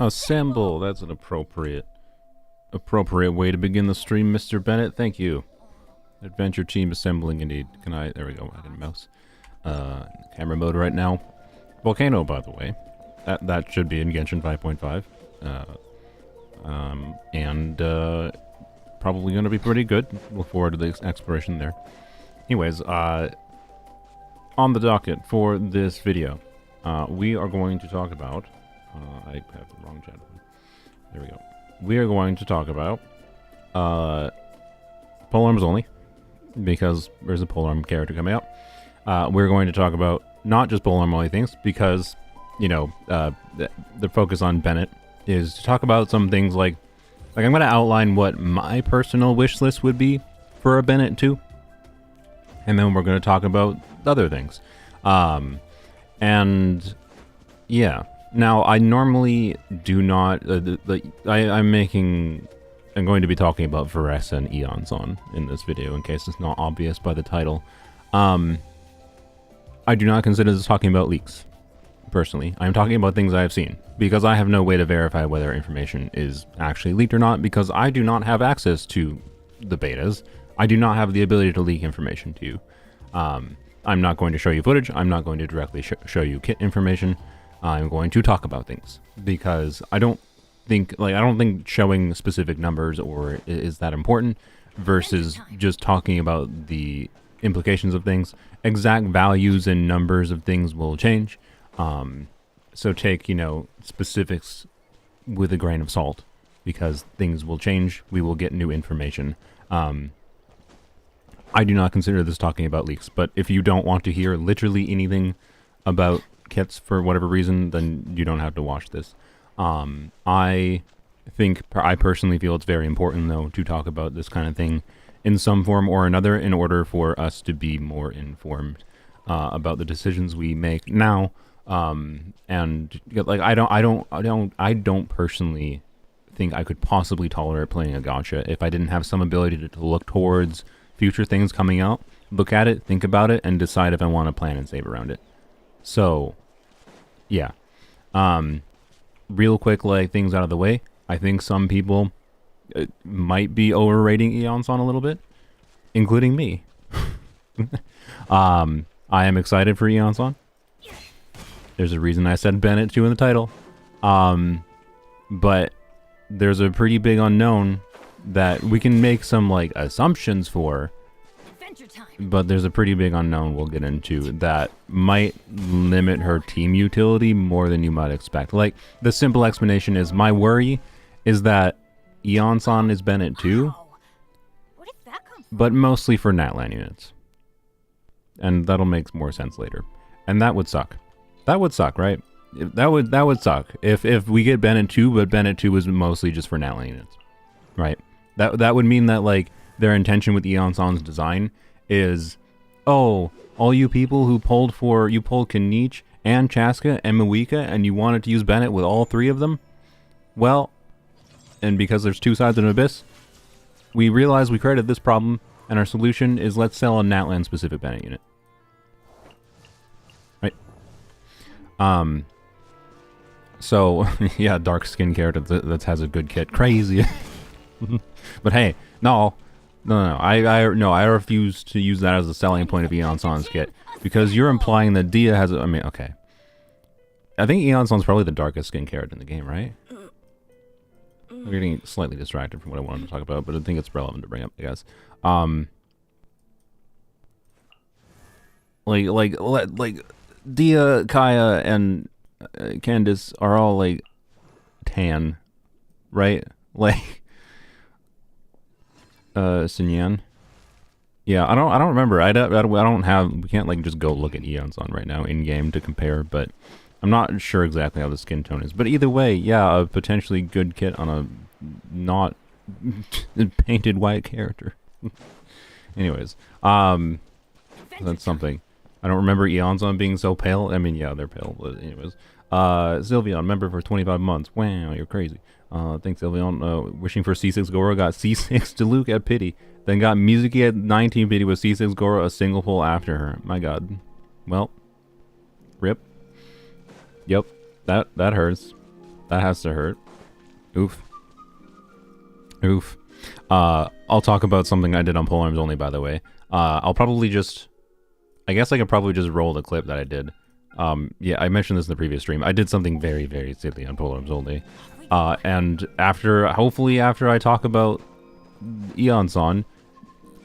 Assemble. That's an appropriate way to begin the stream, Mr. Bennett. Thank you. Adventure team assembling indeed. Can I? There we go. I got a mouse. Camera mode right now. Volcano, by the way. That should be in Genshin 5.5. And probably going to be pretty good. Look forward to the exploration there. Anyways, on the docket for this video, we are going to talk about... I have the wrong chat. There we go. We are going to talk about Polearms only, because there's a Polearm character coming out. We're going to talk about not just Polearm only things, because, you know, the focus on Bennett is to talk about some things like I'm going to outline what my personal wish list would be for a Bennett 2. And then we're going to talk about other things. And yeah. Now, I normally do not, I'm going to be talking about Varesa and Eonon in this video, in case it's not obvious by the title. I do not consider this talking about leaks, personally. I'm talking about things I have seen, because I have no way to verify whether information is actually leaked or not, because I do not have access to the betas. I do not have the ability to leak information to you. I'm not going to show you footage. I'm not going to directly show you kit information. I'm going to talk about things, because I don't think showing specific numbers or is that important, versus just talking about the implications of things. Exact values and numbers of things will change. So take, you know, specifics with a grain of salt, because things will change. We will get new information. I do not consider this talking about leaks, but if you don't want to hear literally anything about kits for whatever reason, then you don't have to watch this. I personally feel it's very important, though, to talk about this kind of thing in some form or another, in order for us to be more informed about the decisions we make now. And like, I don't personally think I could possibly tolerate playing a gacha if I didn't have some ability to look towards future things coming out, look at it, think about it, and decide if I want to plan and save around it. So, yeah. Real quick, like, things out of the way. I think some people might be overrating Eonon a little bit, including me. I am excited for Eonon. There's a reason I said Bennett 2 in the title. But there's a pretty big unknown that we can make some, like, assumptions for. But there's a pretty big unknown we'll get into that might limit her team utility more than you might expect. Like, the simple explanation is, my worry is that Eonon is Bennett too, but mostly for Natlan units. And that'll make more sense later. And that would suck. That would suck, right? That would suck if we get Bennett 2, but Bennett 2 was mostly just for Natlan units, right? That would mean that, like, their intention with Eonon's design is, oh, all you people who pulled Kanich and Chaska and Mawika, and you wanted to use Bennett with all three of them? Well, and because there's two sides of an abyss, we realized we created this problem, and our solution is, let's sell a Natlan specific Bennett unit. Right? So, yeah, dark skin character that has a good kit. Crazy. But hey, no, I refuse to use that as a selling point of Eonon's kit, because you're implying that Dia has. I mean, okay. I think Eonon's probably the darkest skin character in the game, right? I'm getting slightly distracted from what I wanted to talk about, but I think it's relevant to bring up, I guess. Like Dia, Kaya, and Candace are all like tan, right? Like. Sinyan. Yeah, I don't remember. I don't have. We can't like just go look at Eonon right now in game to compare, but I'm not sure exactly how the skin tone is. But either way, yeah, a potentially good kit on a not painted white character. Anyways, that's something. I don't remember Eonon being so pale. I mean, yeah, they're pale, but anyways. Sylveon, member for 25 months. Wow, you're crazy. Thanks, Sylveon. Wishing for C6 Goro, got C6 Diluc at pity. Then got Mizuki at 19 pity with C6 Goro, a single pull after her. My god. Well. Rip. Yep. That hurts. That has to hurt. Oof. Oof. I'll talk about something I did on Polearms only, by the way. I'll probably just... I guess I could probably just roll the clip that I did. Yeah, I mentioned this in the previous stream. I did something very, very silly on Polearms only. And hopefully after I talk about Eonon,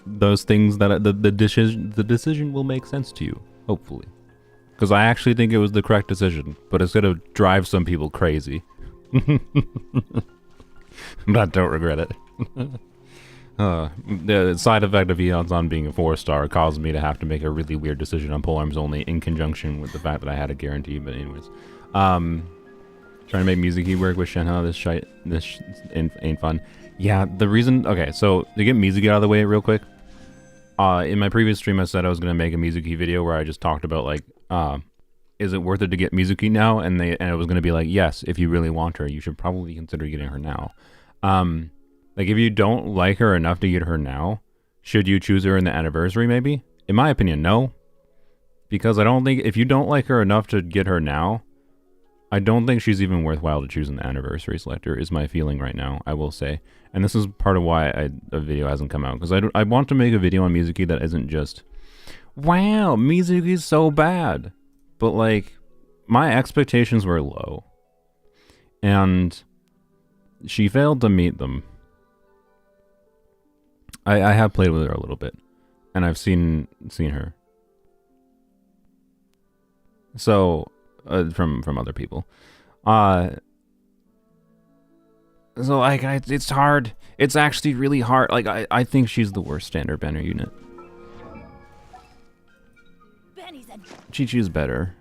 those things that the decision will make sense to you, hopefully. Because I actually think it was the correct decision, but it's gonna drive some people crazy. But I don't regret it. The side effect of Eonon being a 4-star caused me to have to make a really weird decision on Polearms only in conjunction with the fact that I had a guarantee. But anyways, trying to make Mizuki work with Shenhe, this ain't fun. Yeah, the reason... Okay, so to get Mizuki out of the way real quick, in my previous stream I said I was going to make a Mizuki video where I just talked about, like, is it worth it to get Mizuki now? And it was going to be like, yes, if you really want her, you should probably consider getting her now. Like, if you don't like her enough to get her now, should you choose her in the anniversary, maybe? In my opinion, no. Because I don't think... If you don't like her enough to get her now, I don't think she's even worthwhile to choose in the anniversary selector, is my feeling right now, I will say. And this is part of why a video hasn't come out. Because I want to make a video on Mizuki that isn't just, wow, Mizuki's so bad. But, like, my expectations were low. And she failed to meet them. I have played with her a little bit. And I've seen her. So... from other people. So like it's hard. It's actually really hard. Like I think she's the worst standard banner unit. Chi-Chi's better.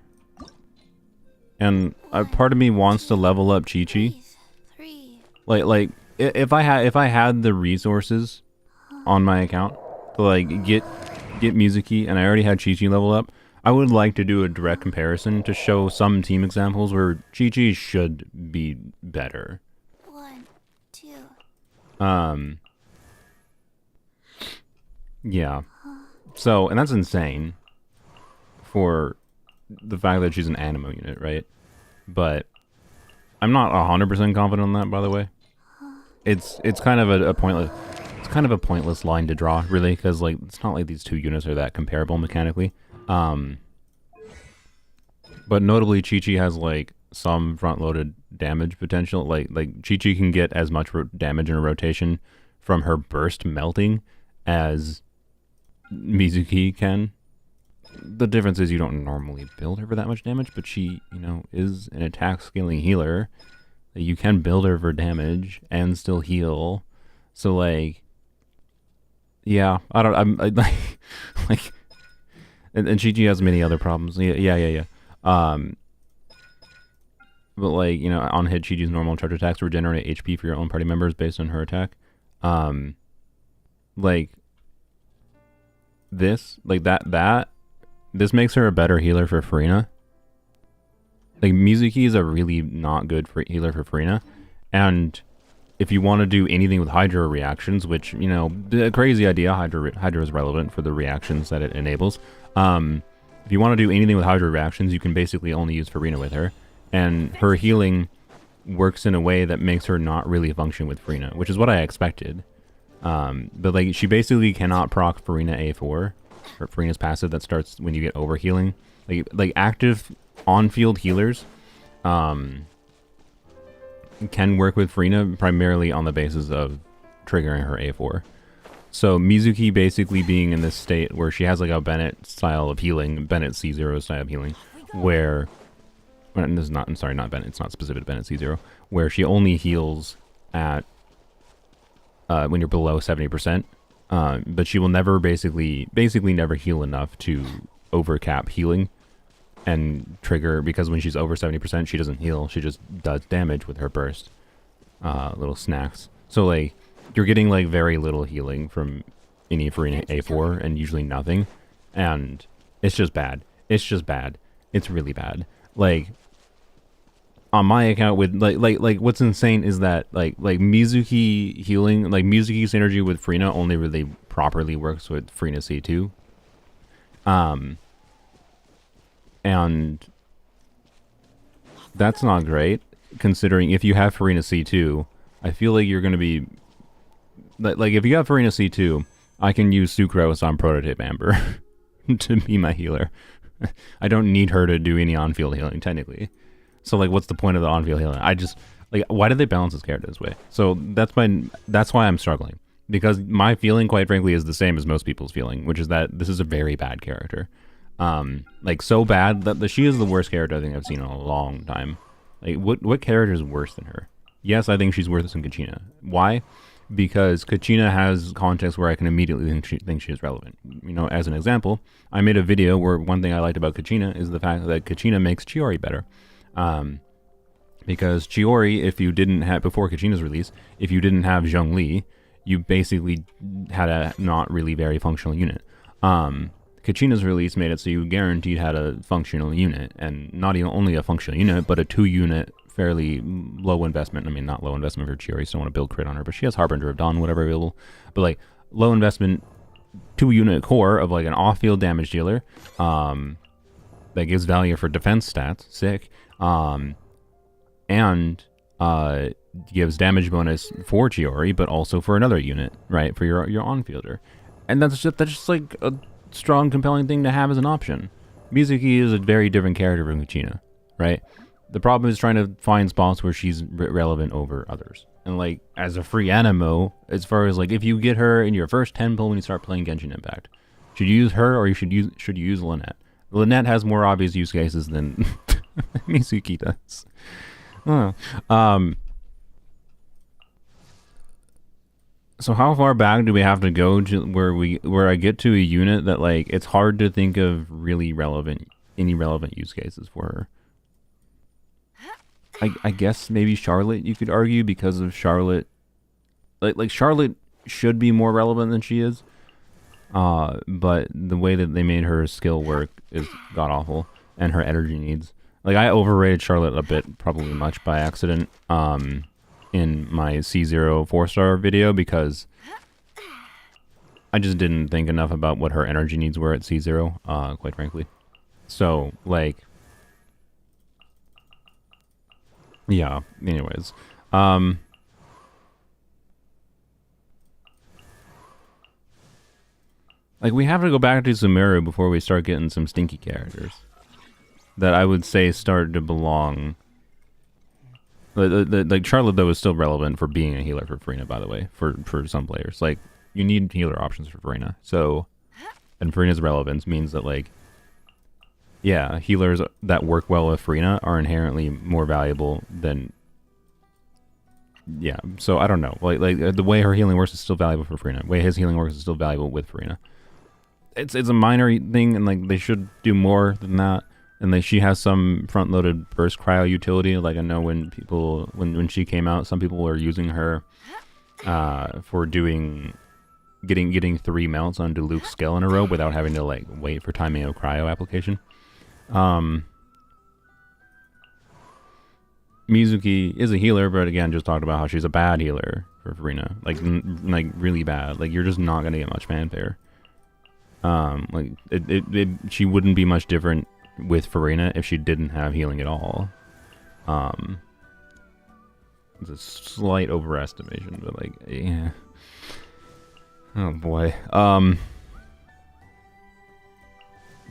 And part of me wants to level up Chi-Chi. Like if I had the resources on my account to like get Mizuki and I already had Chi-Chi level up, I would like to do a direct comparison to show some team examples where Chi-Chi should be better. 1, 2. Yeah. So, and that's insane for the fact that she's an Animo unit, right? But I'm not 100% confident on that, by the way. It's kind of a pointless... It's kind of a pointless line to draw, really, because like it's not like these two units are that comparable mechanically. But notably, Chi-Chi has like some front-loaded damage potential. Like Chi-Chi can get as much damage in a rotation from her burst melting as Mizuki can. The difference is you don't normally build her for that much damage, but she, you know, is an attack scaling healer. You can build her for damage and still heal. So like, yeah, I'm like. And Chi-Chi has many other problems. Yeah. But like, you know, on hit, Chi-Chi's normal charge attacks regenerate HP for your own party members based on her attack. Like this, like this makes her a better healer for Furina. Like Mizuki is a really not good healer for Furina, and if you want to do anything with Hydra reactions, which, you know, a crazy idea, Hydra is relevant for the reactions that it enables. If you want to do anything with Hydra reactions, you can basically only use Furina with her. And her healing works in a way that makes her not really function with Furina, which is what I expected. But like, she basically cannot proc Furina A4, or Furina's passive that starts when you get overhealing. Like active on-field healers, can work with Furina primarily on the basis of triggering her A4. So Mizuki basically being in this state where she has like a Bennett style of healing, Bennett C0 style of healing, where, well, this is not, I'm sorry, not Bennett, it's not specific to Bennett C0, where she only heals at, when you're below 70%, but she will never basically never heal enough to overcap healing and trigger, because when she's over 70%, she doesn't heal, she just does damage with her burst, little snacks. So like, you're getting like very little healing from any Furina A4 and usually nothing, and it's just bad. It's just bad. It's really bad. Like, on my account with like what's insane is that like Mizuki healing, like Mizuki synergy with Furina only really properly works with Furina C2. And That's not great, considering if you have Farina C2, I feel like you're going to be... Like, if you have Farina C2, I can use Sucrose on Prototype Amber to be my healer. I don't need her to do any on-field healing, technically. So, like, what's the point of the on-field healing? I just... Like, why did they balance this character this way? So, that's why I'm struggling. Because my feeling, quite frankly, is the same as most people's feeling, which is that this is a very bad character. Like, so bad that she is the worst character I think I've seen in a long time. Like, what character is worse than her? Yes, I think she's worse than Kachina. Why? Because Kachina has context where I can immediately think she is relevant. You know, as an example, I made a video where one thing I liked about Kachina is the fact that Kachina makes Chiori better. Because Chiori, if you didn't have, before Kachina's release, if you didn't have Zhongli, you basically had a not really very functional unit. Kachina's release made it so you guaranteed had a functional unit, and not even only a functional unit, but a 2-unit, fairly low investment. I mean, not low investment for Chiori, so I don't want to build crit on her, but she has Harbinger of Dawn, whatever available. But like, low investment 2-unit core of like an off-field damage dealer, that gives value for defense stats, sick, and gives damage bonus for Chiori, but also for another unit, right, for your on-fielder. And that's just like a strong, compelling thing to have as an option. Mizuki is a very different character from Kachina, right? The problem is trying to find spots where she's relevant over others. And like, as a free animo, as far as like, if you get her in your first 10 pull when you start playing Genshin Impact, should you use her or should you use Lynette? Lynette has more obvious use cases than Mizuki does. So how far back do we have to go to where I get to a unit that like it's hard to think of really any relevant use cases for her? I guess maybe Charlotte, you could argue, because of Charlotte. Like Charlotte should be more relevant than she is. But the way that they made her skill work is god awful, and her energy needs. Like, I overrated Charlotte a bit, probably much by accident, in my C0 4-star video, because I just didn't think enough about what her energy needs were at C0, quite frankly. So, like, yeah, anyways. Like, we have to go back to Sumeru before we start getting some stinky characters that I would say start to belong. Like Charlotte, though, is still relevant for being a healer for Farina, by the way, for some players. Like, you need healer options for Farina. So, and Farina's relevance means that, like, yeah, healers that work well with Farina are inherently more valuable than... Yeah, so I don't know. Like the way her healing works is still valuable for Farina. The way his healing works is still valuable with Farina. It's a minor thing, and like they should do more than that. And she has some front-loaded burst cryo utility. Like, I know when people when she came out, some people were using her for getting 3 melts onto Luke's skill in a row without having to like wait for timing of cryo application. Mizuki is a healer, but again, just talked about how she's a bad healer for Farina. Like really bad. Like, you're just not gonna get much fanfare. Like she wouldn't be much different with Farina if she didn't have healing at all. It's a slight overestimation, but like, yeah. Oh boy.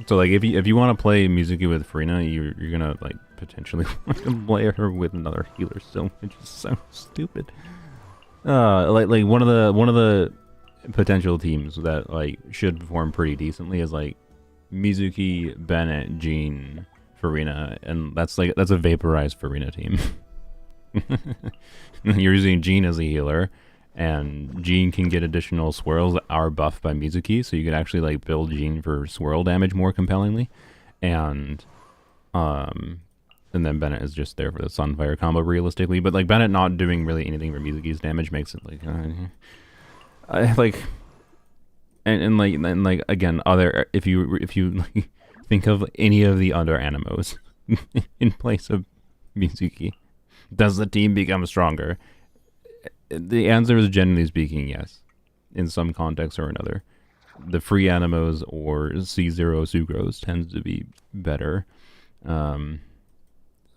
So like, if you want to play Mizuki with Farina, you're gonna like potentially want to play her with another healer. So it just sounds stupid. Like one of the potential teams that like should perform pretty decently is like Mizuki, Bennett, Jean, Farina, and that's a vaporized Farina team. You're using Jean as a healer, and Jean can get additional swirls that are buffed by Mizuki, so you could actually like build Jean for swirl damage more compellingly, and then Bennett is just there for the Sunfire combo realistically, but like Bennett not doing really anything for Mizuki's damage makes it like like again, other if you like, think of any of the other animos in place of Mizuki, does the team become stronger? The answer is, generally speaking, yes, in some context or another. The free animos or C0 Sucrose tends to be better.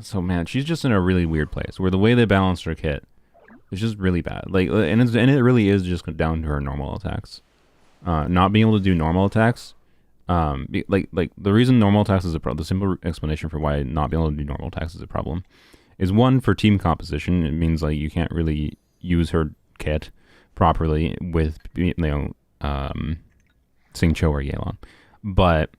So man, she's just in a really weird place where the way they balanced her kit is just really bad. Like, and it really is just down to her normal attacks. Not being able to do normal attacks. Like the reason normal attacks is a problem. The simple explanation for why not being able to do normal attacks is a problem is one, for team composition. It means like you can't really use her kit properly with Xingqiu or Yelan. But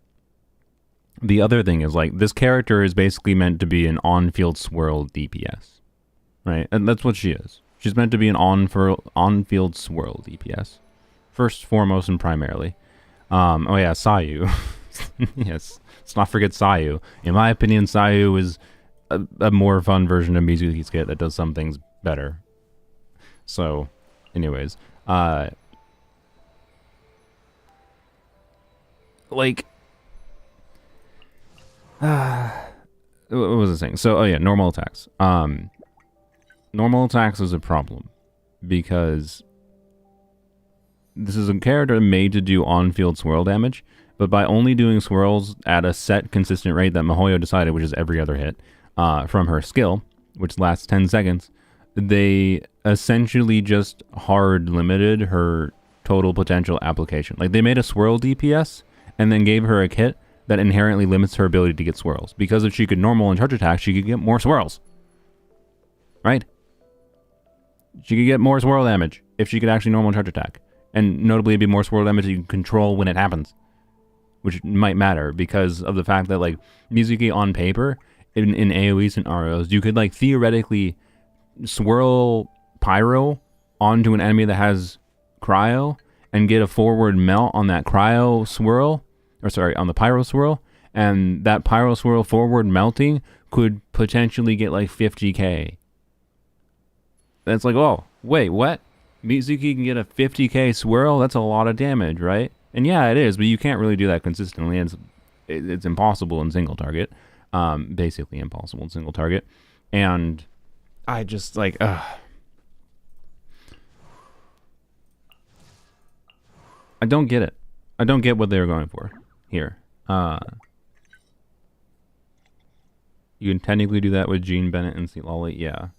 the other thing is, like, this character is basically meant to be an on-field swirl DPS, right? And that's what she is. She's meant to be an on-field swirl DPS, first, foremost, and primarily. Oh yeah, Sayu. Yes, let's not forget Sayu. In my opinion, Sayu is a more fun version of Mizuki's kit that does some things better. So, anyways, like, what was I saying? So, oh yeah, normal attacks. Normal attacks is a problem because this is a character made to do on-field swirl damage, but by only doing swirls at a set consistent rate that Mihoyo decided, which is every other hit, from her skill, which lasts 10 seconds, they essentially just hard limited her total potential application. Like, they made a swirl DPS and then gave her a kit that inherently limits her ability to get swirls. Because if she could normal and charge attack, she could get more swirls. Right? She could get more swirl damage if she could actually normal and charge attack. And notably, it'd be more swirl damage that you can control when it happens. Which might matter because of the fact that, like, Mizuki on paper, in AoE scenarios, you could, like, theoretically swirl Pyro onto an enemy that has Cryo and get a forward melt on that Cryo swirl, or sorry, on the Pyro swirl, and that Pyro swirl forward melting could potentially get like 50k. That's like, oh, wait, what? Mizuki can get a 50k swirl? That's a lot of damage, right? And yeah, it is, but you can't really do that consistently. It's impossible in single target. Basically impossible in single target. And I just, like, I don't get it. I don't get what they were going for here. You can technically do that with Gene Bennett and Lolly. Yeah.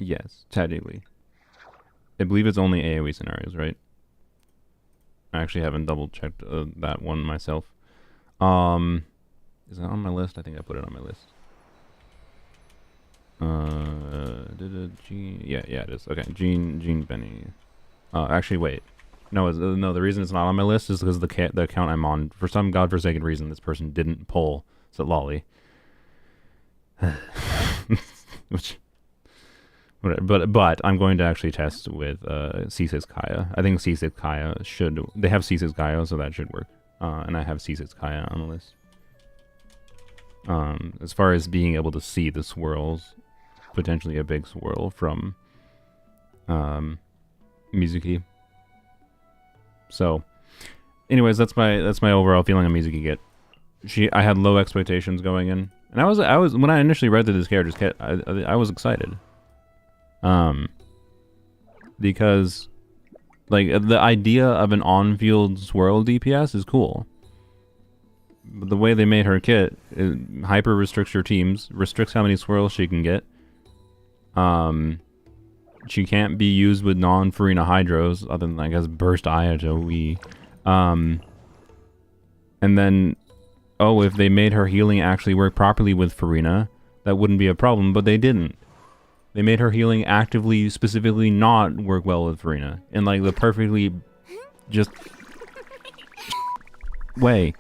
Yes, technically. I believe it's only AoE scenarios, right? I actually haven't double checked that one myself. Is that on my list? I think I put it on my list. Gene, yeah, it is. Okay, Gene Benny. Actually, wait. No, the reason it's not on my list is because the account I'm on, for some godforsaken reason, this person didn't pull Lolly. Which, but I'm going to actually test with C6 Kaya. I think C6 Kaya should. They have C6 Kaya, so that should work. And I have C6 Kaya on the list. As far as being able to see the swirls, potentially a big swirl from Mizuki. So, anyways, that's my overall feeling on Mizuki kit. I had low expectations going in, and I was when I initially read through this character's kit, I was excited. Because, like, the idea of an on-field swirl DPS is cool. But the way they made her kit, it hyper restricts her teams, restricts how many swirls she can get. She can't be used with non-Farina Hydros, other than, I guess, Burst Ayato. And then, oh, if they made her healing actually work properly with Farina, that wouldn't be a problem, but they didn't. They made her healing actively, specifically not work well with Farina. In, like, the perfectly just way.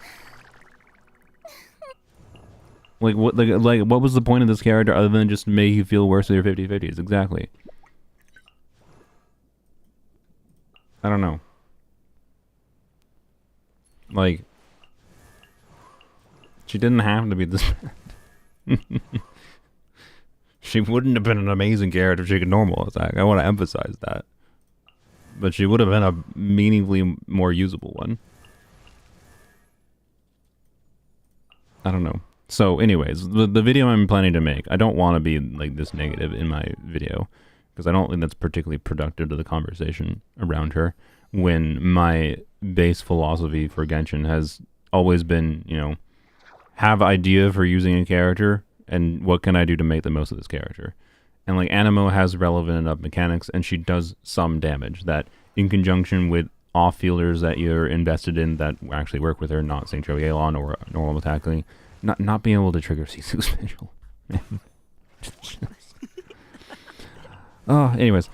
Like, what was the point of this character other than just to make you feel worse with your 50-50s? Exactly. I don't know. Like, she didn't have to be this bad. She wouldn't have been an amazing character if she could normal attack. I want to emphasize that. But she would have been a meaningfully more usable one. I don't know. So, anyways, the video I'm planning to make, I don't want to be, like, this negative in my video, because I don't think that's particularly productive to the conversation around her, when my base philosophy for Genshin has always been, you know, have idea for using a character and what can I do to make the most of this character. And like Animo has relevant enough mechanics, and she does some damage that, in conjunction with off-fielders that you're invested in that actually work with her, not St. Joe Eonon or normal tackling, not being able to trigger Sisu special. Anyways,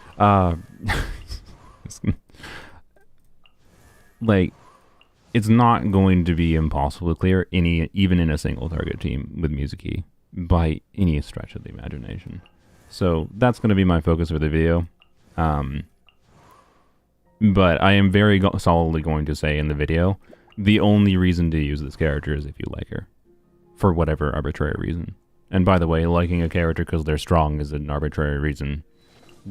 like, it's not going to be impossible to clear even in a single target team with Mizuki by any stretch of the imagination. So that's going to be my focus for the video. But I am very solidly going to say in the video, the only reason to use this character is if you like her. For whatever arbitrary reason. And by the way, liking a character because they're strong is an arbitrary reason.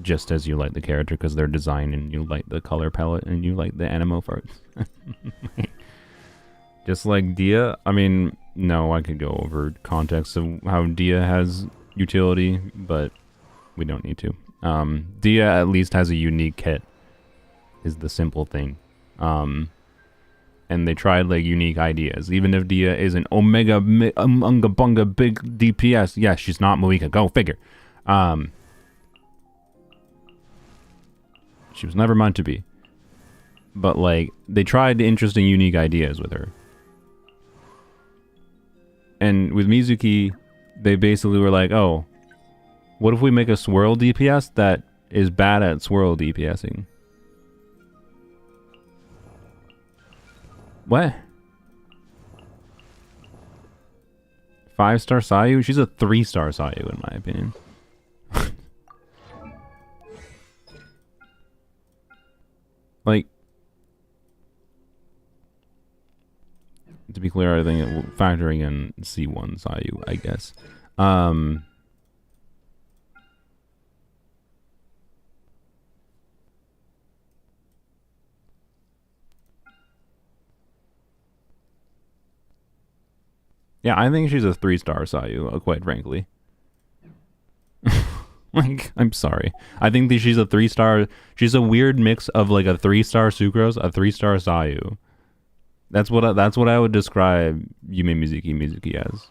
Just as you like the character because they're designed and you like the color palette and you like the animo farts. Just like Dia, I mean, no, I could go over context of how Dia has utility, but we don't need to. Dia at least has a unique kit, is the simple thing. And they tried like unique ideas. Even if Dia is an omega unga bunga big DPS, yeah, she's not Moika, go figure. She was never meant to be. But like, they tried interesting unique ideas with her. And with Mizuki, they basically were like, oh, what if we make a swirl DPS that is bad at swirl DPSing? What? 5-star Sayu? She's a 3-star Sayu in my opinion. Like, to be clear, I think factoring in C1 Sayu, I guess. Yeah, I think she's a 3-star Sayu, quite frankly. Like, I'm sorry. I think that she's a 3-star... She's a weird mix of like a 3-star Sucrose, a 3-star Sayu. That's what I would describe Yume Mizuki as.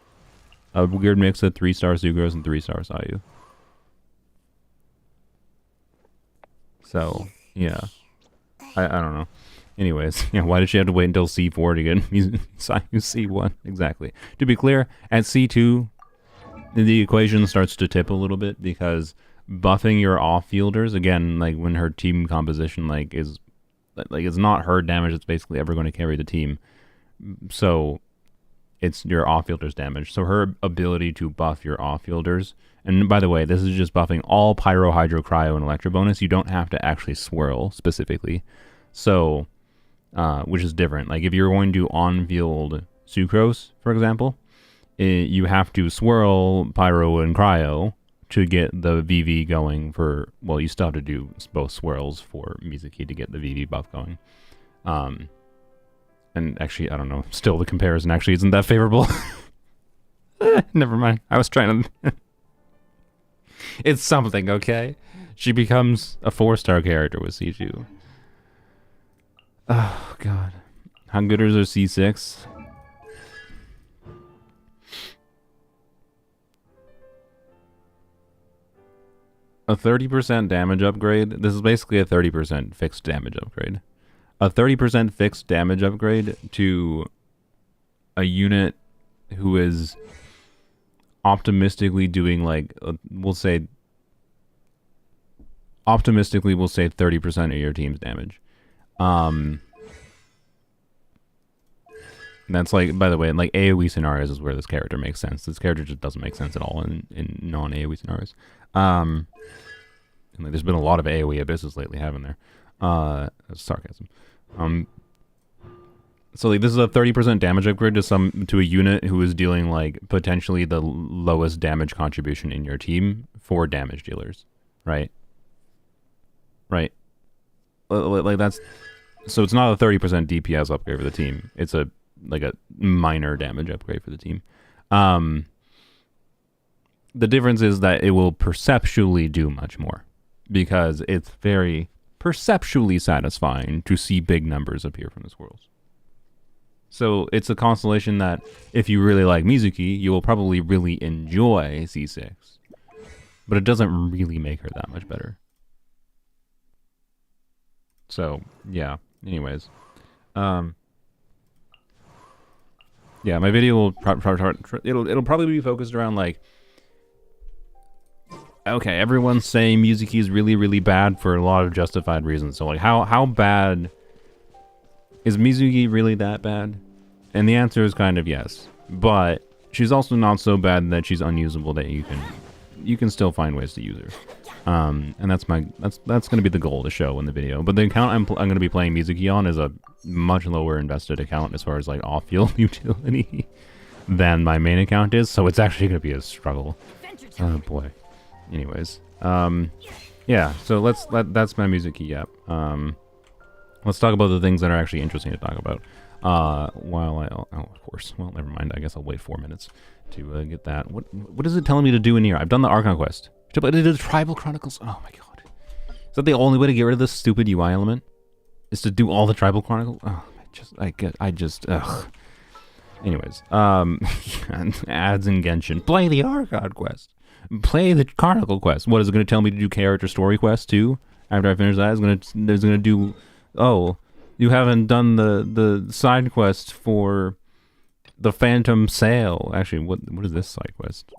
A weird mix of 3-star Sucrose and 3-star Sayu. So, yeah. I don't know. Anyways, yeah, why did she have to wait until C4 to get Sayu C1? Exactly. To be clear, at C2, the equation starts to tip a little bit because buffing your off-fielders, again, like when her team composition is it's not her damage that's basically ever going to carry the team. So it's your off-fielders damage. So her ability to buff your off-fielders, and by the way, this is just buffing all Pyro, Hydro, Cryo, and Electro bonus. You don't have to actually swirl specifically. So, which is different. Like if you're going to on-field Sucrose, for example, you have to swirl Pyro and Cryo to get the VV going for, well, you still have to do both swirls for Mizuki to get the VV buff going. And actually, I don't know, still the comparison actually isn't that favorable. Never mind. I was trying to... It's something, okay? She becomes a 4-star character with C2. Oh, God. Hunguters are C6. A 30% damage upgrade. This is basically a 30% fixed damage upgrade. A 30% fixed damage upgrade to a unit who is optimistically doing like, we'll say 30% of your team's damage. That's like, by the way, like AoE scenarios is where this character makes sense. This character just doesn't make sense at all in non-AoE scenarios. And like, there's been a lot of AoE abysses lately, haven't there? That's sarcasm. So like this is a 30% damage upgrade to a unit who is dealing like potentially the lowest damage contribution in your team for damage dealers, right? Right. Like that's, so it's not a 30% DPS upgrade for the team. It's a like a minor damage upgrade for the team. The difference is that it will perceptually do much more because it's very perceptually satisfying to see big numbers appear from the swirls. So it's a constellation that, if you really like Mizuki, you will probably really enjoy C6. But it doesn't really make her that much better. So, yeah. Anyways. Yeah, my video will it'll probably be focused around, like, okay, everyone's saying Mizuki is really, really bad for a lot of justified reasons. So, like, how bad... Is Mizuki really that bad? And the answer is kind of yes. But she's also not so bad that she's unusable that you can still find ways to use her. And that's gonna be the goal to show in the video. But the account I'm gonna be playing Mizuki on is a much lower invested account as far as, like, off-field utility than my main account is. So it's actually gonna be a struggle. Oh boy. Anyways, yeah. So that's my Mizuki yap. Let's talk about the things that are actually interesting to talk about. Oh, of course. Well, never mind. I guess I'll wait 4 minutes to get that. What is it telling me to do in here? I've done the Archon quest. I did the Tribal Chronicles. Oh my god. Is that the only way to get rid of this stupid UI element? Is to do all the Tribal Chronicles? Oh, ugh. Anyways, ads in Genshin. Play the Archon quest. Play the Chronicle quest. What is it going to tell me to do character story quest too? After I finish that, it's gonna do. Oh, you haven't done the side quest for the Phantom Sale. Actually, what is this side quest?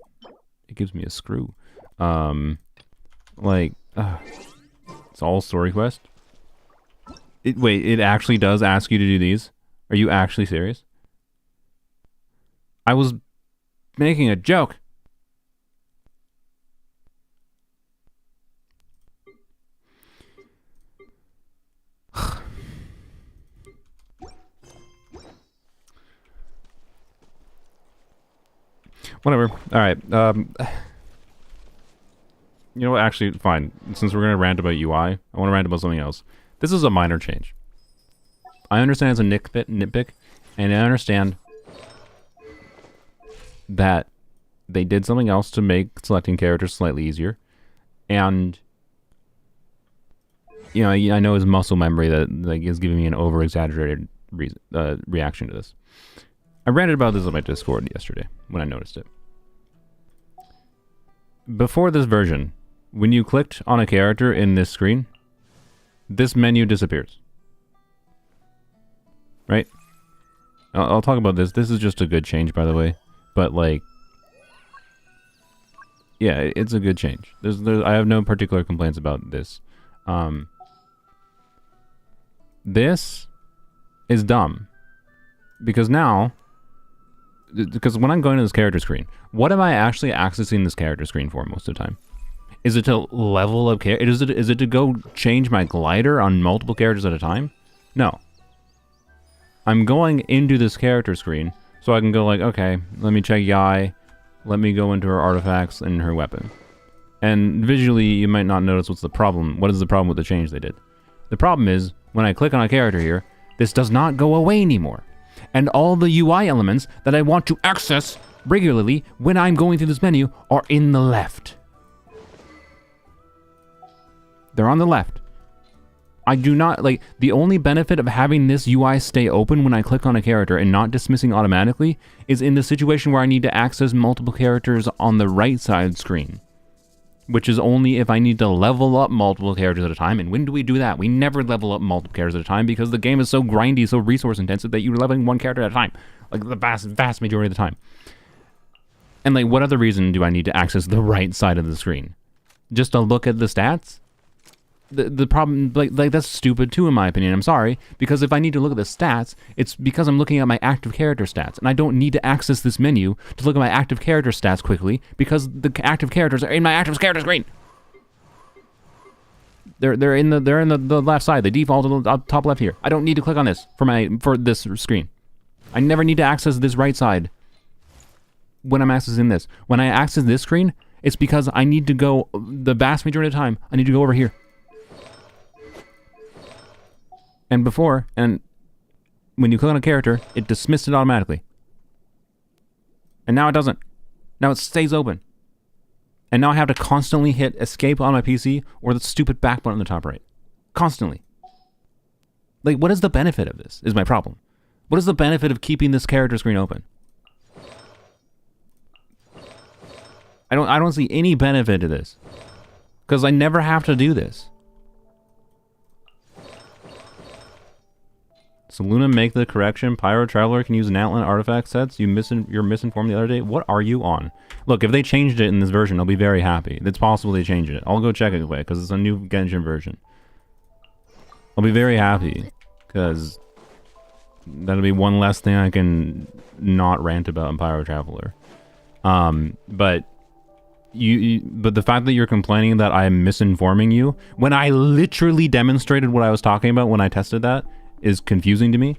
It gives me a screw. It's all story quest. Wait, it actually does ask you to do these? Are you actually serious? I was making a joke. Whatever. Alright, you know what, actually, fine. Since we're gonna rant about UI, I want to rant about something else. This is a minor change. I understand it's a nitpick, and I understand that they did something else to make selecting characters slightly easier, and you know, I know it's muscle memory that, like, is giving me an over-exaggerated reaction to this. I ranted about this on my Discord yesterday when I noticed it. Before this version, when you clicked on a character in this screen, this menu disappears. Right? I'll talk about this. This is just a good change, by the way. But, like, yeah, it's a good change. I have no particular complaints about this. This is dumb. Because now... Because when I'm going to this character screen, what am I actually accessing this character screen for most of the time? Is it to level up character? Is it to go change my glider on multiple characters at a time? No. I'm going into this character screen so I can go, like, okay, let me check Yai, let me go into her artifacts and her weapon. And visually, you might not notice what's the problem. What is the problem with the change they did? The problem is, when I click on a character here, this does not go away anymore. And all the UI elements that I want to access regularly when I'm going through this menu are in the left. They're on the left. I do not, like, the only benefit of having this UI stay open when I click on a character and not dismissing automatically is in the situation where I need to access multiple characters on the right side screen. Which is only if I need to level up multiple characters at a time. And when do we do that? We never level up multiple characters at a time because the game is so grindy, so resource intensive that you're leveling one character at a time. Like, the vast majority of the time. And, like, what other reason do I need to access the right side of the screen? Just to look at the stats? The problem, like that's stupid too, in my opinion. I'm sorry, because if I need to look at the stats, it's because I'm looking at my active character stats, and I don't need to access this menu to look at my active character stats quickly because the active characters are in my active character screen. They're in the left side. They default to the top left here. I don't need to click on this for this screen. I never need to access this right side when I'm accessing this. When I access this screen, it's because I need to go, the vast majority of the time, I need to go over here. And before, and when you click on a character, it dismissed it automatically. And now it doesn't. Now it stays open. And now I have to constantly hit escape on my PC or the stupid back button on the top right. Constantly. Like, what is the benefit of this, is my problem. What is the benefit of keeping this character screen open? I don't see any benefit to this. Because I never have to do this. So Luna, make the correction. Pyro Traveler can use an Outland artifact sets. You're misinformed the other day. What are you on? Look, if they changed it in this version, I'll be very happy. It's possible they changed it. I'll go check it away because it's a new Genshin version. I'll be very happy because that'll be one less thing I can not rant about in Pyro Traveler. But the fact that you're complaining that I'm misinforming you when I literally demonstrated what I was talking about when I tested that is confusing to me.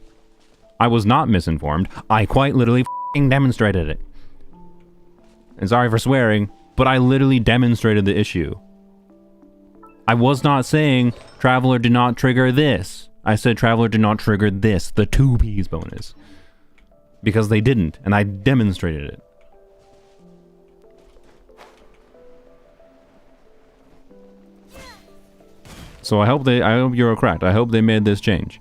I was not misinformed. I quite literally f***ing demonstrated it. And sorry for swearing, but I literally demonstrated the issue. I was not saying Traveler did not trigger this. I said Traveler did not trigger this, the 2Ps bonus. Because they didn't, and I demonstrated it. So I hope you're correct. I hope they made this change.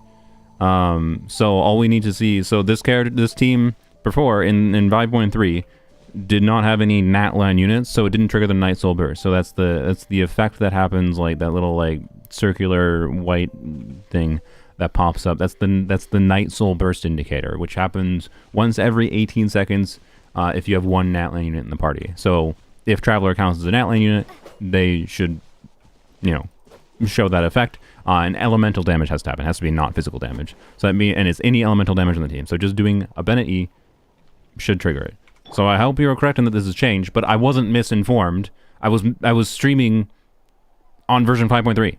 So all we need to see, so this team before in 5.3 did not have any Natlan units, so it didn't trigger the Night Soul Burst. So that's the effect that happens, like that little like circular white thing that pops up. That's the Night Soul Burst indicator, which happens once every 18 seconds if you have one Natlan unit in the party. So if Traveler counts as a Natlan unit, they should, show that effect. And elemental damage has to happen. It has to be not physical damage. So and it's any elemental damage on the team. So just doing a Bennett E should trigger it. So I hope you're correct in that this has changed, but I wasn't misinformed. I was streaming on version 5.3.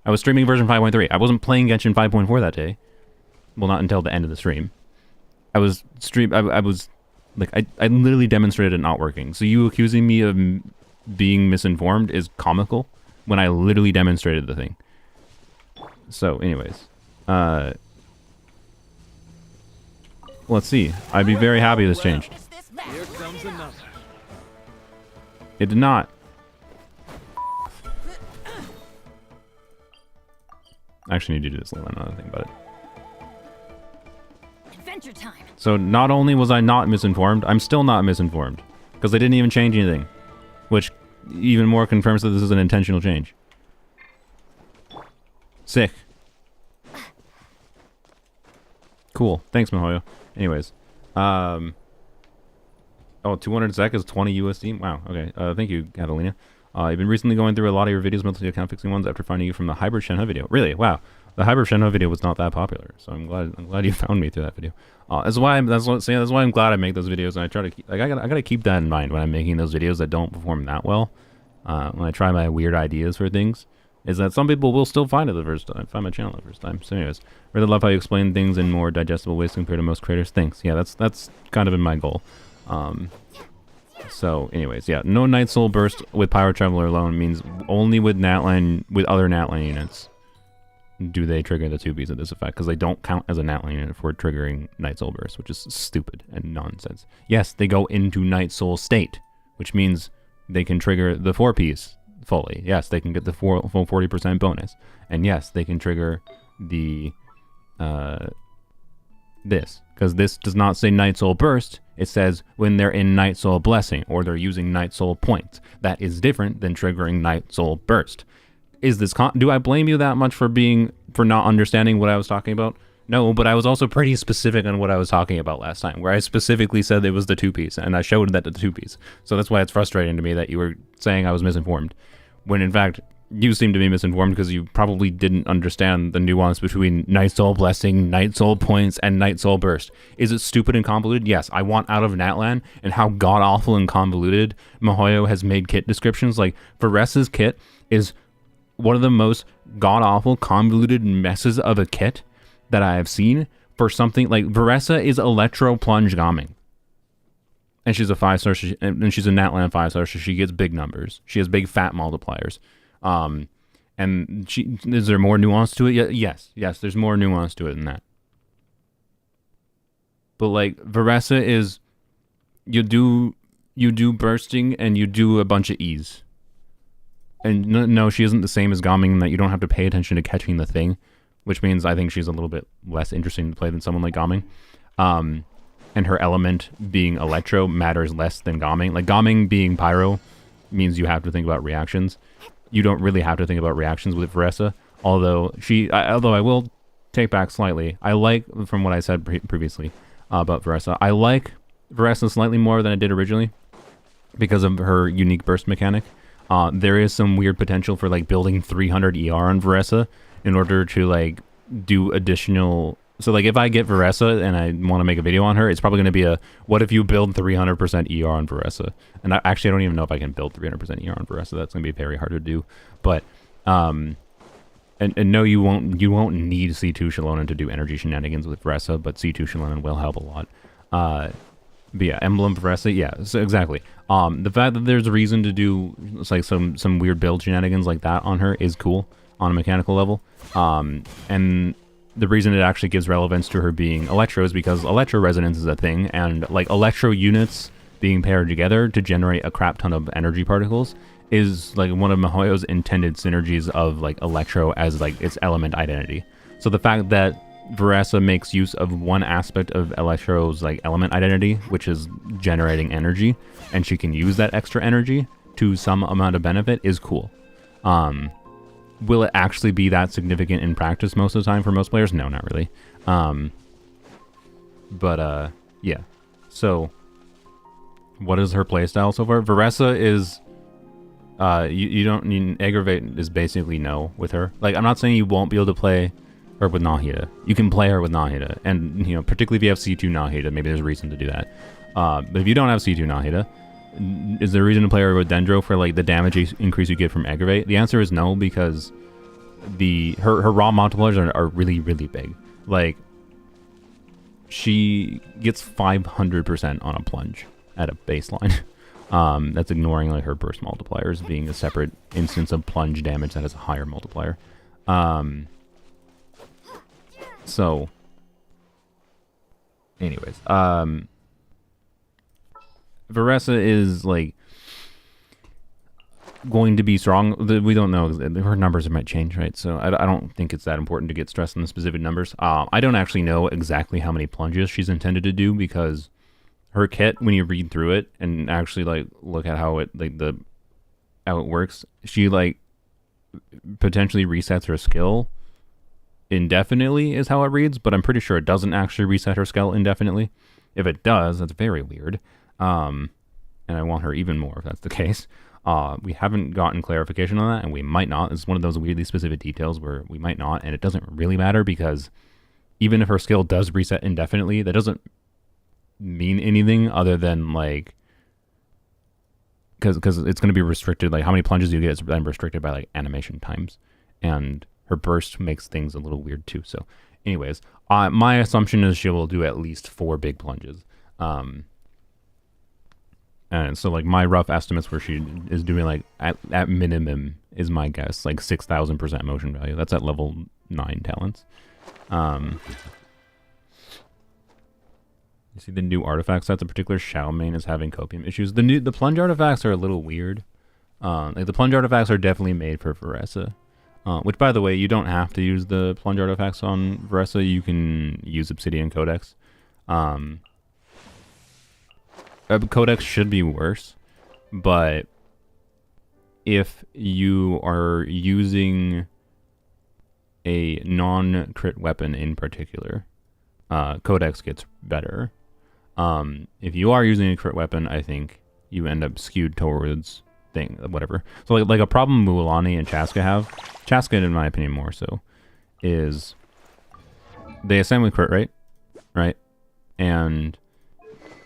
I was streaming version 5.3. I wasn't playing Genshin 5.4 that day. Well, not until the end of the stream. I was literally demonstrated it not working. So you accusing me of being misinformed is comical when I literally demonstrated the thing. So, anyways, let's see. I'd be very happy this changed. Here comes another. It did not. I actually need to do this little another thing about it. Adventure time. So not only was I not misinformed, I'm still not misinformed because they didn't even change anything, which even more confirms that this is an intentional change. Sick. Cool. Thanks, Mihoyo. Anyways. Oh, 200 sec is 20 USD? Wow. Okay. Thank you, Catalina. I've been recently going through a lot of your videos, mostly account fixing ones, after finding you from the Hybrid Shenhe video. Really? Wow. The Hybrid Shenhe video was not that popular, so I'm glad you found me through that video. That's why I'm glad I make those videos, and I try to keep, like, I gotta keep that in mind when I'm making those videos that don't perform that well. When I try my weird ideas for things, is that some people will still find it the first time, find my channel the first time. So anyways, really love how you explain things in more digestible ways compared to most creators. Thanks. Yeah, that's kind of been my goal. So anyways, yeah, no Night Soul Burst with Pyro Traveler alone means only with other Natlan units do they trigger the 2Bs of this effect, because they don't count as a Natlan unit for triggering Night Soul Burst, which is stupid and nonsense. Yes, they go into Night Soul state, which means they can trigger the 4Ps fully. Yes, they can get the full 40% bonus. And yes, they can trigger the this, because this does not say Night Soul Burst. It says when they're in Night Soul Blessing or they're using Night Soul points. That is different than triggering Night Soul Burst. Is this do I blame you that much for not understanding what I was talking about? No, but I was also pretty specific on what I was talking about last time, where I specifically said it was the 2Ps, and I showed that the 2Ps. So that's why it's frustrating to me that you were saying I was misinformed, when in fact you seem to be misinformed because you probably didn't understand the nuance between Night Soul Blessing, Night Soul Points, and Night Soul Burst. Is it stupid and convoluted? Yes, I want out of Natlan and how god-awful and convoluted Mihoyo has made kit descriptions. Like, Varesa's kit is one of the most god-awful, convoluted messes of a kit that I have seen for something. Like, Varesa is Electro Plunge Gaming. And she's a 5-star, and she's a Natlan 5-star, so she gets big numbers. She has big fat multipliers. And is there more nuance to it? Yes, there's more nuance to it than that. But like, Varesa is, you do bursting and you do a bunch of E's. And no, she isn't the same as Gaming in that you don't have to pay attention to catching the thing. which means I think she's a little bit less interesting to play than someone like Gaming. And her element being Electro matters less than Gaming. Like, Gaming being Pyro means you have to think about reactions. You don't really have to think about reactions with Varesa, although I will take back slightly. I like, from what I said previously about Varesa, I like Varesa slightly more than I did originally because of her unique burst mechanic. There is some weird potential for like building 300 ER on Varesa in order to like do additional. So like if I get Varesa and I want to make a video on her, it's probably going to be a what if you build 300% ER on Varesa? And I don't even know if I can build 300% ER on Varesa. That's going to be very hard to do. But and no, you won't need C2 Xiaonan to do energy shenanigans with Varesa, but C2 Xiaonan will help a lot. But yeah, Emblem Varesa, yeah, so exactly. The fact that there's a reason to do like some weird build shenanigans like that on her is cool on a mechanical level. And the reason it actually gives relevance to her being Electro is because Electro resonance is a thing, and like Electro units being paired together to generate a crap ton of energy particles is like one of miHoYo's intended synergies of like Electro as like its element identity. So the fact that Varesa makes use of one aspect of Electro's like element identity, which is generating energy, and she can use that extra energy to some amount of benefit is cool. Will it actually be that significant in practice most of the time for most players? No, not really. Yeah. So, what is her playstyle so far? Varesa is, you don't need, aggravate is basically no with her. Like, I'm not saying you won't be able to play her with Nahida. You can play her with Nahida, and, you know, particularly if you have C2 Nahida, maybe there's a reason to do that. But if you don't have C2 Nahida, is there a reason to play her with Dendro for like the damage increase you get from aggravate? The answer is no, because her raw multipliers are really, really big. Like, she gets 500% on a plunge at a baseline. That's ignoring like her burst multipliers being a separate instance of plunge damage that has a higher multiplier. So anyways, Varesa is like going to be strong. We don't know. Her numbers might change, right? So I don't think it's that important to get stressed on the specific numbers. I don't actually know exactly how many plunges she's intended to do, because her kit, when you read through it and actually like look at how it how it works, she like potentially resets her skill indefinitely is how it reads, but I'm pretty sure it doesn't actually reset her skill indefinitely. If it does, that's very weird. And I want her even more if that's the case. We haven't gotten clarification on that, and we might not. It's one of those weirdly specific details where we might not, and it doesn't really matter, because even if her skill does reset indefinitely, that doesn't mean anything other than like, because it's going to be restricted. Like how many plunges you get is then restricted by like animation times, and her burst makes things a little weird too. So anyways, my assumption is she will do at least 4 big plunges. And so like my rough estimates where she is doing like at minimum is my guess like 6,000% motion value. That's at level 9 talents. You see the new artifacts. That's a particular Xiao main is having copium issues. The plunge artifacts are a little weird. Like the plunge artifacts are definitely made for Varesa. Which, by the way, you don't have to use the plunge artifacts on Varesa. You can use Obsidian Codex. Codex should be worse, but if you are using a non-crit weapon in particular, Codex gets better. If you are using a crit weapon, I think you end up skewed towards whatever. So like a problem Mualani and Chaska have, Chaska in my opinion more so, is they ascend with crit rate, right? And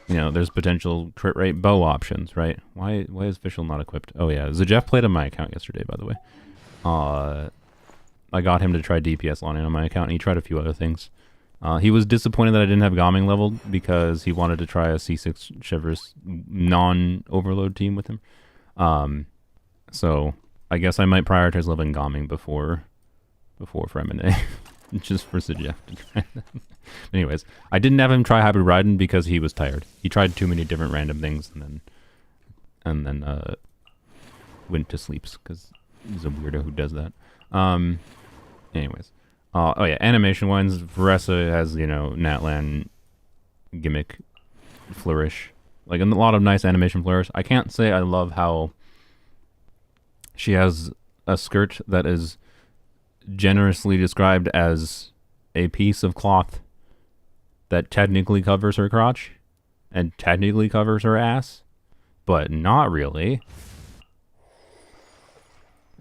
you know, there's potential crit rate bow options, right? Why is Fischl not equipped? Oh yeah, Zajef played on my account yesterday, by the way. I got him to try DPS launching on my account, and he tried a few other things. He was disappointed that I didn't have Gaming leveled, because he wanted to try a C6 Chevrolet non-overload team with him. So I guess I might prioritize leveling Gaming before Fremine, just for Zajef to try that. Anyways, I didn't have him try Hybrid Raiden because he was tired. He tried too many different random things and then went to sleep because he's a weirdo who does that. Anyways, Oh yeah, animation ones. Varesa has, you know, Natlan gimmick flourish, like a lot of nice animation flourish. I can't say I love how she has a skirt that is generously described as a piece of cloth that technically covers her crotch and technically covers her ass, but not really.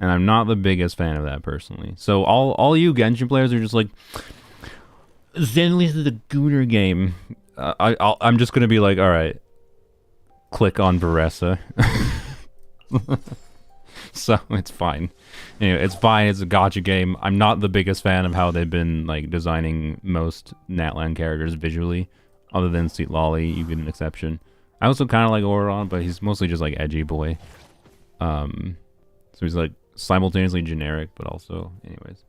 And I'm not the biggest fan of that personally. So all you Genshin players are just like, Zenly's the Gooner game. I'm just gonna be like, all right, click on Varesa. So it's fine. Anyway, it's fine. It's a gacha game. I'm not the biggest fan of how they've been like designing most Natlan characters visually, other than Sweet Lolly, you get an exception. I also kind of like Oron, but he's mostly just like edgy boy. So he's like simultaneously generic, but also, anyways.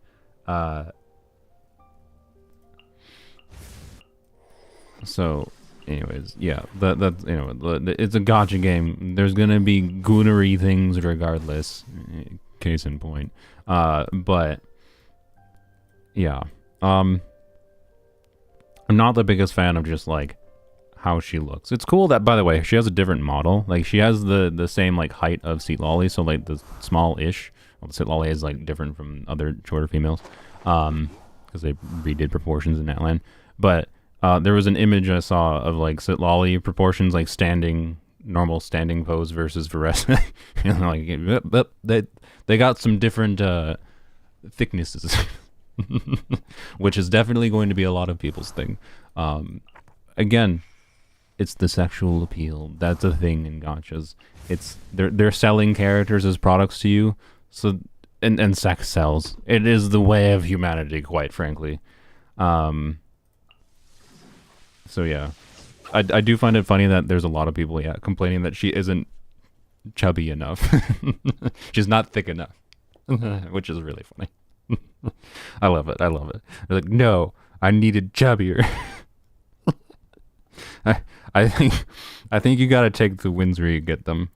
So, anyways, yeah, that's, you know, it's a gacha game. There's gonna be goonery things regardless. Case in point. But yeah, I'm not the biggest fan of just like how she looks. It's cool that, by the way, she has a different model. Like she has the same like height of Seat Lolly, so like the small-ish. Well, Seat Lolly is like different from other shorter females, because they redid proportions in Natlan. But there was an image I saw of like Seat Lolly proportions, like normal standing pose versus Varesa. And like they got some different thicknesses, which is definitely going to be a lot of people's thing. Again, it's the sexual appeal. That's a thing in gachas. It's they're selling characters as products to you. So and sex sells. It is the way of humanity, quite frankly. So yeah, I do find it funny that there's a lot of people complaining that she isn't chubby enough. She's not thick enough, which is really funny. I love it. I love it. They're like, no, I needed chubbier. I think you gotta take the wins where you get them.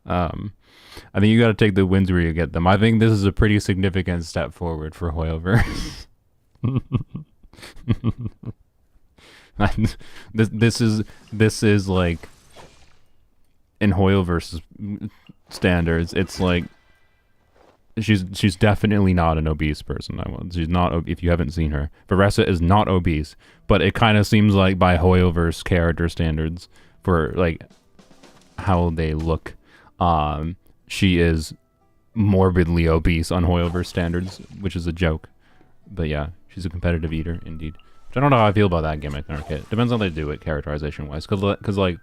I think you gotta take the wins where you get them. I think this is a pretty significant step forward for Hoyoverse. This is like, in Hoyoverse's standards, it's like she's definitely not an obese person. She's not, if you haven't seen her. Varesa is not obese, but it kind of seems like by Hoyoverse character standards for like how they look, she is morbidly obese on Hoyoverse standards, which is a joke. But yeah, she's a competitive eater indeed. Which I don't know how I feel about that gimmick in our kit. Depends on how they do it characterization wise, because like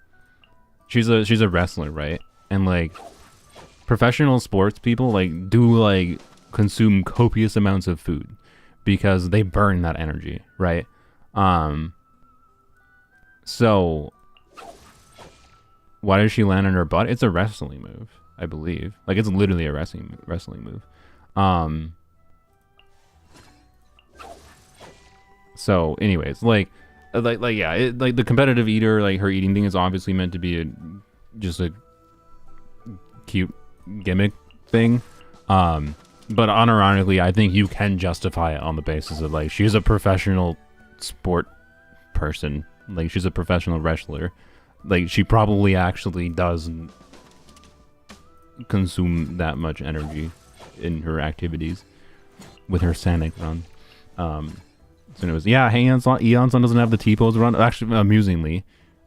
she's a wrestler, right? And like professional sports people like do like consume copious amounts of food because they burn that energy, right? So why does she land on her butt? It's a wrestling move, I believe. Like it's literally a wrestling move. So anyways, like yeah, like the competitive eater, like her eating thing is obviously meant to be just a cute gimmick thing. But unironically, I think you can justify it on the basis of like she's a professional sport person. Like she's a professional wrestler. Like she probably actually doesn't consume that much energy in her activities with her Sanic run. So anyways, yeah, Eon's doesn't have the T-pose run. Actually, amusingly,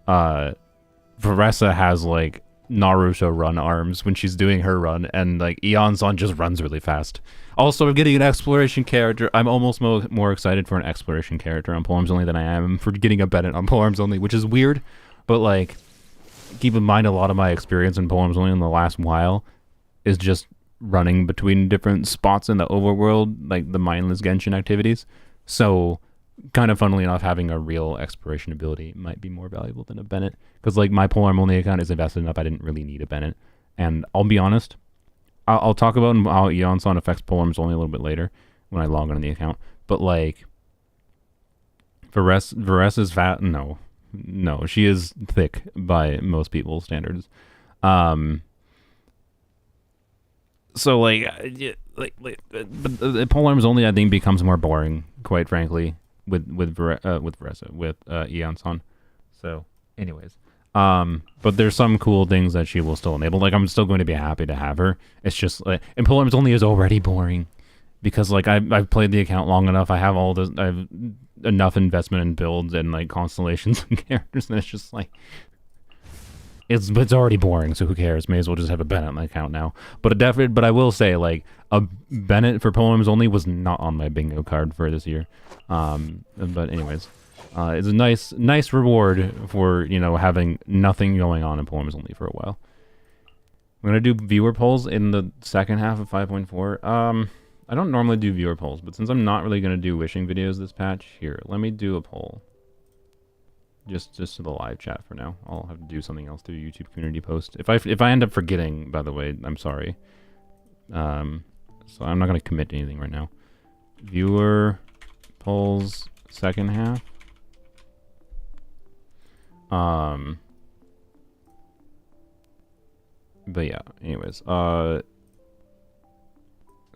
Varesa has like Naruto run arms when she's doing her run, and like Eon's just runs really fast. Also, getting an exploration character. I'm almost more excited for an exploration character on Polearms Only than I am for getting a Bennett on Polearms Only, which is weird. But like, keep in mind, a lot of my experience in Polearms Only in the last while is just running between different spots in the overworld, like the mindless Genshin activities. So, kind of funnily enough, having a real exploration ability might be more valuable than a Bennett. Because, like, my Polearm Only account is invested enough, I didn't really need a Bennett. And I'll be honest, I'll talk about how Eonson affects Polearms Only a little bit later when I log on the account. But, like, Varesa's fat? No, she is thick by most people's standards. So, like, but the Polearm's only, I think, becomes more boring, quite frankly, with Varesa, with Eon-san. So, anyways, but there's some cool things that she will still enable. Like, I'm still going to be happy to have her. It's just like, and Polearm's only is already boring because like I've played the account long enough. I have enough investment in builds and like constellations and characters, and it's just like. It's already boring, so who cares? May as well just have a Bennett on my account now. But I will say, like, a Bennett for Polearms only was not on my bingo card for this year. But anyways, it's a nice reward for, you know, having nothing going on in Polearms only for a while. I'm gonna do viewer polls in the second half of 5.4. I don't normally do viewer polls, but since I'm not really gonna do wishing videos this patch, here, let me do a poll. Just to the live chat for now. I'll have to do something else, do a YouTube community post. If I end up forgetting, by the way, I'm sorry. So I'm not gonna commit to anything right now. Viewer polls second half. But yeah, anyways.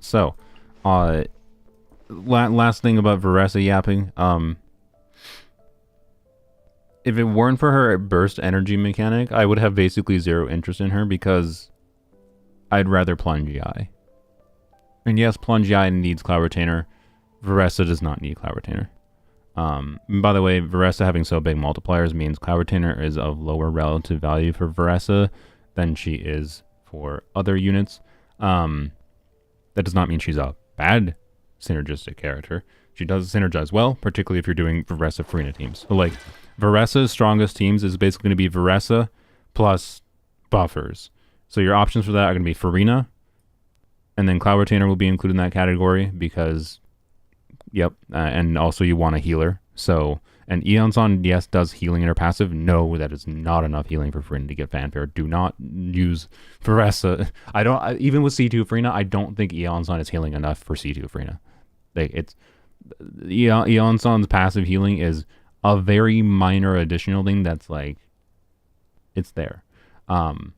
So last thing about Varesa yapping. If it weren't for her burst energy mechanic, I would have basically zero interest in her because I'd rather Plunge EI. And yes, Plunge EI needs Cloud Retainer. Varesa does not need Cloud Retainer. By the way, Varesa having so big multipliers means Cloud Retainer is of lower relative value for Varesa than she is for other units. That does not mean she's a bad synergistic character. She does synergize well, particularly if you're doing Varesa Farina teams. So like, Varesa's strongest teams is basically going to be Varesa plus buffers. So your options for that are going to be Farina, and then Cloud Retainer will be included in that category because, yep, and also you want a healer. So, and Eon-san, yes, does healing in her passive. No, that is not enough healing for Farina to get fanfare. Do not use Varesa. Even with C2 Farina, I don't think Eon-san is healing enough for C2 Farina. Like, it's, Eon-san's passive healing is a very minor additional thing that's like, it's there. Don't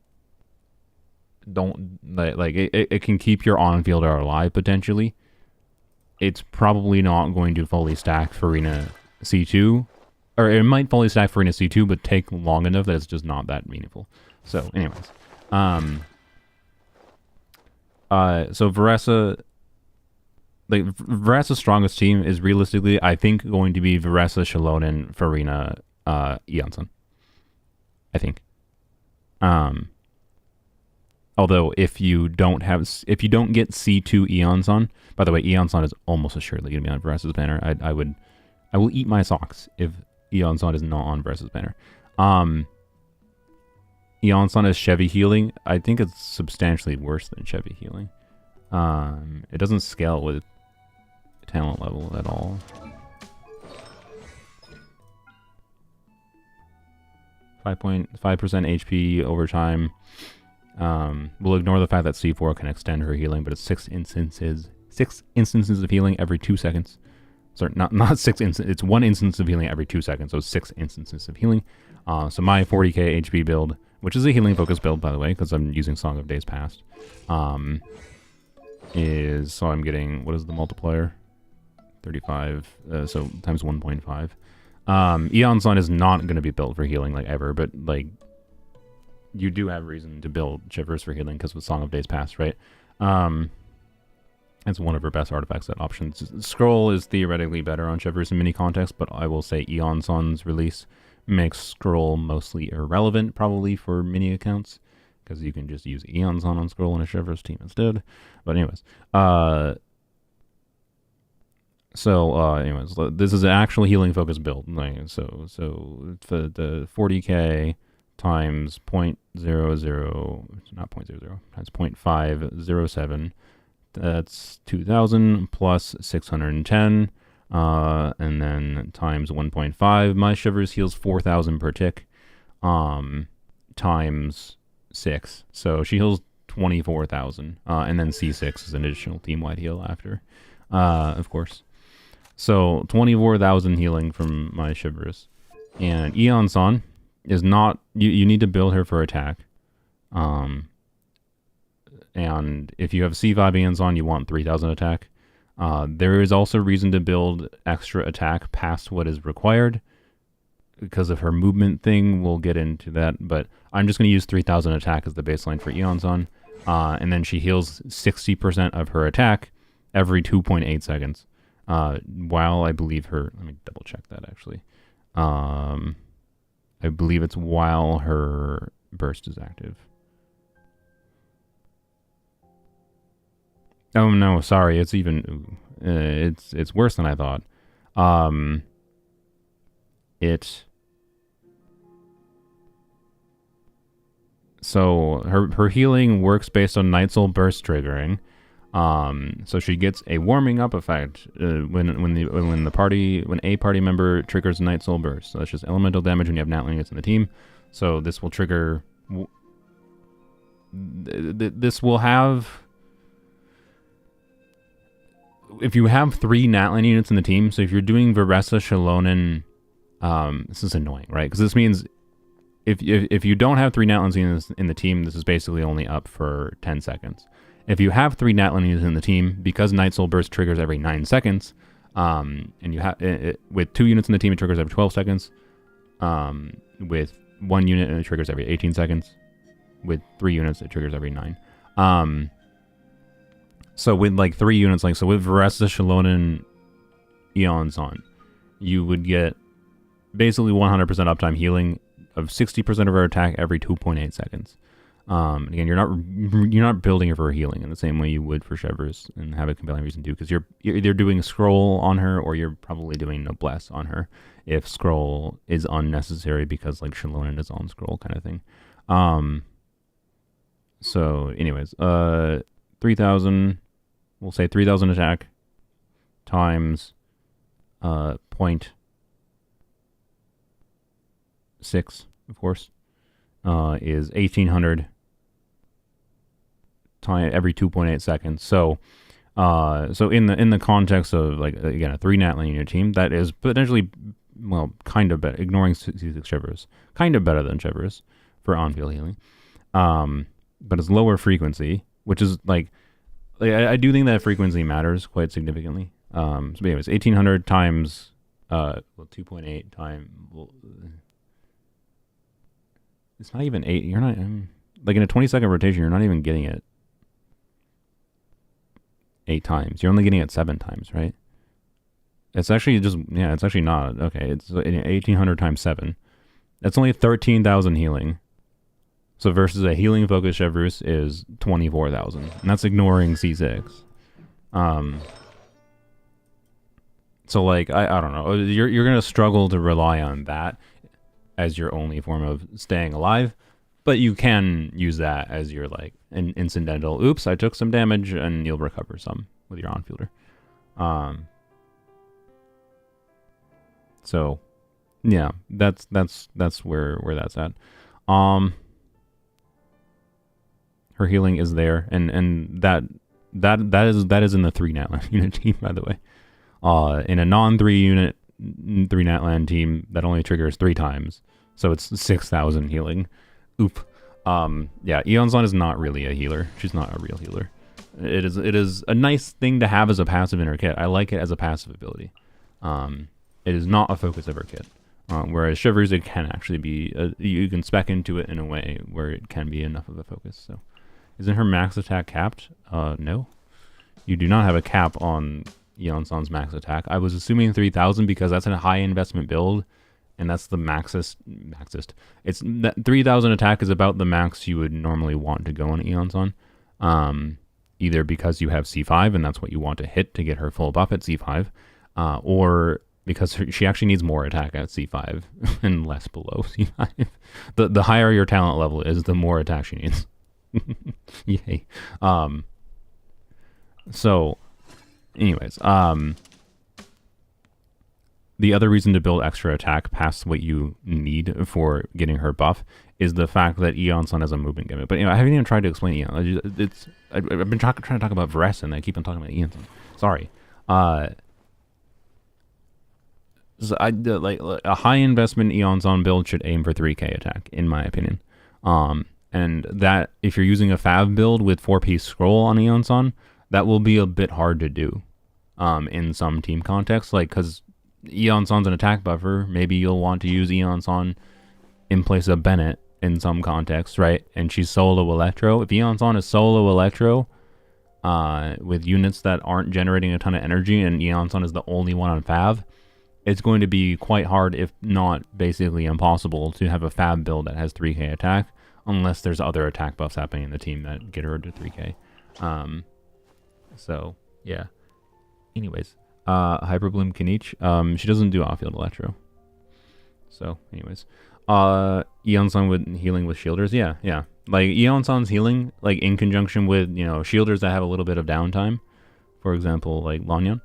like it can keep your on-fielder alive potentially. It's probably not going to fully stack Farina C2, or it might fully stack Farina C2, but take long enough that it's just not that meaningful. So, anyways, so Varesa. Like, Varesa's strongest team is realistically, I think, going to be Varesa, Xiaonan, Farina, Eon-san. I think. Although, if you don't get C2 Eon-san, by the way, Eon-san is almost assuredly going to be on Varesa's banner. I will eat my socks if Eon-san is not on Varesa's banner. Eon-san is Chevy healing. I think it's substantially worse than Chevy healing. It doesn't scale with talent level at all. 5.5% HP over time. We'll ignore the fact that C4 can extend her healing, but it's 6 instances of healing every 2 seconds. Sorry, not 6 instances. It's 1 instance of healing every 2 seconds, so 6 instances of healing. So my 40k HP build, which is a healing focused build, by the way, because I'm using Song of Days Past, so I'm getting, what is the multiplier? 35, so times 1.5. Eon-san is not going to be built for healing like ever, but like, you do have reason to build Shivers for healing because with Song of Days Past, right? It's one of her best artifacts at options. Scroll is theoretically better on Shivers in many contexts, but I will say Eon-san's release makes Scroll mostly irrelevant, probably for many accounts, because you can just use Eon-san on Scroll in a Shivers team instead. But anyways, anyways, this is an actual healing focused build. Like, so for the 40k times 0.00, not 0.00, times 0.507, that's 2,000 plus 610, and then times 1.5. My Shivers heals 4,000 per tick, times 6. So she heals 24,000, and then C6 is an additional team-wide heal after, of course. So 24,000 healing from my Shivers. And and if you have C5 Eons on, you want 3000 attack. There is also reason to build extra attack past what is required because of her movement thing. We'll get into that, but I'm just going to use 3000 attack as the baseline for Eons on. And then she heals 60% of her attack every 2.8 seconds. While I believe her... Let me double check that, actually. I believe it's while her burst is active. Oh, no, sorry. It's even... it's worse than I thought. So her healing works based on Night Soul burst triggering. So she gets a warming up effect when a party member triggers Night Soul burst. So that's just elemental damage when you have Nat units in the team. So this will trigger. This will have. If you have 3 Natlan units in the team, so if you're doing Varesa, Xiaonan, this is annoying, right? Because this means if you don't have 3 Natlan units in the team, this is basically only up for 10 seconds. If you have 3 Natlan units in the team, because Night Soul Burst triggers every 9 seconds, and you have with 2 units in the team, it triggers every 12 seconds. With 1 unit, it triggers every 18 seconds. With 3 units, it triggers every 9. So with like 3 units, like so with Varesa, Xiaonan, Eons on, you would get basically 100% uptime healing of 60% of her attack every 2.8 seconds. Again, you're not building her for healing in the same way you would for Chevers and have a compelling reason to, because you're either doing scroll on her or you're probably doing noblesse on her if scroll is unnecessary because like Xiaonan is on scroll kind of thing. So anyways, 3000, we'll say 3000 attack times 0.6, of course, is 1800 time every 2.8 seconds. So in the context of like again a 3 Natlan unit team, that is potentially, well, kind of better, ignoring C6 Chevers, kind of better than Chevers for on-field healing. But it's lower frequency, which is like I do think that frequency matters quite significantly. So anyways, 1800 times 2.8 times, it's not even 8. You're not like in a 20-second rotation. You're not even getting it 8 times. You're only getting it 7 times, right? It's actually just it's actually not okay. It's 1800 times 7. That's only 13,000 healing. So versus a healing focus Chevreuse is 24,000, and that's ignoring C6. So like I don't know. You're gonna struggle to rely on that as your only form of staying alive, but you can use that as your like an incidental. Oops, I took some damage, and you'll recover some with your on-fielder. So yeah, that's where that's at. Her healing is there, and that is in the 3 Natlan unit team, by the way. In a non-3 unit 3 Natlan team, that only triggers 3 times, so it's 6,000 healing. Oop. Yeah, Eonzon is not really a healer. She's not a real healer. It is a nice thing to have as a passive in her kit. I like it as a passive ability. It is not a focus of her kit. Whereas Chevreuse, it can actually be, you can spec into it in a way where it can be enough of a focus. So, isn't her max attack capped? No. You do not have a cap on Eonzon's max attack. I was assuming 3,000 because that's a high investment build, and that's the maxist. It's that 3,000 attack is about the max you would normally want to go on Eonzon. Either because you have C5 and that's what you want to hit to get her full buff at C5, or because she actually needs more attack at C5 and less below C5. The higher your talent level is, the more attack she needs. Yay. So, anyways, the other reason to build extra attack past what you need for getting her buff is the fact that Eonson has a movement gimmick. But I haven't even tried to explain Eon. I've been trying to talk about Varesa, and I keep on talking about Eonson. Sorry. So like a high investment Eonson build should aim for 3k attack, in my opinion. And that, if you're using a Fav build with 4-piece scroll on Eonson, that will be a bit hard to do in some team contexts. Like, because Eonson's an attack buffer, maybe you'll want to use Eonson in place of Bennett in some contexts, right? And she's solo Electro. If Eonson is solo Electro with units that aren't generating a ton of energy and Eonson is the only one on Fav, it's going to be quite hard, if not basically impossible, to have a Fav build that has 3k attack, unless there's other attack buffs happening in the team that get her to 3k. So, yeah. Anyways, Hyperbloom Kinich, she doesn't do off-field Electro. So, anyways. Eonson with healing with shielders, yeah. Like, Eonson's healing, like, in conjunction with, you know, shielders that have a little bit of downtime, for example, like Lanyan,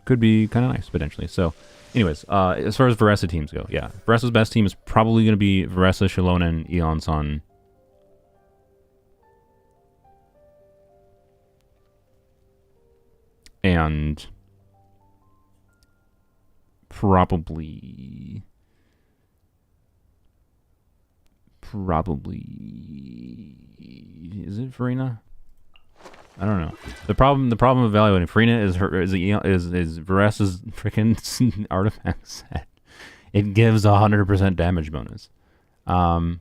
could be kind of nice, potentially. So, anyways, as far as Varesa teams go, yeah. Varesa's best team is probably going to be Varesa, Xiaonan, Eonson. And probably is it Farina? I don't know. The problem evaluating Farina is Varesa's freaking artifact set. It gives 100% damage bonus. I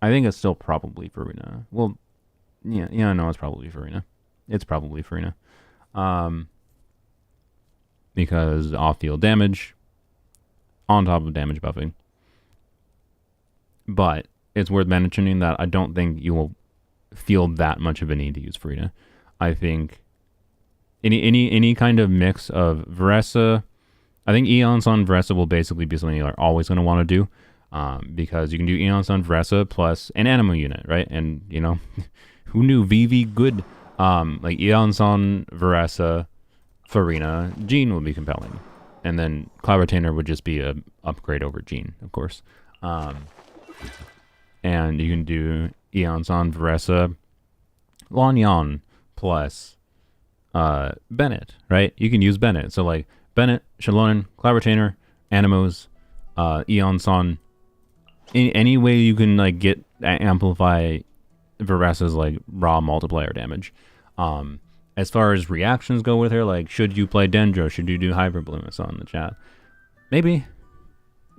think it's still probably Farina. Well, yeah, no, it's probably Farina. It's probably Farina. Because off-field damage on top of damage buffing. But it's worth mentioning that I don't think you will feel that much of a need to use Farina. I think any kind of mix of Varesa, I think Eonson Varesa will basically be something you're always going to want to do, because you can do Eonson Varesa plus an animal unit, right? And, you know, who knew VV good? Like Eonson Varesa, Farina, Jean would be compelling. And then Cloud Retainer would just be an upgrade over Jean, of course. And you can do Eonson Varesa, Lanyan plus Bennett, right? You can use Bennett. So like Bennett, Xiaonan, Cloud Retainer, Animos, Eonson. Any way you can like amplify Varesa's like raw multiplier damage. As far as reactions go with her, like, should you play Dendro? Should you do Hyperbloom? I saw in the chat. Maybe.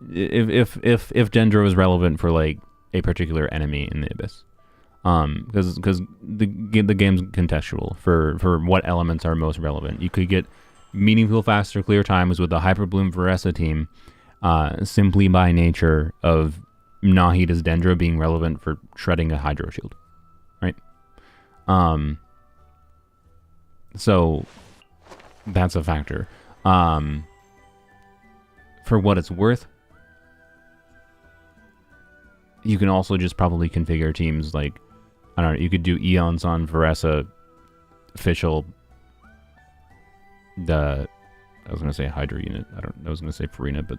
If Dendro is relevant for like a particular enemy in the Abyss. Because the game's contextual for what elements are most relevant. You could get meaningful faster clear times with the Hyperbloom Varesa team, simply by nature of Nahida's Dendro being relevant for shredding a Hydro Shield. Right? So that's a factor. For what it's worth, you can also just probably configure teams like, I don't know, you could do Eonson Varesa official. I was gonna say Hydra unit. I was gonna say Farina, but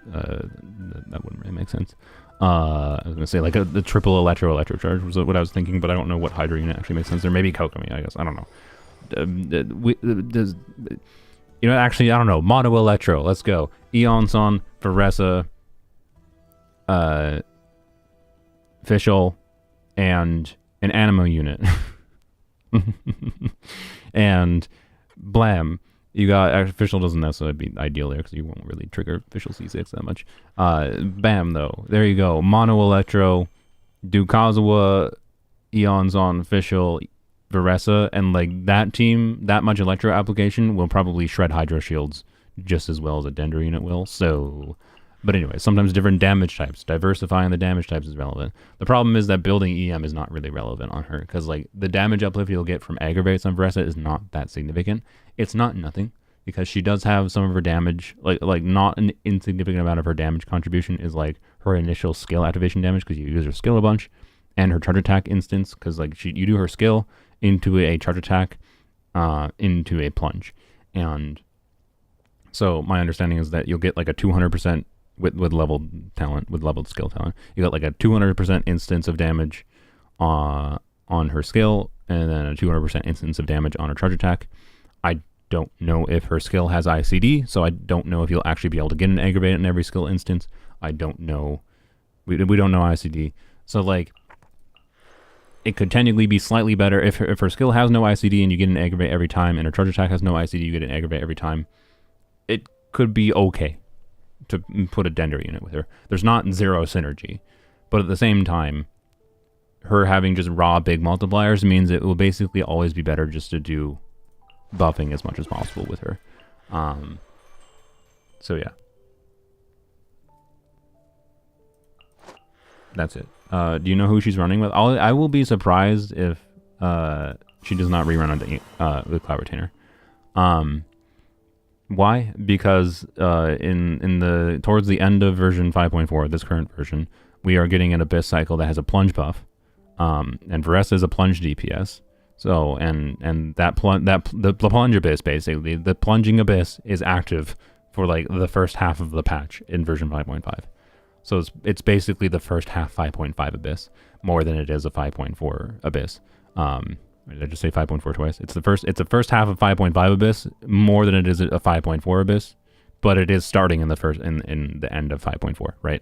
that wouldn't really make sense. I was gonna say like the triple electro charge was what I was thinking, but I don't know what Hydra unit actually makes sense. There may be Kokomi, I guess. I don't know. Actually, I don't know. Mono Electro. Let's go. Eonson, Varesa, Official, and an Animo unit. And Blam. You got Official doesn't necessarily be ideal there because you won't really trigger Official C6 that much. Bam, though. There you go. Mono Electro, do Kazuha, Eonson, Official, Varesa, and like that team, that much Electro application will probably shred Hydro Shields just as well as a Dendro unit will. So, but anyway, sometimes different damage types, diversifying the damage types is relevant. The problem is that building EM is not really relevant on her because like the damage uplift you'll get from aggravates on Varesa is not that significant. It's not nothing because she does have some of her damage, like not an insignificant amount of her damage contribution is like her initial skill activation damage because you use her skill a bunch, and her charge attack instance because like you do her skill into a charge attack, into a plunge. And so my understanding is that you'll get like a 200% with leveled talent, with leveled skill talent. You got like a 200% instance of damage on her skill, and then a 200% instance of damage on her charge attack. I don't know if her skill has ICD, so I don't know if you'll actually be able to get an aggravate in every skill instance. I don't know We don't know ICD. So, like, it could technically be slightly better if her skill has no ICD and you get an aggravate every time, and her charge attack has no ICD, you get an aggravate every time. It could be okay to put a Dender unit with her. There's not zero synergy, but at the same time, her having just raw big multipliers means it will basically always be better just to do buffing as much as possible with her. So yeah. That's it. Do you know who she's running with? I will be surprised if she does not rerun on the Cloud Retainer. Why? Because towards the end of version 5.4, this current version, we are getting an Abyss cycle that has a Plunge buff. And Varesa is a Plunge DPS. So the Plunge Abyss, basically, the Plunging Abyss is active for like the first half of the patch in version 5.5. So it's basically the first half 5.5 Abyss more than it is a 5.4 Abyss. Did I just say 5.4 twice? It's the first half of 5.5 Abyss more than it is a 5.4 Abyss, but it is starting in the end of 5.4, right?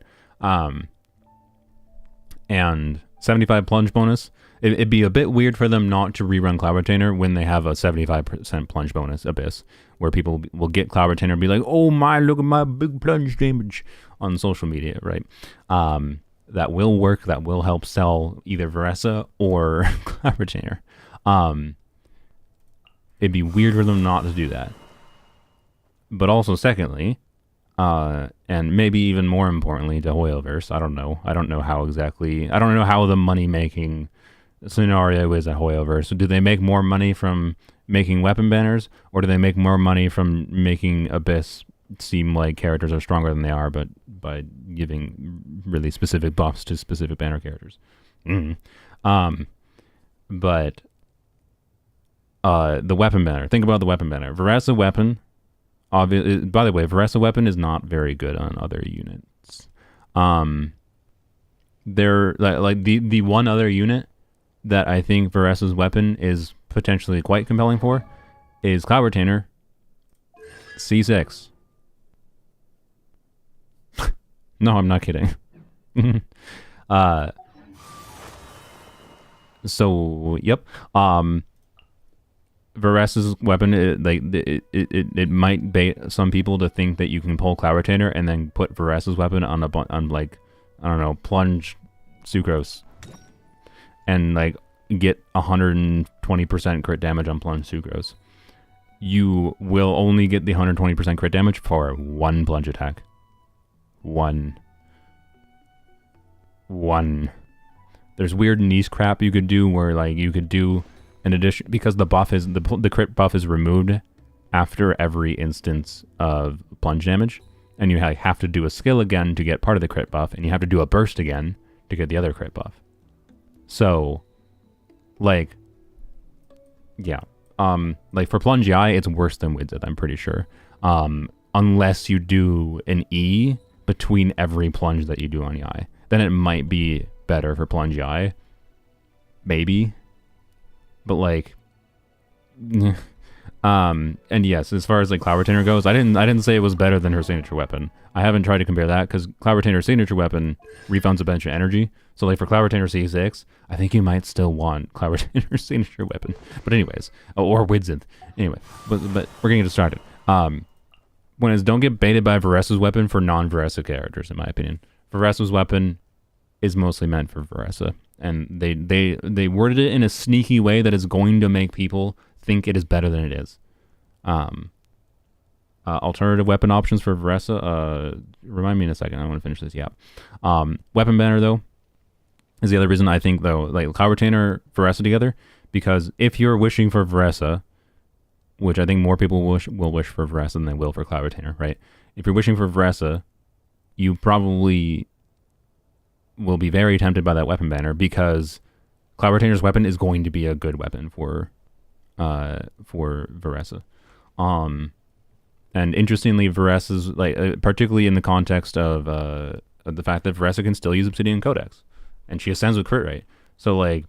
And 75 Plunge bonus. It'd be a bit weird for them not to rerun Cloud Retainer when they have a 75% Plunge bonus Abyss, where people will get Cloud Retainer and be like, oh my, look at my big plunge damage on social media, right? That will work. That will help sell either Varesa or Cloud Retainer. It'd be weird for them not to do that. But also, secondly, and maybe even more importantly to Hoyoverse, I don't know how the money-making scenario is at Hoyoverse. So do they make more money from making weapon banners, or do they make more money from making Abyss seem like characters are stronger than they are, but by giving really specific buffs to specific banner characters? But the weapon banner. Think about the weapon banner. Varesa weapon. By the way, Varesa weapon is not very good on other units. They're like the one other unit that I think Varesa's weapon is potentially quite compelling for is Cloud Retainer C6. No, I'm not kidding. So yep. Varesa's weapon, it might bait some people to think that you can pull Cloud Retainer and then put Varesa's weapon on like, I don't know, Plunge Sucrose, and like get 120% crit damage on Plunge Sucrose. You will only get the 120% crit damage for one Plunge attack. One. There's weird niche crap you could do where like you could do in addition, because the buff is the crit buff is removed after every instance of plunge damage, and you have to do a skill again to get part of the crit buff, and you have to do a burst again to get the other crit buff. So, like, yeah, like for Plunge Eye, it's worse than Widzith, I'm pretty sure, unless you do an E between every plunge that you do on the eye, then it might be better for Plunge Eye, maybe. But like, and yes, as far as like Cloud Retainer goes, I didn't say it was better than her signature weapon. I haven't tried to compare that because Cloud Retainer's signature weapon refunds a bunch of energy. So like for Cloud Retainer C6, I think you might still want Cloud Retainer's signature weapon. But anyways, or Widzith. Anyway, but we're gonna get started. Don't get baited by Varesa's weapon for non-Varesa characters, in my opinion. Varesa's weapon is mostly meant for Varesa. And they worded it in a sneaky way that is going to make people think it is better than it is. Alternative weapon options for Varesa. Remind me in a second. I want to finish this. Yeah. Weapon banner though is the other reason I think though, like Cloud Retainer, Varesa together, because if you're wishing for Varesa, which I think more people will wish for Varesa than they will for Cloud Retainer, right? If you're wishing for Varesa, you probably will be very tempted by that weapon banner because Cloud Retainer's weapon is going to be a good weapon for Varesa. And interestingly, Varesa's like particularly in the context of the fact that Varesa can still use Obsidian Codex, and she ascends with crit rate. So like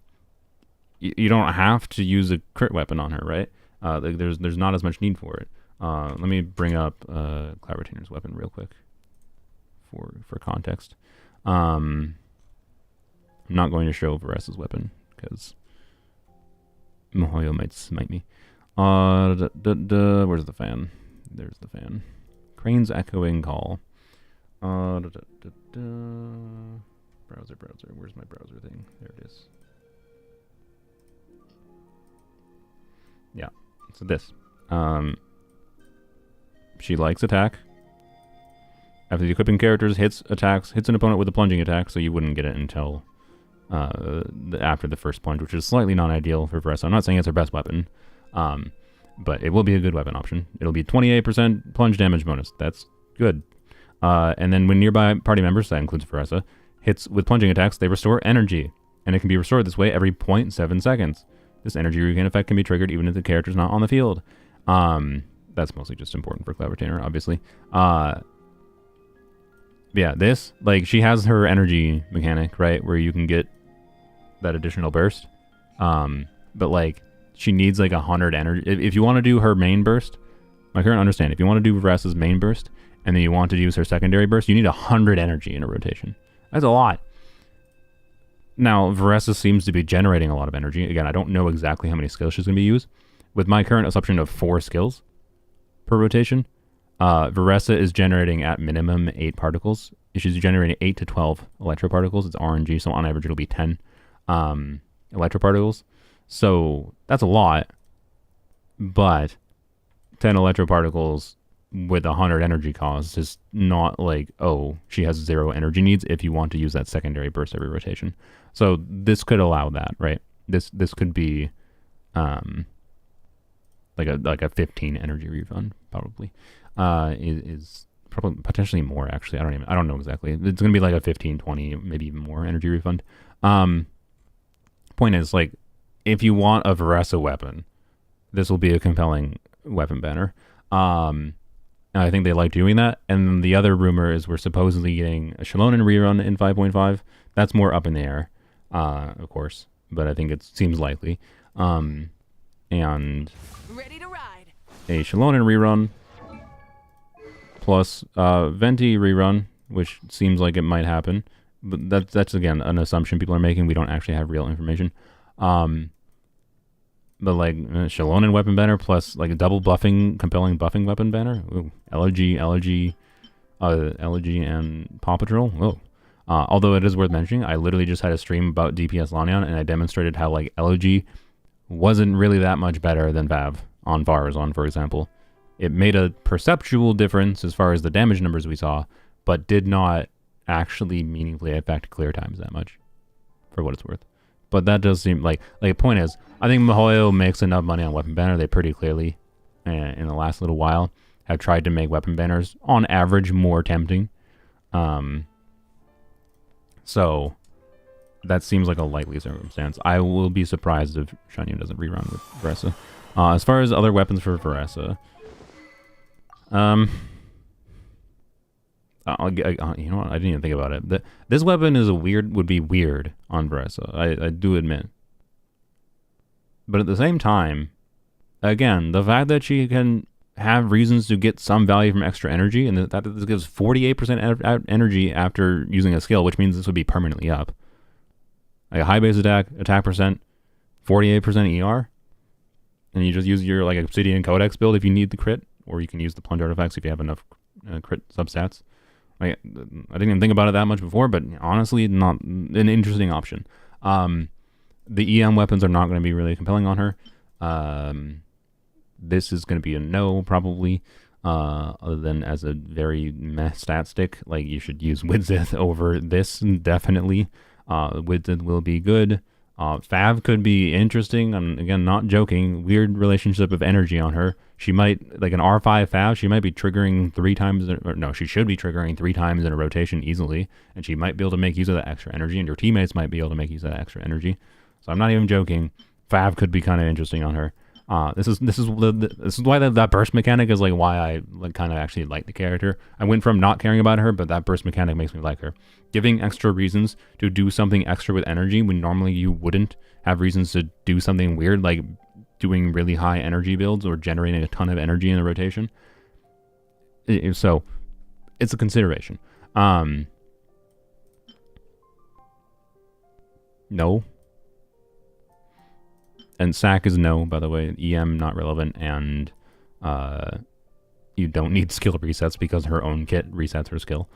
you don't have to use a crit weapon on her, right? Like there's not as much need for it. Let me bring up Cloud Retainer's weapon real quick for context. I'm not going to show Varesa's weapon because Mihoyo might smite me. Where's the fan? There's the fan. Crane's echoing call. Browser. Where's my browser thing? There it is. Yeah. So this. She likes attack. After the equipping characters hits an opponent with a plunging attack, so you wouldn't get it until after the first plunge, which is slightly non-ideal for Varesa. I'm not saying it's her best weapon, but it will be a good weapon option. It'll be 28% plunge damage bonus. That's good. And then when nearby party members, that includes Varesa, hits with plunging attacks, they restore energy, and it can be restored this way every 0.7 seconds. This energy regain effect can be triggered even if the character's not on the field. That's mostly just important for Cloud Retainer, obviously. Yeah, this, like, she has her energy mechanic, right, where you can get that additional burst. But, like, she needs, like, 100 energy. If you want to do her main burst, my current understanding, if you want to do Varesa's main burst, and then you want to use her secondary burst, you need 100 energy in a rotation. That's a lot. Now, Varesa seems to be generating a lot of energy. Again, I don't know exactly how many skills she's going to be used. With my current assumption of 4 skills per rotation, Varesa is generating at minimum 8 particles. She's generating 8 to 12 electroparticles. It's RNG, so on average it'll be 10 electroparticles. So that's a lot, but 10 electroparticles with 100 energy costs is not like, oh, she has 0 energy needs if you want to use that secondary burst every rotation. So this could allow that, right? This could be like a 15 energy refund, probably. Is probably potentially more, actually. I don't know exactly. It's gonna be like a 15, 20, maybe even more energy refund. Point is, like, if you want a Varesa weapon, this will be a compelling weapon banner. And I think they like doing that. And the other rumor is we're supposedly getting a Xiaonan rerun in 5.5. That's more up in the air, of course, but I think it seems likely. And ready to ride. A Xiaonan rerun plus Venti rerun, which seems like it might happen, but that's again an assumption people are making. We don't actually have real information. But like Xiaonan weapon banner plus like a double buffing, compelling buffing weapon banner. Ooh, Elegy and Paw Patrol. Oh, although it is worth mentioning, I literally just had a stream about DPS Lanian, and I demonstrated how like Elegy wasn't really that much better than Vav on Varazon, for example. It made a perceptual difference as far as the damage numbers we saw, but did not actually meaningfully affect clear times that much, for what it's worth. But that does seem like the point is, I think Mihoyo makes enough money on weapon banner. They pretty clearly, in the last little while, have tried to make weapon banners on average more tempting. So that seems like a likely circumstance. I will be surprised if Shanyu doesn't rerun with Varesa. As far as other weapons for Varesa, you know what? I didn't even think about it. This weapon is would be weird on Varesa. I do admit. But at the same time, again, the fact that she can have reasons to get some value from extra energy, and that this gives 48% energy after using a skill, which means this would be permanently up. Like a high base attack percent, 48% ER, and you just use your like Obsidian Codex build if you need the crit, or you can use the Plunge artifacts if you have enough crit substats. Like, I didn't even think about it that much before, but honestly, not an interesting option. The EM weapons are not going to be really compelling on her. This is going to be a no, probably, other than as a very meh stat stick. Like, you should use Widzith over this, definitely. Widzith will be good. Fav could be interesting. I'm, again, not joking. Weird relationship of energy on her. She might, like an R5 Fav, she might be triggering 3 times, or no, she should be triggering 3 times in a rotation easily, and she might be able to make use of that extra energy, and your teammates might be able to make use of that extra energy. So I'm not even joking. Fav could be kind of interesting on her. This is why that burst mechanic is like why I like kind of actually like the character. I went from not caring about her, but that burst mechanic makes me like her. Giving extra reasons to do something extra with energy when normally you wouldn't have reasons to do something weird, like doing really high energy builds or generating a ton of energy in a rotation. So it's a consideration. No. And SAC is no, by the way. EM not relevant, and you don't need skill resets because her own kit resets her skill.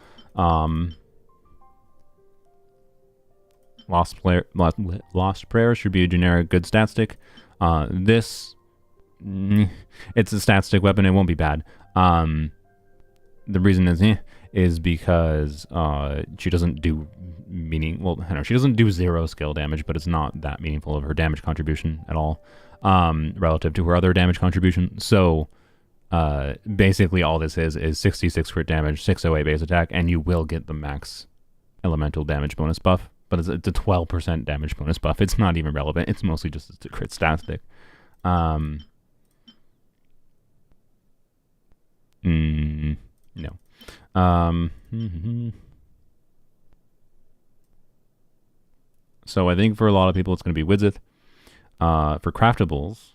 Lost Prayer should be a generic good stat stick. This, it's a stat stick weapon. It won't be bad. The reason is because she doesn't do she doesn't do 0 skill damage, but it's not that meaningful of her damage contribution at all relative to her other damage contribution. So basically all this is 66 crit damage, 608 base attack, and you will get the max elemental damage bonus buff. But it's a 12% damage bonus buff. It's not even relevant. It's mostly just a crit stat stick. No. So I think for a lot of people it's going to be Widzith. For craftables,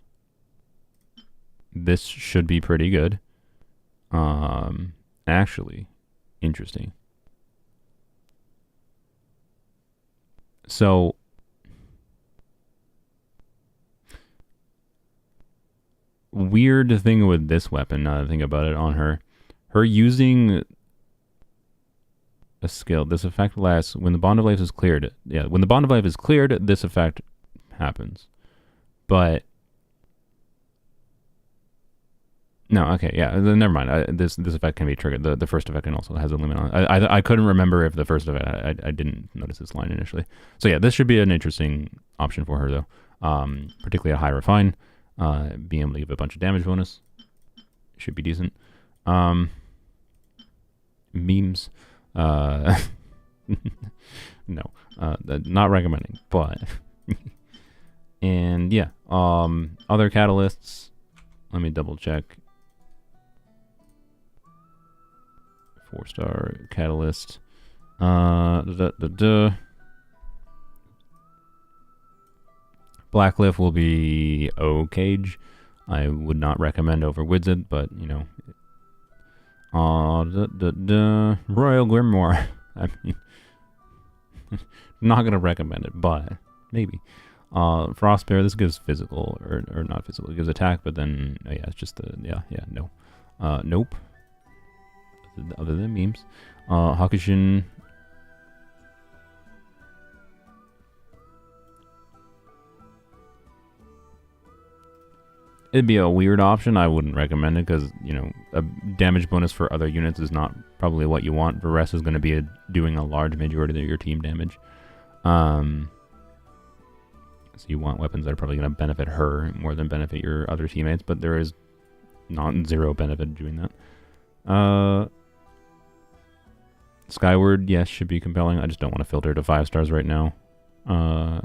this should be pretty good. Actually, interesting. So weird thing with this weapon, now that I think about it, on her using a skill, this effect lasts when the bond of life is cleared. Yeah, when the bond of life is cleared, this effect happens. But no, okay, yeah, never mind. This effect can be triggered. The first effect also has a limit on it. I couldn't remember if the first effect, I didn't notice this line initially. So yeah, this should be an interesting option for her though, particularly at high refine. Being able to give a bunch of damage bonus should be decent. Memes, no, not recommending, but and yeah, other catalysts. Let me double check. 4-star catalyst. Blacklift will be Cage. I would not recommend over Widzid, but you know. Royal Grimoire. I mean, not gonna recommend it, but maybe. Frostbear, this gives physical, or not physical, it gives attack, but then, yeah, it's just no. Nope. Other than memes. Hakushin. It'd be a weird option. I wouldn't recommend it because, you know, a damage bonus for other units is not probably what you want. Varesa is going to be doing a large majority of your team damage. So you want weapons that are probably going to benefit her more than benefit your other teammates, but there is not zero benefit doing that. Skyward, yes, should be compelling. I just don't want to filter to 5 stars right now. I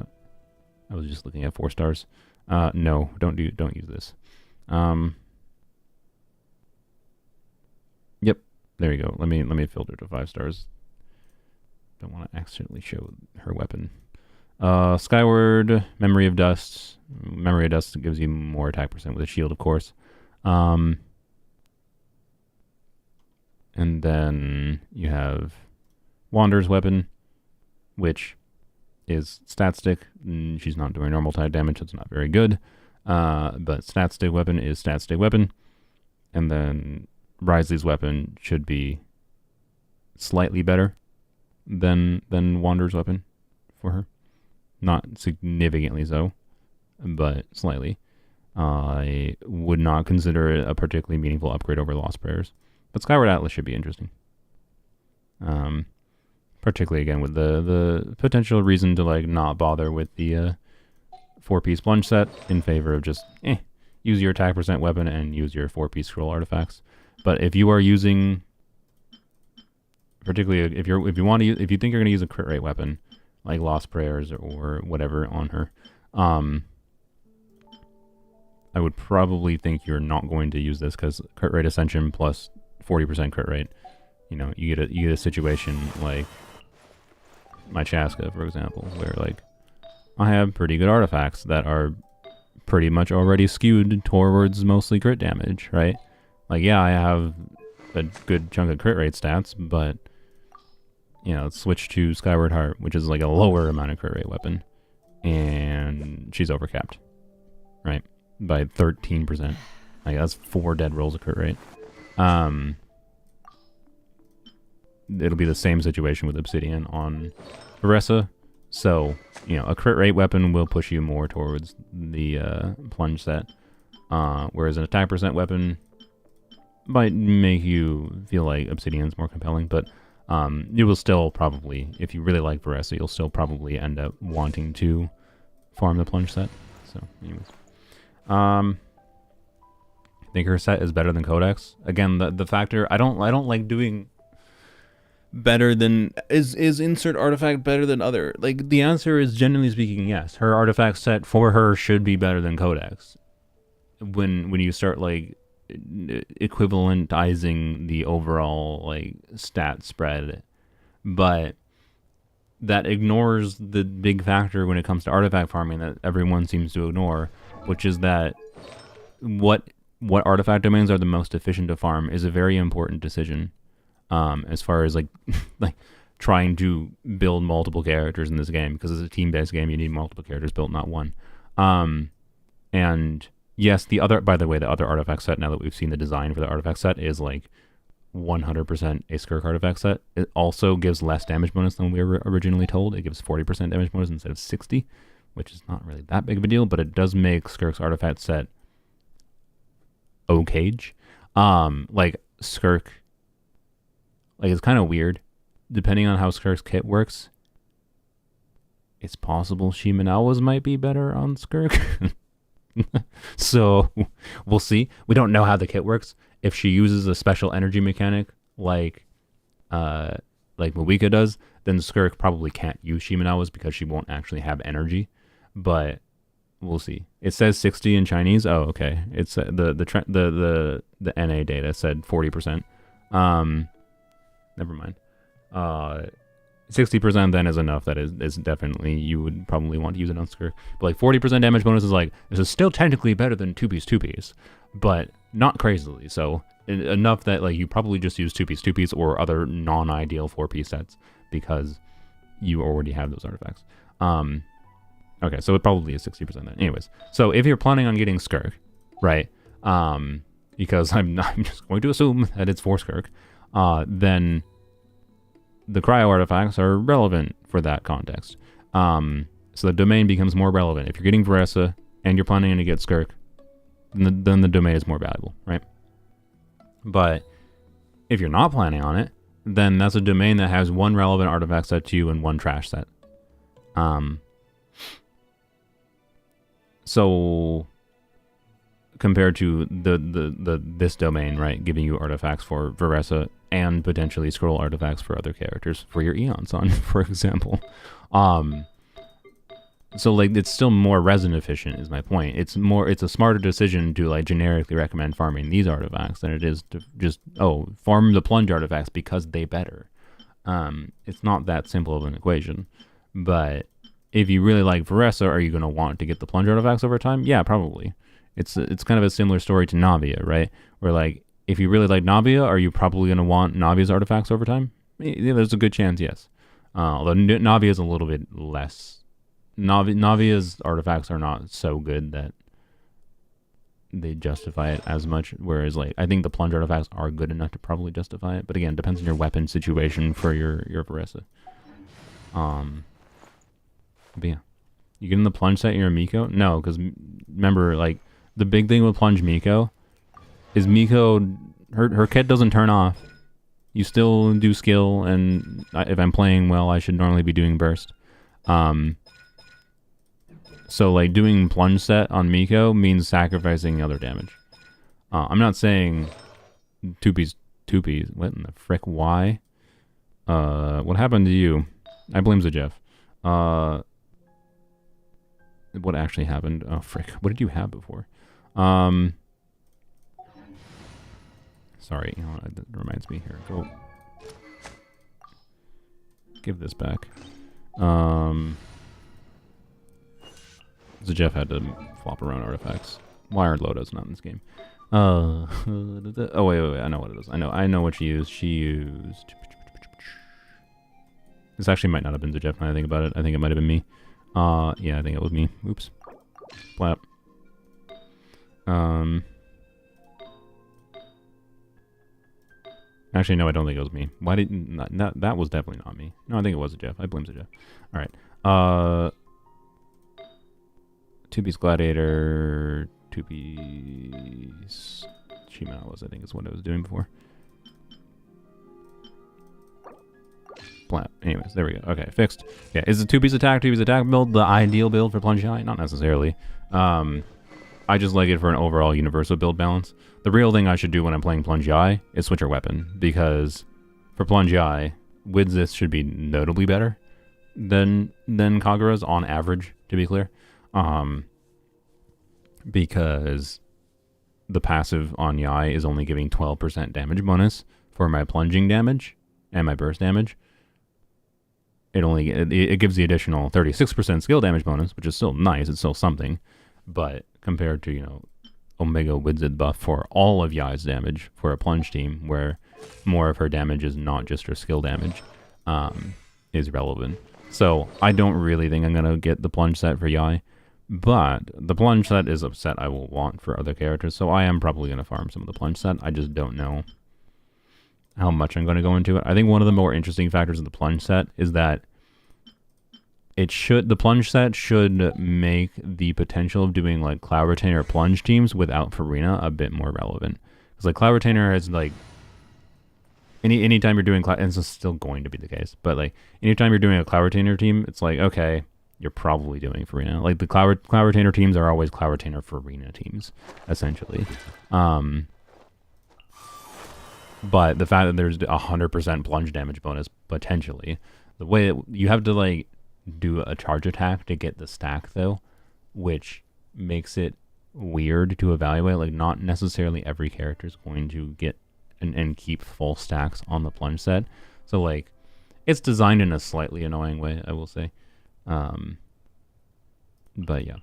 was just looking at 4 stars. No, don't use this. Yep, there you go. Let me filter to 5 stars. Don't want to accidentally show her weapon. Skyward, Memory of Dust. Memory of Dust gives you more attack percent with a shield, of course. And then you have Wander's Weapon, which is stat stick. She's not doing normal type damage, so it's not very good. But stat stick weapon is stat stick weapon. And then Risley's weapon should be slightly better than Wander's weapon for her. Not significantly so, but slightly. I would not consider it a particularly meaningful upgrade over Lost Prayers. But Skyward Atlas should be interesting. Particularly again with the potential reason to like not bother with the 4-piece plunge set in favor of just use your attack percent weapon and use your 4-piece scroll artifacts. But if you are using, particularly if you think you're going to use a crit rate weapon like Lost Prayers or whatever on her, I would probably think you're not going to use this because crit rate ascension plus 40% crit rate. You know, you get a situation like my Chaska, for example, where like I have pretty good artifacts that are pretty much already skewed towards mostly crit damage, right? Like, yeah, I have a good chunk of crit rate stats, but you know, switch to Skyward Heart, which is like a lower amount of crit rate weapon. and she's overcapped, right? By 13%. Like, that's 4 dead rolls a crit rate. It'll be the same situation with Obsidian on Varesa. So, you know, a crit rate weapon will push you more towards the plunge set. Whereas an attack percent weapon might make you feel like Obsidian's more compelling, but you will still probably, if you really like Varesa, you'll still probably end up wanting to farm the plunge set. So, anyways. I think her set is better than Codex. Again, the factor, I don't like doing better than, is insert artifact better than other? Like, the answer is, generally speaking, yes. Her artifact set for her should be better than Codex. When you start, like, equivalentizing the overall, like, stat spread. But that ignores the big factor when it comes to artifact farming that everyone seems to ignore, which is that what artifact domains are the most efficient to farm is a very important decision. As far as like trying to build multiple characters in this game, because it's a team-based game, you need multiple characters built, not one. And yes, by the way, the other artifact set, now that we've seen the design for the artifact set, is like 100% a Skirk artifact set. It also gives less damage bonus than we were originally told. It gives 40% damage bonus instead of 60, which is not really that big of a deal, but it does make Skirk's artifact set okay-ge. Like Skirk, like, it's kind of weird. Depending on how Skirk's kit works, it's possible Shimenawa's might be better on Skirk. So, we'll see. We don't know how the kit works. If she uses a special energy mechanic like Mawika does, then Skirk probably can't use Shimenawa's because she won't actually have energy. But we'll see. It says 60 in Chinese. Oh, okay. It's the NA data said 40%. Never mind. 60% then is enough. That is definitely, you would probably want to use it on Skirk. But like 40% damage bonus is like, this is still technically better than 2-piece, but not crazily. So enough that like you probably just use 2-piece or other non-ideal 4-piece sets because you already have those artifacts. Okay, so it probably is 60% then. Anyways, so if you're planning on getting Skirk, right? Because I'm just going to assume that it's for Skirk. Then the cryo artifacts are relevant for that context. So the domain becomes more relevant. If you're getting Varesa and you're planning to get Skirk, then the domain is more valuable, right? But if you're not planning on it, then that's a domain that has one relevant artifact set to you and one trash set. So compared to this domain, right, giving you artifacts for Varesa and potentially scroll artifacts for other characters for your Eons on, for example. So like it's still more resin efficient is my point. It's a smarter decision to like generically recommend farming these artifacts than it is to just farm the plunge artifacts because they better. It's not that simple of an equation. But if you really like Varesa, are you going to want to get the plunge artifacts over time? Yeah, probably. It's kind of a similar story to Navia, right? Where like if you really like Navia, are you probably going to want Navia's artifacts over time? Yeah, there's a good chance, yes. Although Navia is a little bit less. Navia's artifacts are not so good that they justify it as much, whereas like I think the plunge artifacts are good enough to probably justify it. But again, depends on your weapon situation for your Varesa. But yeah, you get in the plunge set in your Miko? No, because remember, like the big thing with plunge Miko is her kit doesn't turn off. You still do skill, and if I'm playing well, I should normally be doing burst. So like doing plunge set on Miko means sacrificing other damage. I'm not saying 2-piece. What in the frick? Why? What happened to you? I blame Zajeff. What actually happened? Oh frick! What did you have before? Sorry, that reminds me here. Go. Give this back. Zajeff had to flop around artifacts. Why are Loda's not in this game? Oh wait. I know what it is. I know what she used. She used. This actually might not have been Zajeff. Now I think about it. I think it might have been me. Yeah, I think it was me. Oops. Flap. Actually, no, I don't think it was me. Why didn't... that was definitely not me. No, I think it was a Jeff. I blame the Jeff. Alright. Two-piece Gladiator... Two-piece... Chimalas, I think is what I was doing before. Flap. Anyways, there we go. Okay, fixed. Yeah, is the two-piece attack build the ideal build for Plunge Xiao? Not necessarily. I just like it for an overall universal build balance. The real thing I should do when I'm playing Plunge Xiao is switch her weapon, because for Plunge Xiao, Widzith should be notably better than Kagura's on average, to be clear. Because the passive on Yai is only giving 12% damage bonus for my plunging damage and my burst damage. It gives the additional 36% skill damage bonus, which is still nice. It's still something, but compared to, you know, Omega Widzid buff for all of Yai's damage for a plunge team, where more of her damage is not just her skill damage, is relevant. So I don't really think I'm gonna get the plunge set for Yai, but the plunge set is a set I will want for other characters. So I am probably gonna farm some of the plunge set. I just don't know how much I'm gonna go into it. I think one of the more interesting factors of the plunge set is that the plunge set should make the potential of doing like Cloud Retainer plunge teams without Farina a bit more relevant. Because like Cloud Retainer is like anytime you're doing and this is still going to be the case, but like anytime you're doing a Cloud Retainer team, it's like, okay, you're probably doing Farina. Like the Cloud Retainer teams are always Cloud Retainer Farina teams, essentially. But the fact that there's 100% plunge damage bonus potentially, the way you have to like do a charge attack to get the stack though, which makes it weird to evaluate. Like not necessarily every character is going to get and keep full stacks on the plunge set. So like it's designed in a slightly annoying way, I will say. But yeah.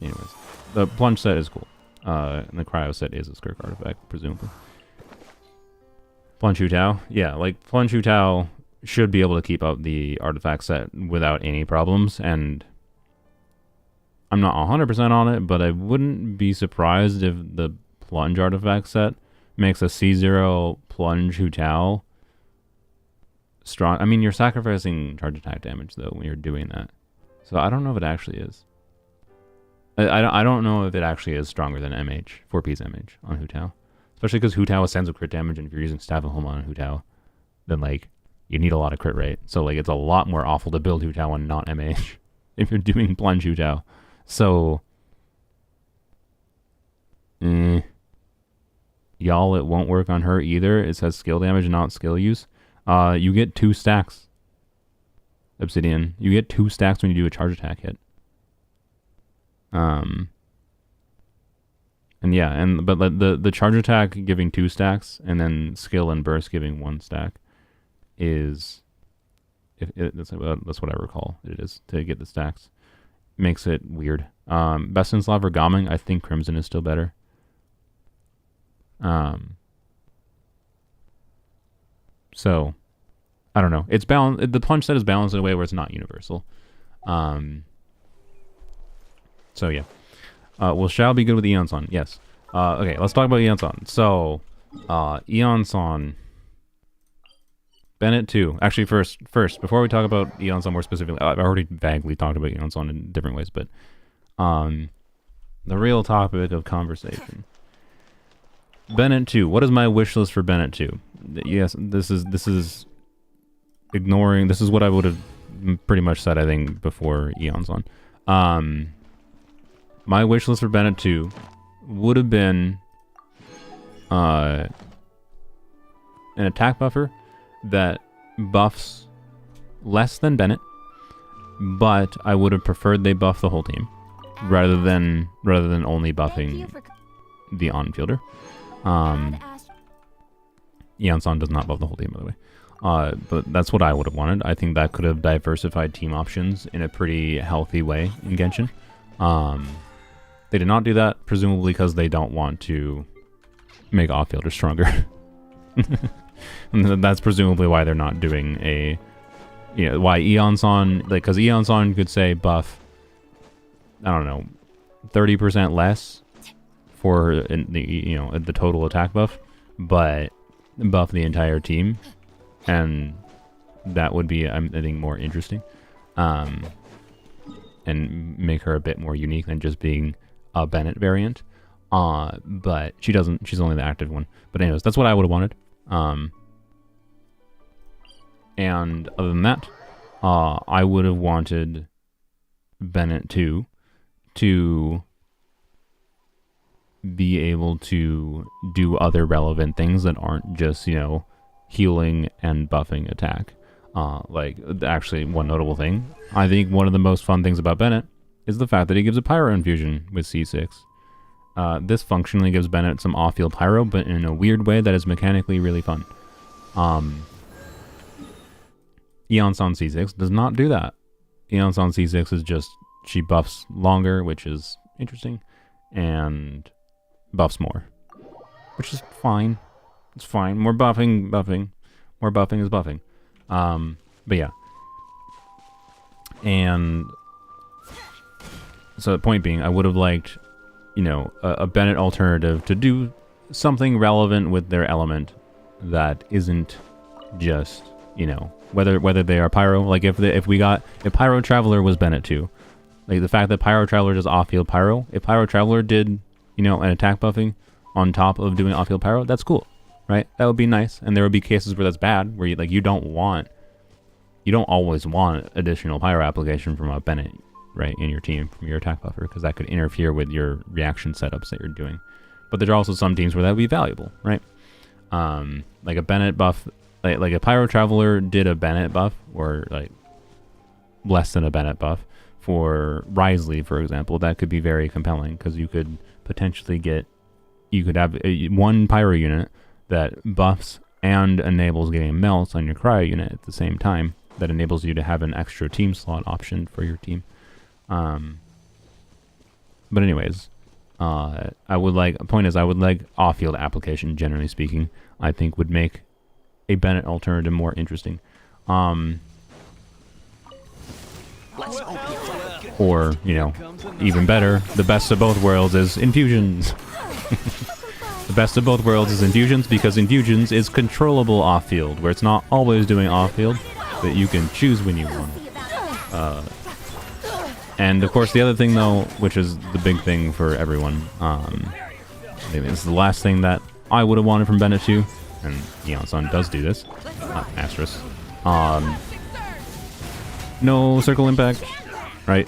Anyways, the plunge set is cool. And the cryo set is a Skirk artifact, presumably. Plunge Hu Tao. Yeah, like Plunge Hu Tao should be able to keep up the artifact set without any problems, and I'm not 100% on it, but I wouldn't be surprised if the Plunge artifact set makes a C0 Plunge Hu Tao strong. I mean, you're sacrificing charge attack damage, though, when you're doing that. So I don't know if it actually is. I don't know if it actually is stronger than MH, 4-piece MH on Hu Tao. Especially because Hu Tao ascends with crit damage, and if you're using Staff of Home on Hu Tao, then, like, you need a lot of crit rate. So, like, it's a lot more awful to build Hu Tao and not MH if you're doing Plunge Hu Tao. So, y'all, it won't work on her either. It says skill damage, not skill use. You get 2 stacks. Obsidian. You get 2 stacks when you do a charge attack hit. And yeah, but the charge attack giving 2 stacks, and then skill and burst giving 1 stack is, that's what I recall it is to get the stacks. Makes it weird. Best in slot for Gaming, I think Crimson is still better. So I don't know. It's balanced. The plunge set is balanced in a way where it's not universal. So yeah. Will Xiao be good with Eon-san? Yes. Okay, let's talk about Eon-san. So, Eon-san. Bennett 2. Actually, first, before we talk about Eon-san more specifically, I've already vaguely talked about Eon-san in different ways, but the real topic of conversation. Bennett 2. What is my wish list for Bennett 2? Yes, this is ignoring. This is what I would have pretty much said, I think, before Eon-san. My wish list for Bennett 2 would have been an attack buffer that buffs less than Bennett, but I would have preferred they buff the whole team rather than only buffing the on-fielder. Eon-san does not buff the whole team, by the way. But that's what I would have wanted. I think that could have diversified team options in a pretty healthy way in Genshin. They did not do that, presumably because they don't want to make off-fielders stronger. And that's presumably why they're not doing why Eon-san, like, because Eon-san could say buff I don't know, 30% less for the total attack buff, but buff the entire team, and that would be, I think, more interesting, and make her a bit more unique than just being a Bennett variant. But she's only the active one. But anyways, that's what I would have wanted. And other than that, I would have wanted Bennett 2 to be able to do other relevant things that aren't just, healing and buffing attack. Like, actually, one notable thing, I think one of the most fun things about Bennett is the fact that he gives a Pyro infusion with C6. This functionally gives Bennett some off-field Pyro, but in a weird way that is mechanically really fun. Eon's on C6 does not do that. Eon's on C6 is just, she buffs longer, which is interesting, and buffs more, which is fine. It's fine. More buffing. More buffing is buffing. But yeah. And so the point being, I would have liked, a Bennett alternative to do something relevant with their element that isn't just, whether they are Pyro. Like if Pyro Traveler was Bennett too, like the fact that Pyro Traveler does off-field Pyro, if Pyro Traveler did, an attack buffing on top of doing off-field Pyro, that's cool, right? That would be nice. And there would be cases where that's bad, where you don't always want additional Pyro application from a Bennett, right, in your team from your attack buffer, because that could interfere with your reaction setups that you're doing. But there are also some teams where that would be valuable, right? Like a Bennett buff, like a Pyro Traveler did a Bennett buff, or like less than a Bennett buff for Risley, for example, that could be very compelling, because you could potentially have one Pyro unit that buffs and enables getting melts on your Cryo unit at the same time, that enables you to have an extra team slot option for your team. But anyways, I would like off-field application, generally speaking, I think would make a Bennett alternative more interesting. Or, even better, the best of both worlds is infusions. The best of both worlds is infusions, because infusions is controllable off-field, where it's not always doing off-field, but you can choose when you want. And of course, the other thing, though, which is the big thing for everyone, maybe this is the last thing that I would have wanted from Bennett 2, and Eon does do this, asterisk. No circle impact, right?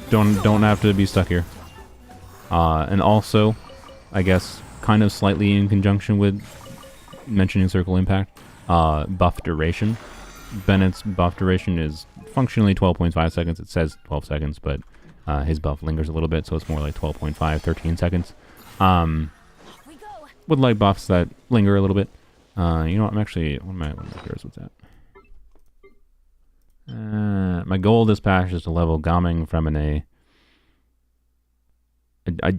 Don't have to be stuck here. And also, I guess, kind of slightly in conjunction with mentioning circle impact, buff duration. Bennett's buff duration is functionally 12.5 seconds. It says 12 seconds, but his buff lingers a little bit, so it's more like 12.5, 13 seconds. Would like buffs that linger a little bit. I'm actually, one of my heroes with that. My goal this patch is to level Gaming from an A.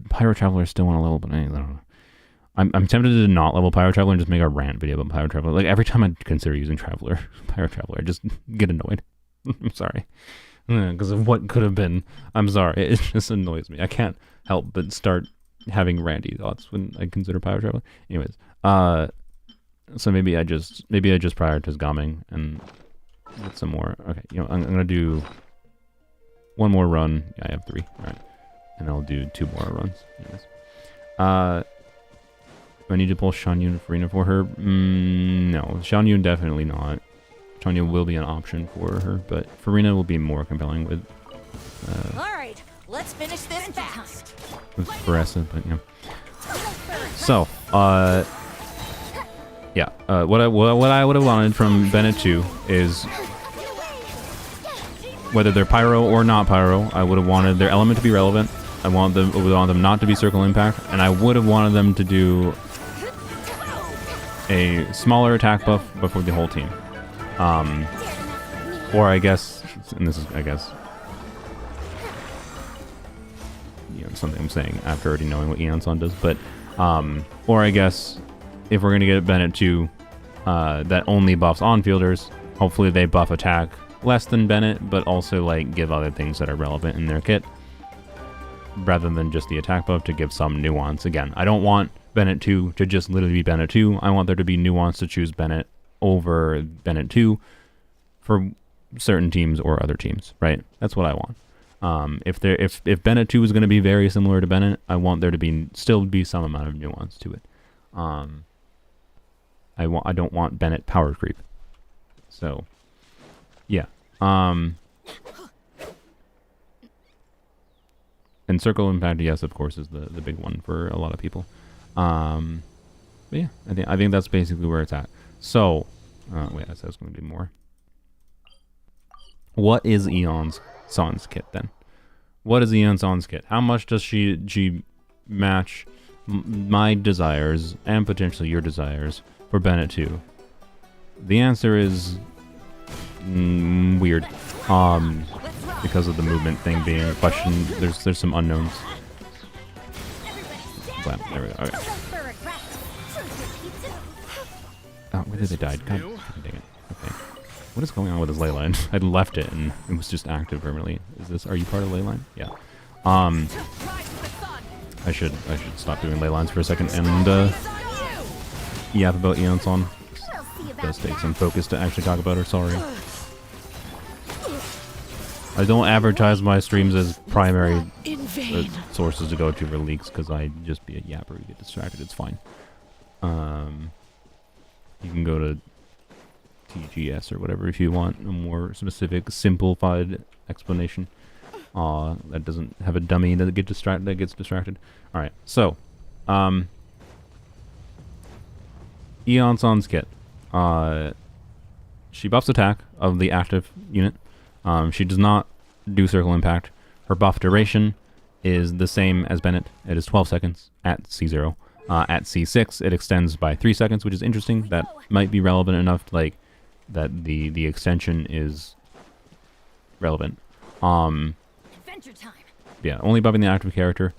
Pyro Traveler still want to level, but I don't know. I'm tempted to not level Pyro Traveler and just make a rant video about Pyro Traveler. Like, every time I consider using Pyro Traveler, I just get annoyed. I'm sorry. Because of what could have been. I'm sorry. It just annoys me. I can't help but start having ranty thoughts when I consider Pyro Traveler. Anyways, so maybe I just prioritize Gaming and get some more. Okay, I'm gonna do one more run. Yeah, I have 3. All right, and I'll do 2 more runs. Anyways, do I need to pull Xiao Farina for her? No, Xiao definitely not. Xiao will be an option for her, but Farina will be more compelling with. All right, let's finish this fast. With Varesa, but yeah. So, yeah. What I would have wanted from Bennett 2 is, whether they're Pyro or not Pyro, I would have wanted their element to be relevant. I would want them not to be circle impact, and I would have wanted them to do a smaller attack buff before the whole team. Or I guess, and this is, I guess, something I'm saying after already knowing what Eonon does, but, or I guess, if we're going to get Bennett 2, that only buffs on-fielders, hopefully they buff attack less than Bennett, but also, like, give other things that are relevant in their kit. rather than just the attack buff to give some nuance. Again, I don't want Bennett 2 to just literally be Bennett 2. I want there to be nuance to choose Bennett over Bennett 2 for certain teams or other teams, right? That's what I want. If Bennett 2 is going to be very similar to Bennett, I want there to still be some amount of nuance to it. I don't want Bennett power creep. So, yeah. And Circle Impact, yes, of course, is the big one for a lot of people. But yeah, I think that's basically where it's at. So, wait, I said it's going to be more. What is Eon's Sans kit then? What is Eon's Sans kit? How much does she match my desires and potentially your desires for Bennett 2? The answer is weird. Because of the movement thing being a question, there's some unknowns. Wow, there we go. Okay. Oh, where did they die? God dang it. Okay. What is going on with his ley line? I left it and it was just active permanently. Are you part of ley line? Yeah. I should stop doing ley lines for a second and yap about Eonson. It does take some focus to actually talk about her, sorry. I don't advertise my streams as primary sources to go to for leaks because I just be a yapper. You get distracted, it's fine. You can go to TGS or whatever if you want a more specific, simplified explanation. That doesn't have a dummy that gets distracted. All right, so Eonson's kit. She buffs attack of the active unit. She does not do Circle Impact. Her buff duration is the same as Bennett. It is 12 seconds at C0. At C6, it extends by 3 seconds, which is interesting. That might be relevant enough, like that the extension is relevant. Adventure time. Yeah, only buffing the active character.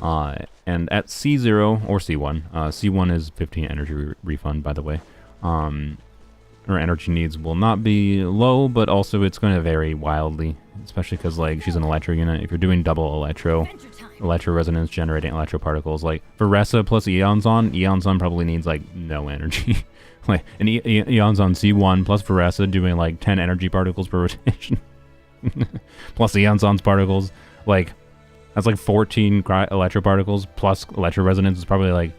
And at C0 or C1, C1 is 15 energy refund, by the way. Her energy needs will not be low, but also it's going to vary wildly, especially because like she's an electro unit. If you're doing double electro resonance generating electro particles, like Varesa plus Eonson probably needs like no energy. Like an Eonson C1 plus Varesa doing like 10 energy particles per rotation, plus Eonson's particles, like that's like 14 electro particles plus electro resonance is probably like,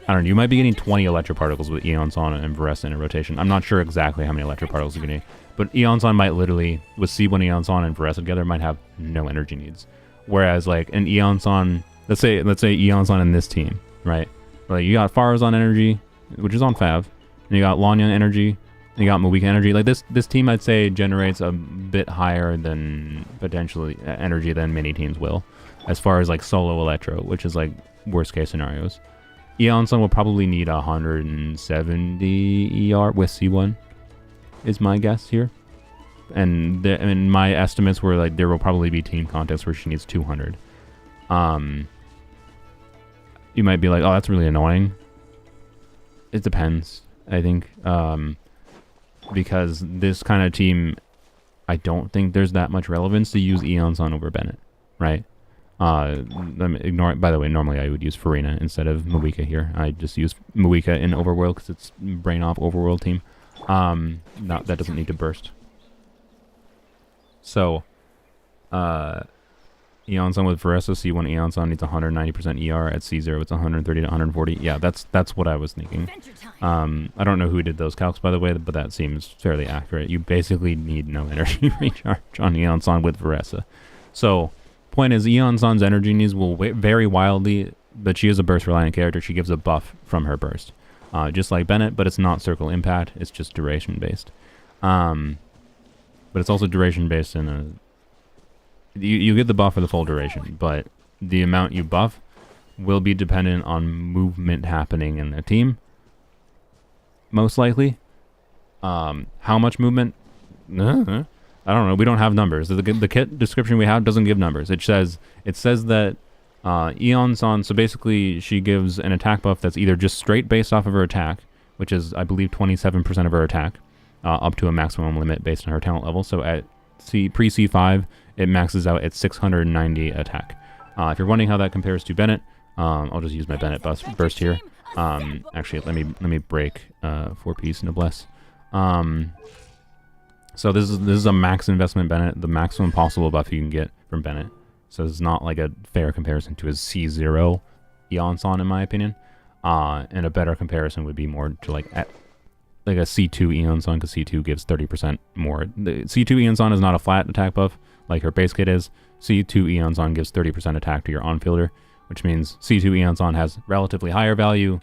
I don't know, you might be getting 20 electro particles with Eonson and Varesa in a rotation. I'm not sure exactly how many electro particles you're getting, but Eonson might literally, with C1 Eonson and Varesa together, might have no energy needs. Whereas like an Eonson, let's say Eonson in this team, right? Like you got Farazon energy, which is on Fav, and you got Lanyan energy, and you got Mizuki energy. Like this team, I'd say generates a bit higher than potentially energy than many teams will, as far as like solo electro, which is like worst case scenarios. Eonson will probably need 170 ER with C1, is my guess here. And my estimates were like there will probably be team contests where she needs 200. You might be like, oh, that's really annoying. It depends, I think. Because this kind of team, I don't think there's that much relevance to use Eonson over Bennett, right? Ignore it. By the way, normally I would use Farina instead of Mizuki here. I just use Mizuki in Overworld because it's brain off Overworld team. That doesn't need to burst. So, Eonson with Varesa, C1 Eonson needs 190% ER. At C0, it's 130 to 140. Yeah, that's what I was thinking. I don't know who did those calcs, by the way, but that seems fairly accurate. You basically need no energy recharge on Eonson with Varesa. So, point is, Eonson's energy needs will vary wildly, but she is a burst-reliant character. She gives a buff from her burst. Just like Bennett, but it's not Circle Impact. It's just duration-based. But it's also duration-based in a... You get the buff for the full duration, but the amount you buff will be dependent on movement happening in the team. Most likely. How much movement? I don't know. We don't have numbers. The kit description we have doesn't give numbers. It says that Eonson, so basically she gives an attack buff that's either just straight based off of her attack, which is, I believe, 27% of her attack, up to a maximum limit based on her talent level. So at pre-C5, it maxes out at 690 attack. If you're wondering how that compares to Bennett, I'll just use my Bennett burst here. Actually, let me break 4-piece Noblesse. So this is a max investment Bennett, the maximum possible buff you can get from Bennett. So it's not like a fair comparison to his C0 Eonson, in my opinion. And a better comparison would be more to like a C2 Eonson, because C2 gives 30% more. The C2 Eonson is not a flat attack buff like her base kit is. C2 Eonson gives 30% attack to your on-fielder, which means C2 Eonson has relatively higher value.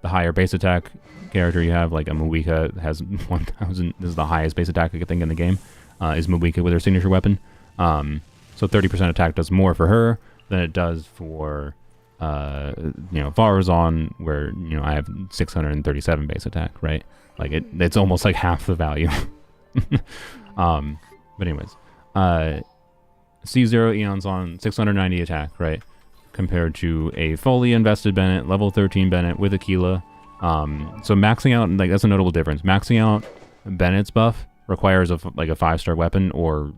The higher base attack character you have, like a Muika, has 1,000. This is the highest base attack I think in the game, is Muika with her signature weapon. So 30% attack does more for her than it does for, Varesa, where, I have 637 base attack, right? Like, it's almost like half the value. But anyways, C0 Eonson, 690 attack, right? Compared to a fully invested Bennett, level 13 Bennett with Aquila. So maxing out, like, that's a notable difference. Maxing out Bennett's buff requires a 5-star weapon or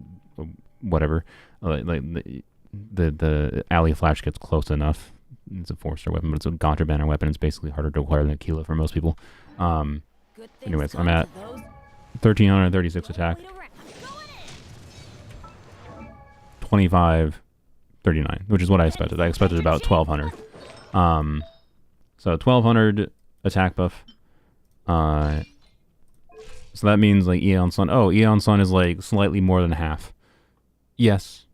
whatever. Like the alley flash gets close enough. It's a 4-star weapon, but it's a Gaunter banner weapon. It's basically harder to acquire than Aquila for most people. Anyways, I'm at 1,336 attack. 2539, which is what I expected. I expected about 1,200. So 1,200 attack buff. So that means like Eonson is like slightly more than half. Yes.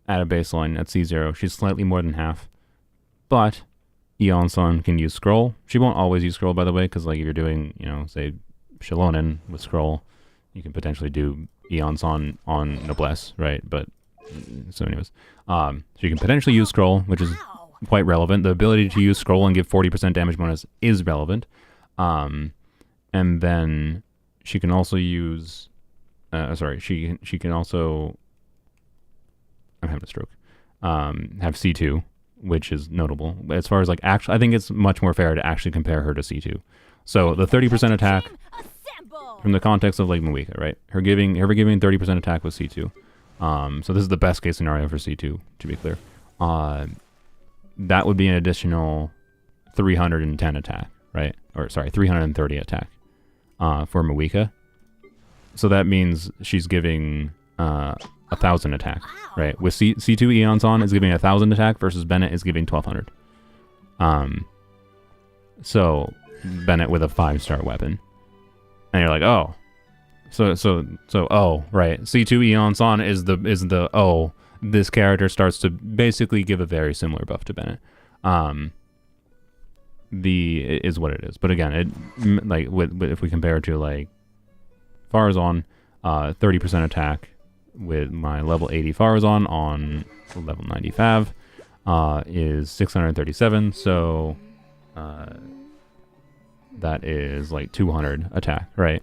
At a baseline at C0, she's slightly more than half. But Eonson can use scroll. She won't always use scroll, by the way, because like if you're doing, say Xiaonan with scroll, you can potentially do Eonson on Noblesse, right? But so anyways, so you can potentially use scroll, which is quite relevant. The ability to use scroll and give 40% damage bonus is relevant. And then she can also use, she can also, I'm having a stroke, have C2, which is notable. As far as like actually, I think it's much more fair to actually compare her to C2. So the 30% attack from the context of like Muika, right? Her giving 30% attack with C2. So this is the best case scenario for C2, to be clear. That would be an additional 310 attack, right? Or sorry, 330 attack for Muika. So that means she's giving 1,000 attack, right? With C2 Eonson is giving 1,000 attack versus Bennett is giving 1,200. So Bennett with a 5-star weapon, and you're like, oh. So right. C2 Eonson is the this character starts to basically give a very similar buff to Bennett. It is what it is. But again, it like with if we compare it to like Varesa, 30% attack with my level 80 Varesa on level 95 is 637. So that is like 200 attack, right?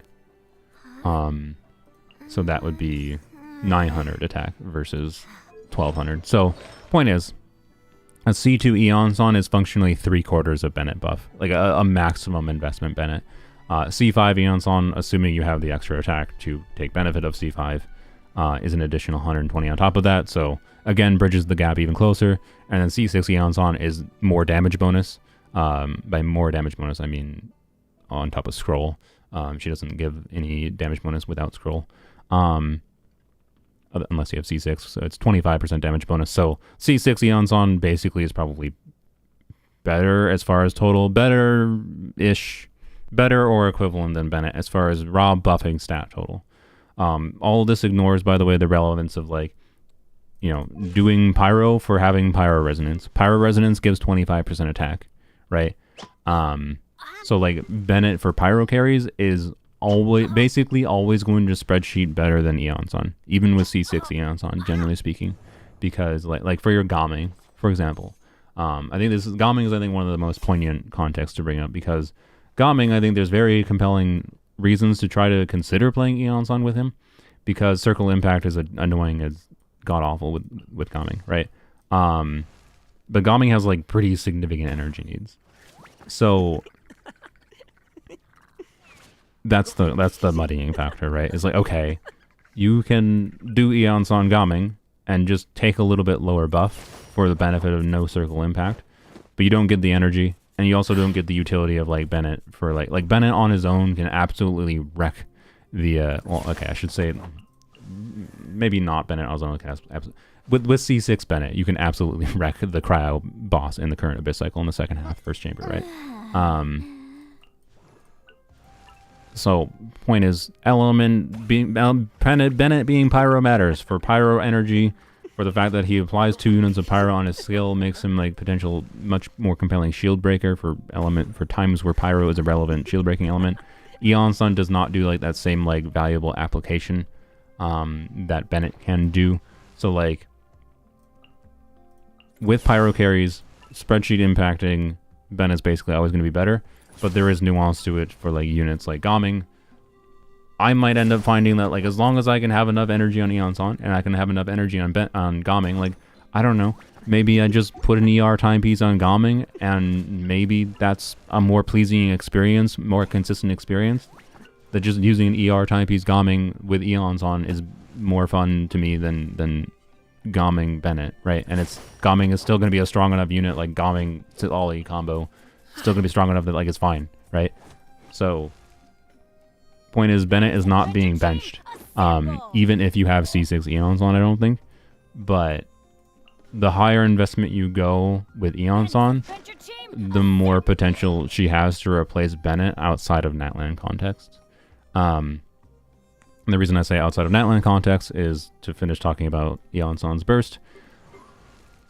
So that would be 900 attack versus 1,200. So point is, a C2 Eonson is functionally 3/4 of Bennett buff, like a maximum investment Bennett. C5 Eonson, assuming you have the extra attack to take benefit of C5, is an additional 120 on top of that. So again, bridges the gap even closer. And then C6 Eonson is more damage bonus. By more damage bonus, I mean on top of scroll. She doesn't give any damage bonus without scroll. Unless you have C6, so it's 25% damage bonus. So C6 Eonson basically is probably better as far as total, better-ish, better or equivalent than Bennett as far as raw buffing stat total. All this ignores, by the way, the relevance of like, doing Pyro for having Pyro Resonance. Pyro Resonance gives 25% attack, right? So like Bennett for Pyro carries is basically always going to spreadsheet better than Eonson, even with C6 Eonson, generally speaking, because like for your Gaming, for example, I think Gaming is one of the most poignant contexts to bring up, because Gaming, I think there's very compelling reasons to try to consider playing Eonson with him, because Circle Impact is annoying as god awful with Gaming, right? But Gaming has like pretty significant energy needs, so that's the muddying factor, right? It's like, okay, you can do Eonson Gaming and just take a little bit lower buff for the benefit of no circle impact, but you don't get the energy, and you also don't get the utility of like Bennett for like Bennett on his own can absolutely wreck the well, okay, I should say maybe not Bennett on his own. With C6 Bennett, you can absolutely wreck the cryo boss in the current Abyss cycle in the second half, first chamber, right? So point is, Bennett being pyro matters for pyro energy, for the fact that he applies 2 units of pyro on his skill makes him like potential much more compelling shield breaker for times where pyro is a relevant shield breaking element. Eon Sun does not do like that same like valuable application that Bennett can do. So like with pyro carries, spreadsheet impacting, Bennett's basically always going to be better, but there is nuance to it for like units like Gomming. I might end up finding that like as long as I can have enough energy on Eon Sun and I can have enough energy on Gomming, like I don't know, maybe I just put an ER timepiece on Gomming and maybe that's a more pleasing experience, more consistent experience. That just using an ER timepiece Gomming with Eons on is more fun to me than Gomming Bennett, right? And Gomming is still going to be a strong enough unit, like Gomming to Ollie combo, still going to be strong enough that like it's fine, right? So, point is, Bennett is not being benched, even if you have C6 Eons on, I don't think. But the higher investment you go with Eons on, the more potential she has to replace Bennett outside of Natlan context. And the reason I say outside of Natlan context is to finish talking about Eon Sun's burst.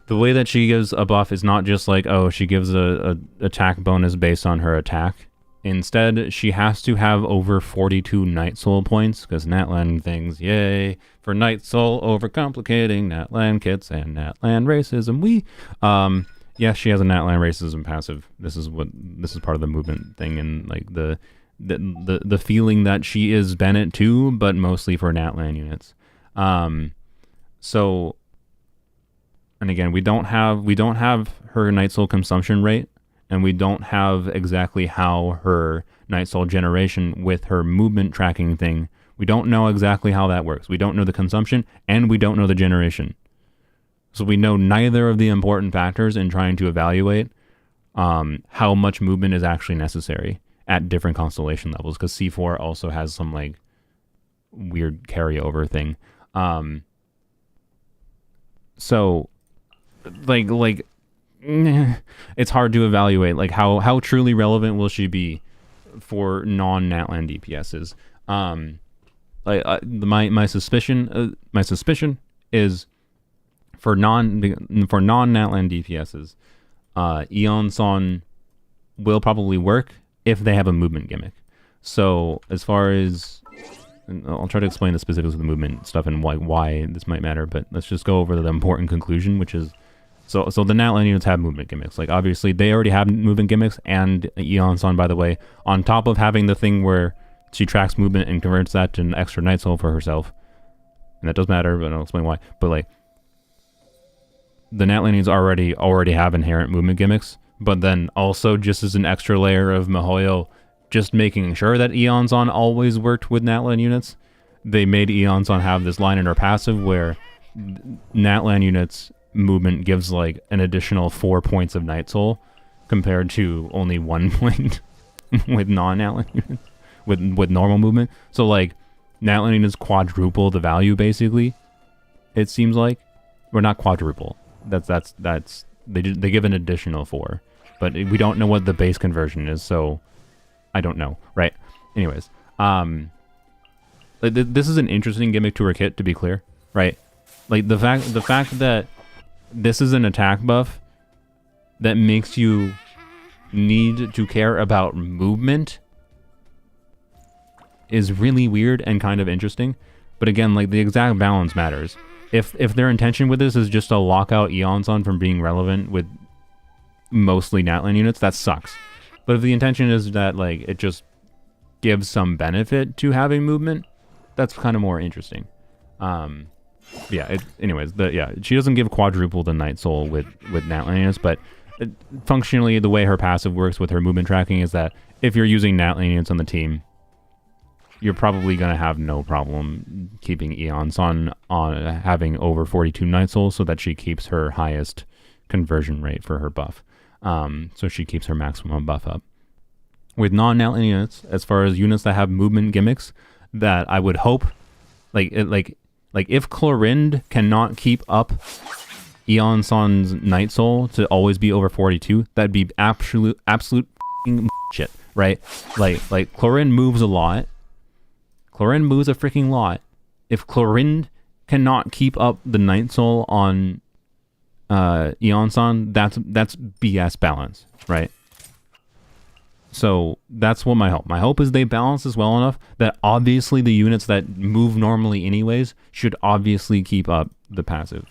The way that she gives a buff is not just like, oh, she gives a attack bonus based on her attack. Instead, she has to have over 42 Night Soul points, because Natlan things, yay, for Night Soul overcomplicating Natlan kits and Natlan racism. Yeah, she has a Natlan racism passive. This is part of the movement thing, and like the feeling that she is Bennett too, but mostly for Natlan units. So, and again, we don't have her Night Soul consumption rate, and we don't have exactly how her Night Soul generation with her movement tracking thing. We don't know exactly how that works. We don't know the consumption, and we don't know the generation. So we know neither of the important factors in trying to evaluate how much movement is actually necessary at different constellation levels, because C4 also has some like weird carryover thing. So like it's hard to evaluate like how truly relevant will she be for non-Natlan DPSs. My suspicion is for non-Natlan DPSs, Eon Sun will probably work if they have a movement gimmick. So as far as, I'll try to explain the specifics of the movement stuff and why this might matter, but let's just go over the important conclusion, which is, so the Natlan units have movement gimmicks. Like obviously they already have movement gimmicks, and Eon Sun, by the way, on top of having the thing where she tracks movement and converts that to an extra Night Soul for herself, and that does matter, but I'll explain why. But like, the Natlan units already have inherent movement gimmicks, but then also just as an extra layer of MiHoYo, just making sure that Eon Sun always worked with Natlan units, they made Eon Sun have this line in her passive where Natlan units movement gives like an additional 4 points of Night Soul compared to only 1 point with non-Natlan units with normal movement. So like Natlan units quadruple the value basically, it seems like. Or not quadruple. That's they give an additional 4, but we don't know what the base conversion is, so I don't know, right? Anyways, this is an interesting gimmick to her kit, to be clear, right? Like the fact that this is an attack buff that makes you need to care about movement is really weird and kind of interesting. But again, like the exact balance matters. If their intention with this is just to lock out Eon Sun from being relevant with mostly Natlan units, that sucks. But if the intention is that like it just gives some benefit to having movement, that's kind of more interesting. Yeah. Anyways, she doesn't give quadruple the Night Soul with Natlan units, but functionally the way her passive works with her movement tracking is that if you're using Natlan units on the team, you're probably going to have no problem keeping Eon Sun on having over 42 Night Souls so that she keeps her highest conversion rate for her buff. So she keeps her maximum buff up. With non-Outland units, as far as units that have movement gimmicks, that I would hope, like if Chlorind cannot keep up Eon-san's Night Soul to always be over 42, that'd be absolute shit, right? Like Chlorind moves a lot. Chlorind moves a freaking lot. If Chlorind cannot keep up the Night Soul on Eon-san, that's BS balance, right? So that's what my hope. My hope is they balance this well enough that obviously the units that move normally anyways should obviously keep up the passive.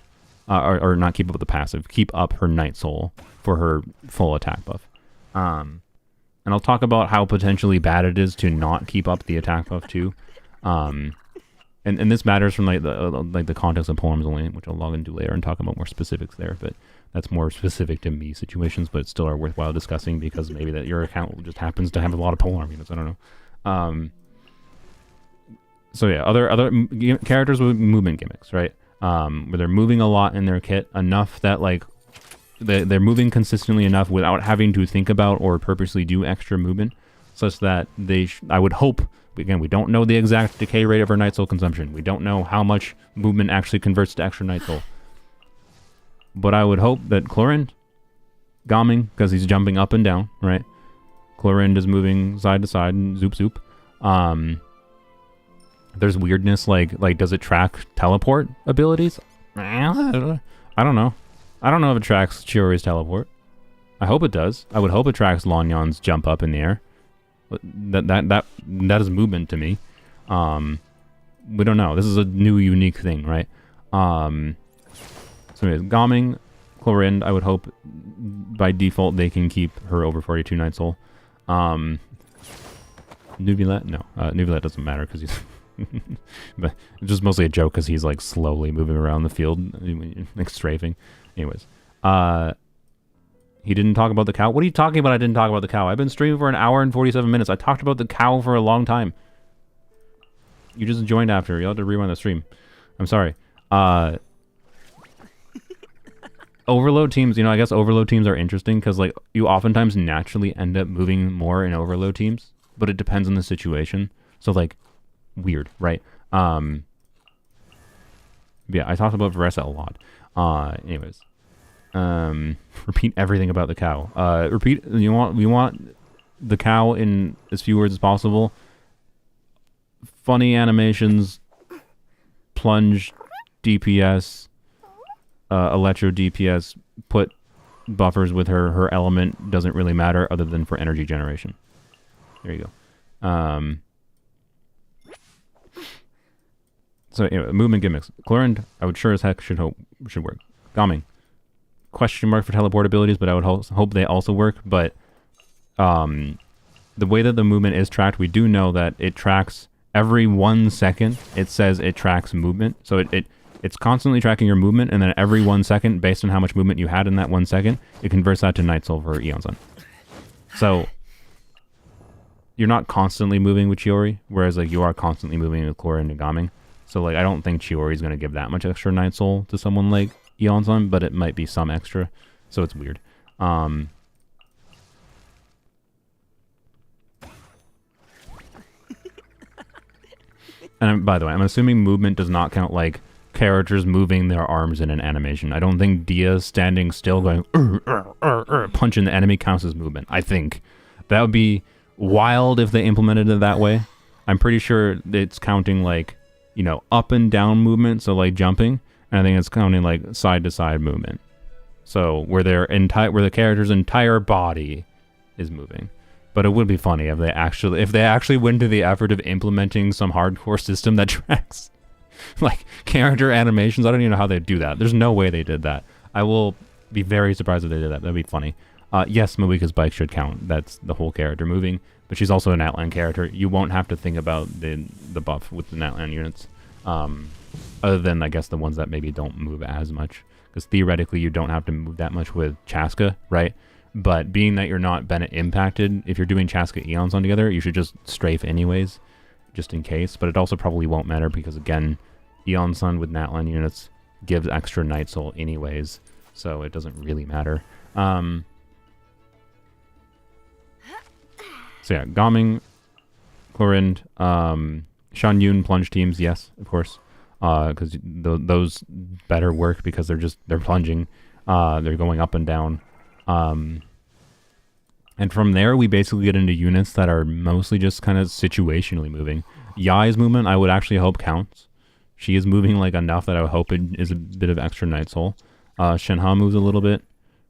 Or not keep up the passive, keep up her Night Soul for her full attack buff. And I'll talk about how potentially bad it is to not keep up the attack buff too. And this matters from the context of Polearms only, which I'll log into later and talk about more specifics there. But that's more specific to me situations, but still are worthwhile discussing because maybe that your account just happens to have a lot of Polearm units. I don't know. So yeah, other characters with movement gimmicks, right? Where they're moving a lot in their kit enough that like they're moving consistently enough without having to think about or purposely do extra movement, such that I would hope. Again, we don't know the exact decay rate of her Night Soul consumption. We don't know how much movement actually converts to extra Night Soul. But I would hope that Chlorind, Gaming, because he's jumping up and down, right? Chlorind is moving side to side and zoop zoop. There's weirdness like does it track teleport abilities? I don't know. I don't know if it tracks Chiori's teleport. I hope it does. I would hope it tracks Longyon's jump up in the air. That is movement to me. We don't know. This is a new unique thing, right? So anyways, Gaming, Chlorind, I would hope by default they can keep her over 42 Night Soul. Nuvilet? No. Nuvilet doesn't matter because he's but it's just mostly a joke because he's like slowly moving around the field, like strafing. Anyways, he didn't talk about the cow. What are you talking about? I didn't talk about the cow. I've been streaming for an hour and 47 minutes. I talked about the cow for a long time. You just joined after. You'll have to rewind the stream. I'm sorry. Overload teams, I guess overload teams are interesting because like you oftentimes naturally end up moving more in overload teams, but it depends on the situation. So like weird, right? Yeah, I talked about Varesa a lot. Anyways. Repeat everything about the cow. We want the cow in as few words as possible. Funny animations, plunge, DPS, electro DPS, put buffers with her element, doesn't really matter other than for energy generation. There you go. So anyway, movement gimmicks. Chlorind, I would sure as heck should work. Gaming. Question mark for teleport abilities, but I would hope they also work. But the way that the movement is tracked, we do know that it tracks every 1 second. It says it tracks movement, so it's constantly tracking your movement, and then every 1 second, based on how much movement you had in that 1 second, it converts that to Night Soul for Eon-san. So you're not constantly moving with Chiori, whereas like you are constantly moving with Chlorind and Gaming. So like I don't think Chiori is going to give that much extra Night Soul to someone like Eon-san, but it might be some extra, so it's weird. And by the way, I'm assuming movement does not count like characters moving their arms in an animation. I don't think Dia standing still going punching the enemy counts as movement. I think that would be wild if they implemented it that way. I'm pretty sure it's counting like, up and down movement, so like jumping. And I think it's counting like side to side movement. So where the character's entire body is moving. But it would be funny if they actually went to the effort of implementing some hardcore system that tracks like character animations. I don't even know how they do that. There's no way they did that. I will be very surprised if they did that. That'd be funny. Yes, Mawika's bike should count. That's the whole character moving. But she's also an Outland character. You won't have to think about the buff with the Outland units. Other than, I guess, the ones that maybe don't move as much. Because theoretically, you don't have to move that much with Chaska, right? But being that you're not Bennett impacted, if you're doing Chaska Eons on together, you should just strafe anyways, just in case. But it also probably won't matter because, again, Eon-san with Natlan units gives extra Night Soul anyways. so it doesn't really matter. So yeah, Gaming, Chlorinde, Shan Yun plunge teams, yes, of course, because those better work because they're plunging, they're going up and down, and from there we basically get into units that are mostly just kind of situationally moving. Yai's movement I would actually hope counts. She is moving like enough that I would hope it is a bit of extra Night Soul. Shenhe moves a little bit.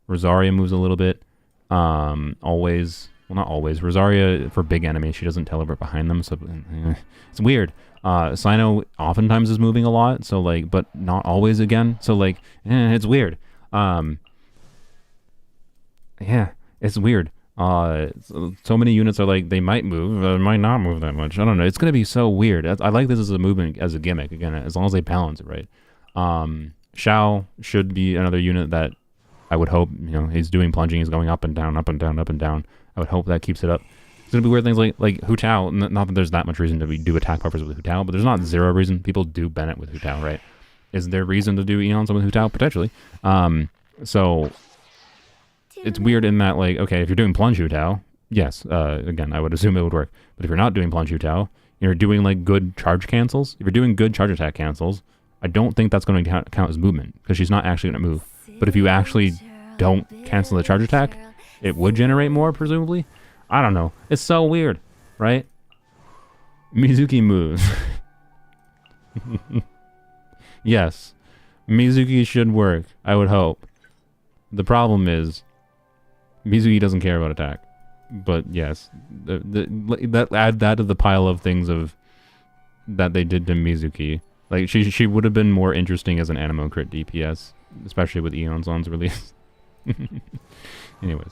Rosaria moves a little bit. Always. Well, not always. Rosaria, for big enemies, she doesn't teleport behind them, so it's weird. Sino oftentimes is moving a lot, so like, but not always again. So like, it's weird. Yeah, it's weird. So many units are like, they might move, or might not move that much. I don't know. It's going to be so weird. I like this as a movement, as a gimmick, again, as long as they balance it right. Xiao should be another unit that I would hope, he's doing plunging, he's going up and down, up and down, up and down. I would hope that keeps it up. It's going to be weird things like Hu Tao. Not that there's that much reason to do attack buffers with Hu Tao, but there's not zero reason. People do Bennett with Hu Tao, right? Is there reason to do Eons with Hu Tao? Potentially. So it's weird in that, like, okay, if you're doing Plunge Hu Tao, yes, again, I would assume it would work. But if you're not doing Plunge Hu Tao, you're doing, like, good charge cancels. If you're doing good charge attack cancels, I don't think that's going to count as movement, because she's not actually going to move. But if you actually don't cancel the charge attack, it would generate more, presumably. I don't know. It's so weird, right? Mizuki moves. Yes, Mizuki should work, I would hope. The problem is, Mizuki doesn't care about attack. But yes, add that to the pile of things that they did to Mizuki. Like, she would have been more interesting as an Animo crit DPS, especially with Eon's release. Anyways,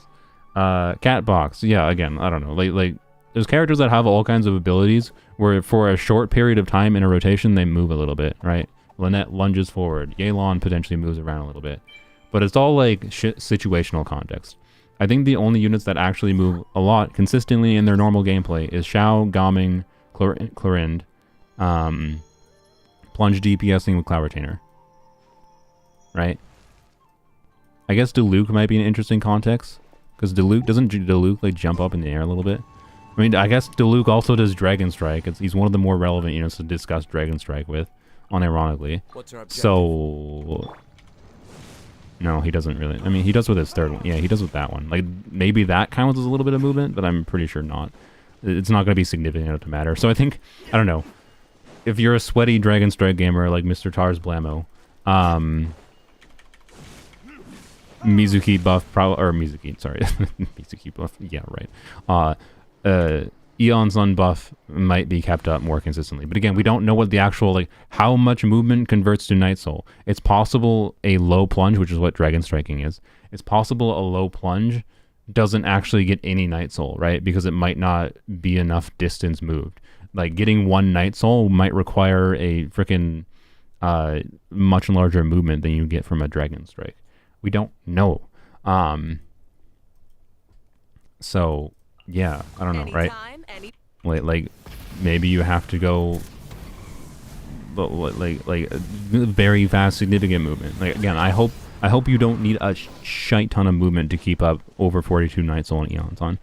Catbox, yeah, again, I don't know. Like there's characters that have all kinds of abilities where for a short period of time in a rotation they move a little bit, right? Lynette lunges forward. Yelan potentially moves around a little bit, but it's all like situational context. I think the only units that actually move a lot consistently in their normal gameplay is Xiao, Gaming, Chlorinde, Plunge DPSing with Cloud Retainer. Right? I guess Diluc might be an interesting context, because doesn't Diluc like jump up in the air a little bit? I mean, I guess Diluc also does Dragon Strike. He's one of the more relevant units to discuss Dragon Strike with, unironically. So no, he doesn't really. I mean, he does with his third one. Yeah, he does with that one. Like, maybe that counts as a little bit of movement, but I'm pretty sure not. It's not going to be significant enough to matter. So I think, I don't know, if you're a sweaty Dragon Strike gamer like Mr. Tars Blamo, Mizuki buff, Mizuki, sorry, Mizuki buff, yeah, right. Eon's buff might be kept up more consistently. But again, we don't know what the actual, like, how much movement converts to Night Soul. It's possible a low plunge, which is what Dragon Striking is. It's possible a low plunge doesn't actually get any Night Soul, right? Because it might not be enough distance moved. Like, getting one Night Soul might require a freaking much larger movement than you get from a Dragon Strike. We don't know. So, yeah, I don't know, right? Like, maybe you have to go like very fast, significant movement. Like, again, I hope you don't need a shite ton of movement to keep up over 42 Night Soul and Eon's on.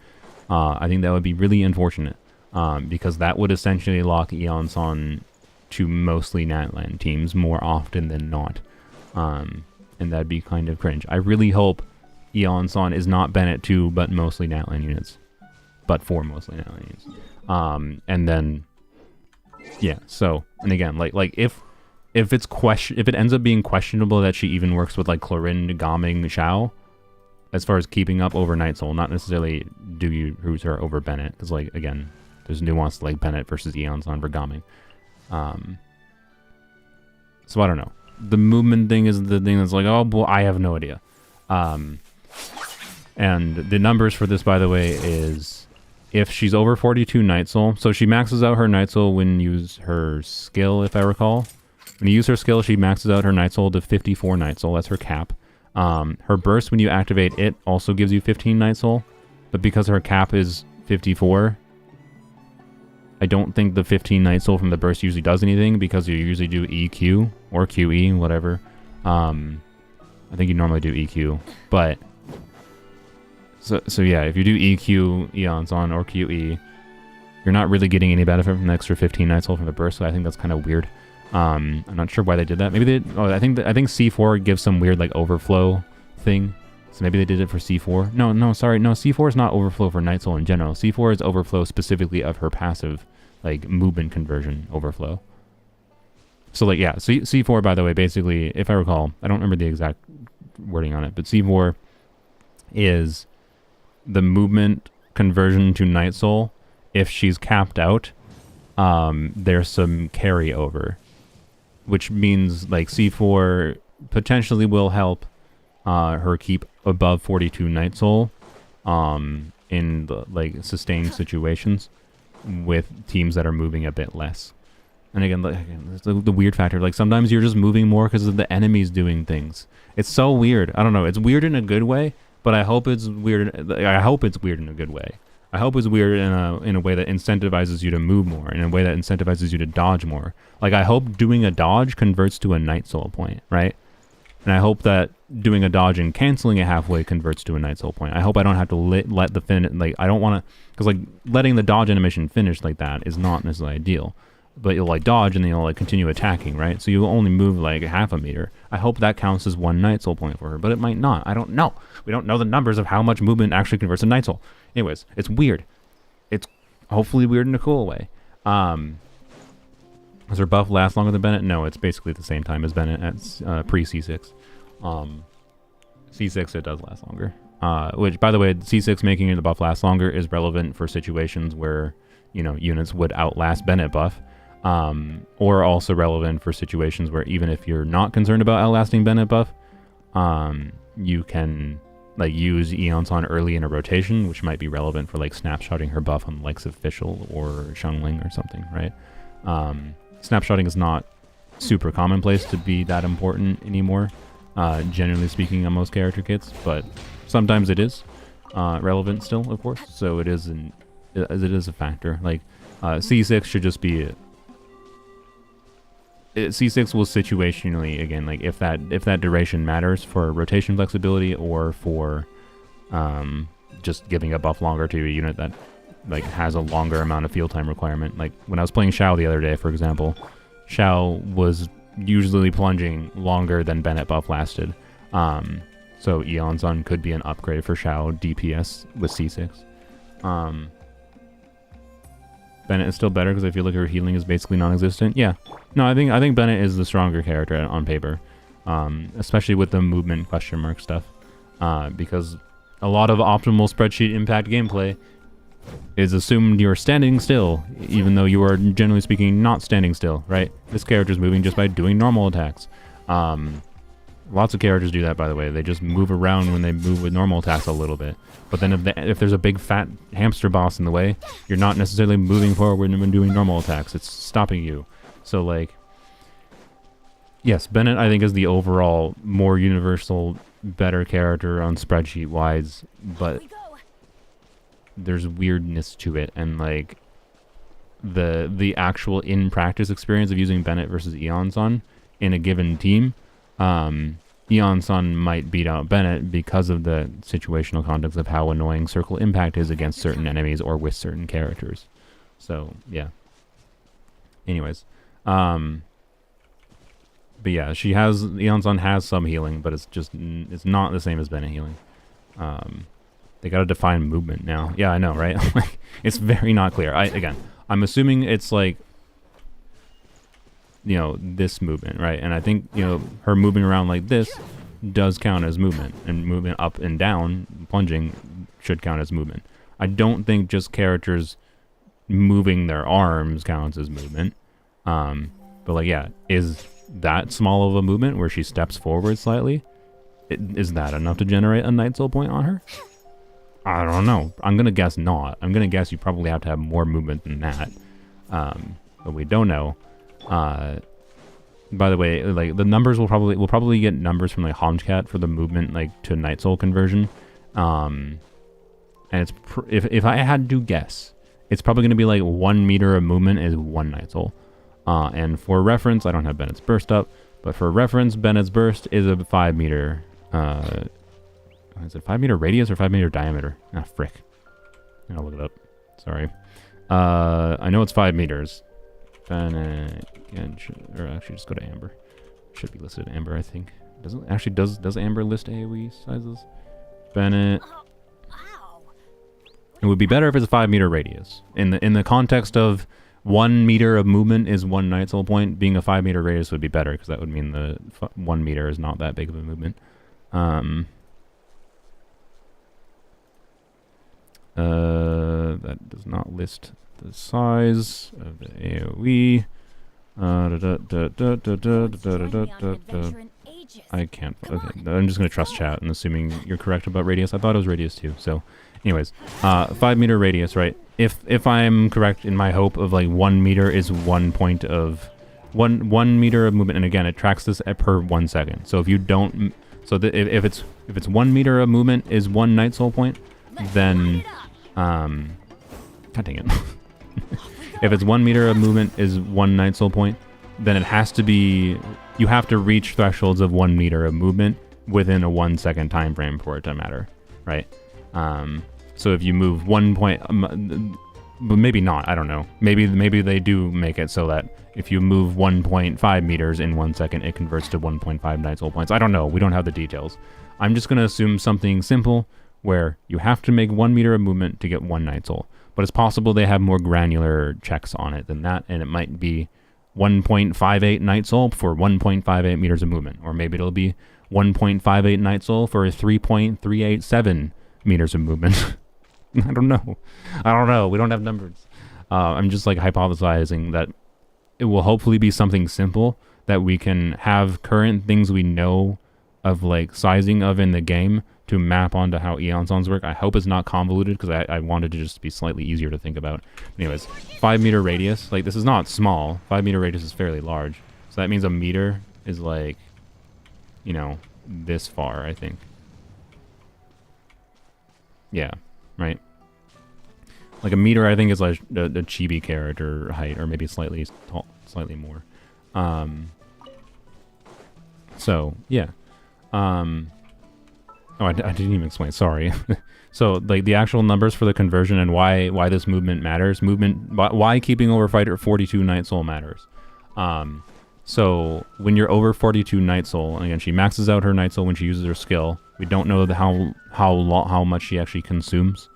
I think that would be really unfortunate, because that would essentially lock Eon's on to mostly Natland teams more often than not, and that'd be kind of cringe. I really hope Eon's on is not Bennett 2, but mostly Natland units. But for mostly Natland units. And then, yeah, so, and again, like if it ends up being questionable that she even works with, like, Chlorinde, Gaming, Xiao, as far as keeping up over Night Soul, not necessarily do you root her over Bennett, because, like, again, there's nuance like Bennett versus Eon's on for Gaming. So I don't know. The movement thing is the thing that's like, oh boy, I have no idea. And the numbers for this, by the way, is if she's over 42 Night Soul, so she maxes out her Night Soul when you use her skill, if I recall. When you use her skill, she maxes out her Night Soul to 54 Night Soul. That's her cap. Her burst, when you activate it, also gives you 15 Night Soul. But because her cap is 54, I don't think the 15 Night Soul from the burst usually does anything, because you usually do EQ or QE, whatever. I I think you normally do EQ, but so yeah, if you do EQ Eons on or QE, you're not really getting any benefit from the extra 15 Night Soul from the burst, so I think that's kind of weird. I'm not sure why they did that. Maybe they... Oh, I think C4 gives some weird, like, overflow thing. So maybe they did it for C4. No, sorry. No, C4 is not overflow for Night Soul in general. C4 is overflow specifically of her passive, like, movement conversion overflow. So, like, yeah. C4, by the way, basically, if I recall, I don't remember the exact wording on it, but C4 is the movement conversion to Night Soul. If she's capped out, there's some carryover, which means like C4 potentially will help her keep above 42 Night Soul in the, like, sustained situations with teams that are moving a bit less. And again, the weird factor, like sometimes you're just moving more because of the enemies doing things. It's so weird. I don't know. It's weird in a good way, but I hope it's weird. I hope it's weird in a good way. I hope it's weird in a way that incentivizes you to move more, in a way that incentivizes you to dodge more. Like, I hope doing a dodge converts to a Night Soul point, right? And I hope that doing a dodge and canceling it halfway converts to a Night Soul point. I hope I don't have to let the like, I don't want to, because, like, letting the dodge animation finish like that is not necessarily ideal. But you'll, like, dodge and then you'll, like, continue attacking, right? So you'll only move, like, half a meter. I hope that counts as one Night Soul point for her, but it might not. I don't know. We don't know the numbers of how much movement actually converts to Night Soul. Anyways, it's weird. It's hopefully weird in a cool way. Does her buff last longer than Bennett? No, it's basically the same time as Bennett at pre-C6. C6, it does last longer. Which, by the way, C6 making the buff last longer is relevant for situations where, you know, units would outlast Bennett buff. Or also relevant for situations where even if you're not concerned about outlasting Bennett buff, you can, like, use Eon's on early in a rotation, which might be relevant for, like, snapshotting her buff on the likes of Fischl or Shunling or something, right? Snapshotting is not super commonplace to be that important anymore, generally speaking on most character kits, but sometimes it is relevant still, of course, so it is a factor. Like, C6 should just be... C6 will situationally, again, like, if that duration matters for rotation flexibility or for just giving a buff longer to a unit that, like, has a longer amount of field time requirement. Like, when I was playing Xiao the other day, for example, Xiao was usually plunging longer than Bennett buff lasted. So Eon's on could be an upgrade for Xiao DPS with C6. Bennett is still better because I feel like her healing is basically non-existent. Yeah. No, I think Bennett is the stronger character on paper. Especially with the movement question mark stuff. Because a lot of optimal spreadsheet impact gameplay is assumed you're standing still, even though you are, generally speaking, not standing still, right? This character's moving just by doing normal attacks. Lots of characters do that, by the way. They just move around when they move with normal attacks a little bit. But then if there's a big fat hamster boss in the way, you're not necessarily moving forward when doing normal attacks. It's stopping you. So, like, yes, Bennett, I think, is the overall more universal, better character on spreadsheet-wise, but there's weirdness to it, and, like, the actual in-practice experience of using Bennett versus Eon's on in a given team, Eon's on might beat out Bennett because of the situational context of how annoying circle impact is against certain enemies or with certain characters. So, yeah. Anyways. But yeah, Eon's on has some healing, but it's not the same as Bennett healing. They gotta define movement now. Yeah, I know, right? Like, it's very not clear. I'm assuming it's like, you know, this movement, right? And I think, you know, her moving around like this does count as movement, and movement up and down, plunging, should count as movement. I don't think just characters moving their arms counts as movement. But, like, yeah, is that small of a movement where she steps forward slightly? Is that enough to generate a Night Soul point on her? I don't know. I'm gonna guess not. I'm gonna guess you probably have to have more movement than that. But we don't know. By the way, like, the numbers we'll probably get numbers from, like, Homcat for the movement, like, to Night Soul conversion. And it's if I had to guess, it's probably gonna be like 1 meter of movement is 1 Night Soul. And for reference, I don't have Bennett's burst up, but for reference, Bennett's burst is a 5 meter Is it 5 meter radius or 5 meter diameter? Ah, frick. I'll look it up. Sorry. I know it's 5 meters. Bennett, Genshin, or actually just go to Amber. Should be listed Amber, I think. Doesn't actually does Amber list AoE sizes? Bennett. Wow. It would be better if it's a 5 meter radius. In the context of 1 meter of movement is 1 night soul point, being a 5 meter radius would be better because that would mean the 1 meter is not that big of a movement. That does not list the size of the AoE. I can't. Okay, I'm just gonna trust chat and assuming you're correct about radius. I thought it was radius too. So, anyways, 5 meter radius, right? If I'm correct in my hope of like 1 meter is 1 point of 1 meter of movement, and again, it tracks this at per 1 second. So if you don't, so that if it's 1 meter of movement is 1 night soul point, then God dang it. If it's 1 meter of movement is 1 night soul point, then it has to be, you have to reach thresholds of 1 meter of movement within a 1 second time frame for it to matter, right? So if you move 1 point, but maybe not, I don't know. Maybe they do make it so that if you move 1.5 meters in 1 second, it converts to 1.5 night soul points. I don't know. We don't have the details. I'm just going to assume something simple where you have to make 1 meter of movement to get 1 night soul. But it's possible they have more granular checks on it than that, and it might be 1.58 night soul for 1.58 meters of movement, or maybe it'll be 1.58 night soul for 3.387 meters of movement. I don't know. We don't have numbers. I'm just like hypothesizing that it will hopefully be something simple that we can have current things we know of like sizing of in the game to map onto how Eon songs work. I hope it's not convoluted because I wanted to just be slightly easier to think about. Anyways, 5 meter radius, like this is not small. 5 meter radius is fairly large. So that means a meter is like, you know, this far, I think. Yeah, right? Like a meter, I think, is like the chibi character height, or maybe slightly tall, slightly more. So, yeah. Oh, I didn't even explain. Sorry. So, like, the actual numbers for the conversion and why this movement matters. Why keeping over fighter 42 night soul matters. So, when you're over 42 night soul, and again, she maxes out her night soul when she uses her skill. We don't know how much she actually consumes.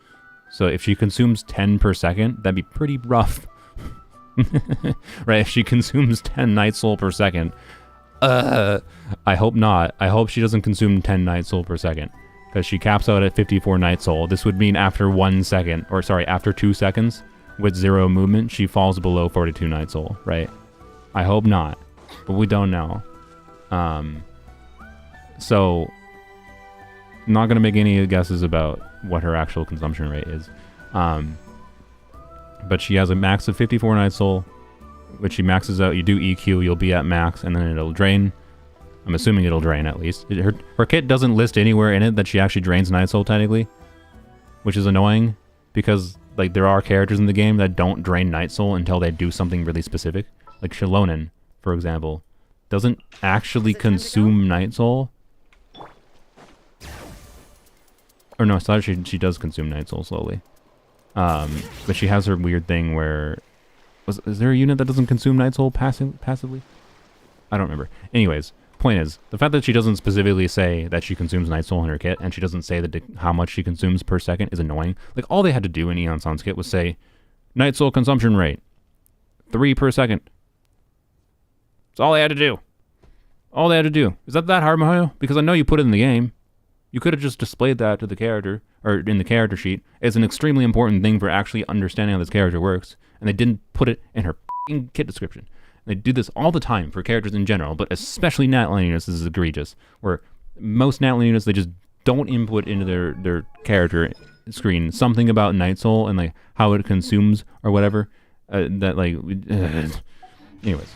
So, if she consumes 10 per second, that'd be pretty rough. Right? If she consumes 10 night soul per second, I hope not. I hope she doesn't consume 10 night soul per second, because she caps out at 54 night soul. This would mean after 1 second, or sorry, after 2 seconds with 0 movement, she falls below 42 night soul, right? I hope not, but we don't know. So not gonna make any guesses about what her actual consumption rate is. But she has a max of 54 night soul, which she maxes out. You do EQ, you'll be at max, and then it'll drain. I'm assuming it'll drain at least. Her kit doesn't list anywhere in it that she actually drains night soul technically, which is annoying because like there are characters in the game that don't drain night soul until they do something really specific. Like Xiao, for example, doesn't actually consume night soul. Or no, sorry, she does consume night soul slowly. But she has her weird thing where is there a unit that doesn't consume night soul passively? I don't remember. Anyways, point is, the fact that she doesn't specifically say that she consumes night soul in her kit, and she doesn't say how much she consumes per second is annoying. Like, all they had to do in Eon Son's kit was say, night soul consumption rate, 3 per second. That's all they had to do. All they had to do. Is that hard, Mario? Because I know you put it in the game. You could have just displayed that to the character, or in the character sheet. It's an extremely important thing for actually understanding how this character works. And they didn't put it in her f***ing kit description. They do this all the time for characters in general, but especially Natline units, this is egregious. Where most Natline units, they just don't input into their character screen something about Night Soul and like how it consumes or whatever. That like, anyways.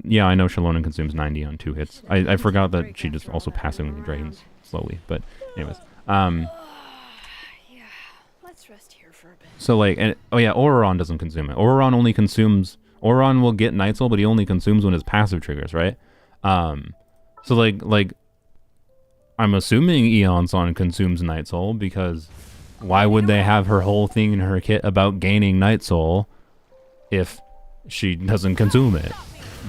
Yeah, I know Xiao consumes 90 on 2 hits. I forgot that she just also passively drains slowly. But anyways, Rest here for a bit. So like, oh yeah, Auroron doesn't consume it. Auroron will get Night Soul, but he only consumes when his passive triggers, right? So like I'm assuming Eon's consumes Night Soul, because why would they have her whole thing in her kit about gaining Night Soul if she doesn't consume it?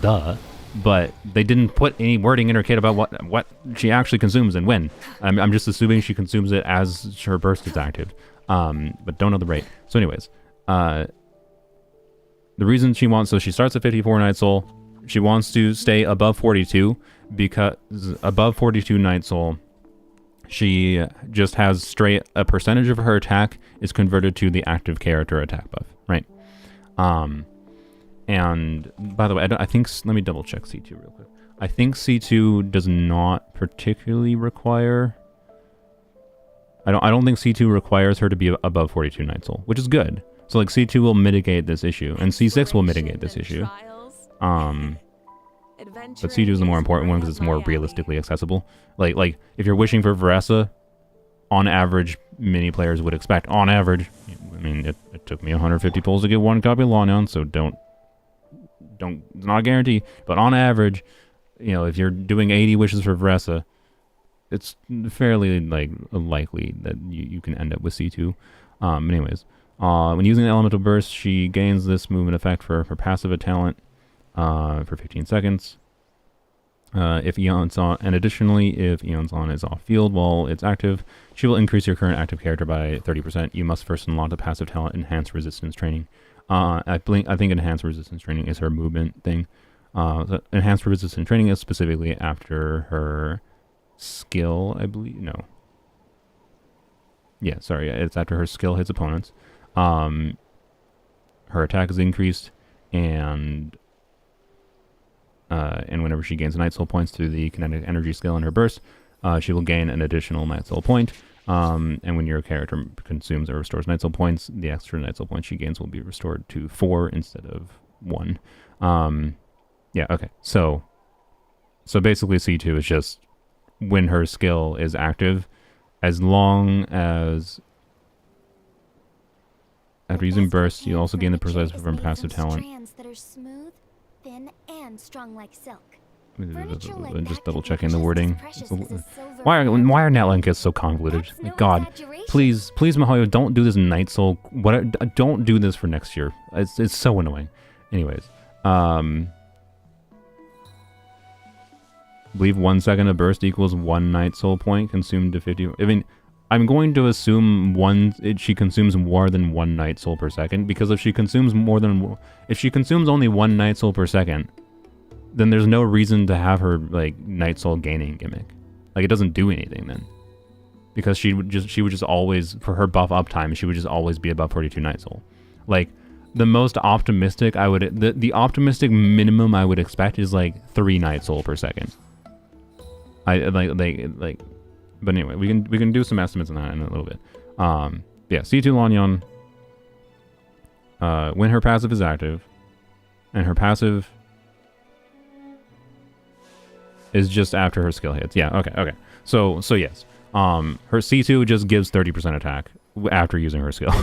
Duh. But they didn't put any wording in her kit about what she actually consumes and when. I'm just assuming she consumes it as her burst is active, but don't know the rate. So anyways, the reason she wants, so she starts at 54 Night Soul. She wants to stay above 42, because above 42 Night Soul, she just has straight, a percentage of her attack is converted to the active character attack buff, right? And by the way, I think, let me double check C2 real quick. I think C2 does not particularly require, I don't think C2 requires her to be above 42 Night Soul, which is good. So like C2 will mitigate this issue, and C6 will mitigate this issue. But C2 is the more important one because it's more realistically accessible. Like if you're wishing for Varesa, on average, many players would expect, on average, I mean, it took me 150 pulls to get one copy of Lanion, so don't, it's not a guarantee, but on average, you know, if you're doing 80 wishes for Varesa, it's fairly likely that you can end up with C2. Anyways, when using the Elemental Burst, she gains this movement effect for her passive talent for 15 seconds. If Eon's on, and additionally, if Eon's on is off field while it's active, she will increase your current active character by 30%. You must first unlock the passive talent Enhanced Resistance Training. I think Enhanced Resistance Training is her movement thing. So Enhanced Resistance Training is specifically after her skill, I believe. No. Yeah, sorry. It's after her skill hits opponents. Her attack is increased, and whenever she gains Night Soul points through the kinetic energy skill in her burst, she will gain an additional Night Soul point. And when your character consumes or restores Night Soul points, the extra Night Soul points she gains will be restored to 4 instead of 1. Yeah, okay. So basically C2 is just when her skill is active, as long as after using burst, you also gain the precise from passive talent. Strong like silk. Just double checking the wording. Why are Netlink is so convoluted? Like, God, please, Mihoyo, don't do this Night Soul. Don't do this for next year. It's so annoying. Anyways, I believe 1 second of burst equals 1 Night Soul point consumed to 50. I mean, I'm going to assume she consumes more than 1 Night Soul per second, because if she consumes only 1 Night Soul per second, then there's no reason to have her like Night Soul gaining gimmick. Like, it doesn't do anything then, because she would just always, for her buff uptime, she would just always be above 42 Night Soul. Like, the most optimistic the optimistic minimum I would expect is like 3 Night Soul per second. But anyway, we can do some estimates on that in a little bit. Yeah, C2 Lanion, when her passive is active, and her passive is just after her skill hits. Yeah, okay. So yes. Her C2 just gives 30% attack after using her skill.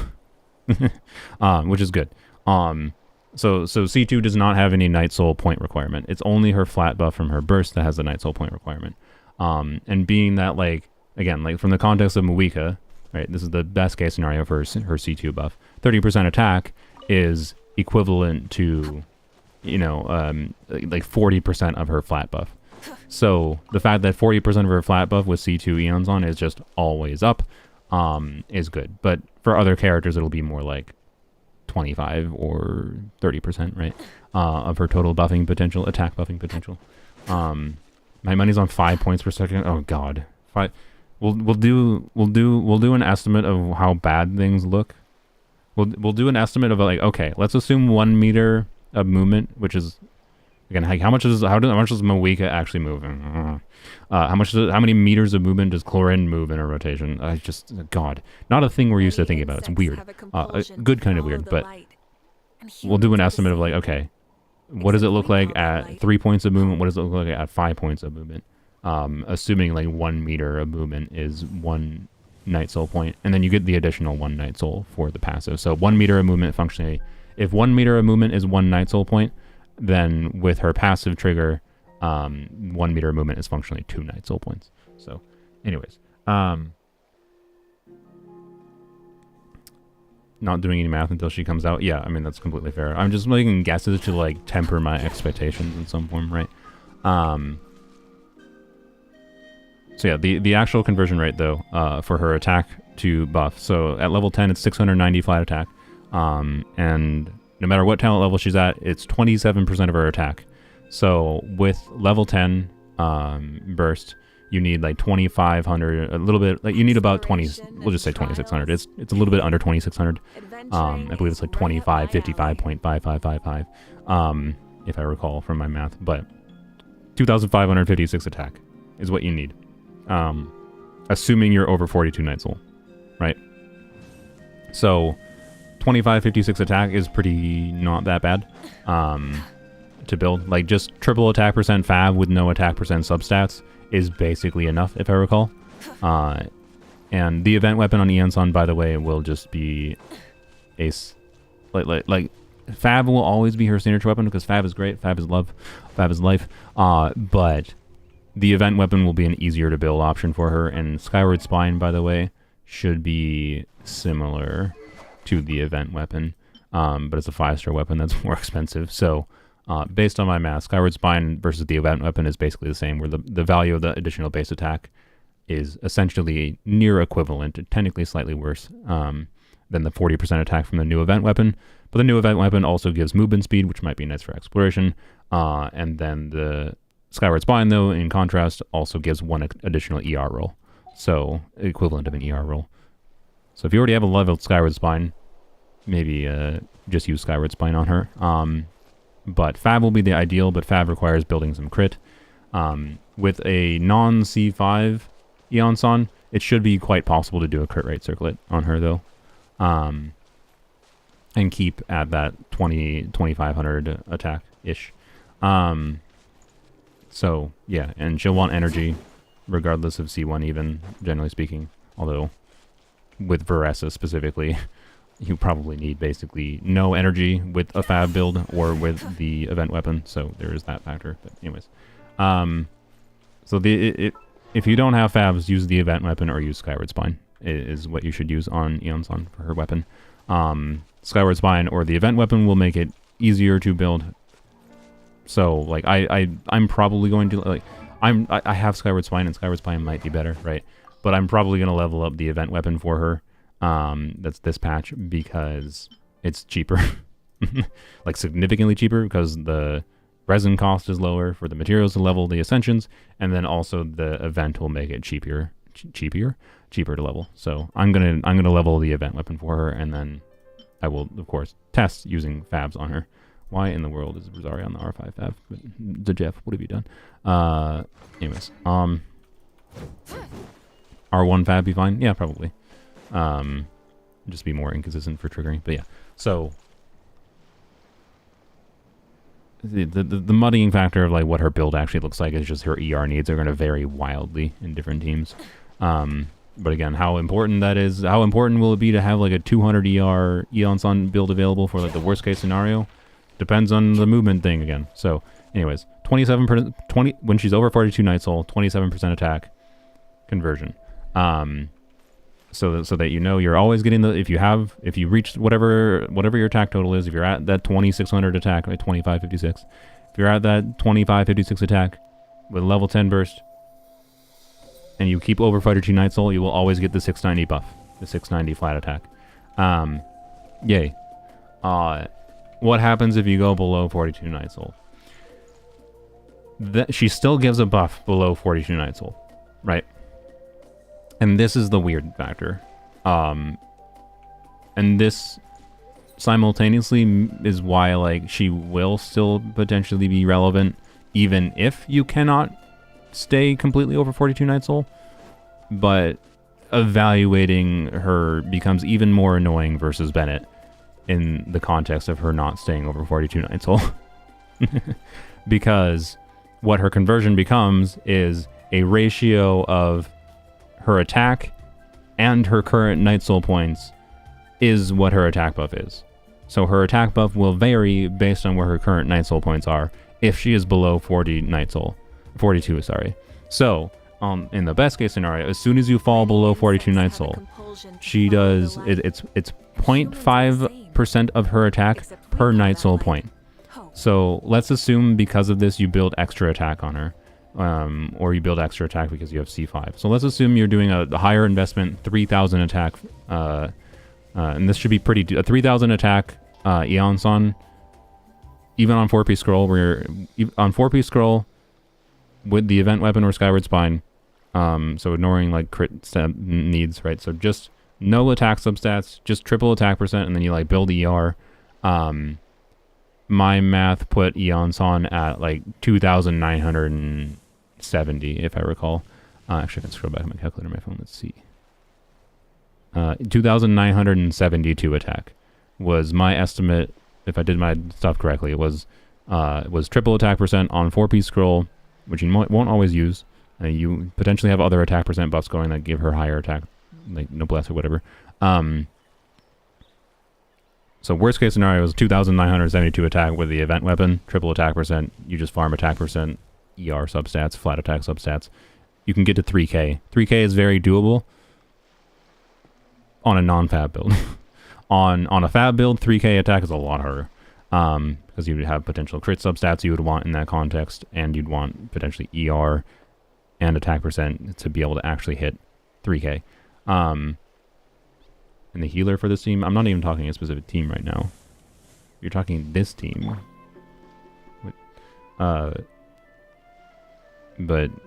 Which is good. So C2 does not have any Night Soul point requirement. It's only her flat buff from her burst that has the Night Soul point requirement. And being that, like, again, like from the context of Muika, right, this is the best case scenario for her C2 buff. 30% attack is equivalent to, you know, like 40% of her flat buff. So the fact that 40% of her flat buff with C2 Eons on is just always up, is good. But for other characters, it'll be more like 25 or 30%, right, of her total buffing potential, attack buffing potential. My money's on 5 points per second. Oh God, 5. We'll do an estimate of how bad things look. We'll do an estimate of, like, okay, let's assume 1 meter of movement, which is, again, how much does Muika actually move? How many meters of movement does Chlorine move in a rotation? God, not a thing we're used to thinking about. It's weird, a good kind of weird. But we'll do an estimate of, like, okay, what does it look like at 3 points of movement? What does it look like at 5 points of movement? Assuming like 1 meter of movement is 1 Night Soul point, and then you get the additional 1 Night Soul for the passive. So 1 meter of movement functionally, if 1 meter of movement is 1 Night Soul point, then with her passive trigger, 1 meter of movement is functionally 2 Night Soul points. So, anyways, not doing any math until she comes out. Yeah, I mean, that's completely fair. I'm just making guesses to like temper my expectations in some form, right? So yeah, the actual conversion rate though, for her attack to buff. So at level 10, it's 690 flat attack. And no matter what talent level she's at, it's 27% of her attack. So with level 10 burst, you need like 2,500, a little bit, like you need about 20, we'll just say 2,600. It's a little bit under 2,600. I believe it's like 2555.5555, if I recall from my math, but 2,556 attack is what you need. Assuming you're over 42 Night Soul, right? So 2556 attack is pretty not that bad to build. Like just triple attack percent Fab with no attack percent substats is basically enough, if I recall. And the event weapon on Eonon, by the way, will just be a like Fab will always be her signature weapon because Fab is great, Fab is love, Fab is life. But the event weapon will be an easier to build option for her, and Skyward Spine, by the way, should be similar to the event weapon, but it's a 5-star weapon that's more expensive. So based on my math, Skyward Spine versus the event weapon is basically the same, where the value of the additional base attack is essentially near equivalent, technically slightly worse than the 40% attack from the new event weapon. But the new event weapon also gives movement speed, which might be nice for exploration. And then the Skyward Spine, though, in contrast, also gives 1 additional ER roll. So equivalent of an ER roll. So if you already have a leveled Skyward Spine, maybe just use Skyward Spine on her. But Fab will be the ideal, but Fab requires building some crit. With a non-C5 Eonon, it should be quite possible to do a crit rate circlet on her, though. And keep at that 2,500 attack-ish. So, yeah, and she'll want energy, regardless of C1 even, generally speaking. Although, with Varesa specifically, you probably need basically no energy with a Fab build or with the event weapon, so there is that factor. But anyways, so if you don't have Fabs, use the event weapon or use Skyward Spine is what you should use on Eonon for her weapon. Skyward Spine or the event weapon will make it easier to build. So like I'm probably going to like I have Skyward Spine, and Skyward Spine might be better, right? But I'm probably going to level up the event weapon for her. That's this patch because it's cheaper, like significantly cheaper, because the resin cost is lower for the materials to level the ascensions, and then also the event will make it cheaper to level. So I'm gonna level the event weapon for her, and then I will of course test using Fabs on her. Why in the world is Rosaria on the R5 Fab? The Jeff, what have you done? Anyways, R1 Fab be fine? Yeah, probably. Just be more inconsistent for triggering, but yeah. So the muddying factor of like what her build actually looks like is just her ER needs are going to vary wildly in different teams. But again, how important that is, how important will it be to have like a 200 ER Eonon build available for like the worst case scenario? Depends on the movement thing again. So anyways, 27%, when she's over 42 Night Soul, 27% attack conversion. So that you know you're always getting the, if you reach whatever your attack total is, if you're at that 2,600 attack, like 2556, if you're at that 2556 attack with level 10 burst, and you keep over 42 Night Soul, you will always get the 690 buff, the 690 flat attack. Yay. What happens if you go below 42 Night Soul? She still gives a buff below 42 Night Soul, right? And this is the weird factor. And this simultaneously is why like she will still potentially be relevant even if you cannot stay completely over 42 Night Soul. But evaluating her becomes even more annoying versus Bennett in the context of her not staying over 42 Night Soul. Because what her conversion becomes is a ratio of her attack and her current Night Soul points is what her attack buff is. So her attack buff will vary based on where her current Night Soul points are, if she is below 40 Night Soul. 42, sorry. So, in the best case scenario, as soon as you fall below 42 Night Soul, she does, it's 0.5% of her attack per Night Soul point. So let's assume because of this you build extra attack on her, or you build extra attack because you have C5. So let's assume you're doing a higher investment, 3,000 attack, and this should be pretty, a 3,000 attack Eon-san, even on 4-piece scroll, where on 4-piece scroll with the event weapon or Skyward Spine, so ignoring like crit needs, right? So just no attack substats, just triple attack percent, and then you like build ER. My math put Eon-san at like 2,970, if I recall. Actually, I can scroll back on my calculator on my phone. Let's see. 2,972 attack was my estimate. If I did my stuff correctly, it was triple attack percent on 4-piece scroll, which you won't always use. You potentially have other attack percent buffs going that give her higher attack, like noblesse or whatever. So worst case scenario is 2,972 attack with the event weapon, triple attack percent. You just farm attack percent, ER substats, flat attack substats. You can get to 3K. 3K is very doable on a non-fab build. on a fab build, 3K attack is a lot harder. Because you would have potential crit substats you would want in that context, and you'd want potentially ER and attack percent to be able to actually hit 3K. And the healer for this team, I'm not even talking a specific team right now. You're talking this team. But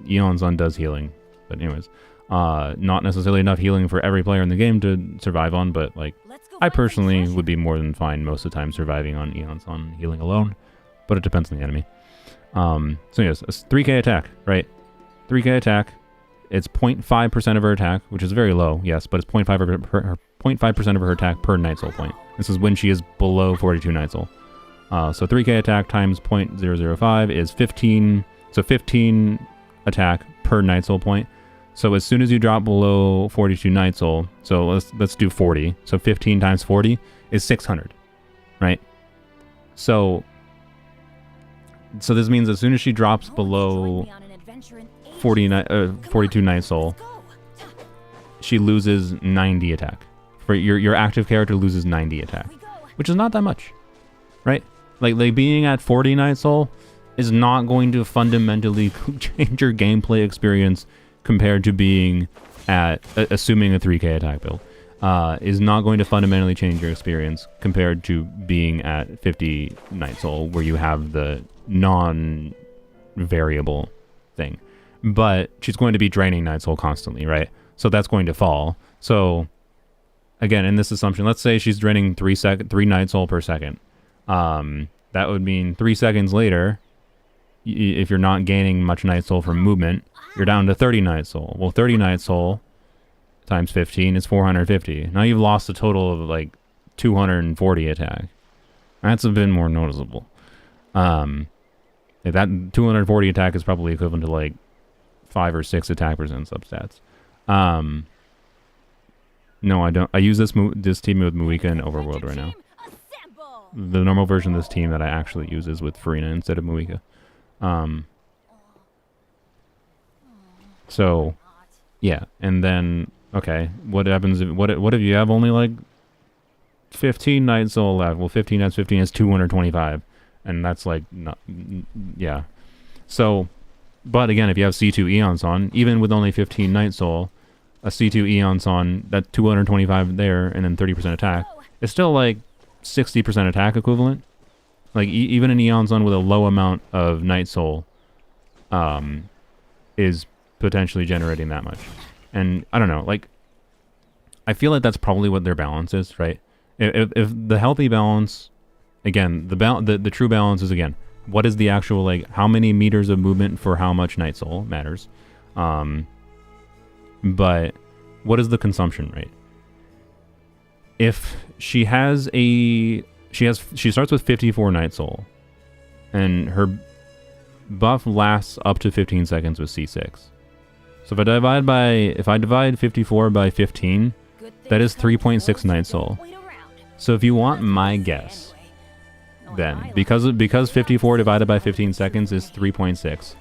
Eon-san does healing. But anyways, not necessarily enough healing for every player in the game to survive on, but like, I personally would be more than fine most of the time surviving on Eon-san healing alone, but it depends on the enemy. So yes, a 3K attack, right? 3K attack. It's 0.5% of her attack, which is very low, yes, but it's 0.5% of her attack per Night Soul point. This is when she is below 42 Night Soul. So 3K attack times 0.005 is 15. So 15 attack per Night Soul point. So as soon as you drop below 42 Night Soul, so let's do 40. So 15 times 40 is 600, right? So this means as soon as she drops below 42 Night Soul, she loses 90 attack. For your active character loses 90 attack, which is not that much, right? Like being at 40 Night Soul is not going to fundamentally change your gameplay experience compared to being at, assuming a 3K attack build, is not going to fundamentally change your experience compared to being at 50 Night Soul, where you have the non-variable thing. But she's going to be draining Night Soul constantly, right? So that's going to fall. So again, in this assumption, let's say she's draining 3 Night Soul per second. That would mean 3 seconds later, if you're not gaining much Night Soul from movement, you're down to 30 Night Soul. Well, 30 Night Soul times 15 is 450. Now you've lost a total of like 240 attack. That's a bit more noticeable. That 240 attack is probably equivalent to like 5 or 6 attack percent substats. No, I don't. I use this team with Muika and Overworld right now. The normal version of this team that I actually use is with Farina instead of Muika. So, yeah, and then okay, what happens if what if you have only like 15 Night Soul left? Well, 15 times 15 is 225, and that's like not, yeah. So, but again, if you have C2 Eon-san, even with only 15 Night Soul, a C2 Eon-san, that 225 there, and then 30% attack, is still like 60% attack equivalent. Like even an Eon-san with a low amount of Night Soul is potentially generating that much. And I don't know, like I feel like that's probably what their balance is, right? If the healthy balance, again, the true balance is, again, what is the actual, like, how many meters of movement for how much Night Soul matters. But what is the consumption rate? If she has she starts with 54 Night Soul, and her buff lasts up to 15 seconds with C6. So if I divide 54 by 15, that is 3.6 Night Soul. So if you want my guess, then, because 54 divided by 15 seconds is 3.6.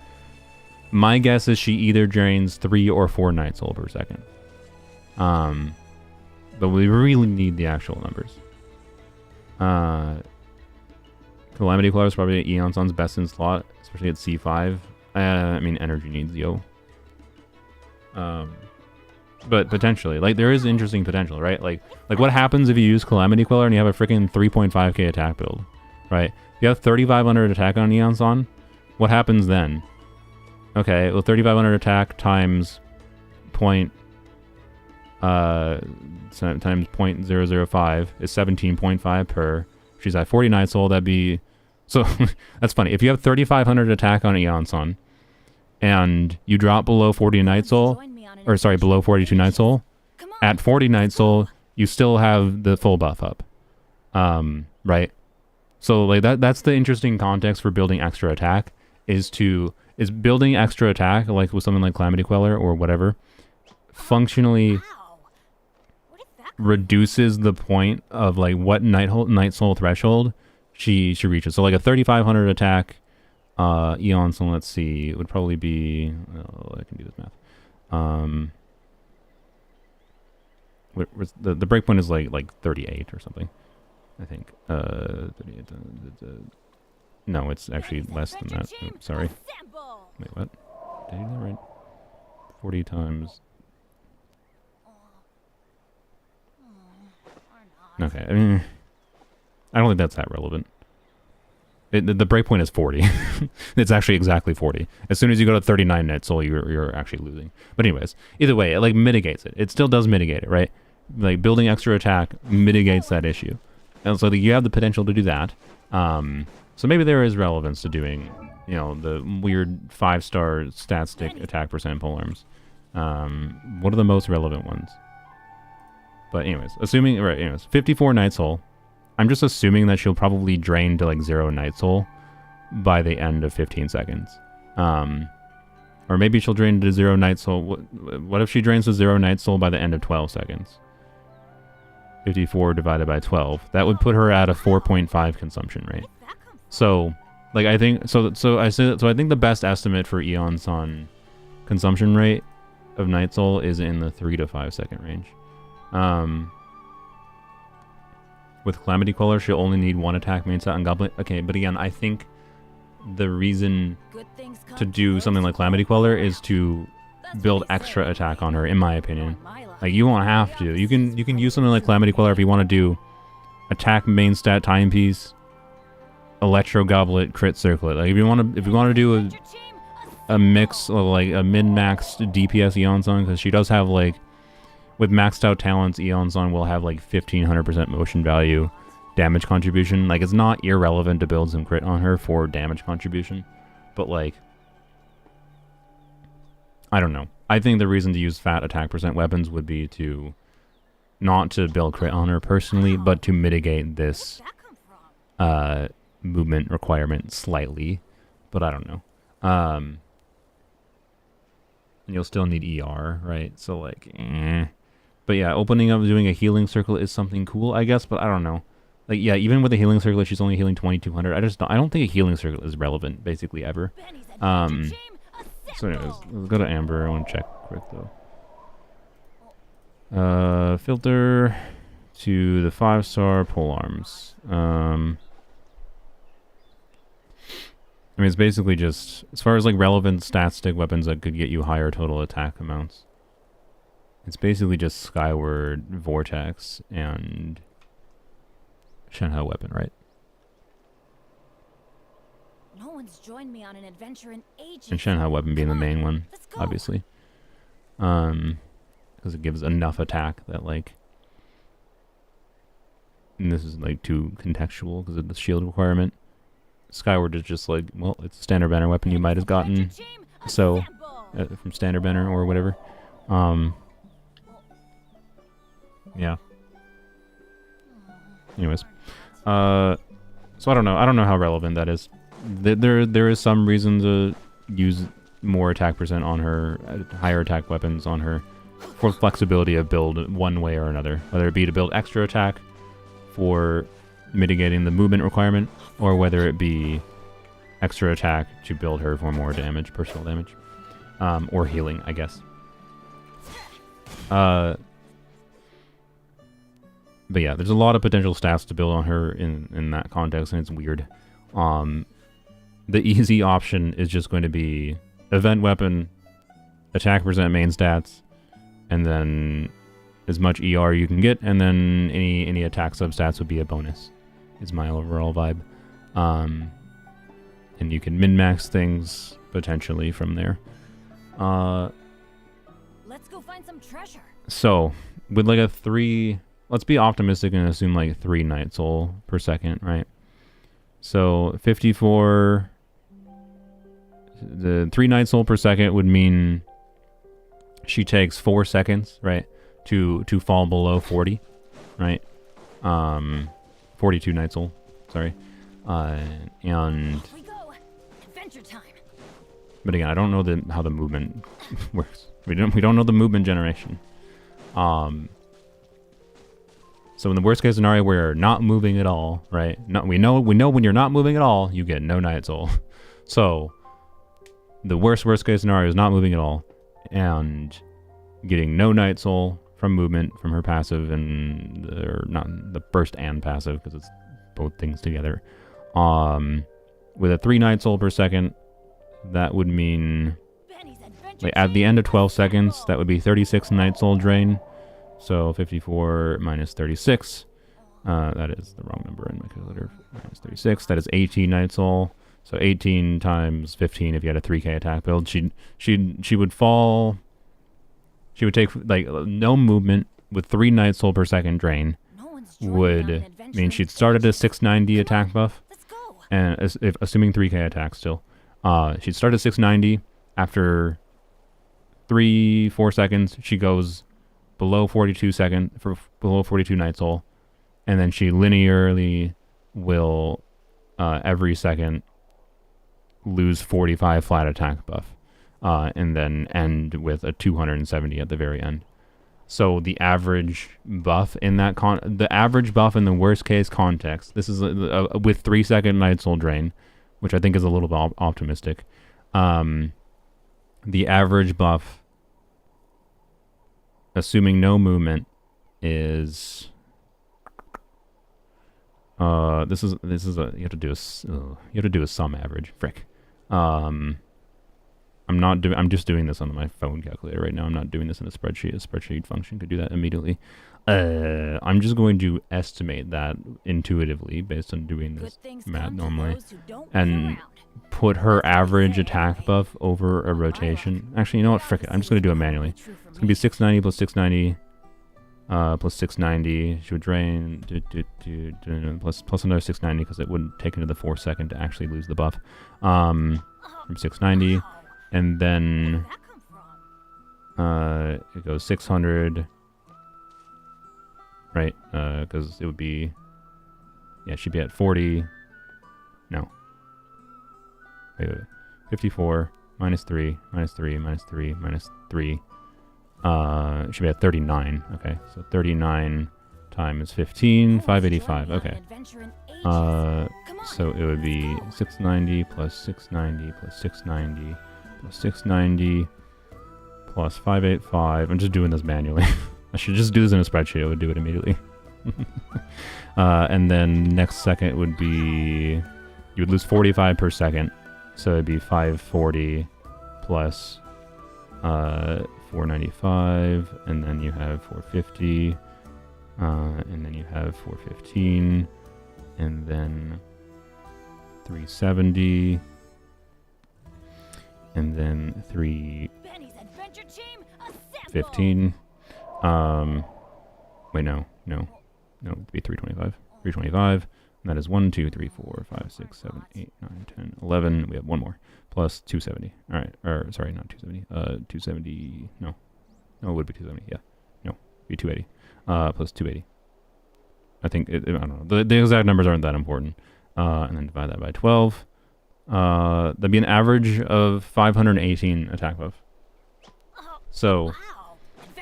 My guess is she either drains 3 or 4 Night Soul per second. But we really need the actual numbers. Calamity Collar is probably Eon Sun's best in slot, especially at C5. I mean, energy needs, yo. But potentially, like, there is interesting potential, right? Like what happens if you use Calamity Queller and you have a freaking 3.5k attack build, right? If you have 3,500 attack on Eon Sun, what happens then? Okay, well, 3,500 attack times times 0.005 is 17.5 per. She's at 40 Night Soul. That'd be so. That's funny. If you have 3,500 attack on Eon Sun, and you drop below 40 Night Soul, or sorry, below 42 Night Soul, at 40 Night Soul, you still have the full buff up, right? So like that's the interesting context for building extra attack is building extra attack like with something like Calamity Queller or whatever, functionally reduces the point of like what Night Soul threshold she reaches. So like a 3,500 attack Eon Soul, let's see, it would probably be I can do this math. The breakpoint is like 38 or something, I think. 38. No, it's actually less than that. Oh, sorry. Wait, what? Did I do that right? 40 times. Okay, I mean, I don't think that's that relevant. The breakpoint is 40. It's actually exactly 40. As soon as you go to 39 Night Soul, you're actually losing. But anyways, either way, it like mitigates it. It still does mitigate it, right? Like building extra attack mitigates that issue, and so you have the potential to do that. So maybe there is relevance to doing, you know, the weird 5-star stat stick attack percent polearms. What are the most relevant ones? But anyways, assuming, right, anyways, 54 Night Soul. I'm just assuming that she'll probably drain to like 0 Night Soul by the end of 15 seconds. Or maybe she'll drain to 0 Night Soul. What if she drains to 0 Night Soul by the end of 12 seconds? 54 divided by 12. That would put her at a 4.5 consumption rate. So, like, I think, so I think the best estimate for Eon Sun consumption rate of Night Soul is in the 3 to 5 second range. With Calamity Queller, she'll only need 1 attack main set on Goblet. Okay, but again, I think the reason to do something like Calamity Queller is to build extra attack on her, in my opinion. Like, you won't have to. You can use something like Calamity Queller if you want to do attack main stat timepiece, Electro Goblet, crit circlet. Like, if you want to do a mix of like a min-maxed DPS Eon Sun, because she does have like, with maxed out talents, Eon Sun will have like 1500% motion value, damage contribution. Like, it's not irrelevant to build some crit on her for damage contribution, but like, I don't know. I think the reason to use fat attack percent weapons would be to not to build crit on her personally, but to mitigate this movement requirement slightly. But I don't know. And you'll still need ER, right? So like, But yeah, opening up doing a healing circle is something cool, I guess, but I don't know. Like, yeah, even with a healing circle, she's only healing 2200. I don't think a healing circle is relevant, basically, ever. So anyways, let's go to Amber. I want to check quick, though. Filter to the 5-star polearms. I mean, it's basically just, as far as like relevant stat stick weapons that could get you higher total attack amounts. It's basically just Skyward, Vortex, and Shenhao weapon, right? No one's joined me on an adventure in ages. And Shenhao weapon being the main one, obviously. Because it gives enough attack that like, and this is like too contextual because of the shield requirement. Skyward is just like, well, it's a standard banner weapon you might have gotten, so from standard banner or whatever. Yeah. Anyways, so I don't know. I don't know how relevant that is. There is some reason to use more attack percent on her, higher attack weapons on her, for flexibility of build one way or another. Whether it be to build extra attack for mitigating the movement requirement, or whether it be extra attack to build her for more damage, personal damage, or healing, I guess. But yeah, there's a lot of potential stats to build on her in that context, and it's weird. The easy option is just going to be event weapon, attack percent main stats, and then as much ER you can get, and then any attack substats would be a bonus, is my overall vibe. And you can min-max things potentially from there. Let's go find some treasure. So, with like a 3... Let's be optimistic and assume like 3 Night Soul per second, right? So, 54... The 3 Night Soul per second would mean she takes 4 seconds, right? To fall below 40, right? 42 Night Soul, sorry. And... Off we go. Adventure time. But again, I don't know how the movement works. We don't know the movement generation. So in the worst case scenario where you're not moving at all, right? We know when you're not moving at all, you get no Night Soul. So the worst case scenario is not moving at all and getting no Night Soul from movement from her passive, and or not the burst and passive because it's both things together. With a 3 Night Soul per second, that would mean like at the end of 12 seconds, that would be 36 Night Soul drain. So 54 minus 36. That is the wrong number in my calculator. Minus 36. That is 18 Night Soul. So 18 times 15 if you had a 3k attack build. She would fall. She would take like no movement with 3 Night Soul per second drain. Would mean she'd start at a 690 attack buff. And assuming 3k attack still. She'd start at 690. After 3-4 seconds, she goes below 42 Night Soul, and then she linearly will every second lose 45 flat attack buff, and then end with a 270 at the very end. So the average buff in that the average buff in the worst case context, this is with 3 second Night Soul drain, which I think is a little bit optimistic. The average buff, assuming no movement, is this is you have to do a sum average. Frick. I'm just doing this on my phone calculator right now. I'm not doing this in a spreadsheet. A spreadsheet function could do that immediately. I'm just going to estimate that intuitively based on doing this math normally, and put her average attack buff over a rotation. Actually, you know what? Frick it. I'm just going to do it manually. It's going to be 690 plus 690 plus 690. She would drain plus another 690 because it wouldn't take into the 4 second to actually lose the buff from 690. And then it goes 600, right? Because it would be, yeah, she'd be at 40. No. Wait. 54 minus 3 minus 3 minus 3 minus 3. Should be at 39. Okay, so 39 times 15, 585. Okay. So it would be 690 plus 690 plus 690 plus 690 plus 585. I'm just doing this manually. I should just do this in a spreadsheet. I would do it immediately. And then next second would be, you would lose 45 per second. So it'd be 540 plus 495, and then you have 450, and then you have 415, and then 370, and then 315. Wait, no, it'd be 325. 325. And that is 1, 2, 3, 4, 5, 6, 7, 8, 9, 10, 11. We have one more. Plus 270. All right. Or, sorry, not 270. 270. No, it would be 270. Yeah. No, it'd be 280. Plus 280. I think, I don't know. The exact numbers aren't that important. And then divide that by 12. That'd be an average of 518 attack buff. So,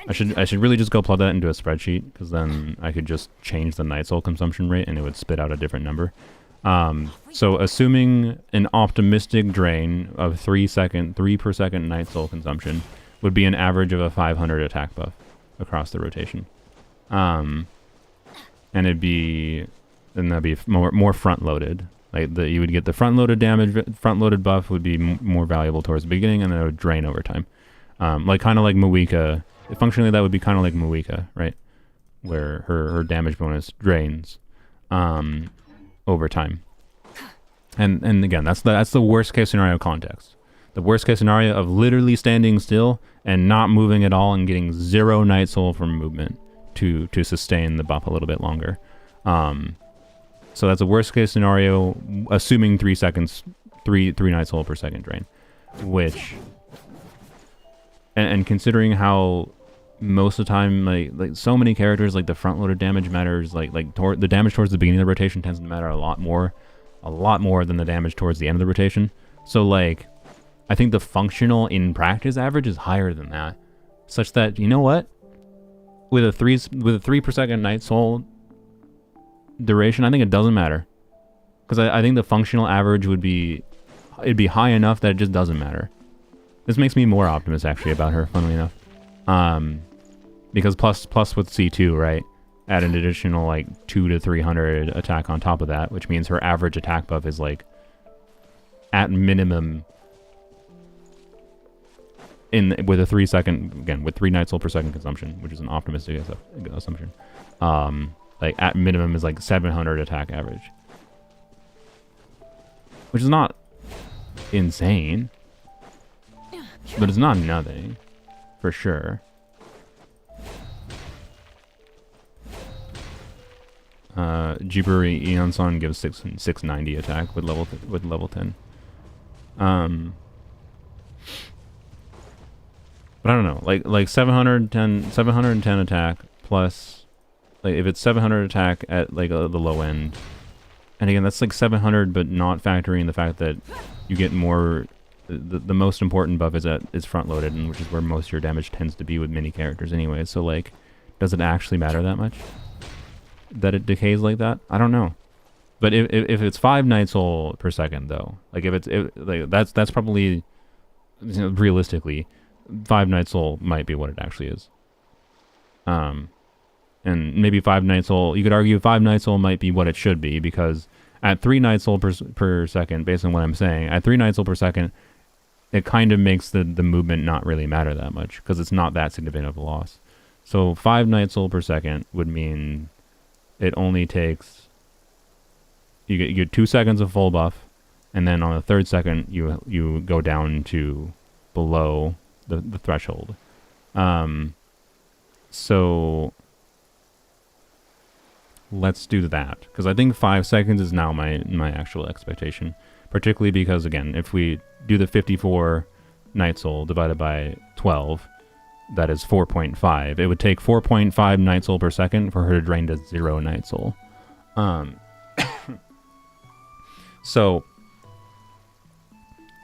I should really just go plug that into a spreadsheet, because then I could just change the night soul consumption rate and it would spit out a different number. So assuming an optimistic drain of 3 per second night soul consumption would be an average of a 500 attack buff across the rotation. And that'd be more front loaded. Like you would get the front loaded damage, front loaded buff would be more valuable towards the beginning, and then it would drain over time. Like kind of like Mawika. Functionally, that would be kind of like Mawika, right? Where her damage bonus drains over time. And again, that's the worst case scenario context. The worst case scenario of literally standing still and not moving at all and getting 0 night soul from movement to sustain the buff a little bit longer. So that's a worst case scenario, assuming 3 night soul per second drain, which, and considering how most of the time, like so many characters, like the front loaded damage matters, the damage towards the beginning of the rotation tends to matter a lot more than the damage towards the end of the rotation. So like, I think the functional in practice average is higher than that, such that, you know what, with a 3 per second night soul duration, I think it doesn't matter, because I think the functional average it'd be high enough that it just doesn't matter. This makes me more optimistic actually about her, funnily enough. Because plus with C2, right? Add an additional like 200 to 300 attack on top of that, which means her average attack buff is like at minimum with a 3 second, again, with 3 night soul per second consumption, which is an optimistic assumption. Like at minimum is like 700 attack average, which is not insane, but it's not nothing for sure. Jiburi Eonson gives 690 attack with level 10. But I don't know, like 710 attack plus, like if it's 700 attack at like the low end, and again that's like 700, but not factoring the fact that you get more. The most important buff is front loaded, and which is where most of your damage tends to be with mini characters anyway. So like, does it actually matter that much that it decays like that? I don't know. But if it's 5 night soul per second though, like that's probably, you know, realistically 5 night soul might be what it actually is. And maybe 5 night soul, you could argue 5 night soul might be what it should be, because at 3 night soul per second, based on what I'm saying, at 3 night soul per second, it kind of makes the movement not really matter that much, because it's not that significant of a loss. So 5 night soul per second would mean it only takes, you get 2 seconds of full buff, and then on the 3rd second you go down to below the threshold. So let's do that, because I think 5 seconds is now my actual expectation, particularly because, again, if we do the 54 night soul divided by 12, that is 4.5. It would take 4.5 night soul per second for her to drain to 0 night soul. So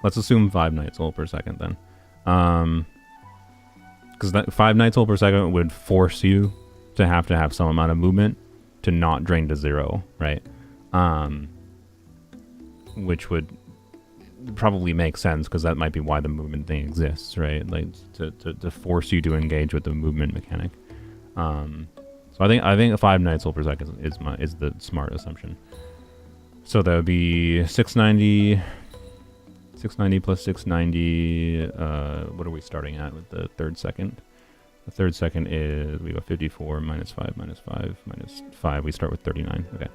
let's assume 5 night soul per second then, because that 5 night soul per second would force you to have some amount of movement to not drain to 0, right? Which would probably make sense, because that might be why the movement thing exists, right? Like to force you to engage with the movement mechanic. So I think 5 night soul per second is the smart assumption. So that would be 690 plus 690. What are we starting at with the 3rd second? The 3rd second is, we go 54 minus 5 minus 5 minus 5. We start with 39. Okay.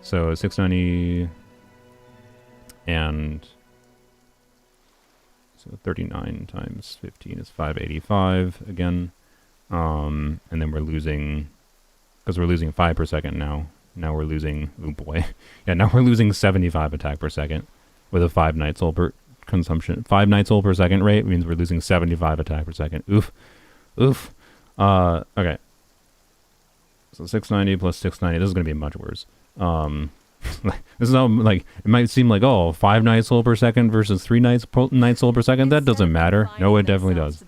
So 690 and so 39 times 15 is 585 again. And then we're losing, because we're losing 5 per second now. Now we're losing, oh boy. Yeah, now we're losing 75 attack per second with a 5 night soul per consumption. 5 night soul per second rate means we're losing 75 attack per second. Oof. Oof. Okay. So 690 plus 690. This is going to be much worse. This is how, like, it might seem like, oh, 5 night soul per second versus 3 night soul per second. That doesn't matter. No, it definitely does.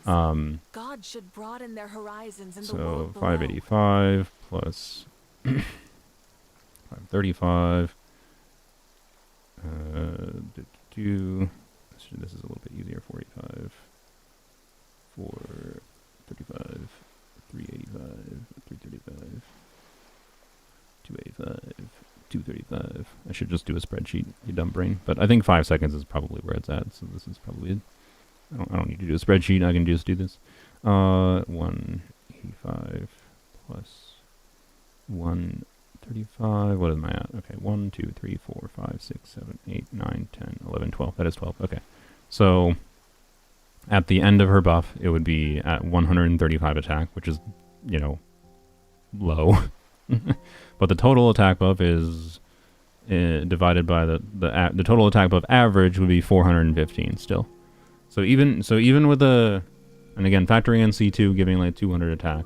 God should broaden their horizons in the So world below. 585 plus 535. This is a little bit easier. 485, 435, 385, 335, 285, 235. I should just do a spreadsheet, you dumb brain. But I think 5 seconds is probably where it's at. So this is probably it. I don't need to do a spreadsheet. I can just do this. 185 plus 135. What am I at? Okay, 1, 2, 3, 4, 5, 6, 7, 8, 9, 10, 11, 12. That is 12. Okay. So at the end of her buff, it would be at 135 attack, which is, you know, low. But the total attack buff is divided by the total attack buff average would be 415 still. So even with and again factoring in C2 giving like 200 attack,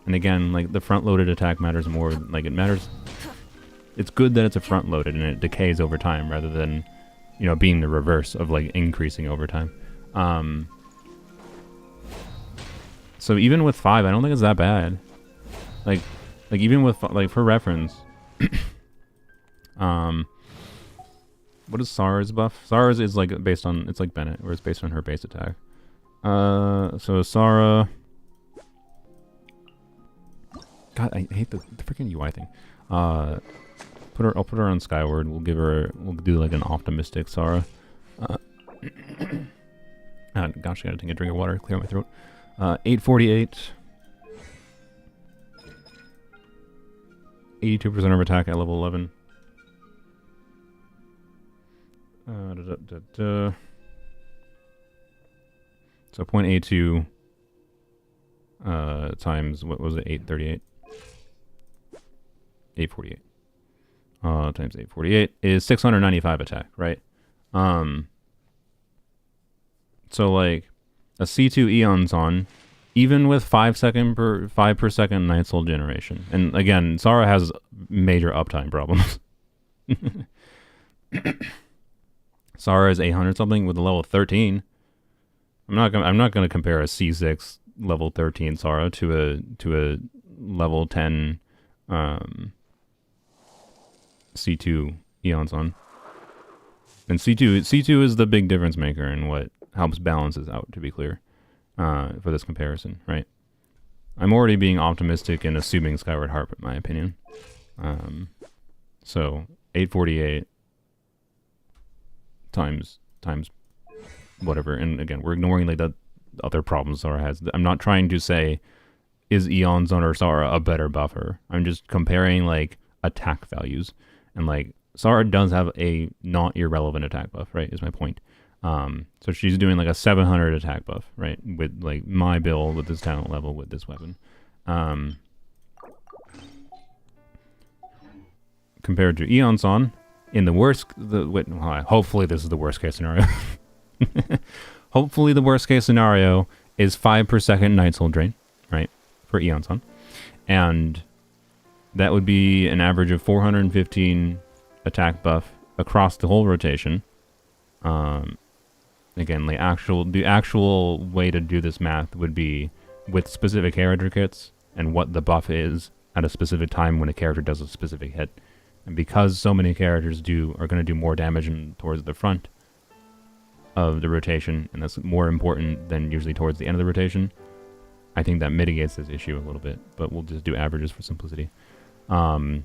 and again like the front loaded attack matters more. Like it matters. It's good that it's a front loaded and it decays over time rather than, you know, being the reverse of like increasing over time. So even with 5, I don't think it's that bad. Like even with like for reference, what is Sara's buff? Sara's is like based on, it's like Bennett, where it's based on her base attack. So Sara. God, I hate the freaking UI thing. I'll put her on Skyward. We'll do like an optimistic Sara. Gosh, I gotta take a drink of water, clear my throat. 848. 82% of attack at level 11. So 0.82 times, what was it, 838? 848. Times 848 is 695 attack, right? So like a C2 Eon's on, even with 5 per second Night Soul generation. And again, Sara has major uptime problems. Sara is 800 something with a level 13. I'm not gonna compare a C6 level 13 Sara to a level 10 C2 Eon's on. And C2 is the big difference maker and what helps balance this out, to be clear, for this comparison, right? I'm already being optimistic and assuming Skyward Harp, in my opinion. So 848 times whatever, and again, we're ignoring like the other problems Sara has. I'm not trying to say is Eon's on or Sara a better buffer. I'm just comparing like attack values, and like Sara does have a not irrelevant attack buff, right? Is my point. So she's doing like a 700 attack buff, right? With like my build with this talent level with this weapon. Compared to Eon's on, in the worst, hopefully this is the worst case scenario. Hopefully the worst case scenario is 5 per second Night Soul drain, right? For Eon's on. And that would be an average of 415 attack buff across the whole rotation. Again, the actual way to do this math would be with specific character kits and what the buff is at a specific time when a character does a specific hit. And because so many characters are going to do more damage towards the front of the rotation, and that's more important than usually towards the end of the rotation, I think that mitigates this issue a little bit. But we'll just do averages for simplicity. But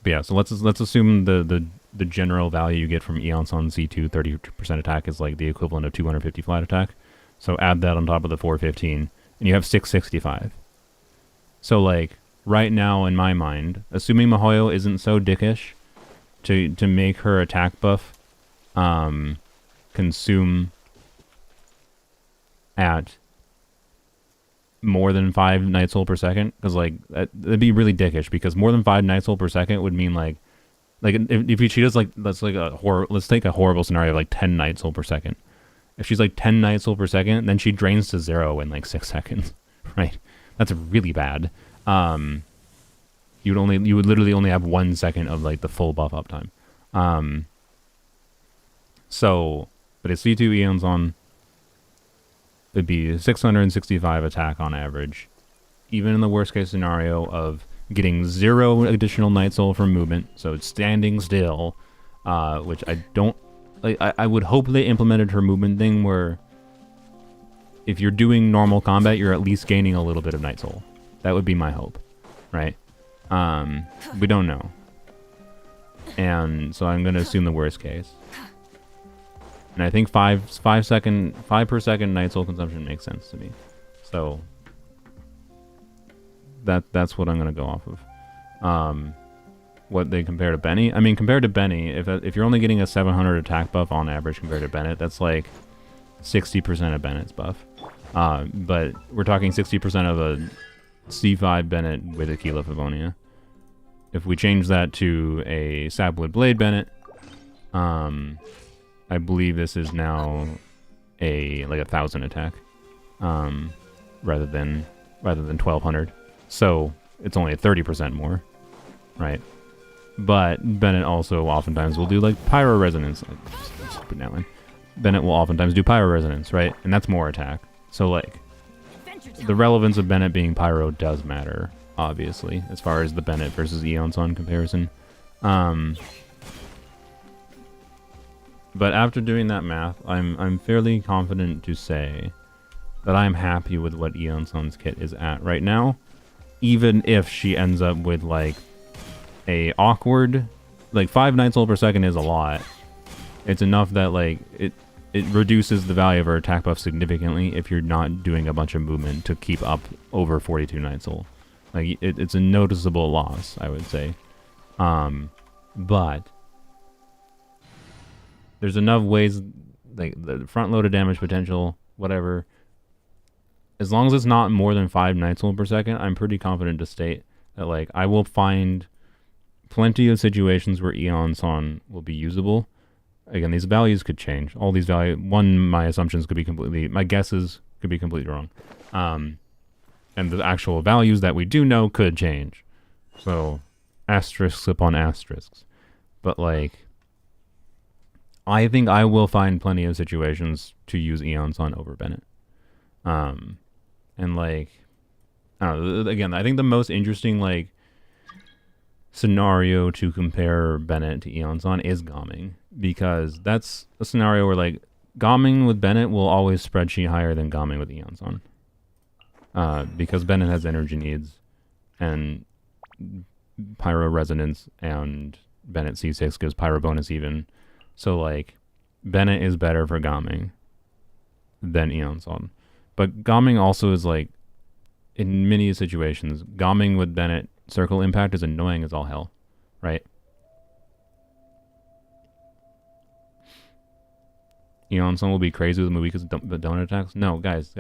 yeah, so let's assume the general value you get from Eon's on C2 30% attack is like the equivalent of 250 flat attack. So add that on top of the 415, and you have 665. So like right now in my mind, assuming Mihoyo isn't so dickish to make her attack buff consume at more than 5 Night Soul per second, because like that'd be really dickish, because more than 5 Night Soul per second would mean like if she does like, let's take a horrible scenario of like 10 Night Soul per second. If she's like 10 Night Soul per second, then she drains to 0 in like 6 seconds, right? That's really bad. You would literally only have 1 second of like the full buff uptime. So, but it's C2 Eon's on. it'd be 665 attack on average. Even in the worst case scenario of getting 0 additional Night Soul from movement, so it's standing still, which I don't... Like, I would hope they implemented her movement thing where if you're doing normal combat, you're at least gaining a little bit of Night Soul. That would be my hope, right? We don't know. And so I'm going to assume the worst case. And I think 5 per second Night Soul consumption makes sense to me. So that's what I'm going to go off of. What they compare to Benny. I mean, compared to Benny, if you're only getting a 700 attack buff on average compared to Bennett, that's like 60% of Bennett's buff. But we're talking 60% of a C5 Bennett with Aquila Favonia. If we change that to a Sapwood Blade Bennett, I believe this is now like 1,000 attack, rather than 1,200. So it's only 30% more, right? But Bennett also oftentimes will do like Pyro Resonance. Stupid Natlan. Bennett will oftentimes do Pyro Resonance, right? And that's more attack. So like, the relevance of Bennett being Pyro does matter, obviously, as far as the Bennett versus Eonson comparison. But after doing that math, I'm fairly confident to say that I'm happy with what Eonson's kit is at right now, even if she ends up with like a awkward, like 5 Night Soul per second is a lot. It's enough that like it reduces the value of her attack buff significantly if you're not doing a bunch of movement to keep up over 42 Night Soul. Like it's a noticeable loss, I would say. But there's enough ways, like the front-loaded damage potential, whatever. As long as it's not more than 5 Night Soul per second, I'm pretty confident to state that like I will find plenty of situations where Eonson will be usable. Again, these values could change. All these values, my assumptions could be completely, my guesses could be completely wrong. And the actual values that we do know could change. So, asterisks upon asterisks. But like, I think I will find plenty of situations to use Eonson over Bennett. And like, I don't know, again, I think the most interesting like scenario to compare Bennett to Eonson is Gomming, because that's a scenario where like Gomming with Bennett will always spreadsheet higher than Gomming with Eonson, because Bennett has energy needs and Pyro Resonance, and Bennett C6 gives Pyro bonus even. So like Bennett is better for Gomming than Eonson, but Gomming also is like, in many situations, Gomming with Bennett circle impact is annoying as all hell, right? Eonson will be crazy with Muika's donut attacks. No, guys,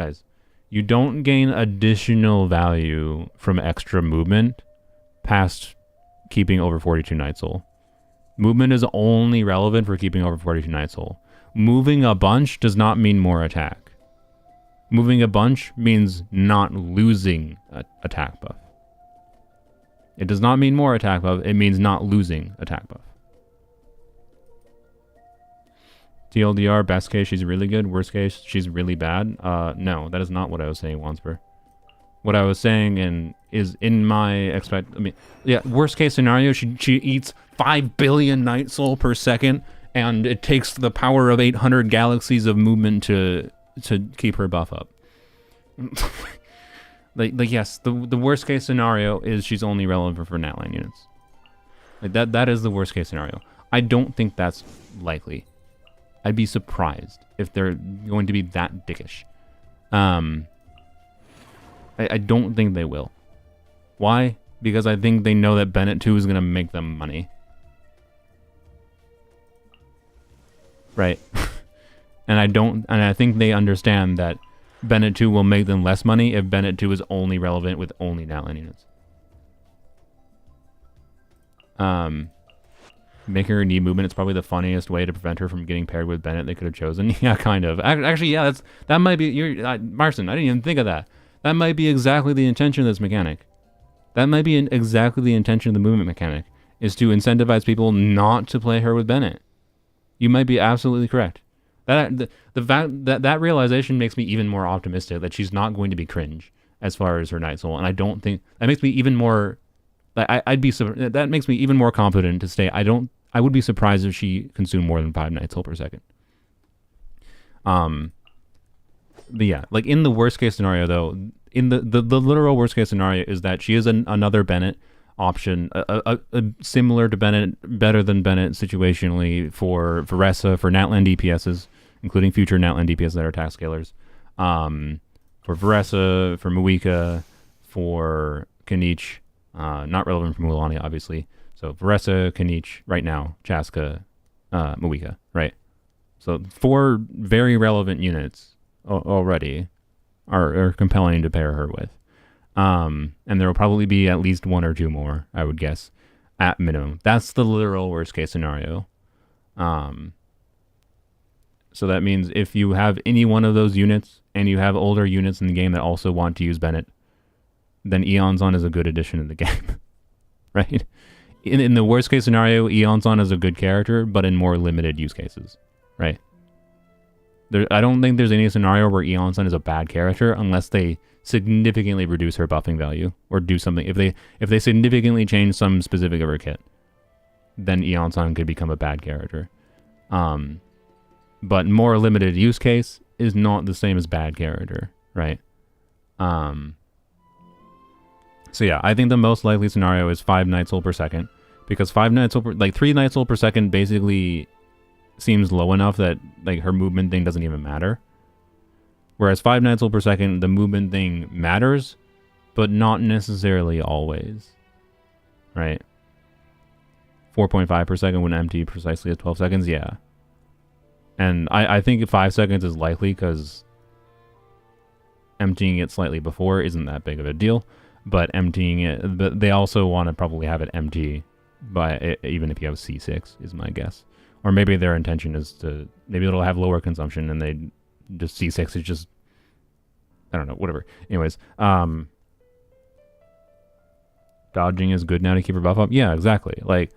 you don't gain additional value from extra movement past keeping over 42 Night Soul. Movement is only relevant for keeping over 42 Night Soul. Moving a bunch does not mean more attack. Moving a bunch means not losing attack buff. It does not mean more attack buff, it means not losing attack buff. TLDR, best case, she's really good. Worst case, she's really bad. No, that is not what I was saying, Wansper. What I was saying is in my worst case scenario, she eats 5 billion Night Soul per second, and it takes the power of 800 galaxies of movement to keep her buff up. like yes, the worst case scenario is she's only relevant for Natline units. Like that is the worst case scenario. I don't think that's likely. I'd be surprised if they're going to be that dickish. I don't think they will. Why? Because I think they know that Bennett 2 is going to make them money. Right. And I think they understand that Bennett 2 will make them less money if Bennett 2 is only relevant with only Natline units. Making her need movement, it's probably the funniest way to prevent her from getting paired with Bennett they could have chosen. Yeah, kind of. Actually, yeah, that might be... Marston, I didn't even think of that. That might be exactly the intention of this mechanic. That might be exactly the intention of the movement mechanic, is to incentivize people not to play her with Bennett. You might be absolutely correct. The fact that realization makes me even more optimistic that she's not going to be cringe as far as her Night Soul, and I don't think that makes me even more. That makes me even more confident to say I would be surprised if she consumed more than 5 Night Soul per second. But yeah, like in the worst case scenario though, in the literal worst case scenario is that she is another Bennett option, a similar to Bennett, better than Bennett situationally for Varesa, for Natlan DPSs, including future Natlan DPS that are attack scalers. For Varesa, for Muika, for Kanich, not relevant for Mualani, obviously. So Varesa, Kanich, right now, Chaska, Muika, right? So 4 very relevant units already are compelling to pair her with. And there will probably be at least 1 or 2 more, I would guess, at minimum. That's the literal worst case scenario. So that means if you have any one of those units and you have older units in the game that also want to use Bennett, then Eon's is a good addition to the game, right? In the worst case scenario, Eon's is a good character, but in more limited use cases, right? I don't think there's any scenario where Eon's is a bad character unless they significantly reduce her buffing value or do something. If they significantly change some specific of her kit, then Eon's could become a bad character. But more limited use case is not the same as bad character, right? So yeah, I think the most likely scenario is 5 Night Soul per second, because 5 Night Soul like 3 Night Soul per second basically seems low enough that like her movement thing doesn't even matter. Whereas 5 Night Soul per second, the movement thing matters, but not necessarily always, right? 4.5 per second when empty precisely at 12 seconds, yeah. And I think 5 seconds is likely because emptying it slightly before isn't that big of a deal. But emptying it, but they also want to probably have it empty by even if you have C6 is my guess. Or maybe their intention is to, maybe it'll have lower consumption and they just C6 is just, I don't know, whatever. Anyways, dodging is good now to keep her buff up. Yeah, exactly. Like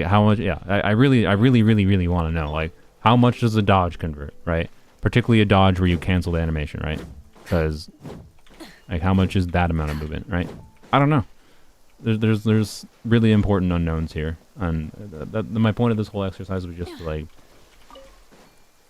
how much? Yeah, I really want to know, like, how much does a dodge convert, right? Particularly a dodge where you cancel the animation, right? Because like, how much is that amount of movement, right? I don't know. There's really important unknowns here, and my point of this whole exercise was just to, like,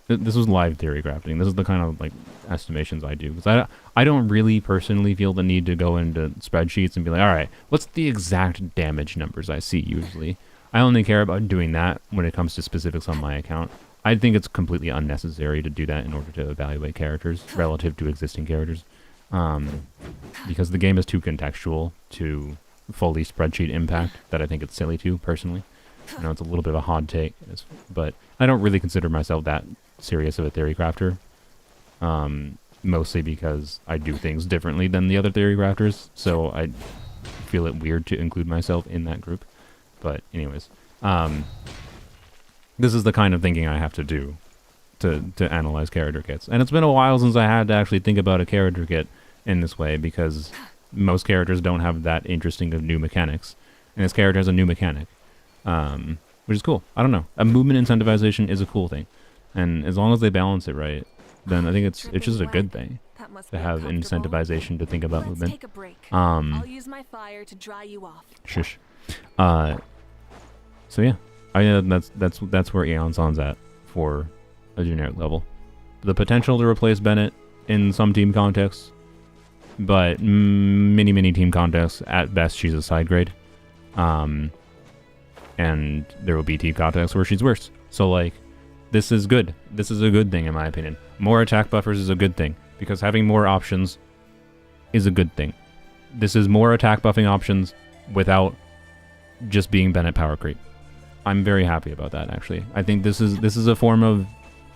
this was live theory crafting. This is the kind of like estimations I do, because I don't really personally feel the need to go into spreadsheets and be like, all right, what's the exact damage numbers I see usually? I only care about doing that when it comes to specifics on my account. I think it's completely unnecessary to do that in order to evaluate characters relative to existing characters. Because the game is too contextual to fully spreadsheet impact that I think it's silly to, personally. I know it's a little bit of a hot take, but I don't really consider myself that serious of a theory crafter. Mostly because I do things differently than the other theory crafters, so I feel it weird to include myself in that group. But anyways, this is the kind of thinking I have to do to analyze character kits. And it's been a while since I had to actually think about a character kit in this way, because most characters don't have that interesting of new mechanics. And this character has a new mechanic, which is cool. I don't know. A movement incentivization is a cool thing. And as long as they balance it right, then I think it's just a good thing to have incentivization to think about movement. Take a break. I'll use my fire to dry you off. Shush. So yeah, that's where Eon's at for a generic level. The potential to replace Bennett in some team contexts, but many team contexts, at best she's a side grade. And there will be team contexts where she's worse. So like, this is good. This is a good thing in my opinion. More attack buffers is a good thing, because having more options is a good thing. This is more attack buffing options without just being Bennett power creep. I'm very happy about that, actually. I think this is a form of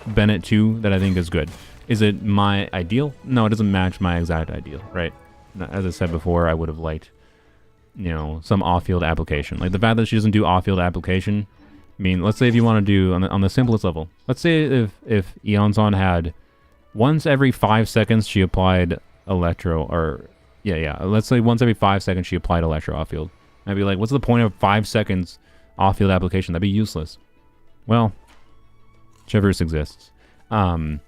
Bennett 2 that I think is good. Is it my ideal? No, it doesn't match my exact ideal, right? As I said before, I would have liked, you know, some off-field application. Like the fact that she doesn't do off-field application. I mean, let's say if you want to do on the simplest level. Let's say if Eon's had once every 5 seconds she applied electro, or yeah. Let's say once every 5 seconds she applied electro off-field. I'd be like, what's the point of 5 seconds off-field application? That'd be useless. Well, Traverse exists. And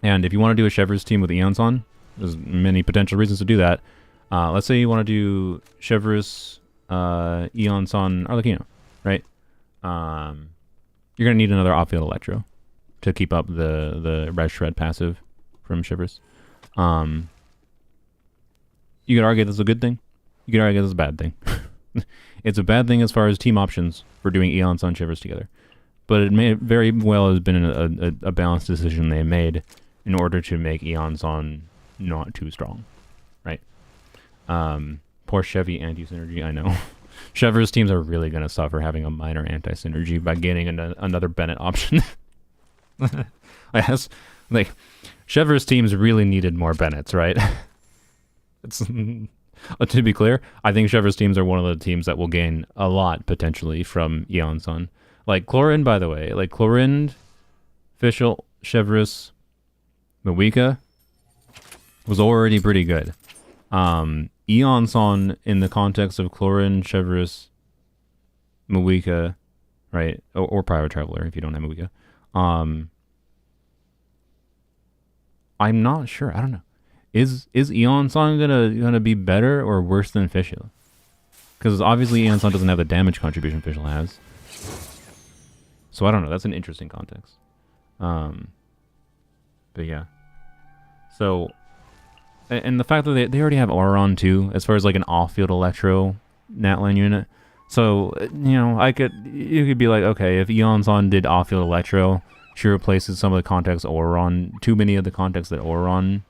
if you want to do a Chevreuse team with Eons on, there's many potential reasons to do that. Let's say you want to do Chevreuse, Eons on Arlecchino, right? You're going to need another off-field Electro to keep up the Red Shred passive from Chevreuse. You could argue that's a good thing. You could argue that's a bad thing. It's a bad thing as far as team options for doing Eons on Chevreuse together. But it may very well have been a balanced decision they made in order to make Eons on not too strong, right? Poor Chevy anti-synergy, I know. Chevreuse teams are really going to suffer having a minor anti-synergy by getting another Bennett option. I guess, like, Chevreuse teams really needed more Bennetts, right? It's to be clear, I think Chevreuse teams are one of the teams that will gain a lot potentially from Eons on. Like Chlorinde, by the way, like Chlorinde, Fischl, Chevreuse, Mawika was already pretty good. Eons on in the context of Chlorinde, Chevreuse, Mawika, right, or Private Traveler if you don't have Mawika. I'm not sure. I don't know. Is Eon Song gonna be better or worse than Fischl? Because obviously Eon Song doesn't have the damage contribution Fischl has. So I don't know. That's an interesting context. But yeah. So, and the fact that they already have Auron too, as far as like an off-field Electro Natline unit. So you know, you could be like, okay, if Eon Song did off-field Electro, she replaces some of the context Auron. Too many of the contexts that Auron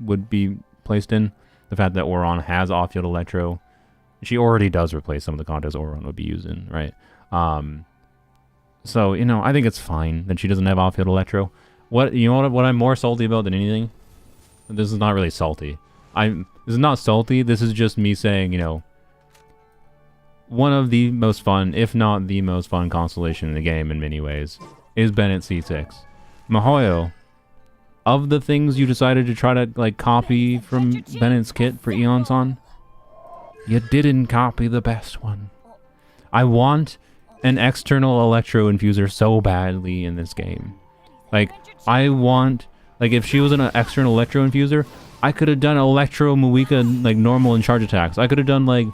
would be placed in. The fact that Auron has off-field Electro, she already does replace some of the contexts Auron would be used in, right? So, you know, I think it's fine that she doesn't have off-field Electro. What I'm more salty about than anything? This is not really salty. This is not salty. This is just me saying, you know, one of the most fun, if not the most fun constellation in the game in many ways, is Bennett C6. Mihoyo, of the things you decided to try to like copy from Bennett's kit for Eon Son, you didn't copy the best one. I want an external Electro Infuser so badly in this game. Like, I want, like, if she was an external Electro Infuser, I could have done Electro Mawika, like, normal and charge attacks. I could have done, like,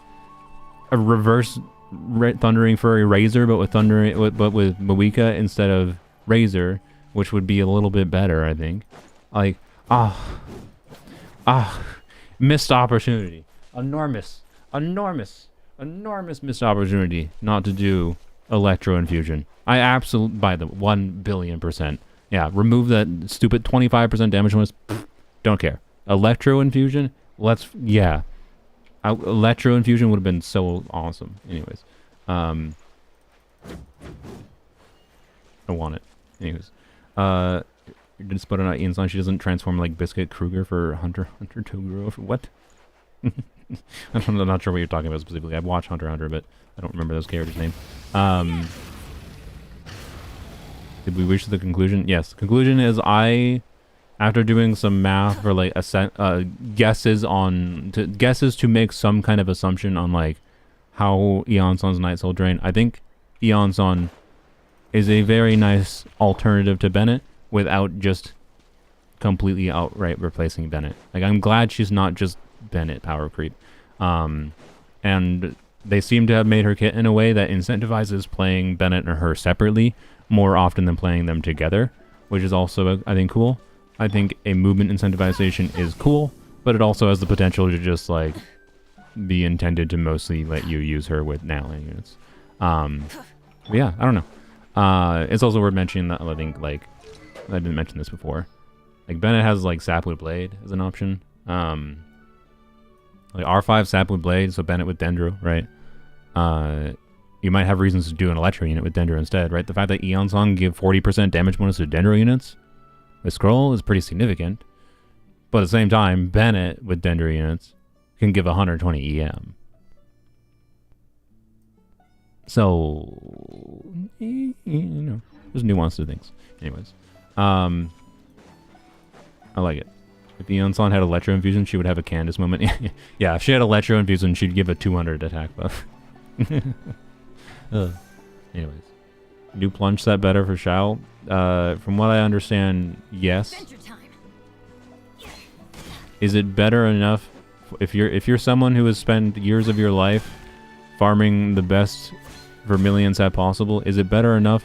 a reverse Thundering Fury Razor, but with Mawika instead of Razor, which would be a little bit better, I think. Like, missed opportunity. Enormous missed opportunity not to do Electro Infusion. I absolutely, by the 1,000,000,000%. Yeah, remove that stupid 25% damage bonus. Don't care. Electro Infusion, yeah. Electro Infusion would have been so awesome. Anyways. I want it. Anyways. You're just putting out Ian's line. She doesn't transform like Biscuit Kruger for Hunter Toguro. What? I'm not sure what you're talking about specifically. I've watched Hunter x Hunter, but I don't remember those characters' name. Did we reach the conclusion? Yes. The conclusion is after doing some math or like guesses to make some kind of assumption on like how Eonson's Night Soul Drain, I think Eonson is a very nice alternative to Bennett without just completely outright replacing Bennett. Like, I'm glad she's not just Bennett power creep. And they seem to have made her kit in a way that incentivizes playing Bennett or her separately more often than playing them together, which is also, I think, cool. I think a movement incentivization is cool, but it also has the potential to just, like, be intended to mostly let you use her with Natline units. But yeah, I don't know. It's also worth mentioning that I think, like, I didn't mention this before. Like, Bennett has, like, Sapwood Blade as an option. Like, R5 Sapwood Blade, so Bennett with Dendro, right? You might have reasons to do an Electro unit with Dendro instead, right? The fact that Eon Song give 40% damage bonus to Dendro units with Scroll is pretty significant. But at the same time, Bennett with Dendro units can give 120 EM. So, you know, there's nuance to things. Anyways. I like it. If Eon Song had Electro Infusion, she would have a Candace moment. Yeah, if she had Electro Infusion, she'd give a 200 attack buff. Anyways. Do plunge set better for Xiao? From what I understand, yes. Is it better enough if you're someone who has spent years of your life farming the best vermilion set possible? Is it better enough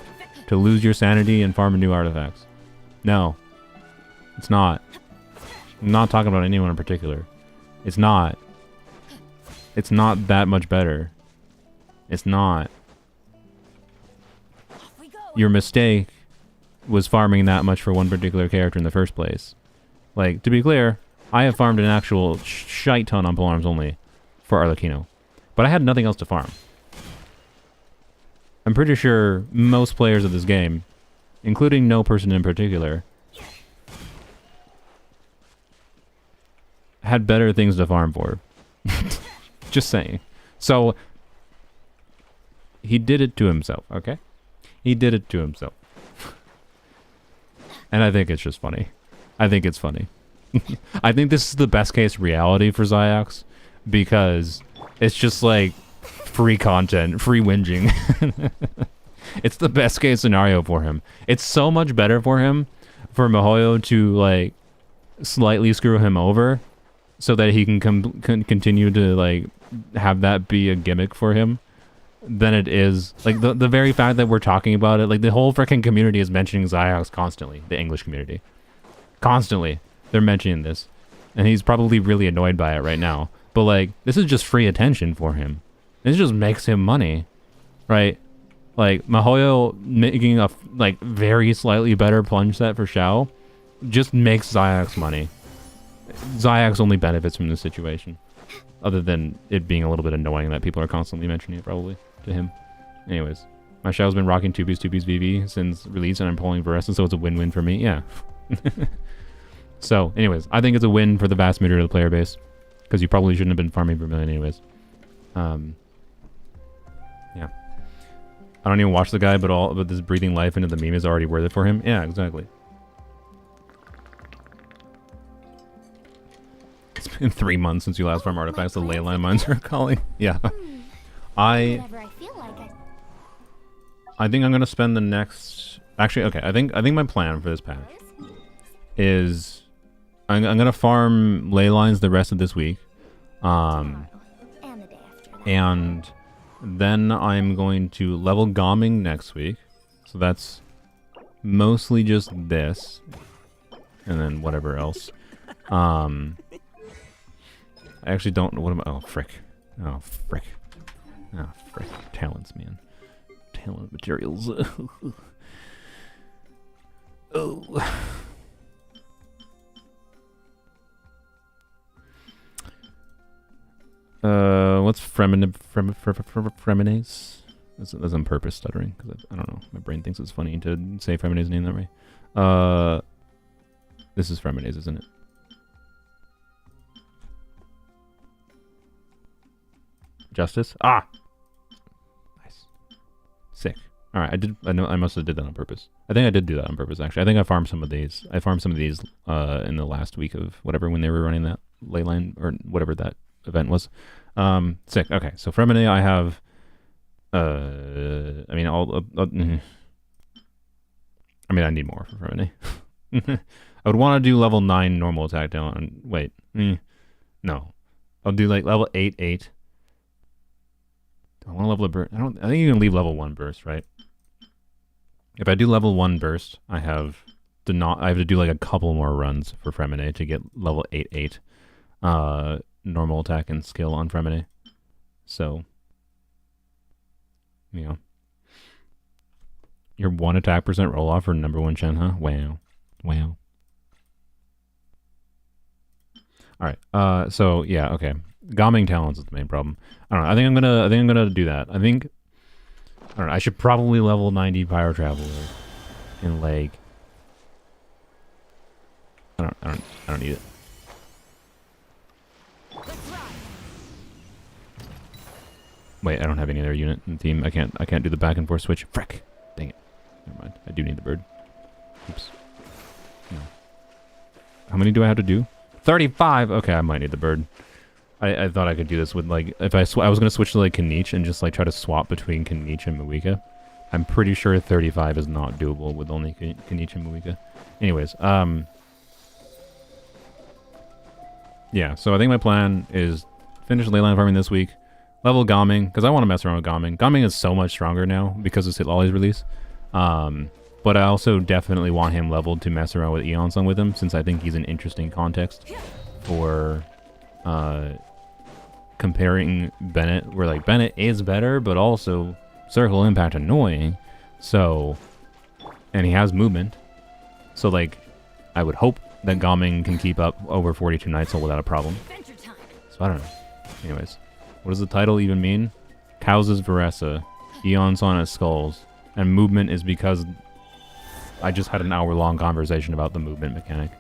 to lose your sanity and farm new artifacts? No, it's not. I'm not talking about anyone in particular. It's not. It's not that much better. It's not. Your mistake was farming that much for one particular character in the first place. Like, to be clear, I have farmed an actual shite ton on Polearms only for Arlecchino. But I had nothing else to farm. I'm pretty sure most players of this game, including no person in particular, had better things to farm for. Just saying. So, he did it to himself, okay? He did it to himself. And I think it's just funny. I think it's funny. I think this is the best case reality for Xiox, because it's just like free content, free whinging. It's the best case scenario for him. It's so much better for him for Mihoyo to like slightly screw him over so that he can continue to like have that be a gimmick for him than it is like the very fact that we're talking about it. Like the whole freaking community is mentioning Xiox constantly. The English community, constantly they're mentioning this, and he's probably really annoyed by it right now. But like, this is just free attention for him. This just makes him money, right? Like Mihoyo making a like very slightly better plunge set for Xiao just makes Xiox money. Xiox only benefits from this situation, other than it being a little bit annoying that people are constantly mentioning it probably to him. Anyways, my Xiao's been rocking 2B's VV since release, and I'm pulling Varesa, so it's a win-win for me. Yeah. So, anyways, I think it's a win for the vast majority of the player base, because you probably shouldn't have been farming Vermilion anyways. Yeah. I don't even watch the guy, but this breathing life into the meme is already worth it for him. Yeah, exactly. It's been 3 months since you last farmed artifacts. The ley line mines are calling. Yeah. I think I'm gonna spend the next. Actually, okay. I think my plan for this patch is I'm gonna farm ley lines the rest of this week, and then I'm going to level Gomming next week. So that's mostly just this, and then whatever else. I actually don't know what am I. Oh frick! Oh frick! Oh frick! Talents, man. Talent materials. Oh. What's Freminase? That's on purpose stuttering, because I don't know. My brain thinks it's funny to say Freminase's name that way. This is Freminase, isn't it? Justice? Ah! Nice. Sick. Alright, I know I must have did that on purpose. I think I did do that on purpose, actually. I think I farmed some of these. I farmed some of these in the last week of whatever, when they were running that ley line, or whatever that event was. Sick. Okay, so Fremine I have I mean I need more for Fremine. I would want to do level 9 normal attack down. Wait. No. I'll do like level 8. Do I want to level a burst? I think you can leave level 1 burst, right? If I do level 1 burst, I have to do like a couple more runs for Fremine to get level 8. Normal attack and skill on Fremine. So, you know, your 1 attack percent roll off for number 1 Chen, huh? Wow. Wow. Alright, so yeah, okay. Gomming talents is the main problem. I don't know. I think I'm gonna do that. I don't know, I should probably level 90 Pyro Traveler in like I don't need it. Wait, I don't have any other unit in the team. I can't do the back and forth switch. Frick. Dang it. Never mind. I do need the bird. Oops. No. How many do I have to do? 35! Okay, I might need the bird. I thought I could do this with, like, if I was going to switch to, like, Kanich and just, like, try to swap between Kanich and Mawika. I'm pretty sure 35 is not doable with only Kenichi Muika. Anyways, yeah, so I think my plan is finish leyline farming this week, level Gaming, because I want to mess around with Gaming. Gaming is so much stronger now because of Lolly's release. But I also definitely want him leveled to mess around with Eonon with him, since I think he's an interesting context for comparing Bennett, where like Bennett is better, but also Circle Impact annoying. So, and he has movement. So like, I would hope that Gaming can keep up over 42 Night Soul without a problem. So I don't know. Anyways, what does the title even mean? Cows is Varesa, Eonon is Skulls, and movement is because I just had an hour-long conversation about the movement mechanic.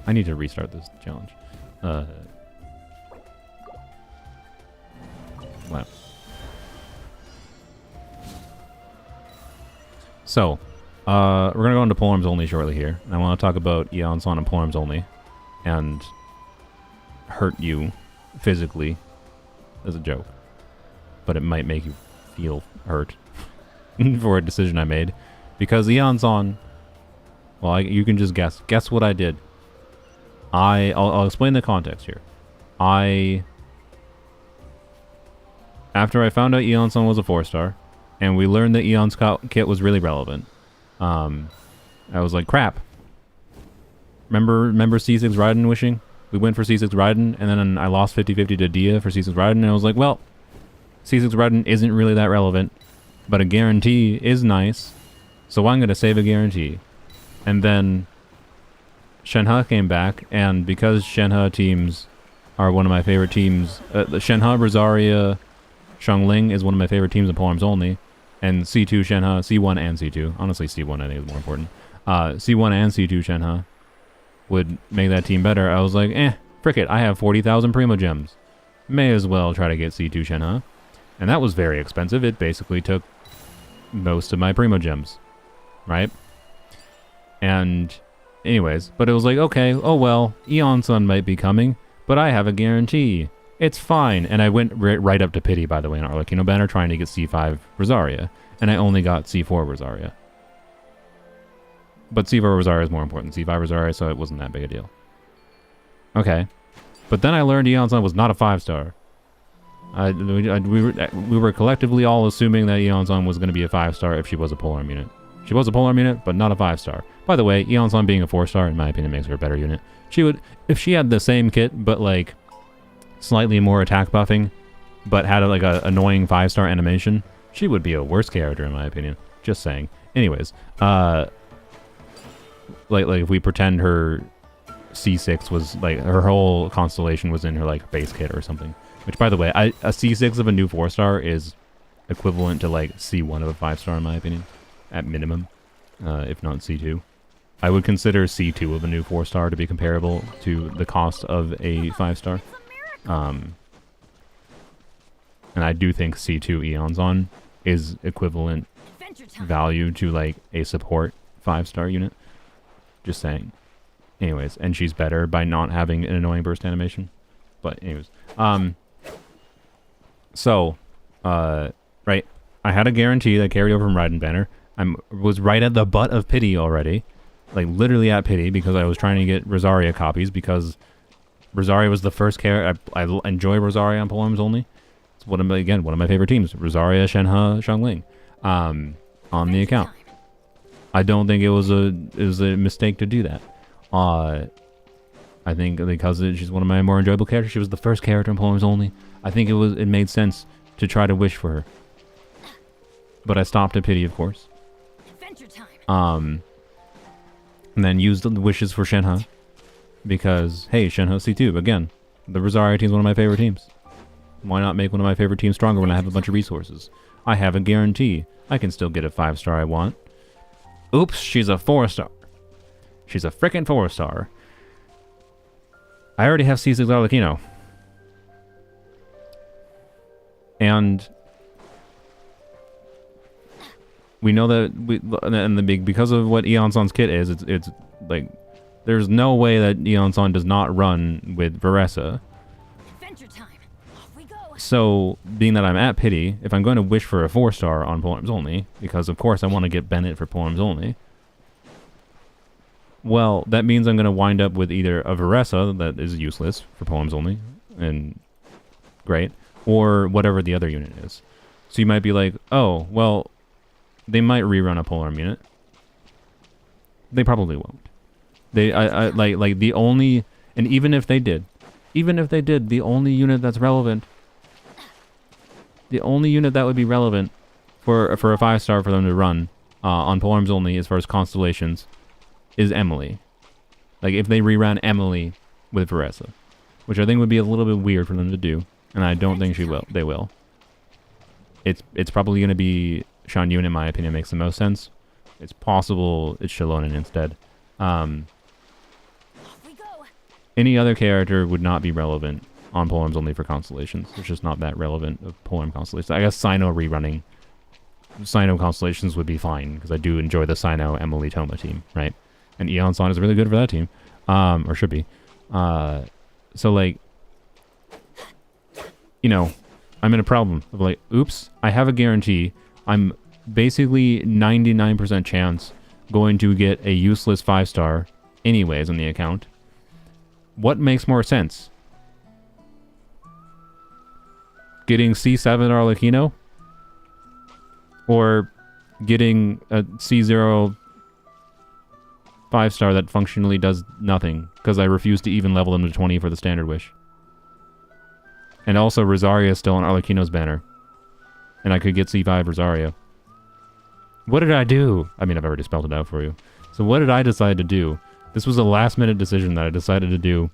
I need to restart this challenge. Wow. So, we're gonna go into Polearms only shortly here. I want to talk about Eonon and Polearms only, and hurt you physically as a joke, but it might make you feel hurt for a decision I made, because Eonon, well, you can just guess what I did. I'll explain the context here. After I found out Eonon was a 4-star, and we learned that Eon's kit was really relevant, I was like, crap. Remember C6 Raiden wishing? We went for C6 Raiden, and then I lost 50-50 to Dia for C6 Raiden, and I was like, well, C6 Raiden isn't really that relevant, but a guarantee is nice, so I'm going to save a guarantee. And then Shenhe came back, and because Shenhe teams are one of my favorite teams, the Shenhe, Rosaria, Xiangling is one of my favorite teams in Polearms only, and C2 Shenhe, C1 and C2, honestly C1 I think is more important, C1 and C2 Shenhe would make that team better. I was like, frick it, I have 40,000 Primo Gems. May as well try to get C2 Shenhe. And that was very expensive. It basically took most of my Primo Gems, right? And anyways, but it was like, okay, oh well, Eonon might be coming, but I have a guarantee. It's fine. And I went right up to Pity, by the way, in Arlecchino banner, trying to get C5 Rosaria. And I only got C4 Rosaria. But C4 Rosaria is more important than C5 Rosaria, so it wasn't that big a deal. Okay. But then I learned Eonon was not a 5-star. We were collectively all assuming that Eonon was going to be a 5-star if she was a Polearm unit. She was a Polearm unit, but not a 5-star. By the way, Eonon being a 4-star, in my opinion, makes her a better unit. She would, if she had the same kit, but like slightly more attack buffing, but had like a annoying 5-star animation, she would be a worse character, in my opinion. Just saying. Anyways, like if we pretend her C6 was like her whole constellation was in her like base kit or something. Which, by the way, a C6 of a new 4-star is equivalent to like C1 of a 5-star in my opinion, at minimum, if not C2. I would consider C2 of a new 4-star to be comparable to the cost of a 5-star. And I do think C2 Eonon is equivalent value to like a support 5-star unit. Just saying. Anyways, and she's better by not having an annoying burst animation. But anyways, so, right, I had a guarantee that carried over from Raiden banner. Was right at the butt of Pity already, like literally at Pity, because I was trying to get Rosaria copies, because Rosaria was the first character. I enjoy Rosaria on Polearms only. It's one of my favorite teams. Rosaria, Shenhe, Xiangling, on the account. I don't think it was a mistake to do that. I think because she's one of my more enjoyable characters. She was the first character in Polearms only. I think it made sense to try to wish for her. But I stopped at Pity, of course. And then used the wishes for Shenhe. Because, hey, Shenhe C2, again, the Rosaria team is one of my favorite teams. Why not make one of my favorite teams stronger when I have a bunch of resources? I have a guarantee. I can still get a 5-star I want. Oops, she's a 4-star. She's a frickin' 4-star. I already have C6 Arlecchino. And we know that because of what Eonon's kit is, it's like there's no way that Eonon does not run with Varesa. Off we go. So, being that I'm at pity, if I'm going to wish for a 4-star on Polearms only, because of course I want to get Bennett for Polearms only, well, that means I'm going to wind up with either a Varesa that is useless for Polearms only, and great, or whatever the other unit is. So you might be like, oh, well, they might rerun a Polearm unit. They probably won't. Like the only, and even if they did, the only unit that's relevant, the only unit that would be relevant for a 5-star for them to run on Polearms only as far as Constellations is Emily. Like if they reran Emily with Varesa, which I think would be a little bit weird for them to do, and I don't think they will. It's probably going to be Shan Yun, in my opinion, makes the most sense. It's possible it's Xiaonan instead. Any other character would not be relevant on Polearms only for Constellations. It's just not that relevant of Polearm Constellations. I guess Sino rerunning Sino Constellations would be fine, because I do enjoy the Sino Emily Toma team, right? And Eonon is really good for that team. Or should be. So, like, you know, I'm in a problem of like, oops, I have a guarantee. I'm basically 99% chance going to get a useless 5-star anyways on the account. What makes more sense? Getting C7 Arlecchino? Or getting a C0 5-star that functionally does nothing because I refuse to even level them to 20 for the standard wish? And also Rosaria is still on Arlecchino's banner. And I could get C5 Rosaria. What did I do? I mean, I've already spelled it out for you. So what did I decide to do? This was a last-minute decision that I decided to do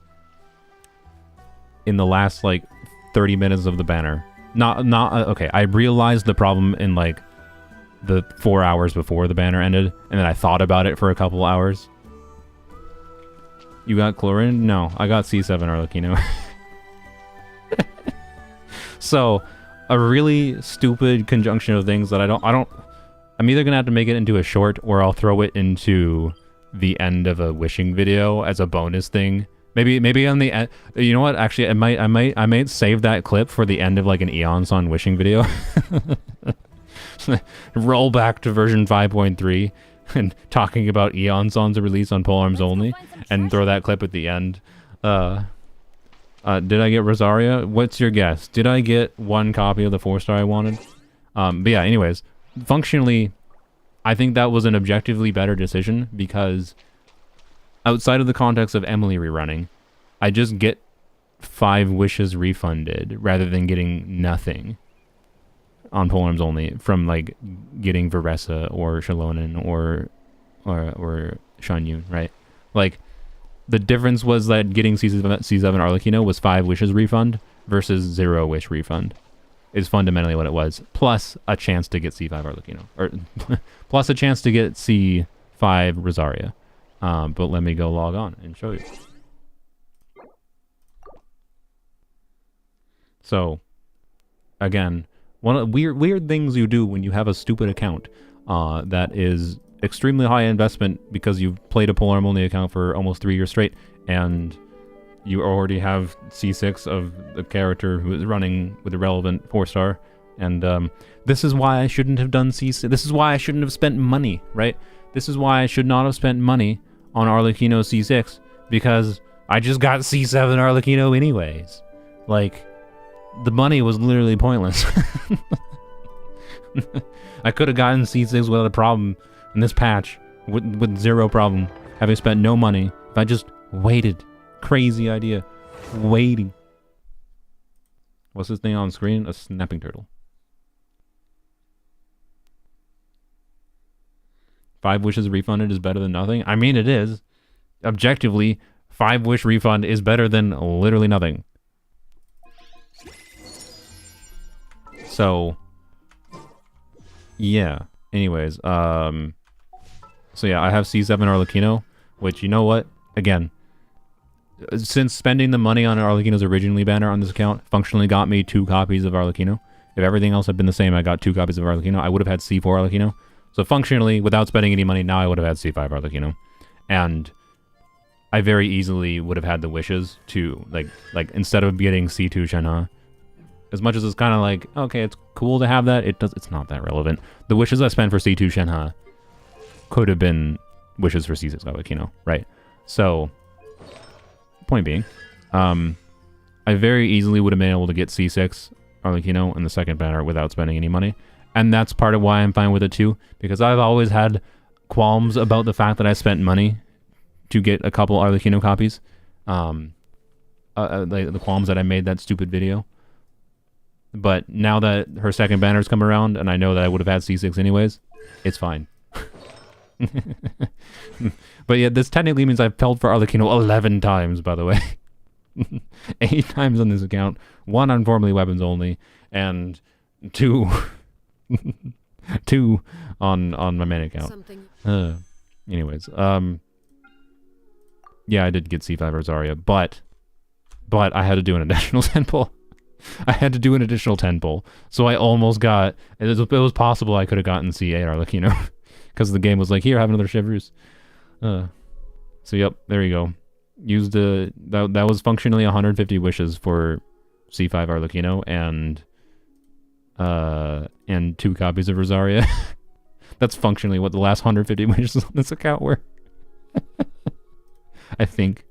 in the last, like, 30 minutes of the banner. Okay, I realized the problem in, like, the 4 hours before the banner ended, and then I thought about it for a couple hours. You got Chlorine? No, I got C7 Arlecchino. So, a really stupid conjunction of things that I'm either gonna have to make it into a short, or I'll throw it into the end of a wishing video as a bonus thing. Maybe on the end. You know what? Actually, I might save that clip for the end of like an Eon Song wishing video. Roll back to version 5.3 and talking about Eon Song's release on Polearms only, and throw that clip at the end. Did I get Rosaria? What's your guess? Did I get one copy of the 4-star I wanted? But yeah, anyways, functionally, I think that was an objectively better decision, because outside of the context of Emily rerunning, I just get 5 wishes refunded rather than getting nothing on Polearms only from like getting Varesa or Xiaonan or Shan Yun, right? Like, the difference was that getting C7 Arlecchino was 5 wishes refund versus 0 wish refund. Is fundamentally what it was, plus a chance to get C5 Arlecchino, or plus a chance to get C5 Rosaria. But let me go log on and show you. So, again, one of the weird things you do when you have a stupid account that is extremely high investment because you've played a Polearm only account for almost 3 years straight, and you already have C6 of the character who is running with a relevant 4-star, and this is why I shouldn't have done C6. This is why I shouldn't have spent money, right? This is why I should not have spent money on Arlecchino C6, because I just got C7 Arlecchino anyways. Like, the money was literally pointless. I could have gotten C6 without a problem in this patch, with 0 problem, having spent no money, if I just waited. Crazy idea. Waiting. What's this thing on screen? A snapping turtle. 5 wishes refunded is better than nothing? I mean, it is. Objectively, 5 wish refund is better than literally nothing. So, yeah. Anyways, so yeah, I have C7 Arlecchino, which, you know what? Again, since spending the money on Arlecchino's originally banner on this account functionally got me 2 copies of Arlecchino. If everything else had been the same, I got 2 copies of Arlecchino. I would have had C4 Arlecchino. So functionally, without spending any money, now I would have had C5 Arlecchino. And I very easily would have had the wishes to, like instead of getting C2 Shenhe, As much as it's kind of like, okay, it's cool to have that, it's not that relevant. The wishes I spent for C2 Shenhe could have been wishes for C6 Arlecchino, right? So, point being, I very easily would have been able to get C6 Arlecchino in the second banner without spending any money. And that's part of why I'm fine with it too, because I've always had qualms about the fact that I spent money to get a couple Arlecchino copies. The qualms that I made that stupid video. But now that her second banner's come around, and I know that I would have had C6 anyways, it's fine. But yeah, this technically means I've felled for Arlecchino 11 times, by the way. 8 times on this account, 1 on formerly weapons only, and 2 2 on my main account. Anyways, yeah, I did get C5 Rosaria, but I had to do an additional 10 pull. I had to do an additional 10 pull, so I almost got. It was possible I could have gotten C8 Arlecchino, because the game was like, here, have another Chevreuse. So yep, there you go. Used that was functionally 150 wishes for C5 Arlecchino and 2 copies of Rosaria. That's functionally what the last 150 wishes on this account were. I think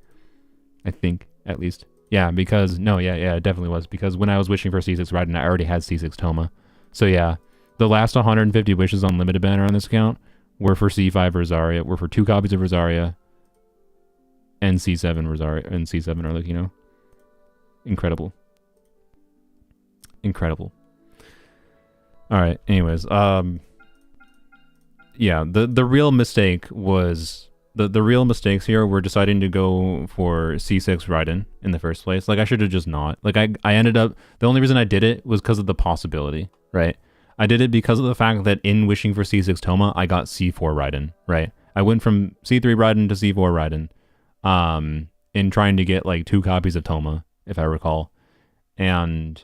at least. Yeah, because no, yeah, it definitely was, because when I was wishing for C6 Raiden, I already had C6 Toma. So yeah, the last 150 wishes on limited banner on this account were for C5 Rosaria, were for 2 copies of Rosaria and C7 Rosaria and C7 Arlecchino. Incredible. Incredible. All right, anyways, yeah, the real mistake was the real mistakes here were deciding to go for C6 Raiden in the first place. Like, I should have just not. Like, I ended up, the only reason I did it was because of the possibility, right? I did it because of the fact that in wishing for C6 Toma, I got C4 Raiden, right? I went from C3 Raiden to C4 Raiden, in trying to get like 2 copies of Toma, if I recall. And,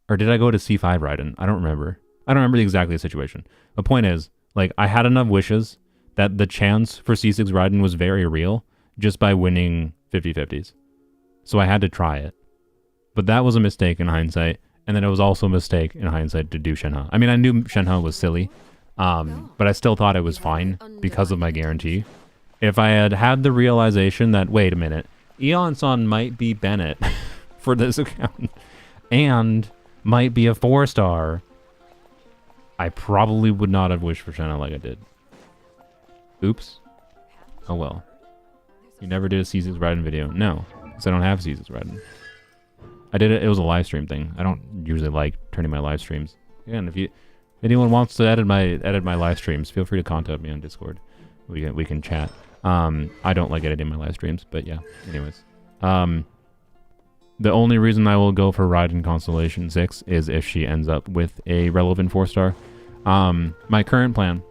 or did I go to C5 Raiden? I don't remember. I don't remember exactly the situation. The point is, like, I had enough wishes that the chance for C6 Raiden was very real just by winning 50-50s. So I had to try it. But that was a mistake in hindsight, and then it was also a mistake in hindsight to do Shenhe. I mean, I knew Shenhe was silly, but I still thought it was fine because of my guarantee. If I had had the realization that, wait a minute, Eonon might be Bennett for this account, and might be a 4-star, I probably would not have wished for Shenhe like I did. Oops. Oh well. You never did a C6 Raiden video. No, because I don't have C6 Raiden. I did it. It was a live stream thing. I don't usually like turning my live streams. Again, if anyone wants to edit my live streams, feel free to contact me on Discord. We can chat. I don't like editing my live streams, but yeah. Anyways, the only reason I will go for Raiden Constellation 6 is if she ends up with a relevant 4-star. My current plan.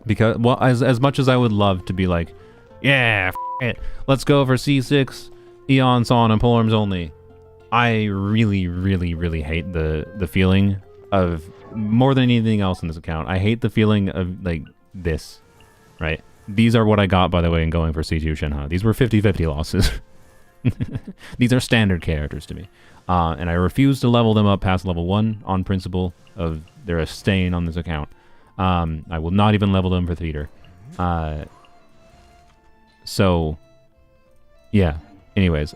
Because, well, as much as I would love to be like, yeah, it, let's go for C6, Eonon and Polearms only, I really, really, really hate the feeling of, more than anything else in this account, I hate the feeling of, like, this, right? These are what I got, by the way, in going for C2 Shenhe. These were 50-50 losses. These are standard characters to me. And I refuse to level them up past level 1 on principle of they're a stain on this account. I will not even level them for theater. So, yeah. Anyways,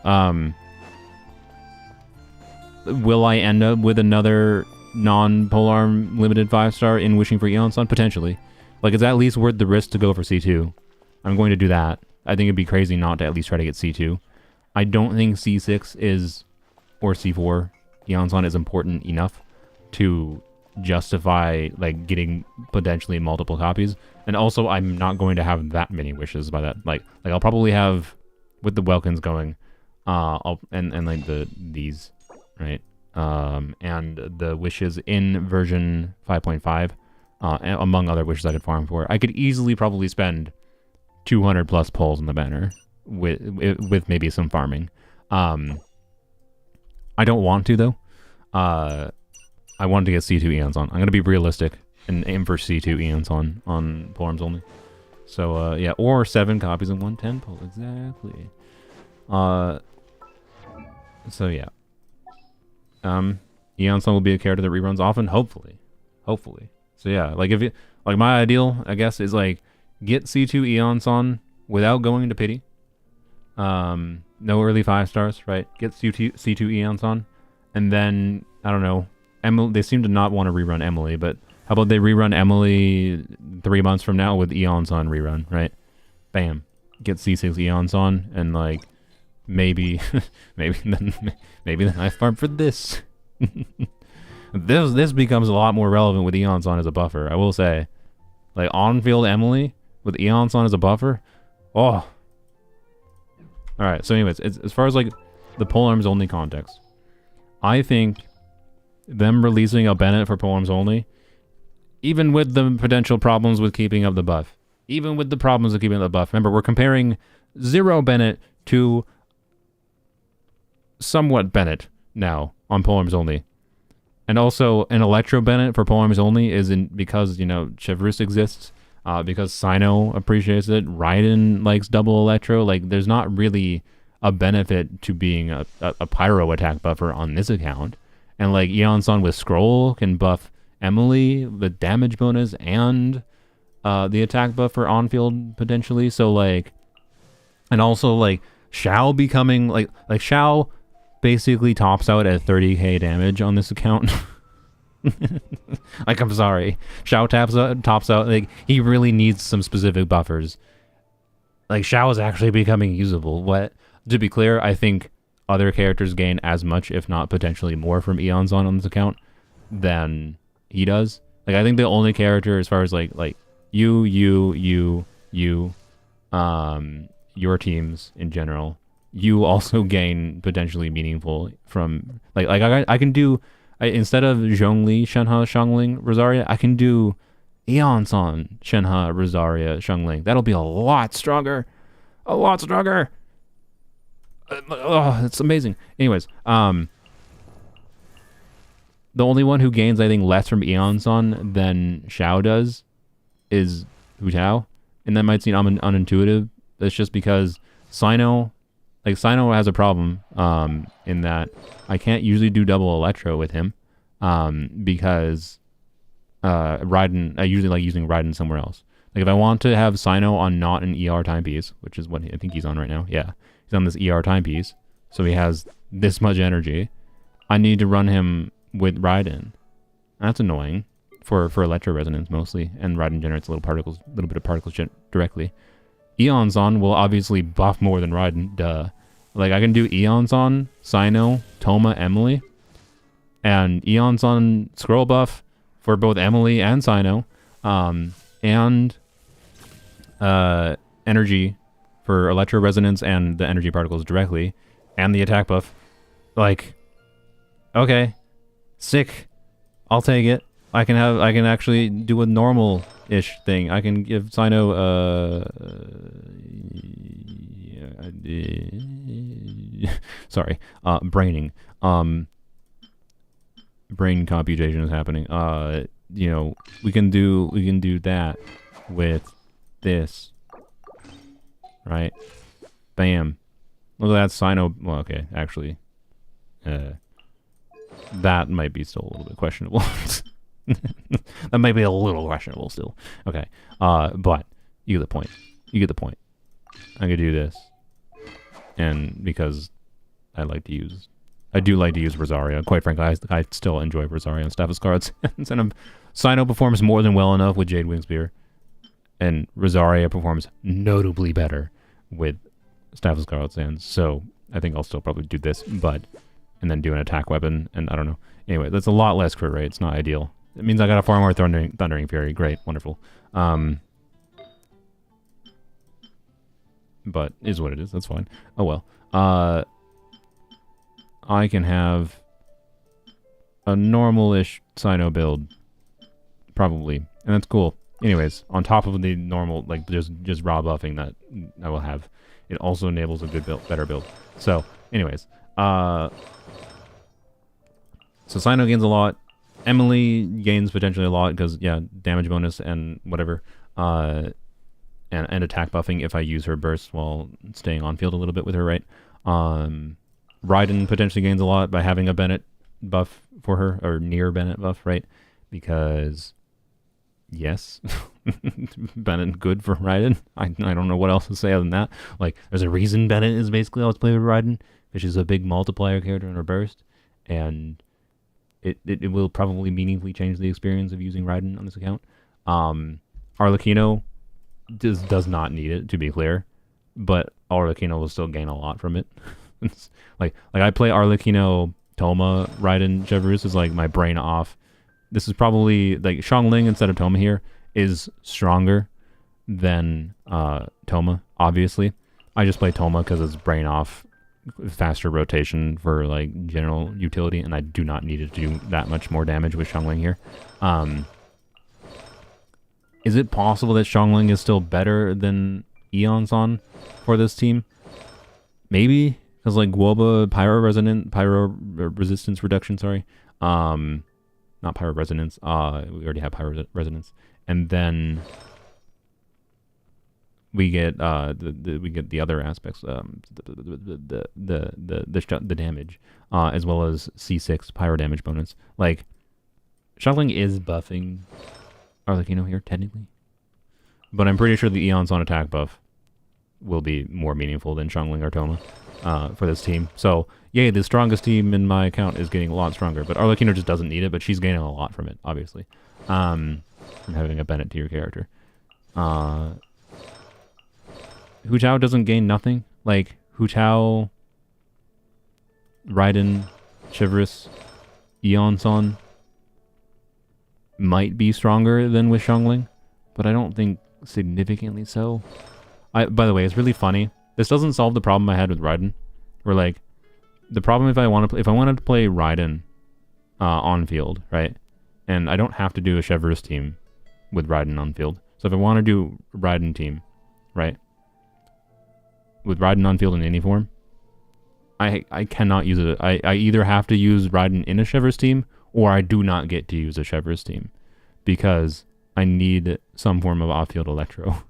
will I end up with another non-Polearm limited 5-star in wishing for Eonon? Potentially. Like, it's at least worth the risk to go for C2. I'm going to do that. I think it'd be crazy not to at least try to get C2. I don't think C6 is, or C4 Eonon is important enough to justify like getting potentially multiple copies. And also, I'm not going to have that many wishes by that. Like I'll probably have, with the Welkins going, and like these, right? And the wishes in version 5.5, among other wishes I could farm for. I could easily probably spend 200 plus pulls in the banner with maybe some farming. I don't want to though. I wanted to get C2 Eons on. I'm going to be realistic and aim for C2 Eons on Polearms only. So, yeah, or 7 copies and 110 pull. Exactly. So, yeah. Eon Sun will be a character that reruns often, hopefully. So yeah, like if you like my ideal, I guess, is like get C2 Eon Sun without going into pity. No early 5 stars, right? Get C2 Eon Sun, and then I don't know. Emily, they seem to not want to rerun Emily, but how about they rerun Emily 3 months from now with Eon Sun rerun, right? Bam, get C6 Eon Sun, and like maybe then I farm for this. This becomes a lot more relevant with Eon Sun as a buffer, I will say. Like on-field Emily with Eon Sun as a buffer. Oh. Alright, so anyways, as far as like the Polearms only context, I think them releasing a Bennett for Polearms only, even with the potential problems with keeping up the buff, remember, we're comparing 0 Bennett to somewhat Bennett now on Polearms only. And also, an Electro Bennett for Polearms only isn't because, you know, Chevrus exists, because Sino appreciates it, Raiden likes double Electro. Like, there's not really a benefit to being a Pyro attack buffer on this account. And, like, Eon Sun with Scroll can buff Emily, the damage bonus, and the attack buffer on-field, potentially. So, like, and also, like, Xiao becoming, like Xiao basically tops out at 30k damage on this account. Like, I'm sorry. Xiao tops out. Like, he really needs some specific buffers. Like, Xiao is actually becoming usable. What? To be clear, I think other characters gain as much, if not potentially more, from Eon Sun on this account than he does. Like, I think the only character, as far as, like you, your teams in general, you also gain potentially meaningful from I can do instead of Zhongli, Shenhe, Xiangling, Rosaria, I can do Eon Sun, Shenhe, Rosaria, Xiangling. That'll be a lot stronger. Oh, it's amazing. Anyways, the only one who gains, I think, less from Eon Sun than Xiao does is Hu Tao, and that might seem unintuitive. That's just because Sino has a problem in that I can't usually do double Electro with him because Raiden, I usually like using Raiden somewhere else. Like if I want to have Sino on not an ER timepiece, which is what I think he's on right now. Yeah, he's on this ER timepiece, so he has this much energy. I need to run him with Raiden. That's annoying for Electro Resonance mostly, and Raiden generates a little bit of particles directly. Eon Sun will obviously buff more than Raiden, duh. Like, I can do Eon Sun, Sino, Toma, Emily, and Eon Sun scroll buff for both Emily and Sino, and energy for Electro Resonance and the energy particles directly, and the attack buff. Like, okay, sick. I'll take it. I can actually do a normal-ish thing. I can give Sino sorry, braining. Brain computation is happening. You know, we can do that with this. Right? Bam. Look at that Sino. Well, okay, actually, that might be still a little bit questionable. That might be a little questionable still. Okay. But you get the point. I could do this. And because I do like to use Rosaria. Quite frankly, I still enjoy Rosaria and Staff of Scarlet Sands. And Sino performs more than well enough with Jade Wing Spear. And Rosaria performs notably better with Staff of Scarlet Sands. So I think I'll still probably do this, and then do an attack weapon, and I don't know. Anyway, that's a lot less crit rate. It's not ideal. It means I got a far more Thundering Fury. Great, wonderful. But is what it is. That's fine. Oh well. I can have a normal-ish Sino build, probably, and that's cool. Anyways, on top of the normal, like just raw buffing that I will have, it also enables a good build, better build. So, anyways, so Sino gains a lot. Emily gains potentially a lot because, yeah, damage bonus and whatever, and attack buffing if I use her burst while staying on field a little bit with her, right? Raiden potentially gains a lot by having a Bennett buff for her, or near Bennett buff, right? Because yes, Bennett good for Raiden. I don't know what else to say other than that. Like, there's a reason Bennett is basically always played with Raiden, because she's a big multiplier character in her burst, and it will probably meaningfully change the experience of using Raiden on this account. Arlecchino does not need it, to be clear, but Arlecchino will still gain a lot from it. like I play Arlecchino, Toma, Raiden, Chevreuse is like my brain off. This is probably like Xiangling instead of Toma here is stronger than Toma, obviously. I just play Toma because it's brain off, faster rotation for like general utility, and I do not need it to do that much more damage with Xiangling here. Is it possible that Xiangling is still better than Eon's for this team? Maybe, because like Guoba pyro resistance reduction, sorry. Not pyro resonance. We already have pyro resonance, and then we get the other aspects, the damage, as well as C6 pyro damage bonus. Like, Xiangling is buffing Arlecchino here technically, but I'm pretty sure the Eon's attack buff will be more meaningful than Xiangling or Toma for this team. So, yay, the strongest team in my account is getting a lot stronger, but Arlecchino just doesn't need it, but she's gaining a lot from it, obviously, from having a Bennett tier character. Hu Chao doesn't gain nothing. Like, Hu Chao, Raiden, Chivris, Eon might be stronger than with Xiangling, but I don't think significantly so. By the way, it's really funny. This doesn't solve the problem I had with Raiden. Where like, the problem if I wanted to play Raiden on field, right? And I don't have to do a Chevreuse team with Raiden on field. So if I want to do Raiden team, right? With Raiden on field in any form, I cannot use it. I either have to use Raiden in a Chevreuse team, or I do not get to use a Chevreuse team, because I need some form of off-field electro.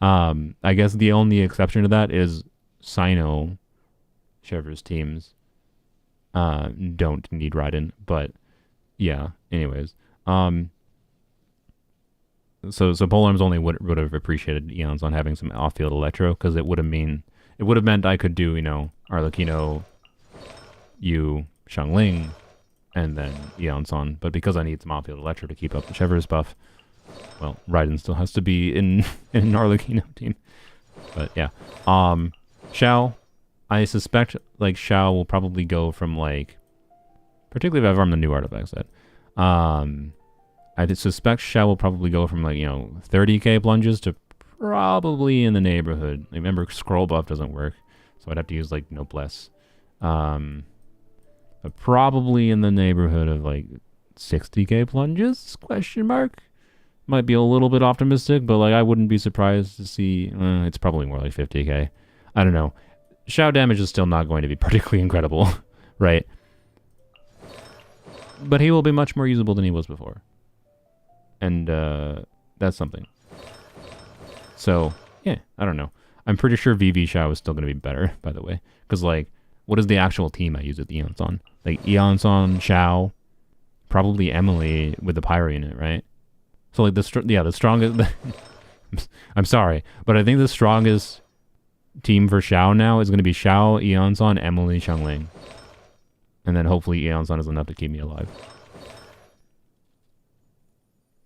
I guess the only exception to that is Sino Chevreuse teams don't need Raiden, but yeah, anyways. So Polearms only would have appreciated Eon's having some off-field electro, because it would have meant I could do, you know, Arlecchino, Xiangling, and then Eon's, but because I need some off-field electro to keep up the Chevreuse buff, well, Raiden still has to be in an Arlecchino team. But yeah. Xiao, I suspect like Xiao will probably go from like, particularly if I farm the new artifact set. I suspect Xiao will probably go from like, you know, 30k plunges to probably in the neighborhood. Remember, scroll buff doesn't work, so I'd have to use like noblesse. But probably in the neighborhood of like 60k plunges? Question mark. Might be a little bit optimistic, but like I wouldn't be surprised to see. It's probably more like 50k. I don't know. Xiao damage is still not going to be particularly incredible, right? But he will be much more usable than he was before, and that's something. So yeah, I don't know. I'm pretty sure VV Xiao is still going to be better, by the way, because like, what is the actual team I use with Eon's Like Eon's Xiao, probably Emily with the pyro unit, right? So like the strongest. I'm sorry, but I think the strongest team for Xiao now is going to be Xiao, Eon's Emily, Xiangling, and then hopefully Eon's is enough to keep me alive.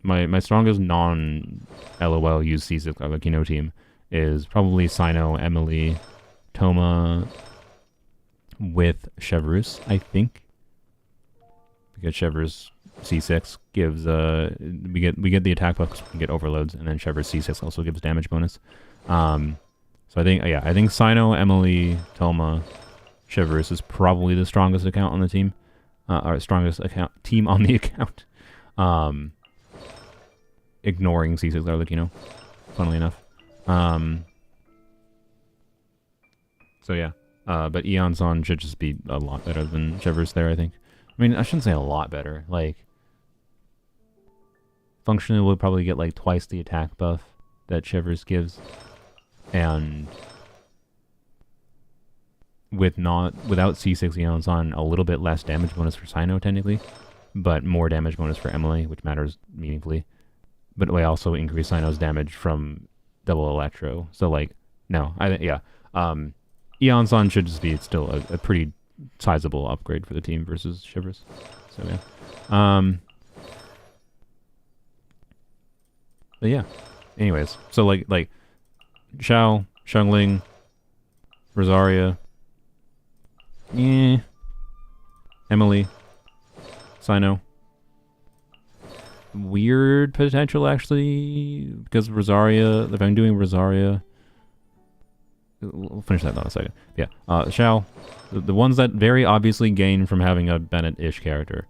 My strongest non-LOL use C6 Arlecchino team is probably Sino, Emily, Toma, with Chevreuse, I think, because Chevreuse C6 gives we get the attack buff, we get overloads, and then Chevreuse C6 also gives damage bonus. So I think Sino, Emily, Toma, Chevreuse is probably the strongest account on the team, or strongest team on the account. Ignoring C6 Arlecchino, funnily enough. So yeah, but Eon's should just be a lot better than Chevreuse there, I think. I mean, I shouldn't say a lot better. Like, functionally, we'll probably get like twice the attack buff that Chevreuse gives, and without C6 Eons on, a little bit less damage bonus for Sino technically, but more damage bonus for Emily, which matters meaningfully. But we also increase Sino's damage from double Electro. So like, no, Eons on should just be still a pretty sizable upgrade for the team versus Shivers. So yeah. But yeah. Anyways, so like Xiao, Xiangling, Rosaria, Emily, Sino. Weird potential actually, because Rosaria, if I'm doing Rosaria, we'll finish that in a second. Yeah, Xiao, the ones that very obviously gain from having a Bennett-ish character.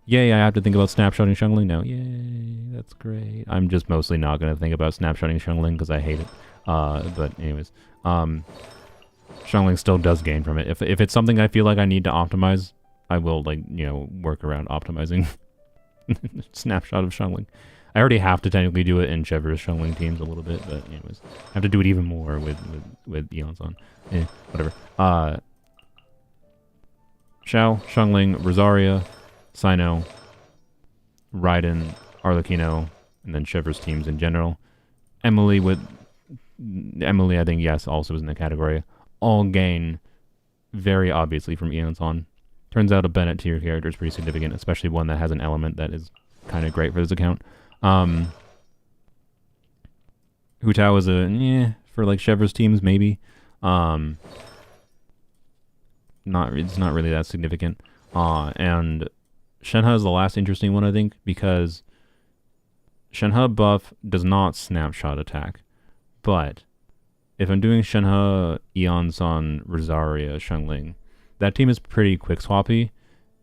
Yay, I have to think about snapshotting Xiangling now. Yay, that's great. I'm just mostly not going to think about snapshotting Xiangling because I hate it. But anyways, Xiangling still does gain from it. If it's something I feel like I need to optimize, I will, like, you know, work around optimizing snapshot of Xiangling. I already have to technically do it in Chever's Xiangling teams a little bit, but anyways, I have to do it even more with Eons on. Whatever. Xiao, Xiangling, Rosaria, Sino, Raiden, Arlecchino, and then Chever's teams in general. Emily, I think, yes, also is in the category. All gain very obviously from Eons on. Turns out a Bennett tier character is pretty significant, especially one that has an element that is kind of great for this account. Hu Tao is for like Chever's teams maybe. It's not really that significant. And Shenhe is the last interesting one, I think, because Shenhe buff does not snapshot attack. But if I'm doing Shenhe, Eons on Rosaria, Xiangling, that team is pretty quick swappy,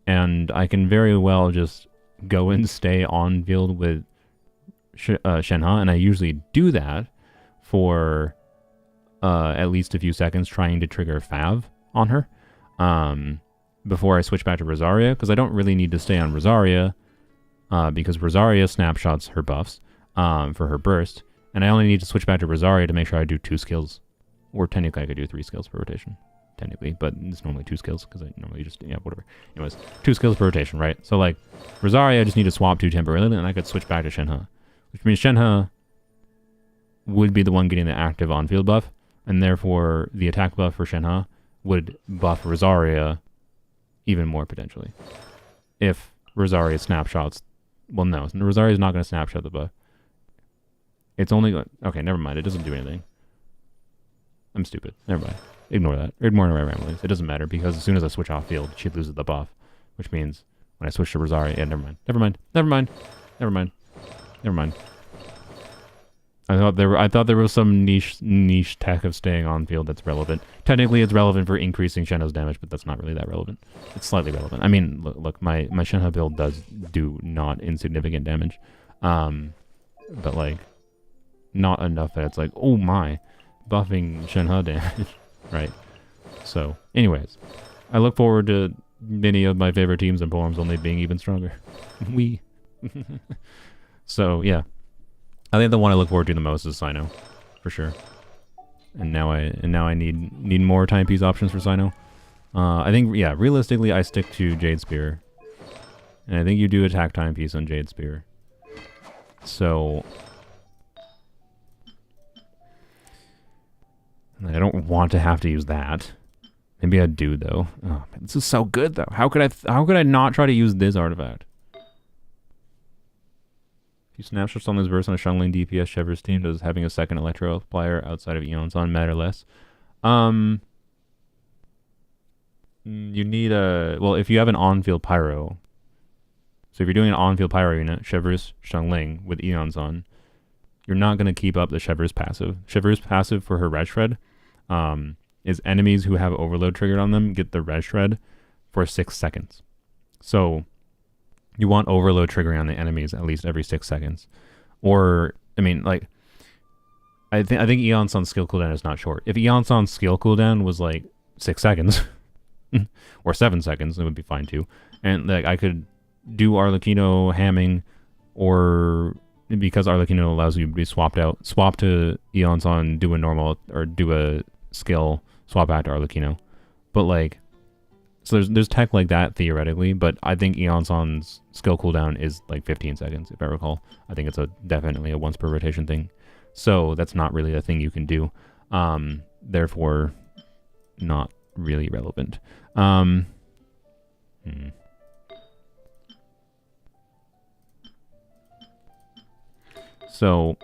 and I can very well just go and stay on field with Shenhe, and I usually do that for at least a few seconds, trying to trigger Fav on her before I switch back to Rosaria, because I don't really need to stay on Rosaria because Rosaria snapshots her buffs for her burst, and I only need to switch back to Rosaria to make sure I do 2 skills, or technically I could do 3 skills per rotation. Technically, but it's normally 2 skills because I normally just, whatever. Anyways, 2 skills per rotation, right? So like Rosaria, I just need to swap to temporarily, and I could switch back to Shenhe, which means Shenhe would be the one getting the active on-field buff, and therefore the attack buff for Shenhe would buff Rosaria even more potentially. If Rosaria snapshots, well, no, Rosaria is not going to snapshot the buff. It's only going, okay, never mind. It doesn't do anything. I'm stupid. Never mind. Ignore that. Ignore my ramblings. It doesn't matter because as soon as I switch off field, she loses the buff, which means when I switch to Rosaria, never mind. I thought there was some niche tech of staying on field that's relevant. Technically, it's relevant for increasing Shenhe's damage, but that's not really that relevant. It's slightly relevant. I mean, look, my Shenhe build does do not insignificant damage, but like not enough that it's like, oh my, buffing Shenhe damage. Right. So, anyways, I look forward to many of my favorite teams and Polearms only being even stronger. So, yeah. I think the one I look forward to the most is Sino, for sure. And now I need more timepiece options for Sino. I think, yeah, realistically, I stick to Jade Spear. And I think you do attack timepiece on Jade Spear. So I don't want to have to use that. Maybe I do though. Oh man, this is so good though. How could I not try to use this artifact? If you snapshot on this verse on a Xiangling DPS Chever's team, does having a second Electro player outside of Eon's on matter less? You need a, well, if you have an on-field pyro. So if you're doing an on-field pyro unit, Chever's Xiangling with Eon's on, you're not going to keep up the Chever's passive. Chever's passive for her Red Shred is enemies who have Overload triggered on them get the Red Shred for 6 seconds. So you want Overload triggering on the enemies at least every 6 seconds. Or, I mean, like, I think Eon's on skill cooldown is not short. If Eon's on skill cooldown was like 6 seconds or 7 seconds, it would be fine too. And like I could do Arlecchino hamming, or because Arlecchino allows you to be swapped out, swap to Eon's on, do a normal, or do a skill, swap back to Arlecchino. But like, so there's tech like that theoretically, but I think Eonson's skill cooldown is like 15 seconds, if I recall. I think it's definitely a once per rotation thing. So that's not really a thing you can do. Therefore, not really relevant. So,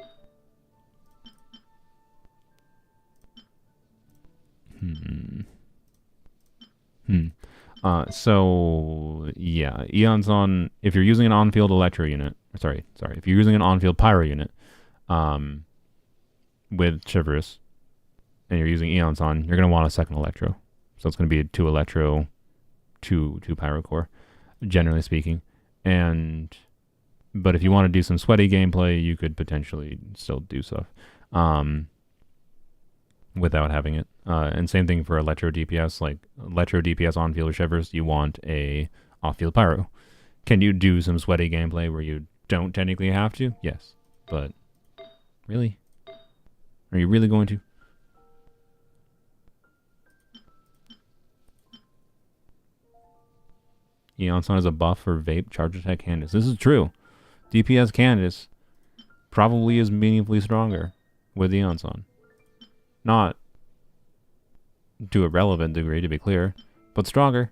so yeah, Eon's on. If you're using an on-field electro unit, sorry, if you're using an on-field pyro unit, with Chivalrous, and you're using Eon's on, you're gonna want a second electro. So it's gonna be a 2 electro, 2 pyro core, generally speaking. But if you want to do some sweaty gameplay, you could potentially still do stuff without having it. And same thing for Electro DPS. Like Electro DPS on field or Shivers, you want a off-field pyro. Can you do some sweaty gameplay where you don't technically have to? Yes. But really? Are you really going to? Eonson is a buff for Vape, Charge Attack, Candace. This is true. DPS Candace probably is meaningfully stronger with Eonson. Not to a relevant degree, to be clear, but stronger.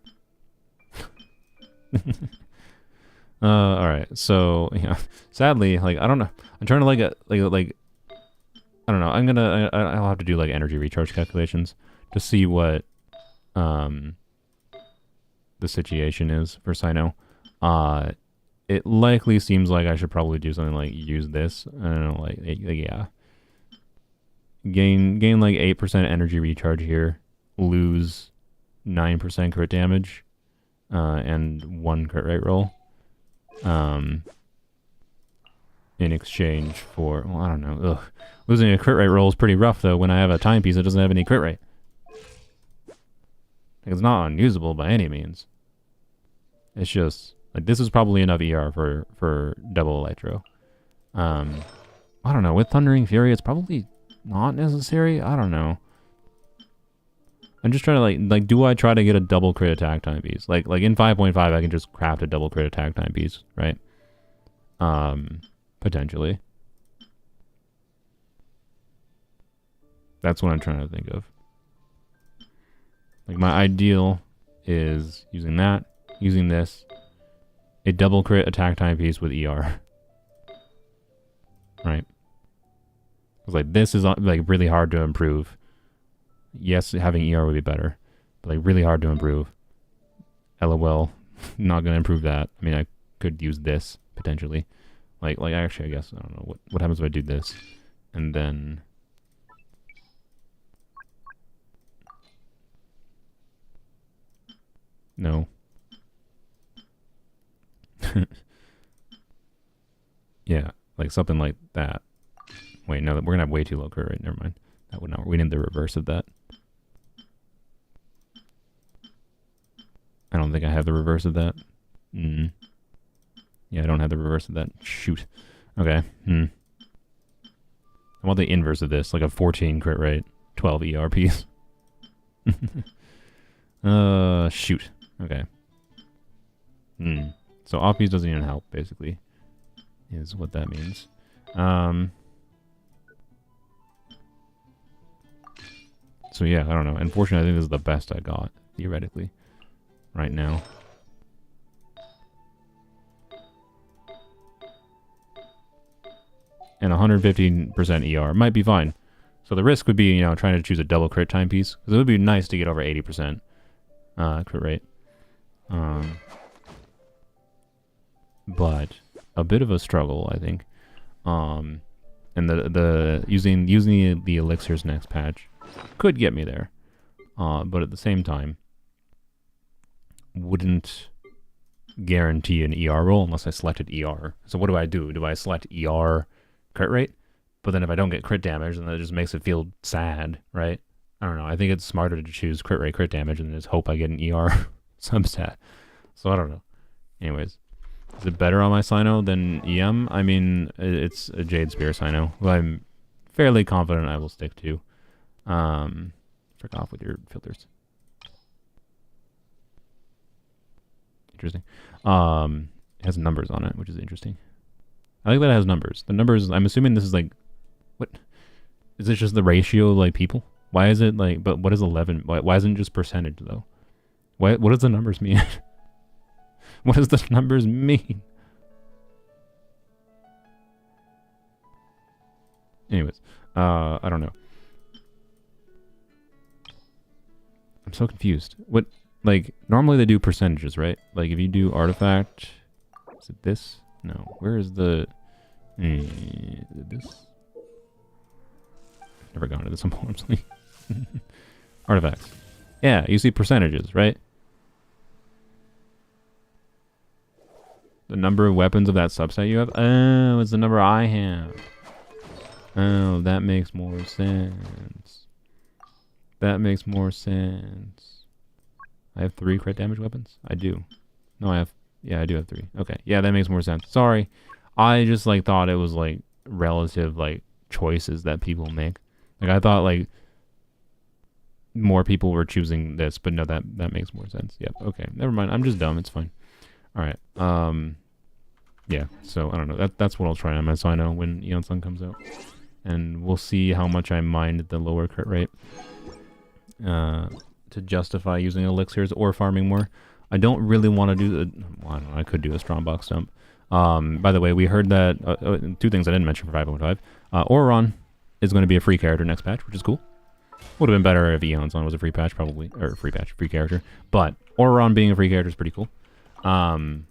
Alright, so, yeah. Sadly, like, I don't know. I'm trying to, like I don't know. I'll have to do, like, energy recharge calculations to see what, the situation is for Sino. It likely seems like I should probably do something like use this. I don't know, like yeah. Gain like 8% energy recharge here. Lose 9% crit damage. And 1 crit rate roll. In exchange for, well, I don't know. Ugh. Losing a crit rate roll is pretty rough though when I have a timepiece that doesn't have any crit rate. Like, it's not unusable by any means. It's just like this is probably enough ER for double electro. I don't know. With Thundering Fury, it's probably not necessary. I don't know. I'm just trying to like do I try to get a double crit attack timepiece? Like in 5.5, I can just craft a double crit attack timepiece, right? Potentially. That's what I'm trying to think of. Like my ideal is using that, using this, a double crit attack timepiece with ER. Right? Because like this is like really hard to improve. Yes, having ER would be better, but like really hard to improve. LOL, not gonna improve that. I mean, I could use this potentially. Like actually, I guess I don't know what happens if I do this, and then. No. Yeah, like something like that. Wait, no, we're gonna have way too low crit rate. Never mind. That would not. We need the reverse of that. I don't think I have the reverse of that. Yeah, I don't have the reverse of that. Shoot. Okay. I want the inverse of this, like a 14 crit rate, 12 ERPs. Shoot. Okay. So off-piece doesn't even help, basically, is what that means. So yeah, I don't know. Unfortunately, I think this is the best I got, theoretically, right now. And 115% ER might be fine. So the risk would be, you know, trying to choose a double crit timepiece, because it would be nice to get over 80% crit rate. But a bit of a struggle, I think. And the using the elixirs next patch could get me there. But at the same time, wouldn't guarantee an ER roll unless I selected ER. So what do? Do I select ER crit rate? But then if I don't get crit damage, then that just makes it feel sad, right? I don't know. I think it's smarter to choose crit rate, crit damage, and just hope I get an ER substat. So I don't know. Anyways, is it better on my Sino than EM? I mean, it's a Jade Spear Sino, who I'm fairly confident I will stick to. Frick off with your filters. interesting. It has numbers on it, which is interesting. I like that it has numbers. The numbers, I'm assuming this is like, what? Is this just the ratio of like people? Why is it like, but what is 11? Why isn't it just percentage though? What does the numbers mean? What does the numbers mean? Anyways, I don't know. I'm so confused. What, like, normally they do percentages, right? Like, if you do artifact, is it this? No. Where is the, is it this? Never gone to this one, honestly. Artifacts. Yeah, you see percentages, right? The number of weapons of that subset you have? Oh, it's the number I have. Oh, that makes more sense. That makes more sense. I have 3 crit damage weapons? I do. No, I have... Yeah, I do have 3. Okay. Yeah, that makes more sense. Sorry. I just, like, thought it was, like, relative, like, choices that people make. Like, I thought, like, more people were choosing this, but no, that makes more sense. Yep. Okay. Never mind. I'm just dumb. It's fine. All right. Yeah. So, I don't know. That's what I'll try on my Sino when Eon Sun comes out. And we'll see how much I mind the lower crit rate. To justify using elixirs or farming more. I don't really want to do the... Well, I don't know, I could do a strong box dump. By the way, we heard that... 2 things I didn't mention for 5.5. Auron is going to be a free character next patch, which is cool. Would have been better if Eon's on was a free patch, probably. Or free patch, free character. But Auron being a free character is pretty cool. And...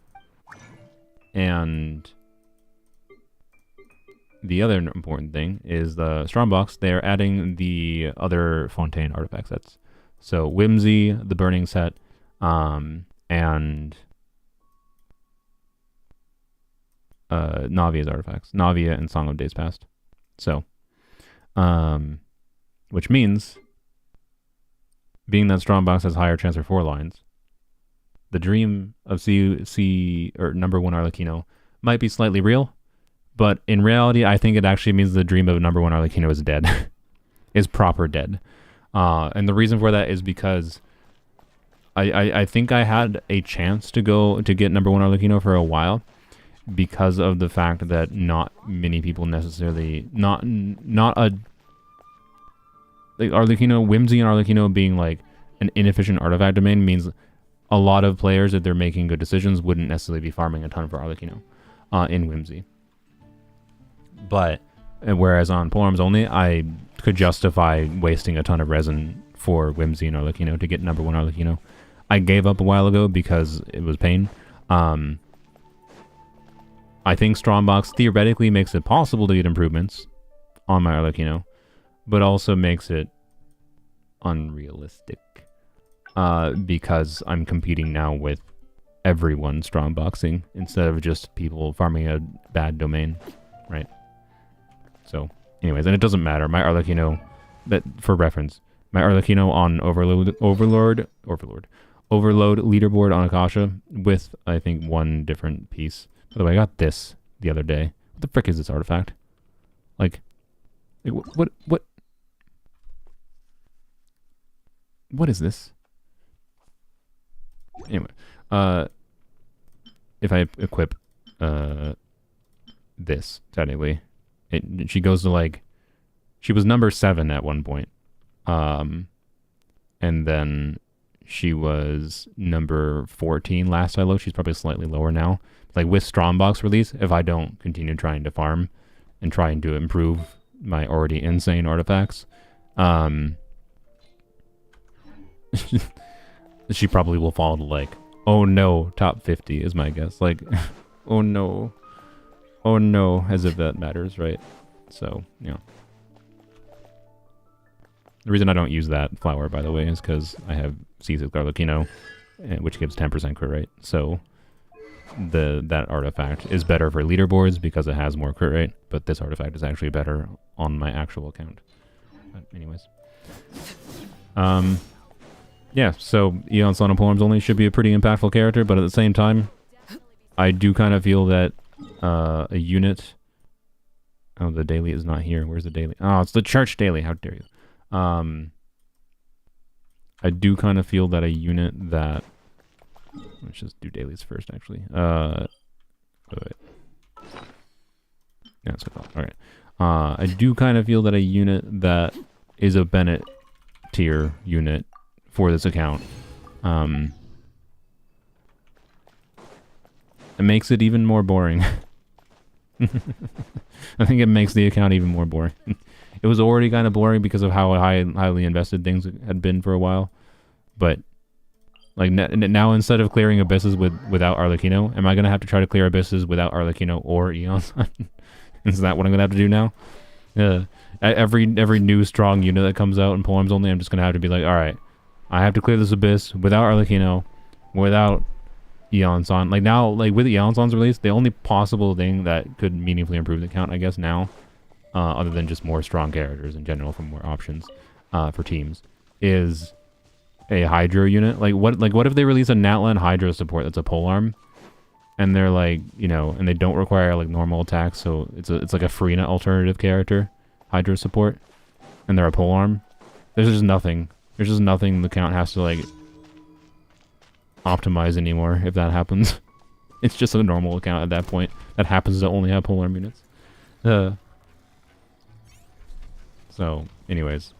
the other important thing is the Strongbox. They're adding the other Fontaine artifact sets. So Whimsy, the Burning set, and Navia's artifacts. Navia and Song of Days Past. So, which means, being that Strongbox has higher transfer 4 lines, the dream of or number 1 Arlecchino might be slightly real. But in reality, I think it actually means the dream of number 1 Arlecchino is dead. Is proper dead. And the reason for that is because I think I had a chance to get number 1 Arlecchino for a while because of the fact that not many people necessarily... Not a... Like Arlecchino, Whimsy and Arlecchino being like an inefficient artifact domain means a lot of players, if they're making good decisions, wouldn't necessarily be farming a ton for Arlecchino in Whimsy. But whereas on Polearms only, I could justify wasting a ton of resin for Whimsy and Arlecchino to get number 1 Arlecchino. I gave up a while ago because it was pain. I think Strongbox theoretically makes it possible to get improvements on my Arlecchino, but also makes it unrealistic because I'm competing now with everyone Strongboxing instead of just people farming a bad domain, right? So, anyways, and it doesn't matter. My Arlecchino, for reference, my Arlecchino on Overload leaderboard on Akasha with, I think, 1 different piece. By the way, I got this the other day. What the frick is this artifact? Like what is this? Anyway, if I equip this, technically, she goes to like, she was number 7 at one point, and then she was number 14 last I looked. She's probably slightly lower now. Like with Strongbox release, if I don't continue trying to farm and trying to improve my already insane artifacts, she probably will fall to like, oh no, top 50 is my guess. Like, oh no, as if that matters, right? So, you know. The reason I don't use that flower, by the way, is because I have C6 Arlecchino, which gives 10% crit rate. So that artifact is better for leaderboards because it has more crit rate, but this artifact is actually better on my actual account. But anyways. Yeah, so Eon Sun and Polearms only should be a pretty impactful character, but at the same time, I do kind of feel that a unit... Oh, the daily is not here. Where's the daily? Oh, it's the church daily. How dare you. I do kind of feel that a unit that Let's just do dailies first, actually. Wait. Yeah, that's what I thought. Alright. I do kind of feel that a unit that is a Bennett tier unit for this account, it makes it even more boring. I think it makes the account even more boring. It was already kind of boring because of how highly invested things had been for a while. But, like, now instead of clearing abysses without Arlecchino, am I going to have to try to clear abysses without Arlecchino or Eon's? Is that what I'm going to have to do now? Every new strong unit that comes out in Polearms only, I'm just going to have to be like, alright, I have to clear this abyss without Arlecchino, without Eon's on. Like now, like with Eon's on's release, the only possible thing that could meaningfully improve the count, I guess now, other than just more strong characters in general from more options for teams, is a Hydro unit. Like what if they release a Natlan Hydro support that's a polearm, and they're like, you know, and they don't require like normal attacks, so it's like a Farina alternative character, Hydro support, and they're a polearm. There's just nothing the count has to like optimize anymore if that happens. It's just a normal account at that point that happens to only have polearm units. So, anyways.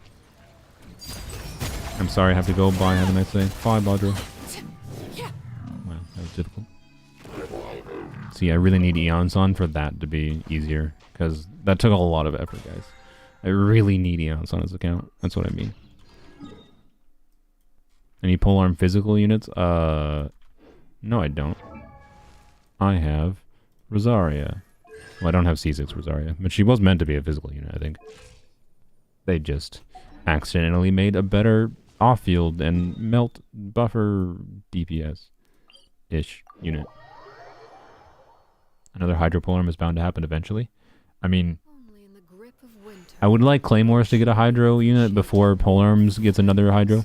I'm sorry I have to go. Bye, have a nice day. Bye, Badro. Wow, that was difficult. See, I really need Eon's on for that to be easier, because that took a lot of effort, guys. I really need Eon's on his account. That's what I mean. Any polearm physical units? No, I don't. I have Rosaria. Well, I don't have C6 Rosaria, but she was meant to be a physical unit, I think. They just accidentally made a better off-field and melt buffer DPS-ish unit. Another Hydro Polearm is bound to happen eventually. I mean, I would like Claymores to get a Hydro unit before Polearms gets another Hydro.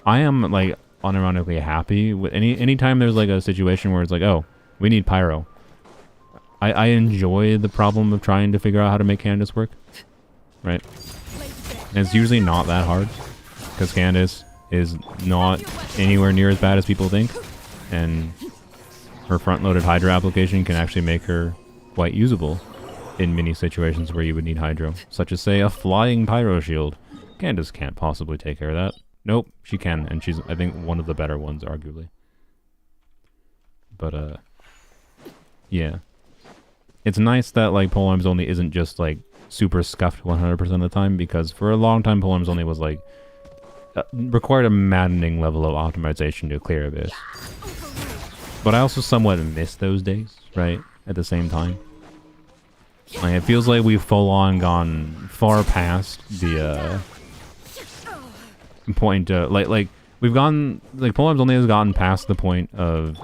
I am, like, unironically happy with anytime there's, like, a situation where it's like, oh, we need Pyro. I enjoy the problem of trying to figure out how to make Candace work. Right? And it's usually not that hard, because Candace is not anywhere near as bad as people think, and her front-loaded Hydro application can actually make her quite usable in many situations where you would need Hydro, such as, say, a flying Pyro Shield. Candace can't possibly take care of that. Nope, she can, and she's, I think, one of the better ones, arguably. But, yeah. It's nice that, like, Polearms Only isn't just, like, super scuffed 100% of the time, because for a long time, Polearms Only was, like, required a maddening level of optimization to clear Abyss. But I also somewhat miss those days, right, at the same time. Like, it feels like we've full-on gone far past the, point, like, we've gone, like, Polearms Only has gotten past the point of,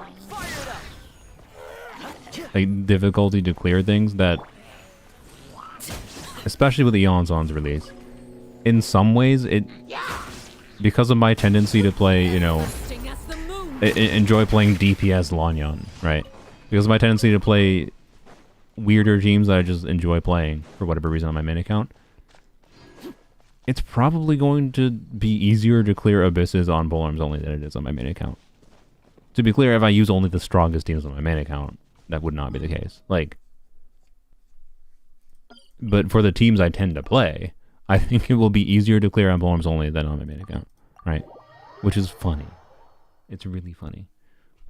like, difficulty to clear things that, especially with the Eon's On's release, in some ways, because of my tendency to play, you know, enjoy playing DPS Lanyan, right? Because of my tendency to play weirder teams that I just enjoy playing for whatever reason on my main account, it's probably going to be easier to clear abysses on Polearms Only than it is on my main account. To be clear, if I use only the strongest teams on my main account, that would not be the case. Like, but for the teams I tend to play, I think it will be easier to clear on Polearms Only than on my main account, right? Which is funny. It's really funny.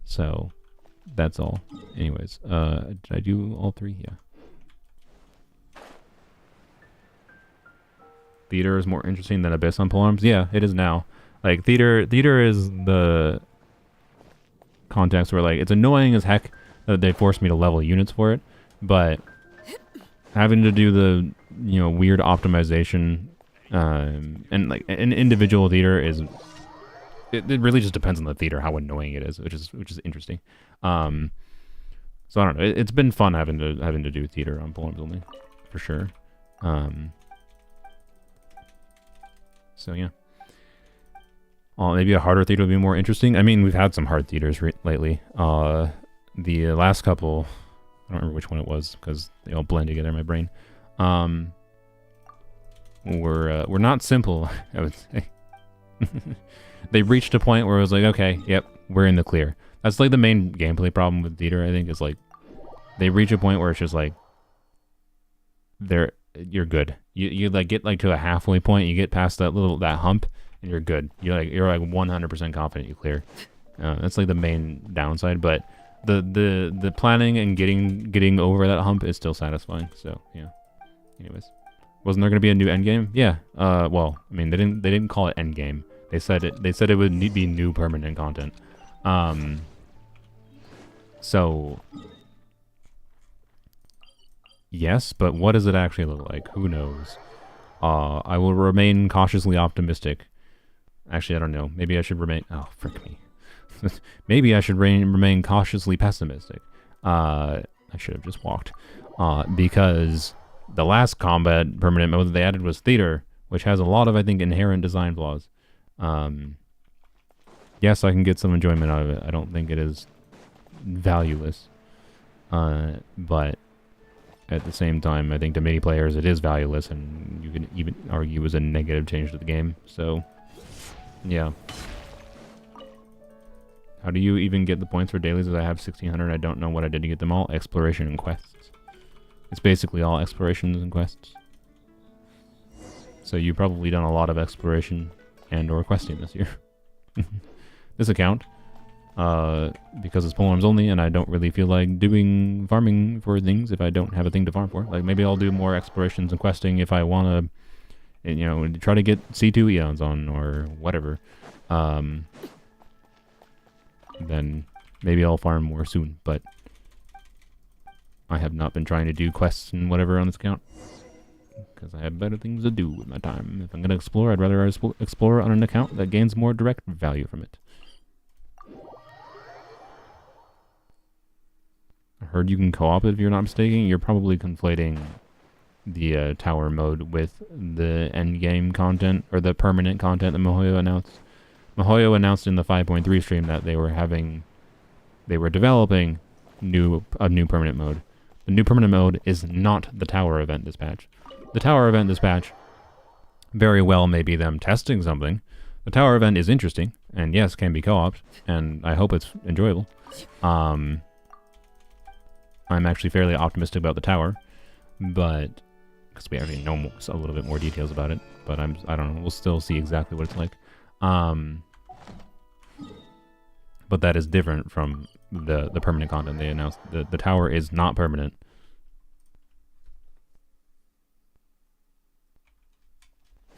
So, that's all. Anyways, did I do all three? Yeah. Theater is more interesting than Abyss on Polearms? Yeah, it is now. Like, Theater is the context where, like, it's annoying as heck that they forced me to level units for it, but having to do the, you know, weird optimization, and, like, an individual theater is... It really just depends on the theater how annoying it is, which is interesting. So I don't know. It's been fun having to do theater on Polearms Only, for sure. So yeah. Maybe a harder theater would be more interesting. I mean, we've had some hard theaters lately. The last couple, I don't remember which one it was because they all blend together in my brain. Were not simple, I would say. They reached a point where it was like, okay, yep, we're in the clear. That's like the main gameplay problem with theater, I think, is like they reach a point where it's just like you're good. You like get like to a halfway point, you get past that hump, and you're good. You're like 100% confident you clear. That's like the main downside, but the planning and getting over that hump is still satisfying. So yeah. Anyways, wasn't there gonna be a new endgame? Yeah. Well, I mean they didn't call it endgame. They said it would be new permanent content. So yes, but what does it actually look like? Who knows? I will remain cautiously optimistic. Actually, I don't know. Maybe I should remain... Oh, frick me. Maybe I should remain cautiously pessimistic. I should have just walked. Because the last combat permanent mode that they added was theater, which has a lot of, I think, inherent design flaws. Yes, I can get some enjoyment out of it. I don't think it is valueless. But at the same time, I think to many players it is valueless, and you can even argue was a negative change to the game. So, yeah. How do you even get the points for dailies? As I have 1,600, I don't know what I did to get them all. Exploration and quests. It's basically all explorations and quests. So you've probably done a lot of exploration and or questing this year. This account, because it's Polearms only, and I don't really feel like doing farming for things if I don't have a thing to farm for. Like, maybe I'll do more explorations and questing if I want to, you know, try to get C2 Eons on or whatever. Then maybe I'll farm more soon, but I have not been trying to do quests and whatever on this account because I have better things to do with my time. If I'm going to explore, I'd rather explore on an account that gains more direct value from it. I heard you can co-op it if you're not mistaken. You're probably conflating the tower mode with the endgame content, or the permanent content that MiHoYo announced. MiHoYo announced in the 5.3 stream that they were developing a new permanent mode. The new permanent mode is not the tower event dispatch. The tower event dispatch very well may be them testing something. The tower event is interesting, and yes, can be co-opted, and I hope it's enjoyable. I'm actually fairly optimistic about the tower, but because we already know a little bit more details about it, but I don't know, we'll still see exactly what it's like. But that is different from the permanent content they announced. The tower is not permanent.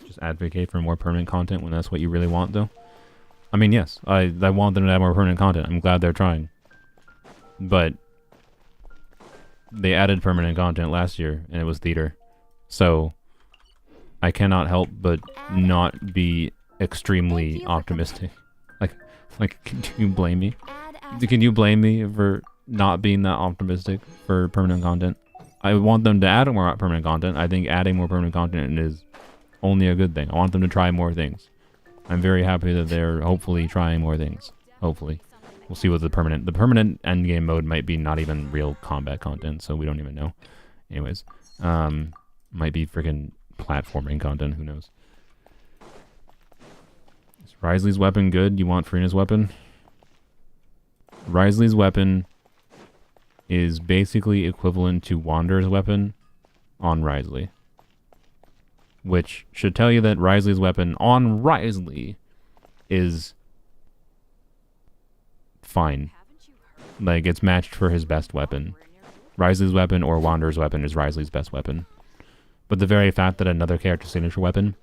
Just advocate for more permanent content when that's what you really want, though. I mean, yes, I want them to have more permanent content. I'm glad they're trying. But they added permanent content last year, and it was theater. So I cannot help but not be extremely optimistic. Like, can you blame me? Can you blame me for not being that optimistic for permanent content? I want them to add more permanent content. I think adding more permanent content is only a good thing. I want them to try more things. I'm very happy that they're hopefully trying more things. Hopefully. We'll see what the permanent endgame mode might be not even real combat content, so we don't even know. Anyways, might be freaking platforming content, who knows. Is Risley's weapon good? You want Farina's weapon? Risley's weapon is basically equivalent to Wander's weapon on Risley. Which should tell you that Risley's weapon on Risley is fine. Like, it's matched for his best weapon. Risley's weapon or Wander's weapon is Risley's best weapon. But the very fact that another character's signature weapon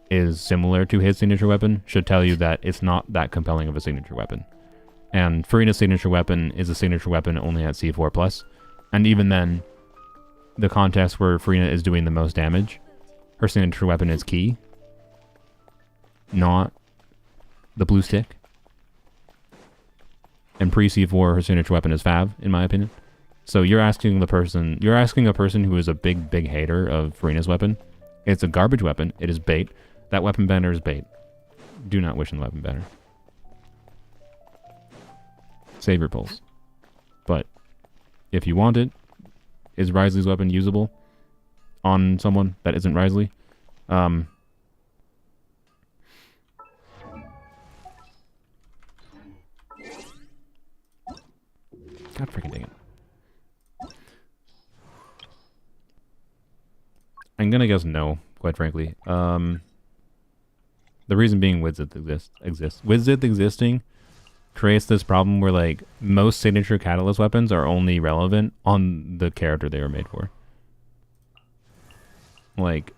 is similar to his signature weapon should tell you that it's not that compelling of a signature weapon. And Farina's signature weapon is a signature weapon only at C4+. And even then, the contest where Farina is doing the most damage, her signature weapon is key, not the blue stick. And pre-C4, her signature weapon is Fav, in my opinion. So you're asking a person who is a big hater of Farina's weapon. It's a garbage weapon. It is bait. That weapon banner is bait. Do not wish in the weapon banner. Save your pulse. But if you want it, is Risley's weapon usable on someone that isn't Risley? God freaking dang it. I'm gonna guess no, quite frankly. The reason being Widzith exists. Widzith existing creates this problem where like most signature catalyst weapons are only relevant on the character they were made for. Like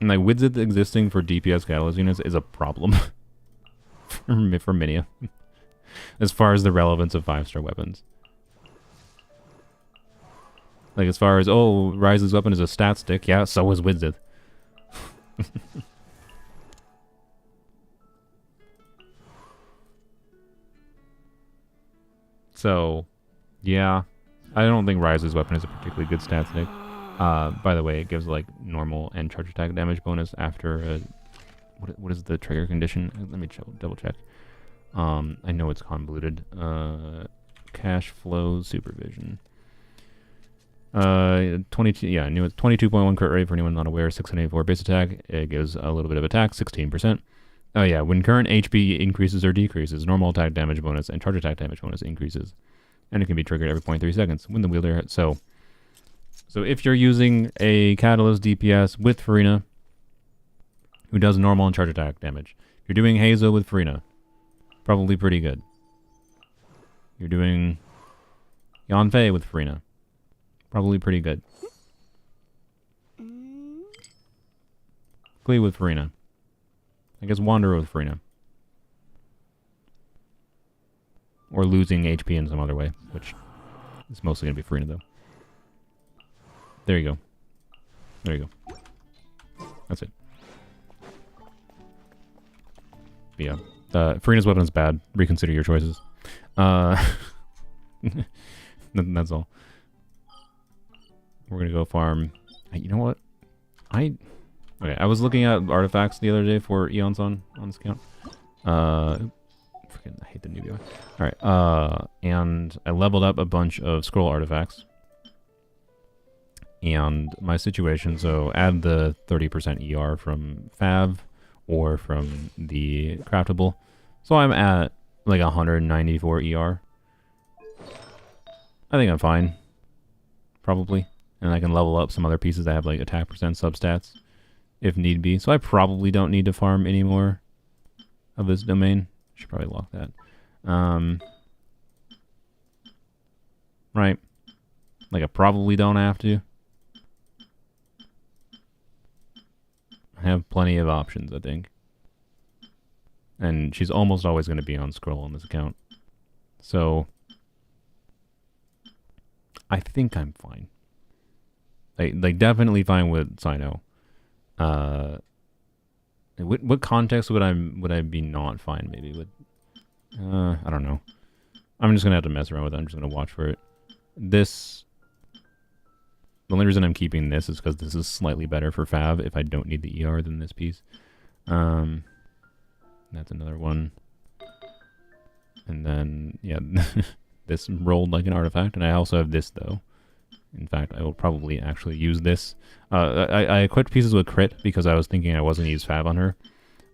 Widzith existing for DPS catalyst units is a problem for many as far as the relevance of 5-star weapons. Like as far as, oh, Ryze's weapon is a stat stick, yeah, so is Widzith. So, yeah, I don't think Ryze's weapon is a particularly good stat stick. By the way, it gives like normal and charge attack damage bonus after what is the trigger condition? Let me double check. I know it's convoluted. Cash flow supervision. 22. Yeah, I knew it's 22.1 crit rate for anyone not aware. 684 base attack. It gives a little bit of attack. 16%. Oh yeah, when current HP increases or decreases, normal attack damage bonus and charge attack damage bonus increases, and it can be triggered every 0.3 seconds when the wielder. So if you're using a Catalyst DPS with Farina, who does normal and charge attack damage, if you're doing Hazo with Farina, probably pretty good. You're doing Yanfei with Farina, probably pretty good. Klee with Farina. I guess Wanderer with Farina. Or losing HP in some other way, which is mostly going to be Farina, though. There you go. There you go. That's it. But yeah. Farina's weapon is bad. Reconsider your choices. That's all. We're going to go farm. You know what? Okay, I was looking at artifacts the other day for Eons on this account. I hate the newbie. Alright, and I leveled up a bunch of scroll artifacts. And my situation, so add the 30% ER from Fav or from the craftable. So I'm at like 194 ER. I think I'm fine. Probably. And I can level up some other pieces that have like attack percent substats if need be. So I probably don't need to farm any more of this domain. Should probably lock that. Right. Like I probably don't have to. I have plenty of options, I think. And she's almost always going to be on scroll on this account. So I think I'm fine. Like definitely fine with Sino. What context would I be not fine maybe with? I don't know. I'm just gonna have to mess around with it. I'm just gonna watch for it. The only reason I'm keeping this is because this is slightly better for Fav if I don't need the ER than this piece. That's another one. And then yeah, this rolled like an artifact, and I also have this though. In fact, I will probably actually use this. I equipped pieces with crit because I was thinking I wasn't going to use Fab on her.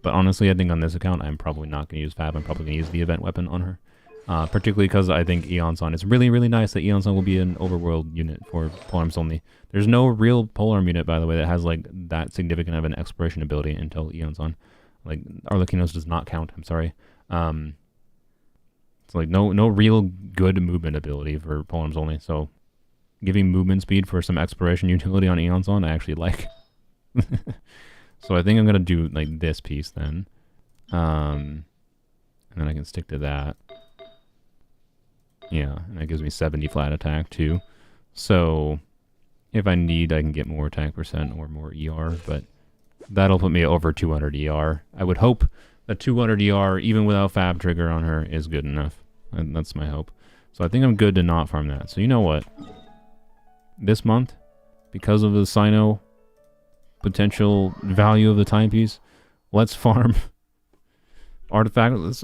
But honestly, I think on this account, I'm probably not going to use Fab. I'm probably going to use the event weapon on her. Particularly because I think Eonson, it's really, really nice that Eonson will be an overworld unit for Polearms only. There's no real Polearm unit, by the way, that has like that significant of an exploration ability until Eonson. Like, Arlecchino's does not count, I'm sorry. It's like no real good movement ability for Polearms only, so giving movement speed for some exploration utility on Eonson, I actually like. So I think I'm going to do like this piece then. And then I can stick to that. Yeah, and that gives me 70 flat attack too. So if I need, I can get more attack percent or more ER, but that'll put me over 200 ER. I would hope that 200 ER, even without Fab trigger on her, is good enough. And that's my hope. So I think I'm good to not farm that. So you know what? This month, because of the Sino potential value of the timepiece, let's farm artifacts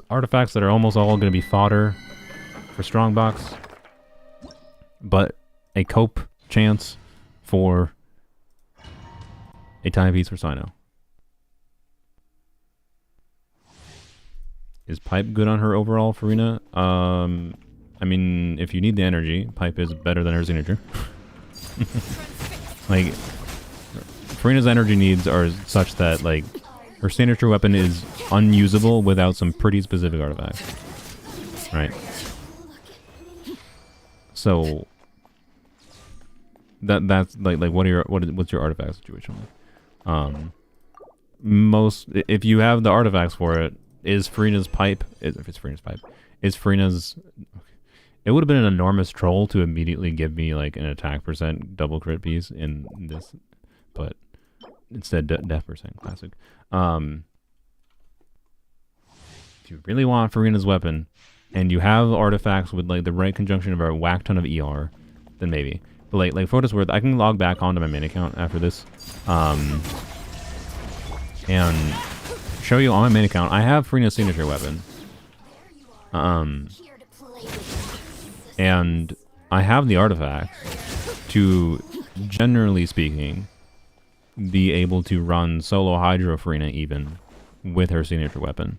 that are almost all going to be fodder for Strongbox, but a cope chance for a timepiece for Sino Is Pipe good on her overall, Farina? I mean, if you need the energy, Pipe is better than her signature. Like, Farina's energy needs are such that, like, her signature weapon is unusable without some pretty specific artifacts. Right. So that's like what's your artifact situation like? Most if you have the artifacts for it, is Farina's pipe if it's Farina's pipe, is Farina's it would have been an enormous troll to immediately give me like an attack percent double crit piece in this, but instead death percent classic. If you really want Farina's weapon and you have artifacts with like the right conjunction of a whack ton of ER, then maybe. But like for what it's worth, I can log back onto my main account after this, and show you on my main account. I have Farina's signature weapon, and I have the artifacts to, generally speaking, be able to run solo Hydro Farina even with her signature weapon.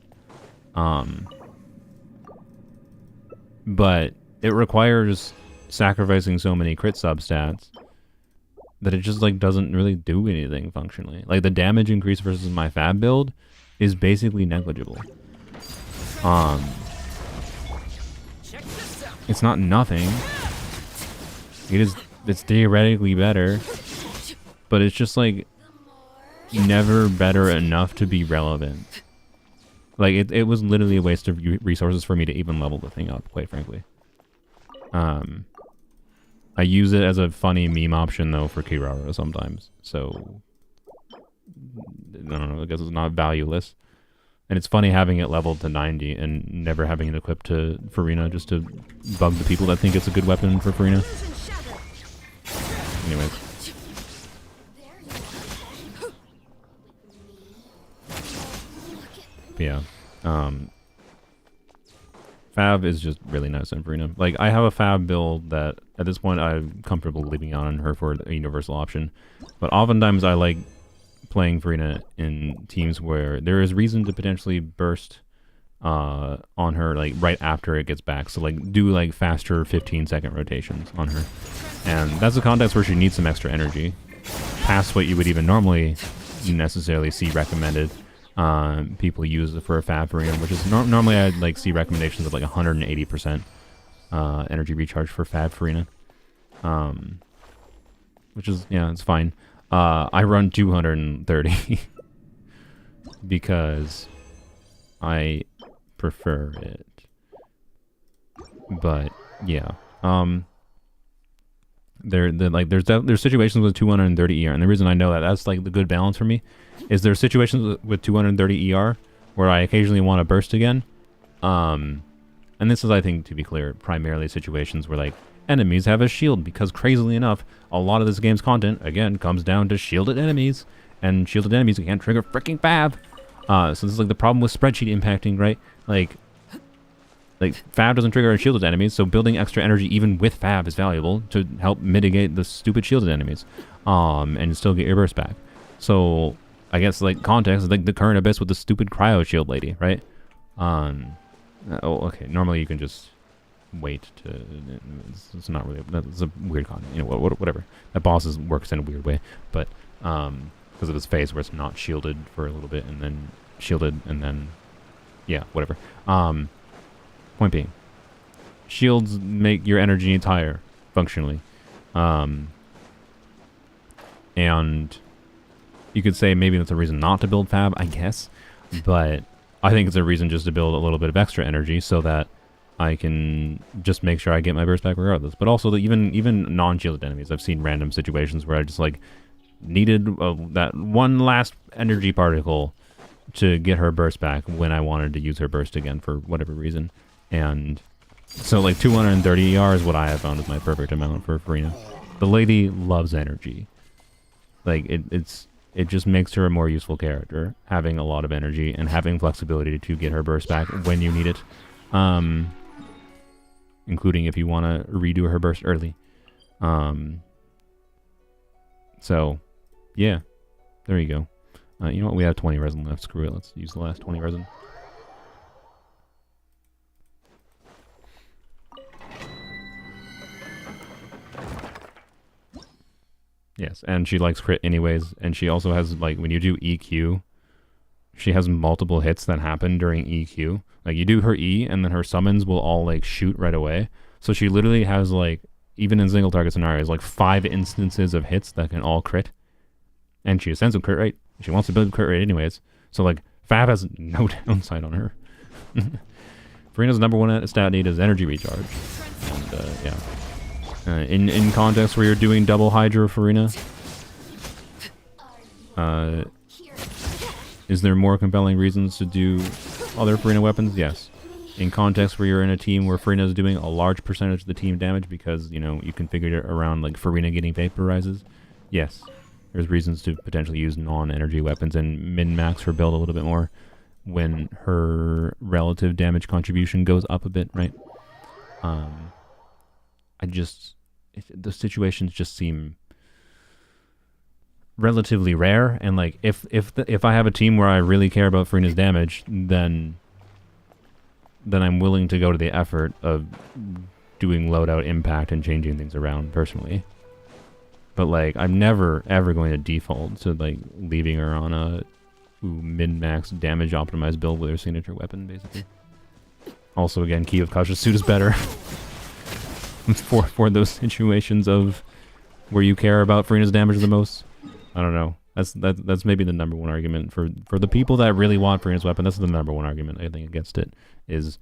But it requires sacrificing so many crit substats that it just like doesn't really do anything functionally. Like the damage increase versus my fab build is basically negligible. It's not nothing. It's theoretically better, but it's just like never better enough to be relevant. Like it was literally a waste of resources for me to even level the thing up, quite frankly. I use it as a funny meme option though for Kirara sometimes, so I don't know, I guess it's not valueless. And it's funny having it leveled to 90 and never having it equipped to Farina just to bug the people that think it's a good weapon for Farina. Anyways. But yeah. Fab is just really nice in Farina. Like, I have a Fab build that, at this point, I'm comfortable leaving on her for a universal option. But oftentimes, I like playing Farina in teams where there is reason to potentially burst on her, like, right after it gets back. So, like, do, like, faster 15-second rotations on her. And that's a context where she needs some extra energy, past what you would even normally necessarily see recommended. People use it for a Fab Farina, which is normally I'd like see recommendations of like 180% energy recharge for Fab Farina, which is, yeah, it's fine. I run 230 because I prefer it, but yeah, there's situations with 230 ER, and the reason I know that's like the good balance for me is there situations with 230 ER where I occasionally want to burst again. And this is, I think, to be clear, primarily situations where like enemies have a shield, because crazily enough, a lot of this game's content, again, comes down to shielded enemies, and shielded enemies can't trigger freaking Fab. So this is like the problem with spreadsheet impacting, right? Like Fab doesn't trigger shielded enemies, so building extra energy even with Fab is valuable to help mitigate the stupid shielded enemies, and still get your burst back. So I guess like context is like the current abyss with the stupid cryo shield lady, right? Okay. Normally you can just wait to. It's not really. That's a weird content. You know, whatever. That boss works in a weird way, but because of his phase where it's not shielded for a little bit and then shielded and then, yeah, whatever. Point being, shields make your energy needs higher functionally, and you could say maybe that's a reason not to build Fab, I guess, but I think it's a reason just to build a little bit of extra energy so that I can just make sure I get my burst back regardless. But also, even non-shielded enemies, I've seen random situations where I just like needed that one last energy particle to get her burst back when I wanted to use her burst again for whatever reason. And so like 230 ER is what I have found is my perfect amount for Farina. The lady loves energy. Like it just makes her a more useful character, having a lot of energy and having flexibility to get her burst back when you need it. Including if you want to redo her burst early. So, yeah, there you go. You know what? We have 20 resin left. Screw it. Let's use the last 20 resin. Yes, and she likes crit anyways, and she also has, like, when you do EQ, she has multiple hits that happen during EQ. Like, you do her E, and then her summons will all, like, shoot right away. So she literally has, like, even in single target scenarios, like 5 instances of hits that can all crit. And she ascends with crit rate. She wants to build crit rate anyways. So, like, Fab has no downside on her. Farina's #1 stat need is energy recharge. And, yeah. In context where you're doing double Hydra Farina, is there more compelling reasons to do other Farina weapons? Yes. In context where you're in a team where Farina is doing a large percentage of the team damage because, you know, you configured it around, like, Farina getting vaporizes, yes. There's reasons to potentially use non-energy weapons and min-max her build a little bit more when her relative damage contribution goes up a bit, right? The situations just seem relatively rare, and like if I have a team where I really care about Farina's damage, then I'm willing to go to the effort of doing loadout impact and changing things around personally. But like I'm never ever going to default to like leaving her on a min-max damage optimized build with her signature weapon, basically. Also, again, Key of Cautious Suit is better for those situations of where you care about Farina's damage the most. I don't know. That's maybe the #1 argument for the people that really want Farina's weapon. That's the #1 argument I think against it is,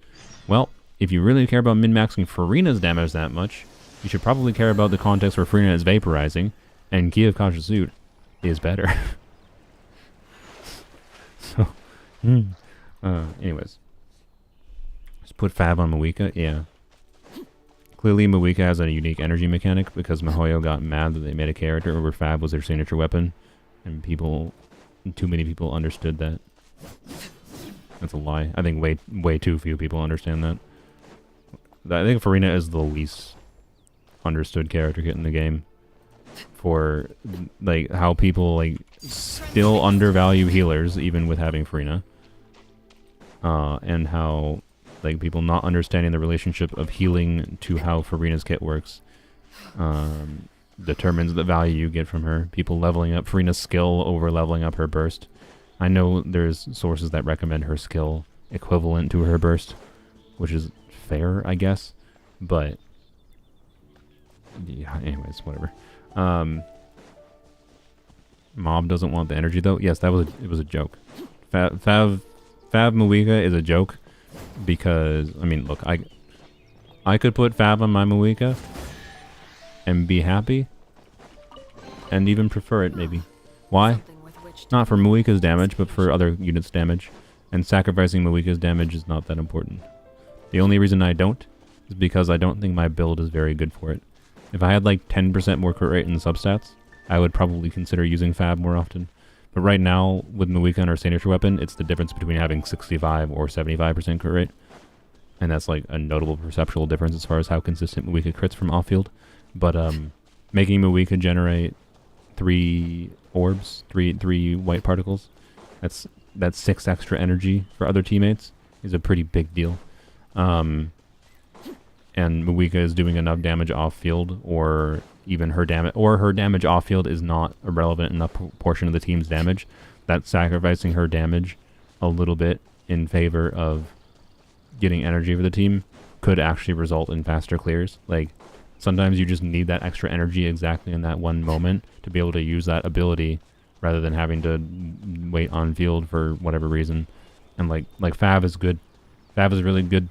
well, if you really care about min-maxing Farina's damage that much, you should probably care about the context where Farina is vaporizing, and Key of Cautious Suit is better. So, anyways. Just put Fab on Mawika, yeah. Clearly Mawika has a unique energy mechanic because Mihoyo got mad that they made a character where Fab was their signature weapon, and too many people understood that. That's a lie. I think way too few people understand that. I think Farina is the least understood character kit in the game for like how people like still undervalue healers even with having Farina, and how like people not understanding the relationship of healing to how Farina's kit works determines the value you get from her. People leveling up Farina's skill over leveling up her burst. I know there's sources that recommend her skill equivalent to her burst, which is fair, I guess, but yeah, anyways, whatever. Mob doesn't want the energy though. Yes, it was a joke. Fab Mawika is a joke because I mean, look, I could put Fab on my Mawika and be happy and even prefer it maybe. Why? Not for Mawika's damage, but for other units' damage. And sacrificing Mawika's damage is not that important. The only reason I don't is because I don't think my build is very good for it. If I had like 10% more crit rate in substats, I would probably consider using Fab more often. But right now, with Mawika and her signature weapon, it's the difference between having 65 or 75% crit rate. And that's like a notable perceptual difference as far as how consistent Mawika crits from off-field. But making Mawika generate 3 orbs, 3 white particles, that's 6 extra energy for other teammates, is a pretty big deal. And Mawika is doing enough damage off-field, or even her damage off-field is not a relevant enough portion of the team's damage, that sacrificing her damage a little bit in favor of getting energy for the team could actually result in faster clears. Like, sometimes you just need that extra energy exactly in that one moment to be able to use that ability rather than having to wait on field for whatever reason. And like Fab is good. Fab is really good.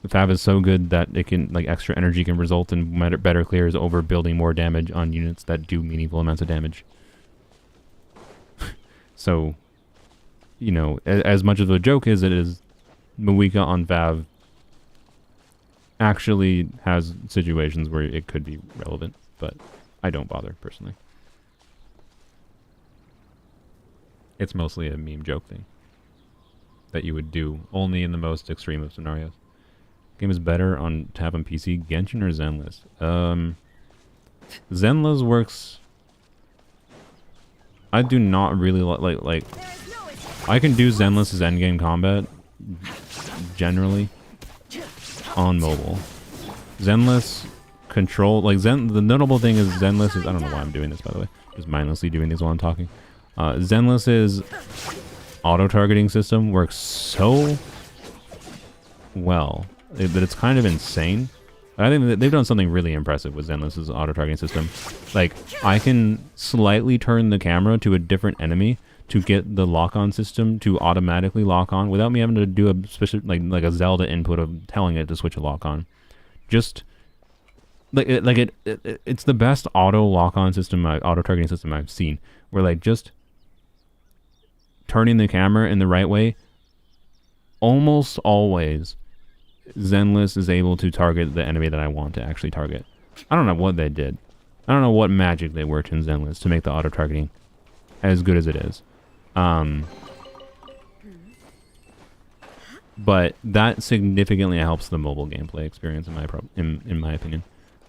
Fab is so good that it can, like, extra energy can result in better clears over building more damage on units that do meaningful amounts of damage. So, you know, as much of a joke as it is, Mawika on Fab actually has situations where it could be relevant, but I don't bother, personally. It's mostly a meme joke thing that you would do only in the most extreme of scenarios. Game is better on tab on PC, Genshin or Zenless? Zenless works. I do not really like. I can do Zenless's endgame combat generally on mobile. Zenless control, like the notable thing is Zenless is, I don't know why I'm doing this, by the way, just mindlessly doing these while I'm talking. Zenless's auto-targeting system works so well that it's kind of insane. I think that they've done something really impressive with Zenless's auto-targeting system. Like, I can slightly turn the camera to a different enemy to get the lock-on system to automatically lock on without me having to do a specific, like a Zelda input of telling it to switch a lock-on. Just it's the best auto lock-on system, auto-targeting system I've seen. Where like just turning the camera in the right way, almost always Zenless is able to target the enemy that I want to actually target. I don't know what they did. I don't know what magic they worked in Zenless to make the auto-targeting as good as it is. But that significantly helps the mobile gameplay experience in my opinion.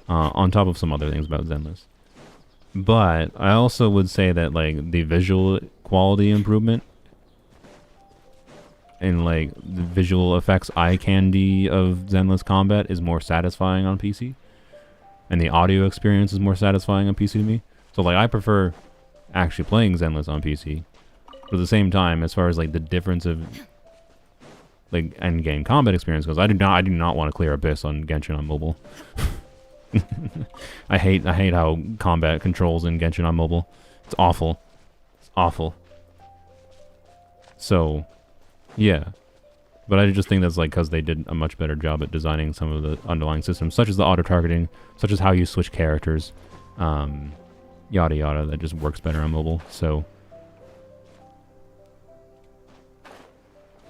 On top of some other things about Zenless. But I also would say that like the visual quality improvement and like the visual effects eye candy of Zenless combat is more satisfying on PC. And the audio experience is more satisfying on PC to me. So like I prefer actually playing Zenless on PC. But at the same time, as far as like the difference of like end game combat experience goes, I do not want to clear Abyss on Genshin on mobile. I hate how combat controls in Genshin on mobile. It's awful. It's awful. So, yeah. But I just think that's like because they did a much better job at designing some of the underlying systems, such as the auto-targeting, such as how you switch characters, yada yada, that just works better on mobile. So,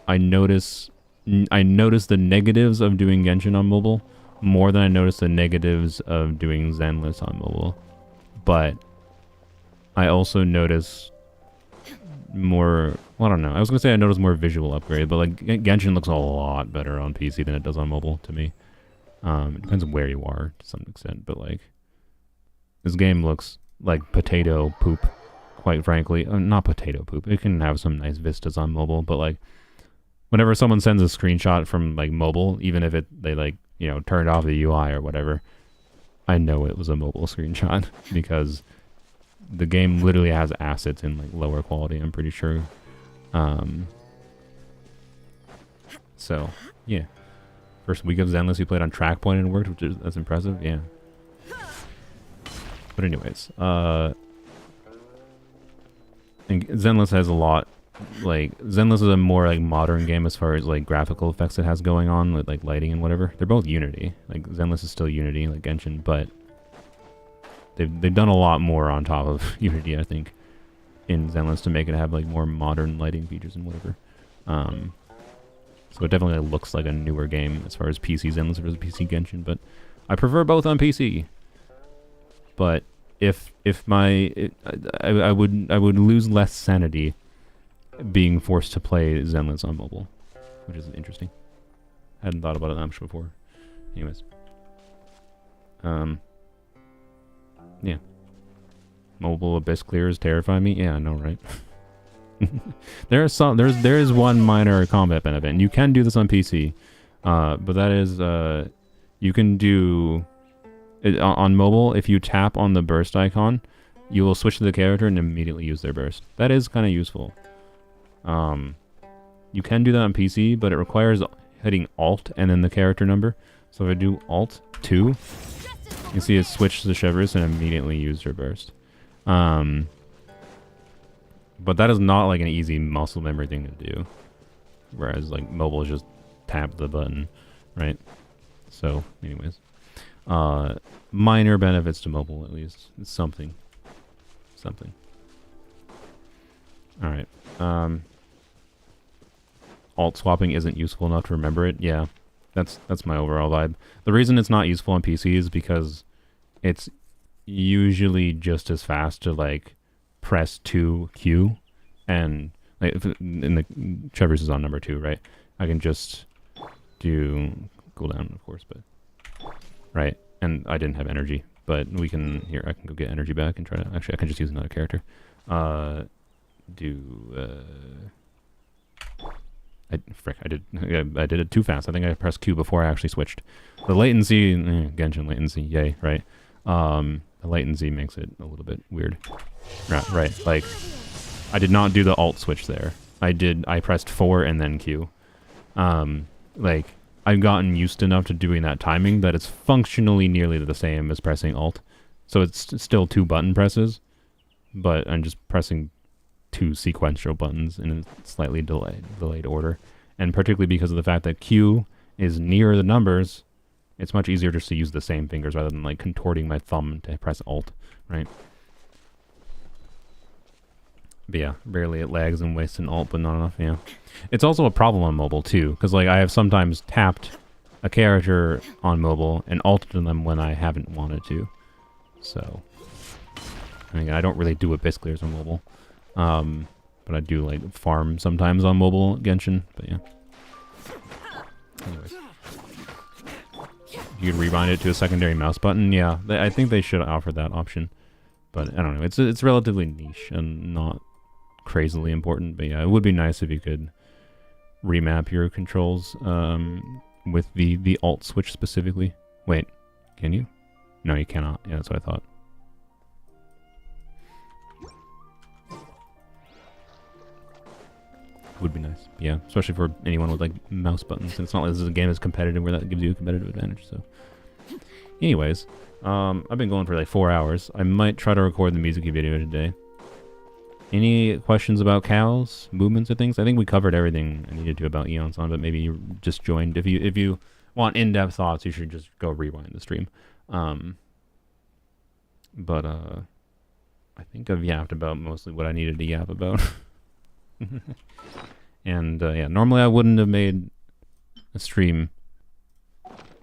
I notice the negatives of doing Genshin on mobile more than I notice the negatives of doing Zenless on mobile. But I also notice more, well, I don't know. I was going to say I notice more visual upgrade, but like Genshin looks a lot better on PC than it does on mobile to me. It depends on where you are to some extent, but like this game looks like potato poop, quite frankly. Not potato poop. It can have some nice vistas on mobile, but like whenever someone sends a screenshot from like mobile, even if they like, you know, turned off the UI or whatever, I know it was a mobile screenshot because the game literally has assets in like lower quality, I'm pretty sure. So yeah, first week of Zenless you played on track point and worked, that's impressive. Yeah. But anyways, and Zenless has a lot. Like Zenless is a more like modern game as far as like graphical effects it has going on with like lighting and whatever. They're both Unity. Like Zenless is still Unity, like Genshin, but they've done a lot more on top of Unity, I think, in Zenless to make it have like more modern lighting features and whatever. So it definitely looks like a newer game as far as PC Zenless versus PC Genshin, but I prefer both on PC. But I would lose less sanity being forced to play Zenless on mobile, which is interesting. I hadn't thought about it that much before. Anyways, yeah, mobile Abyss clears terrify me. Yeah, I know, right? There is one minor combat benefit, and you can do this on PC, but that is you can do it on mobile. If you tap on the burst icon, you will switch to the character and immediately use their burst. That is kind of useful. You can do that on PC, but it requires hitting Alt and then the character number. So if I do Alt 2, you can see it switched to Shivers and immediately used her burst. But that is not like an easy muscle memory thing to do. Whereas like mobile is just tap the button, right? So anyways, minor benefits to mobile at least. It's something. Alright. Alt swapping isn't useful enough to remember it. Yeah, that's my overall vibe. The reason it's not useful on PC is because it's usually just as fast to like press 2Q, and like if in the Trevor's is on number 2, right? I can just do cooldown, of course, but right. And I didn't have energy, but we can here. I can go get energy back and try to. Actually, I can just use another character. I did it too fast. I think I pressed Q before I actually switched. The latency, Genshin latency, yay, right? The latency makes it a little bit weird. Right, like, I did not do the alt switch there. I pressed 4 and then Q. Like, I've gotten used enough to doing that timing that it's functionally nearly the same as pressing alt. So it's still 2 button presses, but I'm just pressing 2 sequential buttons in a slightly delayed order. And particularly because of the fact that Q is near the numbers, it's much easier just to use the same fingers rather than like contorting my thumb to press alt, right? But yeah, rarely it lags and wastes an alt, but not enough, yeah. It's also a problem on mobile too, because like I have sometimes tapped a character on mobile and alted them when I haven't wanted to. So, I mean, I don't really do Abyss clears on mobile. But I do like farm sometimes on mobile Genshin, but yeah. Anyways. You could rewind it to a secondary mouse button, yeah. I think they should offer that option. But I don't know, it's relatively niche and not crazily important, but yeah, it would be nice if you could remap your controls with the alt switch specifically. Wait, can you? No, you cannot. Yeah, that's what I thought. Would be nice, yeah, especially for anyone with like mouse buttons. And it's not like this is a game that's competitive where that gives you a competitive advantage. So, anyways, I've been going for like 4 hours. I might try to record the Mizuki video today. Any questions about cows, movements, or things? I think we covered everything I needed to about Eon's on, but maybe you just joined. If you want in-depth thoughts, you should just go rewind the stream. But I think I've yapped about mostly what I needed to yap about. And yeah, normally I wouldn't have made a stream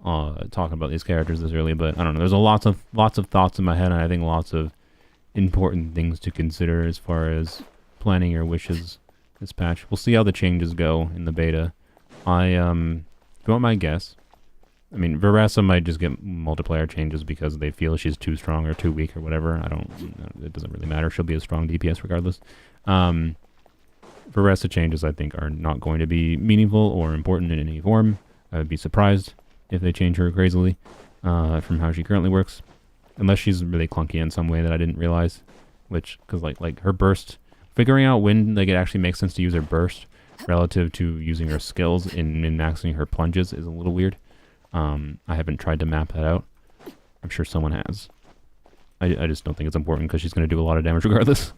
talking about these characters this early, but I don't know. There's lots of thoughts in my head, and I think lots of important things to consider as far as planning your wishes this patch. We'll see how the changes go in the beta. If you want my guess, I mean, Varesa might just get multiplayer changes because they feel she's too strong or too weak or whatever. It doesn't really matter. She'll be a strong DPS regardless. Varesa changes, I think, are not going to be meaningful or important in any form. I would be surprised if they change her crazily from how she currently works. Unless she's really clunky in some way that I didn't realize. Which, because like her burst, figuring out when like it actually makes sense to use her burst relative to using her skills in min-maxing her plunges is a little weird. I haven't tried to map that out. I'm sure someone has. I just don't think it's important because she's going to do a lot of damage regardless.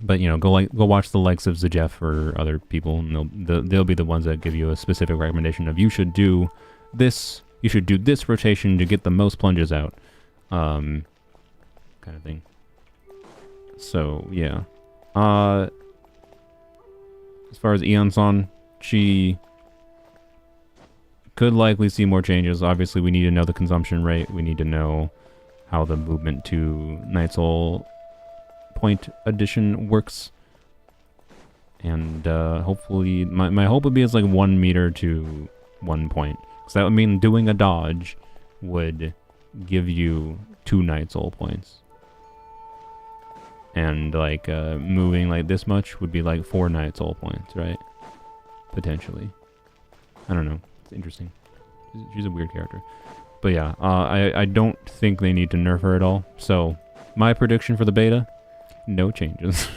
But you know, go watch the likes of Zajef or other people, and they'll be the ones that give you a specific recommendation of you should do this rotation to get the most plunges out, kind of thing. So yeah, as far as Eon-san, she could likely see more changes. Obviously, we need to know the consumption rate. We need to know how the movement to Night Soul point addition works, and hopefully my hope would be it's like 1 meter to 1 point, because that would mean doing a dodge would give you 2 Night Soul points, and like moving like this much would be like 4 Night Soul points, right? Potentially. I don't know, it's interesting. She's a weird character, but yeah, I don't think they need to nerf her at all. So my prediction for the beta: no changes.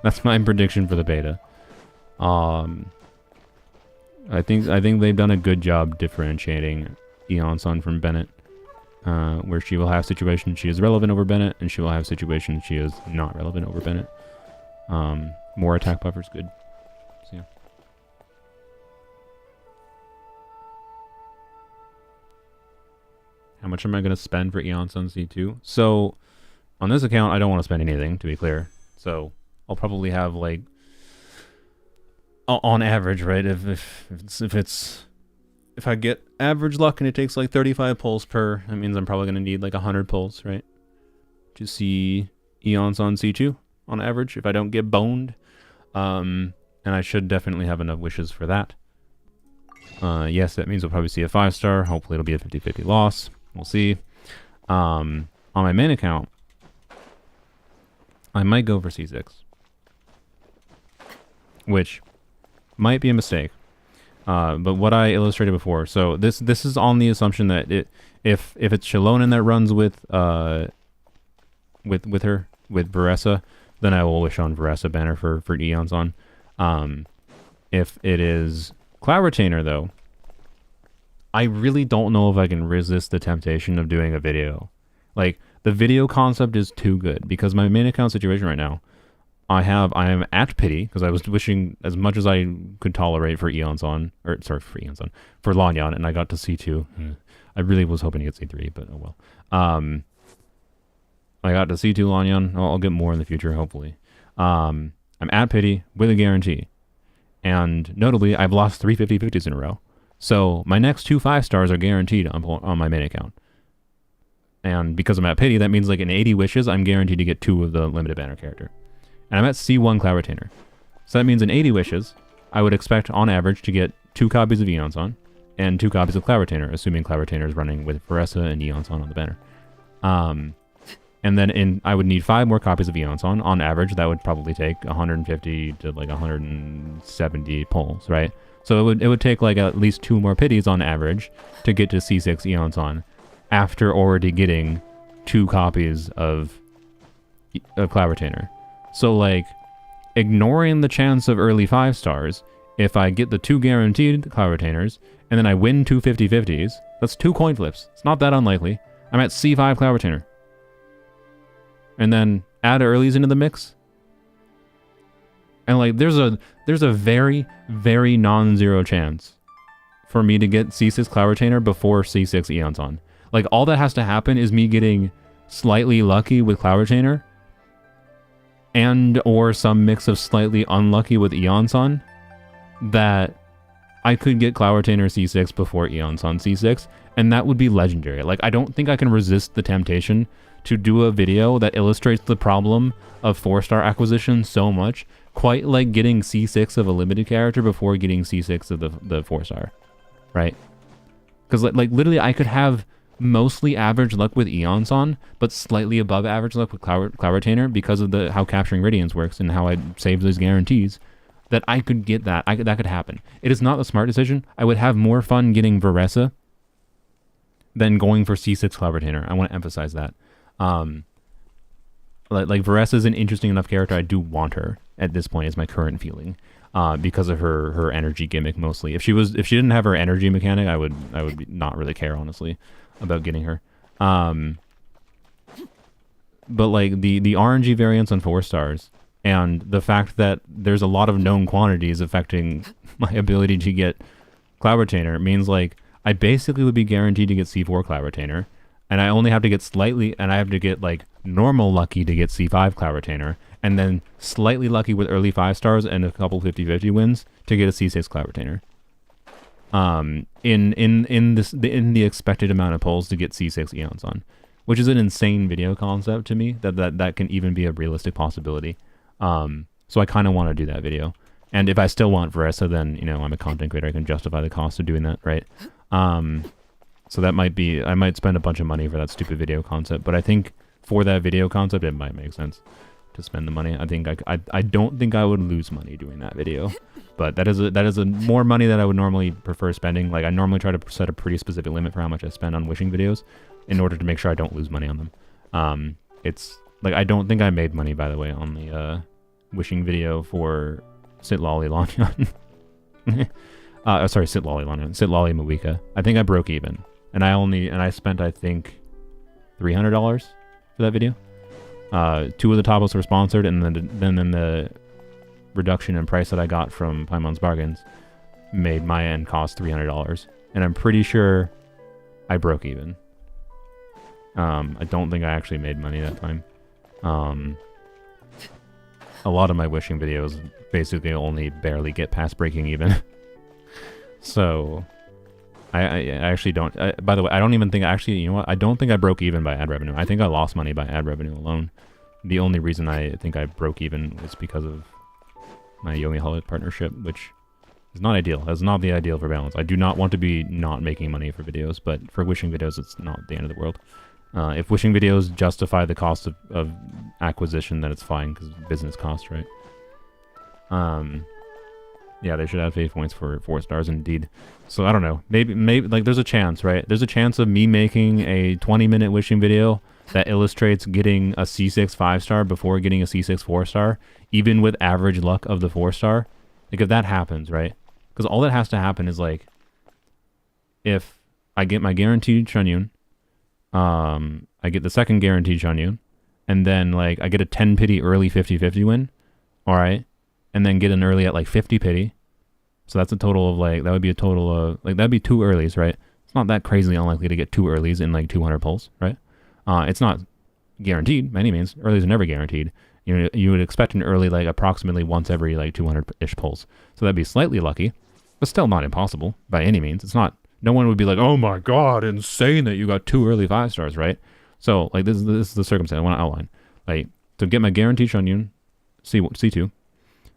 That's my prediction for the beta. I think they've done a good job differentiating Eon-san from Bennett, where she will have situations she is relevant over Bennett, and she will have situations she is not relevant over Bennett. More attack buffer is good. So yeah. How much am I going to spend for Eon-san C2? So on this account, I don't want to spend anything, to be clear. So I'll probably have like, on average, right? If I get average luck and it takes like 35 pulls per, that means I'm probably gonna need like 100 pulls, right? To see Eon-san C2 on average, if I don't get boned. And I should definitely have enough wishes for that. Yes, that means we'll probably see a 5-star. Hopefully it'll be a 50-50 loss. We'll see. On my main account, I might go for C6. which might be a mistake. But what I illustrated before, so this is on the assumption that if it's Xiaonan that runs with Varesa, then I will wish on Varesa banner for Eons on. If it is Cloud Retainer though, I really don't know if I can resist the temptation of doing a video. Like, the video concept is too good because my main account situation right now, I am at pity because I was wishing as much as I could tolerate for Eons on, or sorry, for Eons on, for Lanyan, and I got to C2. I really was hoping to get C3, but oh well. I got to C2 Lanyan. I'll get more in the future, hopefully. I'm at pity with a guarantee. And notably, I've lost 3 50/50s in a row. So my next 2 5-stars are guaranteed on my main account. And because I'm at pity, that means like in 80 wishes, I'm guaranteed to get 2 of the limited banner character. And I'm at C1 Cloud Retainer. So that means in 80 wishes, I would expect on average to get 2 copies of Eons on and 2 copies of Cloud Retainer, assuming Cloud Retainer is running with Varesa and Eons on the banner. And then I would need 5 more copies of Eons on. On average, that would probably take 150 to like 170 pulls, right? So it would take like at least 2 more pities on average to get to C6 Eons on after already getting 2 copies of Cloud Retainer. So like, ignoring the chance of early 5-stars, if I get the 2 guaranteed Cloud Retainers, and then I win 2 50/50s, that's 2 coin flips. It's not that unlikely. I'm at C5 Cloud Retainer. And then add earlies into the mix. And like, there's a very, very non-zero chance for me to get C6 Cloud Retainer before C6 Eons on. Like, all that has to happen is me getting slightly lucky with Cloud Retainer, and or some mix of slightly unlucky with Eons on, that I could get Cloud Retainer C6 before Eons on C6, and that would be legendary. Like, I don't think I can resist the temptation to do a video that illustrates the problem of 4-star acquisition so much, quite like getting C6 of a limited character before getting C6 of the 4-star, right? Because like literally I could have mostly average luck with Eons on, but slightly above average luck with Cloud Retainer because of how capturing Radiance works and how I save those guarantees, that I could get that. That could happen. It is not the smart decision. I would have more fun getting Varesa than going for C6 Cloud Retainer. I want to emphasize that. Like Varesa is an interesting enough character. I do want her at this point, is my current feeling, because of her energy gimmick mostly. If she didn't have her energy mechanic, I would not really care, honestly, about getting her. But like the RNG variants on 4-stars and the fact that there's a lot of known quantities affecting my ability to get Cloud Retainer means like I basically would be guaranteed to get C4 Cloud Retainer, and I only have to get I have to get like normal lucky to get C5 Cloud Retainer, and then slightly lucky with early 5-stars and a couple 50/50 wins to get a C6 Cloud Retainer. In the expected amount of pulls to get C6 Eons on, which is an insane video concept to me, that can even be a realistic possibility. So I kind of want to do that video. And if I still want Varesa, then, you know, I'm a content creator. I can justify the cost of doing that, right? So that might be, I might spend a bunch of money for that stupid video concept, but I think for that video concept, it might make sense to spend the money. I think I don't think I would lose money doing that video, but that is a more money that I would normally prefer spending. Like, I normally try to set a pretty specific limit for how much I spend on wishing videos in order to make sure I don't lose money on them. It's like, I don't think I made money, by the way, on the wishing video for Sitlolly Lanyan. Sorry, Sitlolly Lanyan. Sitlolly Mawika. I think I broke even, and I spent, I think, $300 for that video. 2 of the topos were sponsored, and then the reduction in price that I got from Paimon's Bargains made my end cost $300, and I'm pretty sure I broke even. I don't think I actually made money that time. A lot of my wishing videos basically only barely get past breaking even. So I actually don't. By the way, I don't even think you know what? I don't think I broke even by ad revenue. I think I lost money by ad revenue alone. The only reason I think I broke even was because of my Yomi Hullet partnership, which is not ideal. That's not the ideal for balance. I do not want to be not making money for videos, but for wishing videos, it's not the end of the world. If wishing videos justify the cost of acquisition, then it's fine, because business cost, right? Yeah, they should have fate points for 4 stars indeed. So I don't know. Maybe like there's a chance, right? There's a chance of me making a 20-minute wishing video that illustrates getting a C6 5-star before getting a C6 4-star, even with average luck of the 4-star. Like if that happens, right? Because all that has to happen is like if I get my guaranteed Shunyun, I get the second guaranteed Shunyun, and then like I get a 10 pity early 50-50 win, all right, and then get an early at like 50 pity. So that's a total of like, that would be a total of like, that'd be 2 earlies, right? It's not that crazily unlikely to get 2 earlies in like 200 pulls, right? It's not guaranteed by any means. Earlies are never guaranteed. You would expect an early like approximately once every like 200-ish pulls. So that'd be slightly lucky, but still not impossible by any means. It's not, no one would be like, oh my god, insane that you got 2 early 5-stars, right? So like this is the circumstance I want to outline. Like to get my guaranteed Shunyun, C2.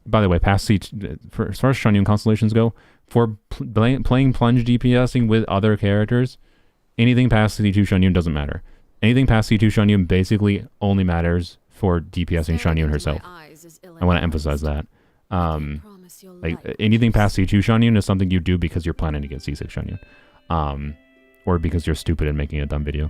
By the way, past for as far as Shunyun constellations go, for playing Plunge DPSing with other characters, anything past C2 Shunyun doesn't matter. Anything past C2 Shunyun basically only matters for DPSing Shunyun herself. I want to emphasize that. Like anything past C2 Shunyun is something you do because you're planning to get C6 Shunyun, or because you're stupid and making a dumb video.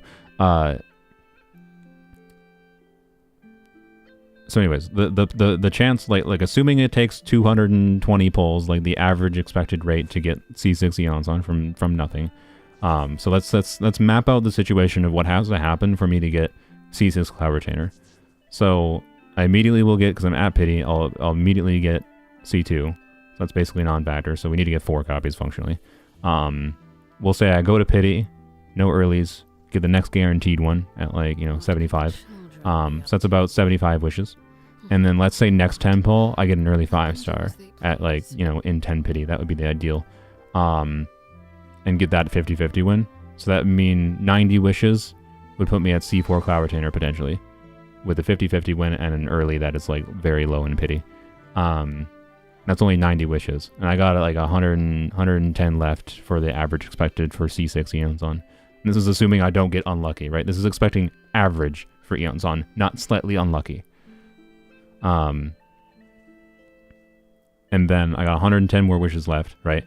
So anyways, the chance, like assuming it takes 220 pulls, like the average expected rate to get C6 Eons on from nothing. So let's map out the situation of what has to happen for me to get C6 Cloud Retainer. So I immediately will get, because I'm at pity, I'll immediately get C2. So that's basically non-factor. So we need to get 4 copies functionally. We'll say I go to pity, no earlies, get the next guaranteed one at like 75. So that's about 75 wishes. And then let's say next 10 pull, I get an early 5-star at like, in 10 pity. That would be the ideal. And get that 50-50 win. So that would mean 90 wishes would put me at C4 Cloud Retainer potentially, with a 50-50 win and an early that is like very low in pity. That's only 90 wishes. And I got like 110 left for the average expected for C6 Eons on. And this is assuming I don't get unlucky, right? This is expecting average for Eons on, not slightly unlucky. And then I got 110 more wishes left, right?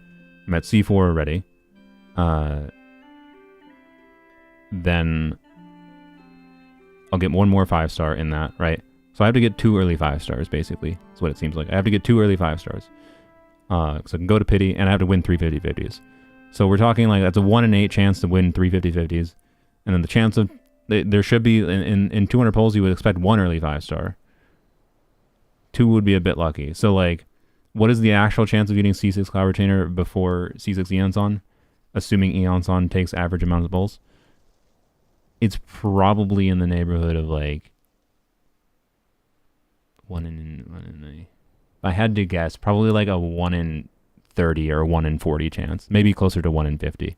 I'm at C4 already. Then I'll get one more 5-star in that, right? So I have to get 2 early 5-stars, basically. That's what it seems like. I have to get 2 early 5-stars. Because I can go to pity, and I have to win 3 50-50s. So we're talking like that's a 1 in 8 chance to win 3 50-50s. And then the chance of, there should be, in 200 pulls, you would expect 1 early 5-star. 2 would be a bit lucky. So like, what is the actual chance of getting C6 Cloud Retainer before C6 Eons on? Assuming Eons on takes average amount of pulls. It's probably in the neighborhood of like 1 in a, if I had to guess, probably like a 1 in 30 or 1 in 40 chance. Maybe closer to 1 in 50.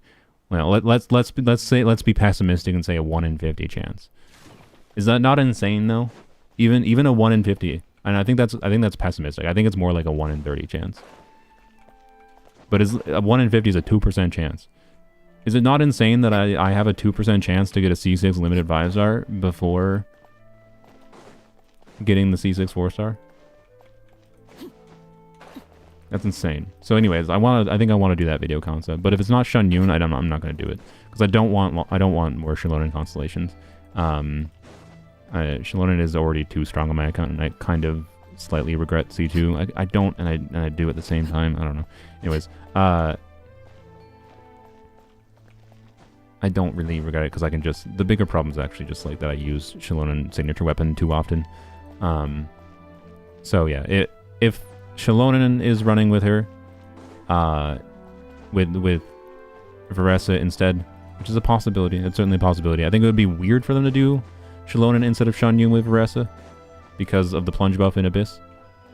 Well, let's be pessimistic and say a 1 in 50 chance. Is that not insane though? Even a 1 in 50. And I think that's pessimistic. I think it's more like a 1 in 30 chance. But a 1 in 50 is a 2% chance. Is it not insane that I have a 2% chance to get a C6 limited 5-star before getting the C6 4-star? That's insane. So anyways, I think I want to do that video concept. But if it's not Shunyun, I'm not going to do it, because I don't want more Xiaonan constellations. Xiaonan is already too strong on my account, and I kind of slightly regret C2. I don't, and I do at the same time. I don't know. Anyways, I don't really regret it, because I can just, the bigger problem is actually just like that I use Xiaonan signature weapon too often. So yeah, if Xiaonan is running with her, with Varesa instead, which is a possibility. It's certainly a possibility. I think it would be weird for them to do Xiaonan instead of Shunyun with Varesa because of the plunge buff in Abyss.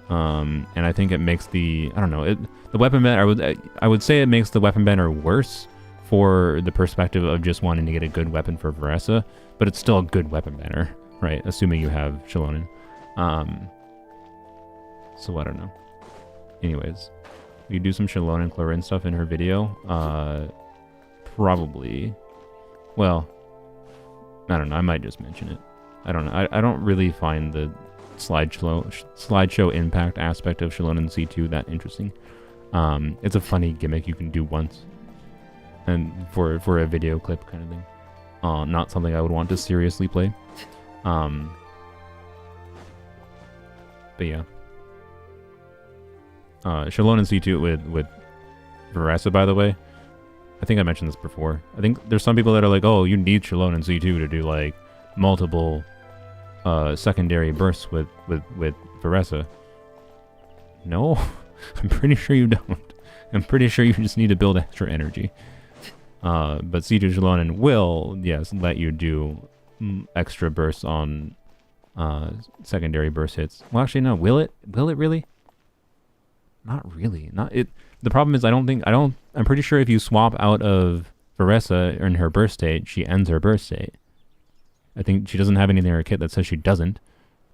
And I think it makes the, I don't know, the weapon banner, I would say it makes the weapon banner worse for the perspective of just wanting to get a good weapon for Varesa, but it's still a good weapon banner, right? Assuming you have Xiaonan. So I don't know. Anyways, we could do some Xiaonan Chlorine stuff in her video. Probably. Well, I don't know. I might just mention it. I don't know. I don't really find the slideshow impact aspect of Xiaonan C2 that interesting. It's a funny gimmick you can do once, and for a video clip kind of thing. Not something I would want to seriously play. But yeah. Xiao and C2 with Varesa, by the way. I think I mentioned this before. I think there's some people that are like, oh, you need Xiao and C2 to do like multiple secondary bursts with Varesa. No, I'm pretty sure you don't. I'm pretty sure you just need to build extra energy. But C2 Xiao will, yes, let you do extra bursts on secondary burst hits. Well, actually, no. Will it? Will it really? Not really. Not it. The problem is, I'm pretty sure if you swap out of Varesa in her burst state, she ends her burst state. I think she doesn't have anything in her kit that says she doesn't.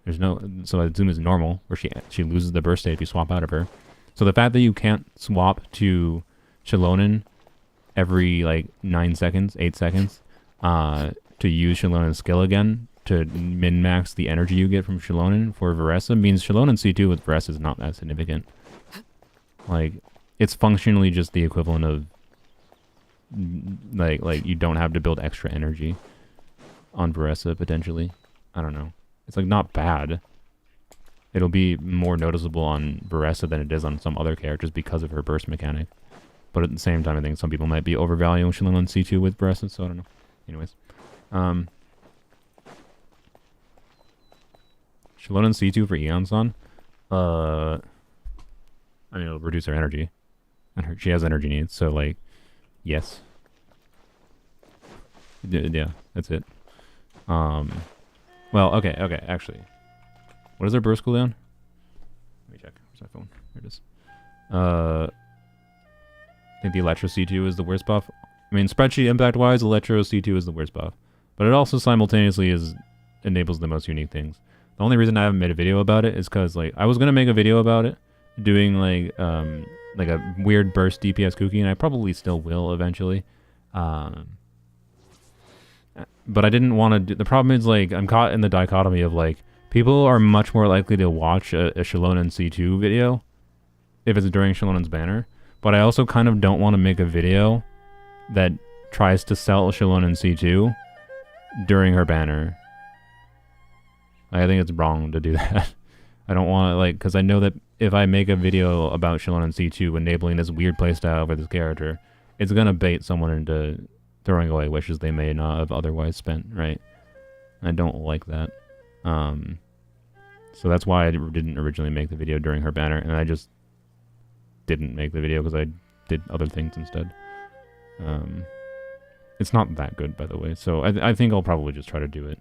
There's no, so I assume it's normal, where she loses the burst state if you swap out of her. So the fact that you can't swap to Xiao every like 9 seconds, 8 seconds, to use Xiao skill again to min-max the energy you get from Xiao for Varesa means Xiao C2 with Varesa is not that significant. Like, it's functionally just the equivalent of like you don't have to build extra energy on Varesa potentially. I don't know. It's like not bad. It'll be more noticeable on Varesa than it is on some other characters because of her burst mechanic. But at the same time, I think some people might be overvaluing Xiao C2 with Varesa, so I don't know. Anyways. Xiao C2 for Eon-san. I mean, it'll reduce her energy. And she has energy needs, so like, yes. Yeah, that's it. Well, okay, actually. What is her burst cooldown? Let me check. Where's my phone? Here it is. I think the Electro C2 is the worst buff. I mean, spreadsheet impact-wise, Electro C2 is the worst buff. But it also simultaneously enables the most unique things. The only reason I haven't made a video about it is because, like, I was going to make a video about it, doing, like a weird burst DPS cookie, and I probably still will eventually. But I didn't want to do... The problem is, like, I'm caught in the dichotomy of, like, people are much more likely to watch a Xiao C2 video if it's during Xiao's banner. But I also kind of don't want to make a video that tries to sell Xiao C2 during her banner. I think it's wrong to do that. I don't want to, like... Because I know that if I make a video about Xiao C2 enabling this weird playstyle for this character, it's going to bait someone into throwing away wishes they may not have otherwise spent, right? I don't like that. So that's why I didn't originally make the video during her banner, and I just didn't make the video because I did other things instead. It's not that good, by the way, so I think I'll probably just try to do it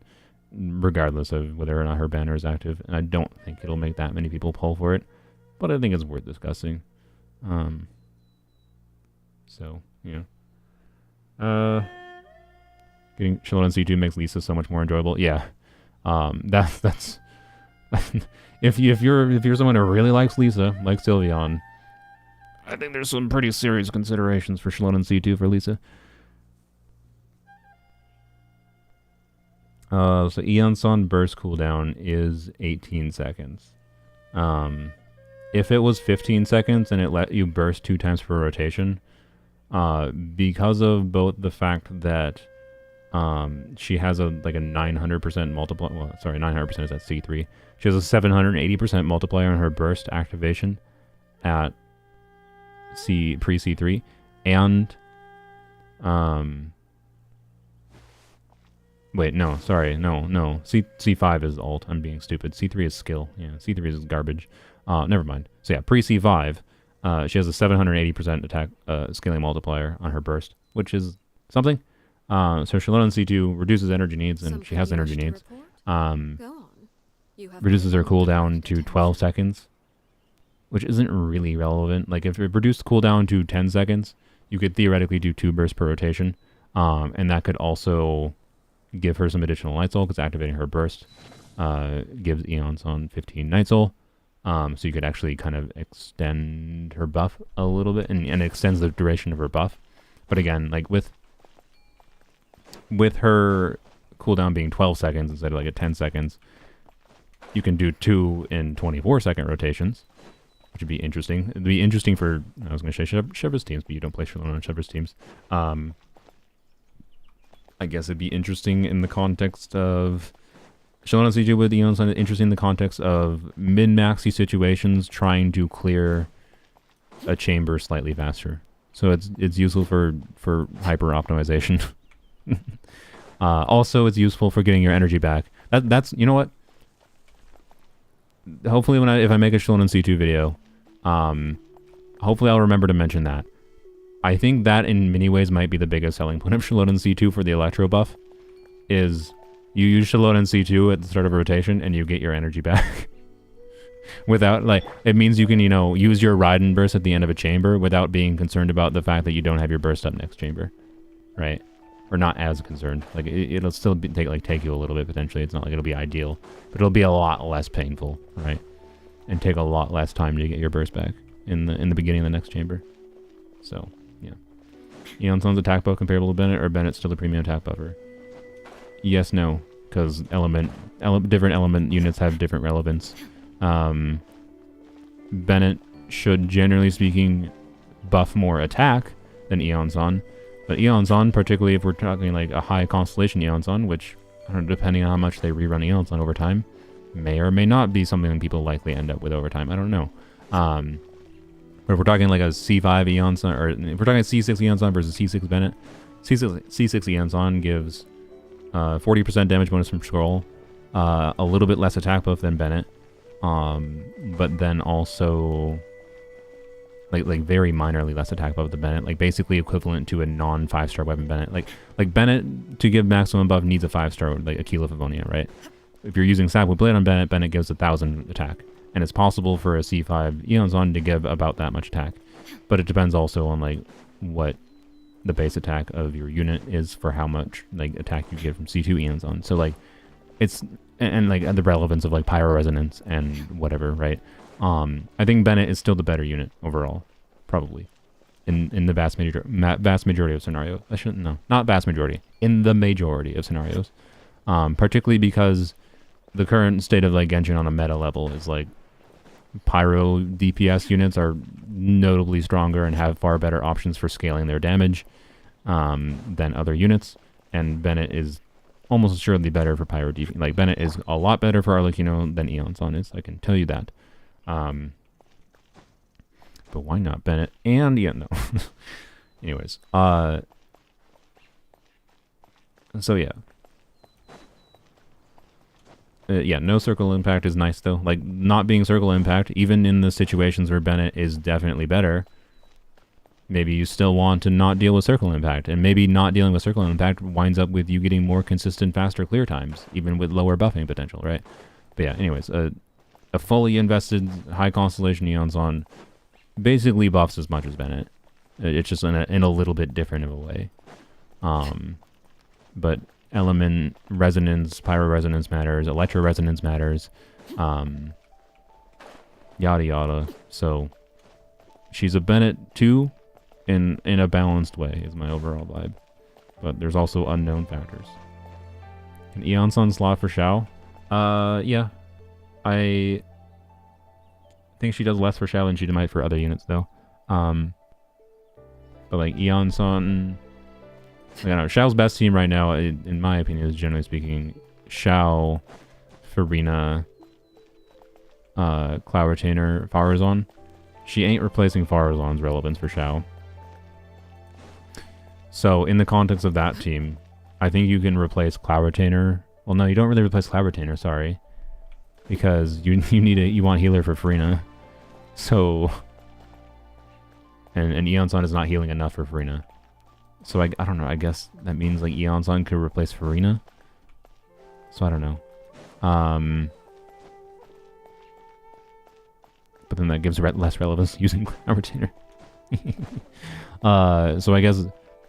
regardless of whether or not her banner is active, and I don't think it'll make that many people pull for it, but I think it's worth discussing. So, yeah. Getting Xiao C2 makes Lisa so much more enjoyable. Yeah. That's if you're someone who really likes Lisa, like Sylveon, I think there's some pretty serious considerations for Xiao C2 for Lisa. So Eon-san burst cooldown is 18 seconds. If it was 15 seconds and it let you burst 2 times per rotation, because of both the fact that she has a 900% multiplier. Well, sorry, 900% is at C3. She has a 780% multiplier on her burst activation at pre-C3, and wait, no, sorry, no. C5 is ult. I'm being stupid. C3 is skill. Yeah, C3 is garbage. Never mind. So yeah, pre-C5, she has a 780% attack scaling multiplier on her burst, which is something. So Xiao C2 reduces energy needs, and she has energy needs. Reduces her cooldown to 12 seconds, which isn't really relevant. Like, if it reduced cooldown to 10 seconds, you could theoretically do 2 bursts per rotation, and that could also give her some additional Night Soul, because activating her burst gives Eon-san 15 Night Soul. So you could actually kind of extend her buff a little bit, and it extends the duration of her buff. But again, like with her cooldown being 12 seconds instead of like 10 seconds, you can do 2 in 24-second rotations, which would be interesting. It'd be interesting for, I was going to say Shepherd's teams, but you don't play Shalom on Shepherd's teams. I guess it'd be interesting in the context of Shalom on CG with Eon's interesting in the context of min-maxy situations trying to clear a chamber slightly faster. So it's useful for hyper optimization. Also, it's useful for getting your energy back. That's you know what? Hopefully, if I make a Shalom on C2 video, hopefully I'll remember to mention that. I think that in many ways might be the biggest selling point of Shalom on C2 for the Electro buff, is you use Shalom on C2 at the start of a rotation and you get your energy back. Without, like, it means you can, use your Raiden burst at the end of a chamber without being concerned about the fact that you don't have your burst up next chamber, right? Or not as concerned. Like, it'll still take you a little bit potentially. It's not like it'll be ideal, but it'll be a lot less painful, right? And take a lot less time to get your burst back in the beginning of the next chamber. So, yeah. Eon's attack buff comparable to Bennett, or Bennett's still a premium attack buffer? Yes, no, because different element units have different relevance. Bennett should, generally speaking, buff more attack than Eon's, but Eon's, particularly if we're talking like a high Constellation Eon's, which, I don't know, depending on how much they rerun Eon's over time, may or may not be something that people likely end up with over time. I don't know. But if we're talking like a C5 Eon's, or if we're talking C6 Eon's versus C6 Bennett, C6 Eon's gives 40% damage bonus from Scroll, a little bit less attack buff than Bennett, but then also like very minorly less attack buff than Bennett, like basically equivalent to a non 5-star weapon Bennett. Like Bennett, to give maximum buff, needs a 5-star, like Aquila Favonia, right? If you're using Sapwood Blade on Bennett, Bennett gives 1,000 attack, and it's possible for a C5 Eon's to give about that much attack, but it depends also on like what the base attack of your unit is for how much like attack you get from C2 Eon's. So like it's, and like the relevance of like Pyro Resonance and whatever, right? I think Bennett is still the better unit overall, probably, in the vast majority of scenarios. Not vast majority, in the majority of scenarios, particularly because the current state of like Genshin on a meta level is like Pyro DPS units are notably stronger and have far better options for scaling their damage than other units, and Bennett is almost assuredly better for Pyro DPS. Like Bennett is a lot better for Arlecchino than Eon's is, I can tell you that. But why not Bennett and no. Anyways, so yeah. Yeah, no circle impact is nice though. Like, not being circle impact, even in the situations where Bennett is definitely better, maybe you still want to not deal with circle impact, and maybe not dealing with circle impact winds up with you getting more consistent, faster clear times, even with lower buffing potential, right? But yeah, anyways, a fully invested high Constellation Eon's basically buffs as much as Bennett. It's just in a little bit different of a way. But element resonance, Pyro Resonance matters, Electro Resonance matters, yada yada. So she's a Bennett too, in a balanced way is my overall vibe. But there's also unknown factors. Can Eon's slot for Xiao? Yeah. I think she does less for Xiao than she might for other units though. But like Eon's, I don't know, Xiao's best team right now, in my opinion, is generally speaking Xiao, Farina, Cloud Retainer, Farazon. She ain't replacing Farazon's relevance for Xiao. So in the context of that team, I think you can replace Cloud Retainer. Well, no, you don't really replace Cloud Retainer, sorry, because you want healer for Farina. So and Eon's is not healing enough for Farina. So I don't know, I guess that means like Eon's could replace Farina. So I don't know. But then that gives less relevance using Cloud Retainer. So I guess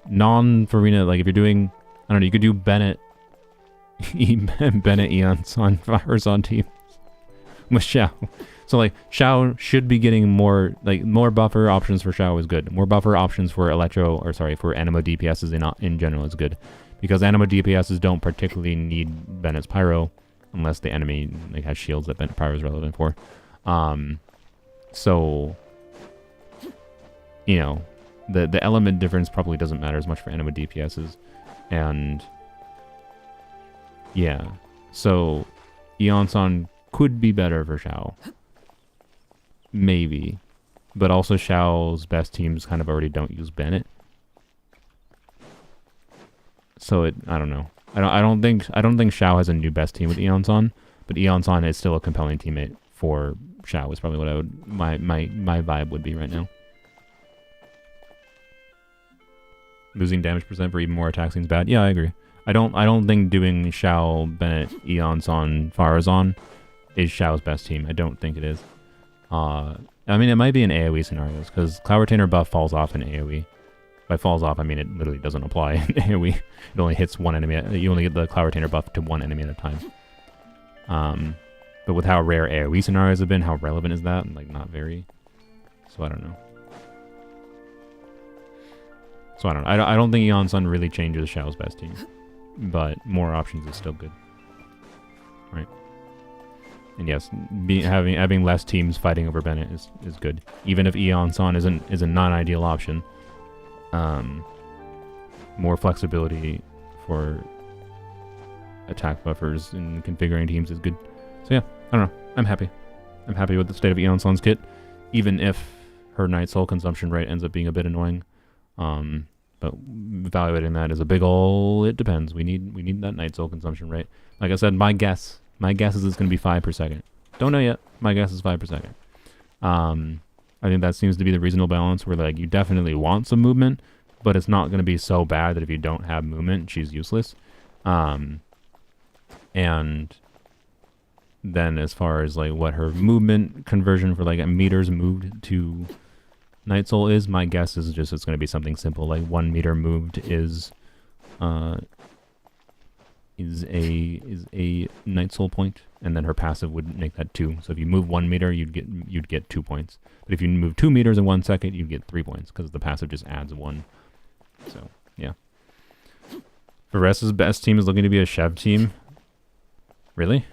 non-Farina, like if you're doing, I don't know, you could do Bennett Eon's Farazon teams with Xiao. So like Xiao should be getting more buffer options for Xiao is good. More buffer options for for Anima DPSs in general is good, because Anima DPSs don't particularly need Bennett's Pyro unless the enemy has shields that Bennett Pyro is relevant for. So, you know, the element difference probably doesn't matter as much for anima DPSs. And, yeah. So, Eon-san could be better for Xiao. Maybe. But also Xiao's best teams kind of already don't use Bennett. So I don't know. I don't think Xiao has a new best team with Eon-san, but Eon-san is still a compelling teammate for Xiao is probably what I would my vibe would be right now. Losing damage percent for even more attacks seems bad. Yeah, I agree. I don't think doing Xiao, Bennett, Eon-san, Farazan is Xiao's best team. I don't think it is. I mean, it might be in AoE scenarios, because Cloud Retainer buff falls off in AoE. By falls off, I mean it literally doesn't apply in AoE. It only hits one enemy. You only get the Cloud Retainer buff to one enemy at a time. But with how rare AoE scenarios have been, how relevant is that? Like, not very. So I don't know. I don't think Eon-san really changes Xiao's best team. But more options is still good. Right. And yes, having less teams fighting over Bennett is good. Even if Eon-san is a non-ideal option. More flexibility for attack buffers and configuring teams is good. So yeah, I don't know. I'm happy. I'm happy with the state of Eon-san's kit. Even if her Night Soul consumption rate ends up being a bit annoying. But evaluating that is a big ol' it depends. We need that Night Soul consumption rate. Like I said, my guess is it's going to be 5 per second. Don't know yet. My guess is 5 per second. I think that seems to be the reasonable balance where, like, you definitely want some movement, but it's not going to be so bad that if you don't have movement, she's useless. And then as far as, like, what her movement conversion for, like, meters moved to Night Soul is, my guess is just it's going to be something simple, like 1 meter moved is a Night Soul point, and then her passive would make that 2. So if you move 1 meter, you'd get 2 points. But if you move 2 meters in 1 second, you'd get 3 points because the passive just adds 1. So yeah. Varesa's best team is looking to be a Chev team. Really?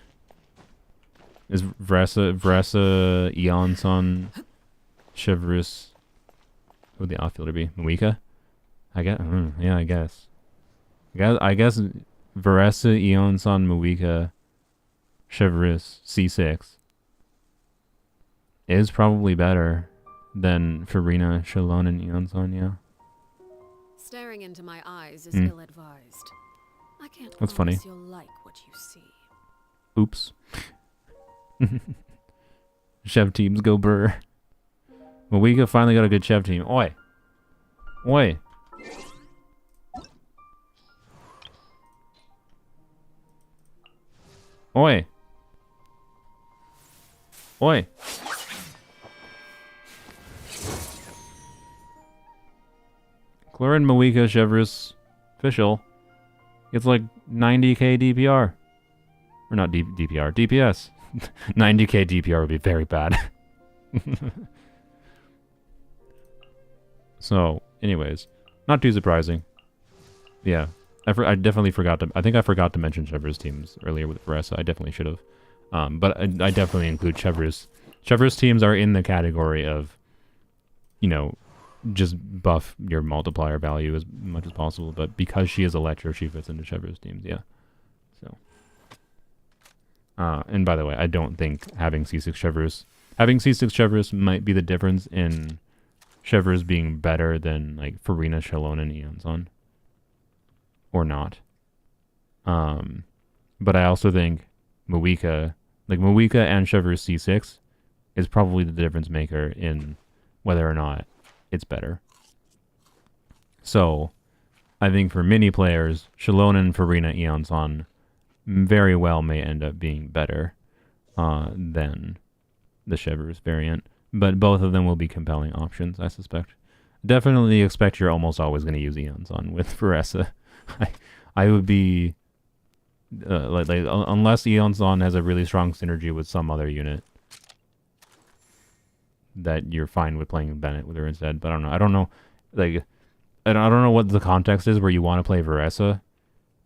Is Varesa, Eon-san, Chevreuse? Who would the outfielder be? Muika? I guess. Yeah, I guess. I guess Varesa, Eon-san, Muika, Chevreuse, C6 is probably better than Farina, Shalon, and Eon-san, yeah. Staring into my eyes is ill-advised. I can't That's funny. You'll like what you see. Oops. Chev teams go brr. Muika finally got a good Chev team. Oi. Oi. Oi. Oi. Clorin, Muika, Chevreuse, official. It's like 90k DPR. Or not DPR, DPS. 90k DPR would be very bad. So, anyways, not too surprising. Yeah, I definitely forgot to. I think I forgot to mention Chevreuse teams earlier with Varesa. I definitely should have. But I definitely include Chevreuse. Chevreuse teams are in the category of, you know, just buff your multiplier value as much as possible. But because she is Electro, she fits into Chevreuse teams. Yeah. So. And by the way, I don't think having C6 Chevreuse might be the difference in Chevreuse being better than like Farina, Shalon, and Eon-san. Or not. But I also think Muika and Chevreuse C6 is probably the difference maker in whether or not it's better. So, I think for many players, Shalon and Farina Eon-san very well may end up being better than the Chevreuse variant. But both of them will be compelling options, I suspect. Definitely expect you're almost always going to use Eon-san with Varesa. I would be... unless Eon-san has a really strong synergy with some other unit, that you're fine with playing Bennett with her instead. But I don't know. Like, I don't know what the context is where you want to play Varesa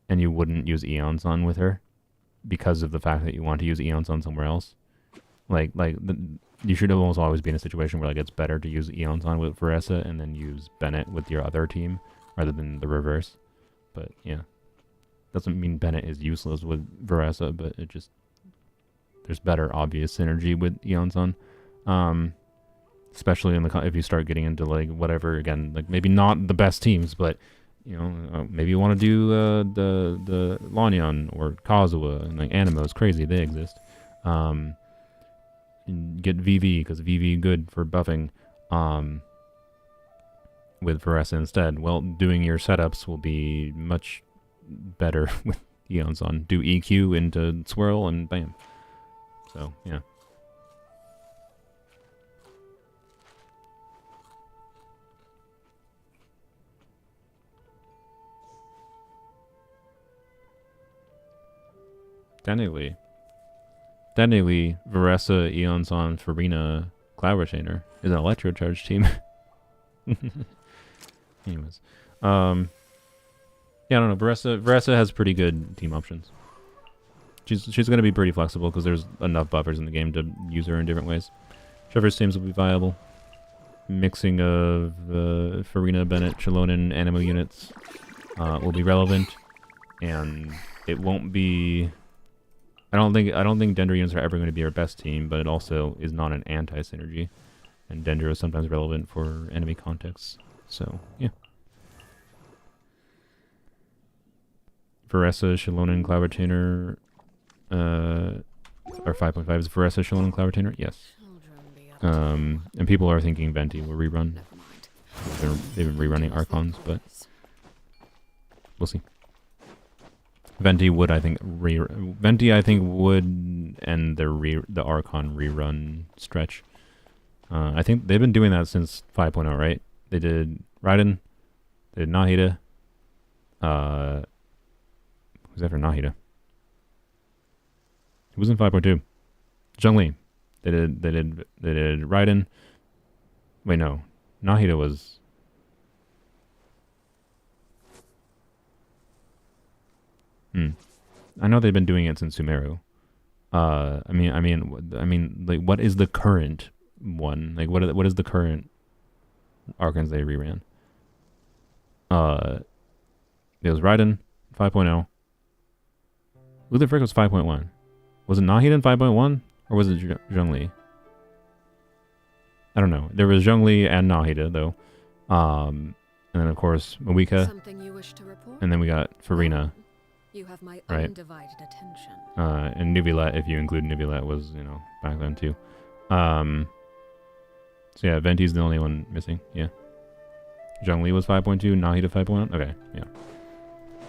and you wouldn't use Eon-san with her because of the fact that you want to use Eon-san somewhere else. you should almost always be in a situation where like it's better to use Eons on with Varesa and then use Bennett with your other team rather than the reverse. But yeah, doesn't mean Bennett is useless with Varesa, but it just there's better obvious synergy with Eons on. Especially in the if you start getting into like whatever again, like maybe not the best teams, but you know maybe you want to do the Lanyon or Kazuha and like Animo's crazy, they exist. And get VV because VV good for buffing. With Varesa instead, well, doing your setups will be much better with Eons on. Do EQ into swirl and bam. So yeah. Technically, Varesa, Eons on, Farina, Cloud Retainer is an Electro Charge team. Anyways, yeah, I don't know. Varesa has pretty good team options. She's gonna be pretty flexible because there's enough buffers in the game to use her in different ways. Trevor's teams will be viable. Mixing of Farina, Bennett, Chilonin, Animo units will be relevant, and it won't be. I don't think Dendro units are ever going to be our best team, but it also is not an anti-synergy, and Dendro is sometimes relevant for enemy contexts. So yeah. Varesa, Chilonin, Cloud Retainer, are 5.5 is Varesa, Chilonin, Cloud Retainer? Yes. And people are thinking Venti will rerun. They've been rerunning Archons, but we'll see. Venti would, I think, would end the Archon rerun stretch. I think they've been doing that since 5.0, right? They did Raiden, they did Nahida. Who's after Nahida? It was in 5.2. Zhongli. They did Raiden. Wait, no. Nahida was. I know they've been doing it since Sumeru. I mean, like, what is the current one? Like, what is the current Archons they reran? It was Raiden 5.0. Luther Frick was 5.1. Was it Nahida in 5.1? Or was it Zhongli? I don't know. There was Zhongli and Nahida, though. And then, of course, Mawika. Something you wish to report? And then we got Farina. You have my right? undivided attention. And Nubilet, if you include Nubilet, was, you know, back then, too. So, yeah, Venti's the only one missing. Yeah. Zhongli was 5.2, Nahida 5.1. Okay, yeah.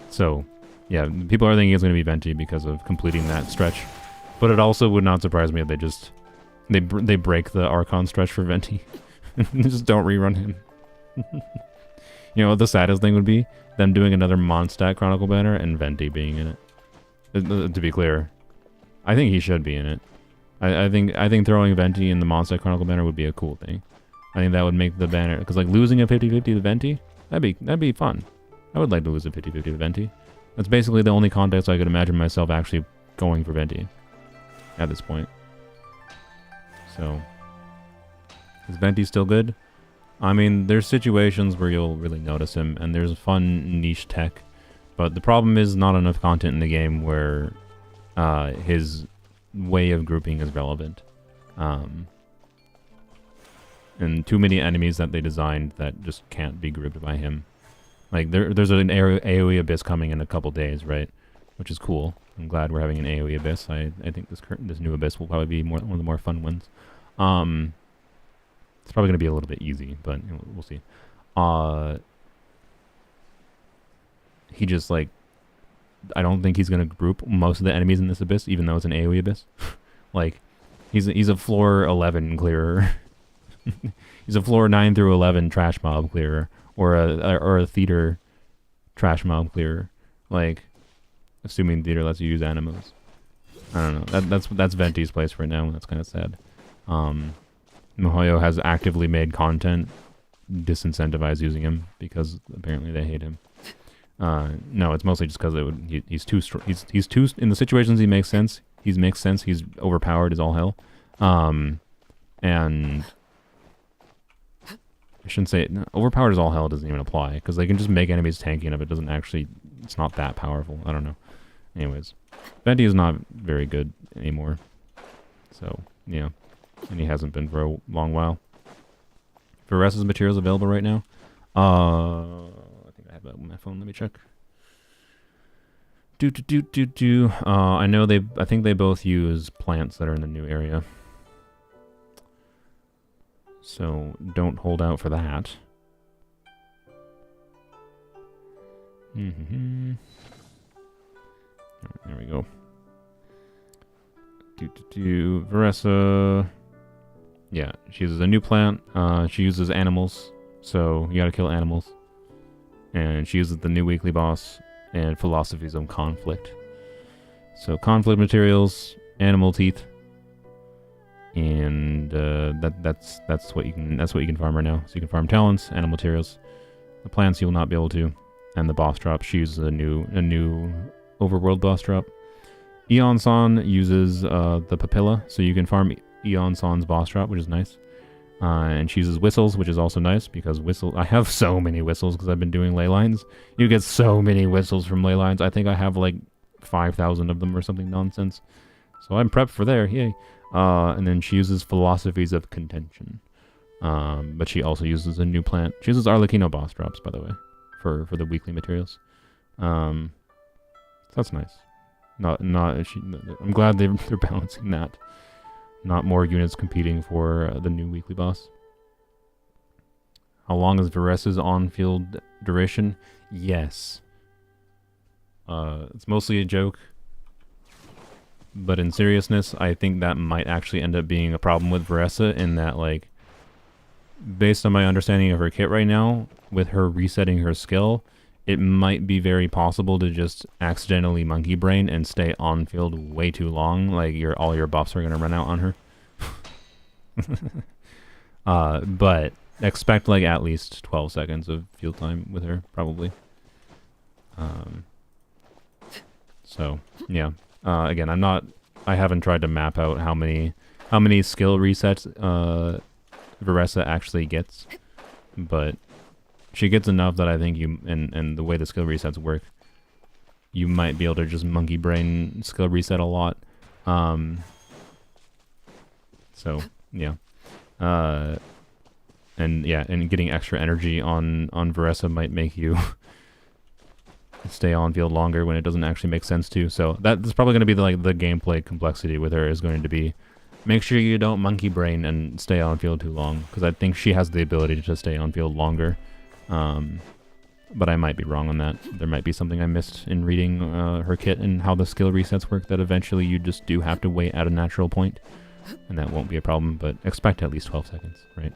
So, yeah, people are thinking it's going to be Venti because of completing that stretch. But it also would not surprise me if they just they break the Archon stretch for Venti. Just don't rerun him. You know what the saddest thing would be? Them doing another Mondstadt Chronicle banner and Venti being in it. To be clear, I think he should be in it. I think throwing Venti in the Mondstadt Chronicle banner would be a cool thing. I think that would make the banner, because like losing a 50-50 to Venti, that'd be fun. I would like to lose a 50-50 to Venti. That's basically the only context I could imagine myself actually going for Venti at this point. So, is Venti still good? I mean, there's situations where you'll really notice him, and there's fun niche tech, but the problem is not enough content in the game where his way of grouping is relevant. And too many enemies that they designed that just can't be grouped by him. Like, there's an AoE Abyss coming in a couple days, right? Which is cool. I'm glad we're having an AoE Abyss. I think this new Abyss will probably be one of the more fun ones. It's probably going to be a little bit easy, but you know, we'll see. He just, like, I don't think he's going to group most of the enemies in this Abyss, even though it's an AoE Abyss. Like, he's a floor 11 clearer. He's a floor 9 through 11 trash mob clearer, or a theater trash mob clearer. Like, assuming theater lets you use animos. I don't know. That's Venti's place right now, and that's kind of sad. Mihoyo has actively made content disincentivize using him because apparently they hate him. No, it's mostly just because he's too he's too in the situations he makes sense. He's overpowered as all hell. And I shouldn't say it. No, overpowered as all hell doesn't even apply, because they can just make enemies tanky enough. It doesn't actually, it's not that powerful. I don't know. Anyways, Venti is not very good anymore. So, yeah. And he hasn't been for a long while. Varesa's materials available right now? I think I have that on my phone. Let me check. I know I think they both use plants that are in the new area. So don't hold out for that. There we go. Varesa. Yeah, she uses a new plant. She uses animals, so you gotta kill animals. And she uses the new weekly boss and philosophies of conflict. So conflict materials, animal teeth, and that's what you can farm right now. So you can farm talents, animal materials. The plants you'll not be able to, and the boss drop. She uses a new overworld boss drop. Eon-san uses the papilla, so you can farm Eon-san's boss drop, which is nice. And she uses whistles, which is also nice, because I have so many whistles because I've been doing ley lines. You get so many whistles from ley lines. I think I have like 5,000 of them or something nonsense. So I'm prepped for there, yay. And then she uses philosophies of contention. But she also uses a new plant. She uses Arlecchino boss drops, by the way, for the weekly materials. So that's nice. I'm glad they're balancing that. Not more units competing for the new weekly boss. How long is Varesa's on-field duration? Yes. It's mostly a joke. But in seriousness, I think that might actually end up being a problem with Varesa in that, like, based on my understanding of her kit right now, with her resetting her skill, it might be very possible to just accidentally monkey brain and stay on field way too long. Like all your buffs are gonna run out on her. But expect like at least 12 seconds of field time with her, probably. So yeah. Again, I haven't tried to map out how many skill resets Varesa actually gets, but she gets enough that I think and the way the skill resets work, you might be able to just monkey brain skill reset a lot. So yeah. And getting extra energy on Varesa might make you stay on field longer when it doesn't actually make sense to. So that's probably going to be the gameplay complexity with her, is going to be make sure you don't monkey brain and stay on field too long, because I think she has the ability to stay on field longer. But I might be wrong on that. There might be something I missed in reading her kit and how the skill resets work, that eventually you just do have to wait at a natural point, and that won't be a problem, but expect at least 12 seconds, right?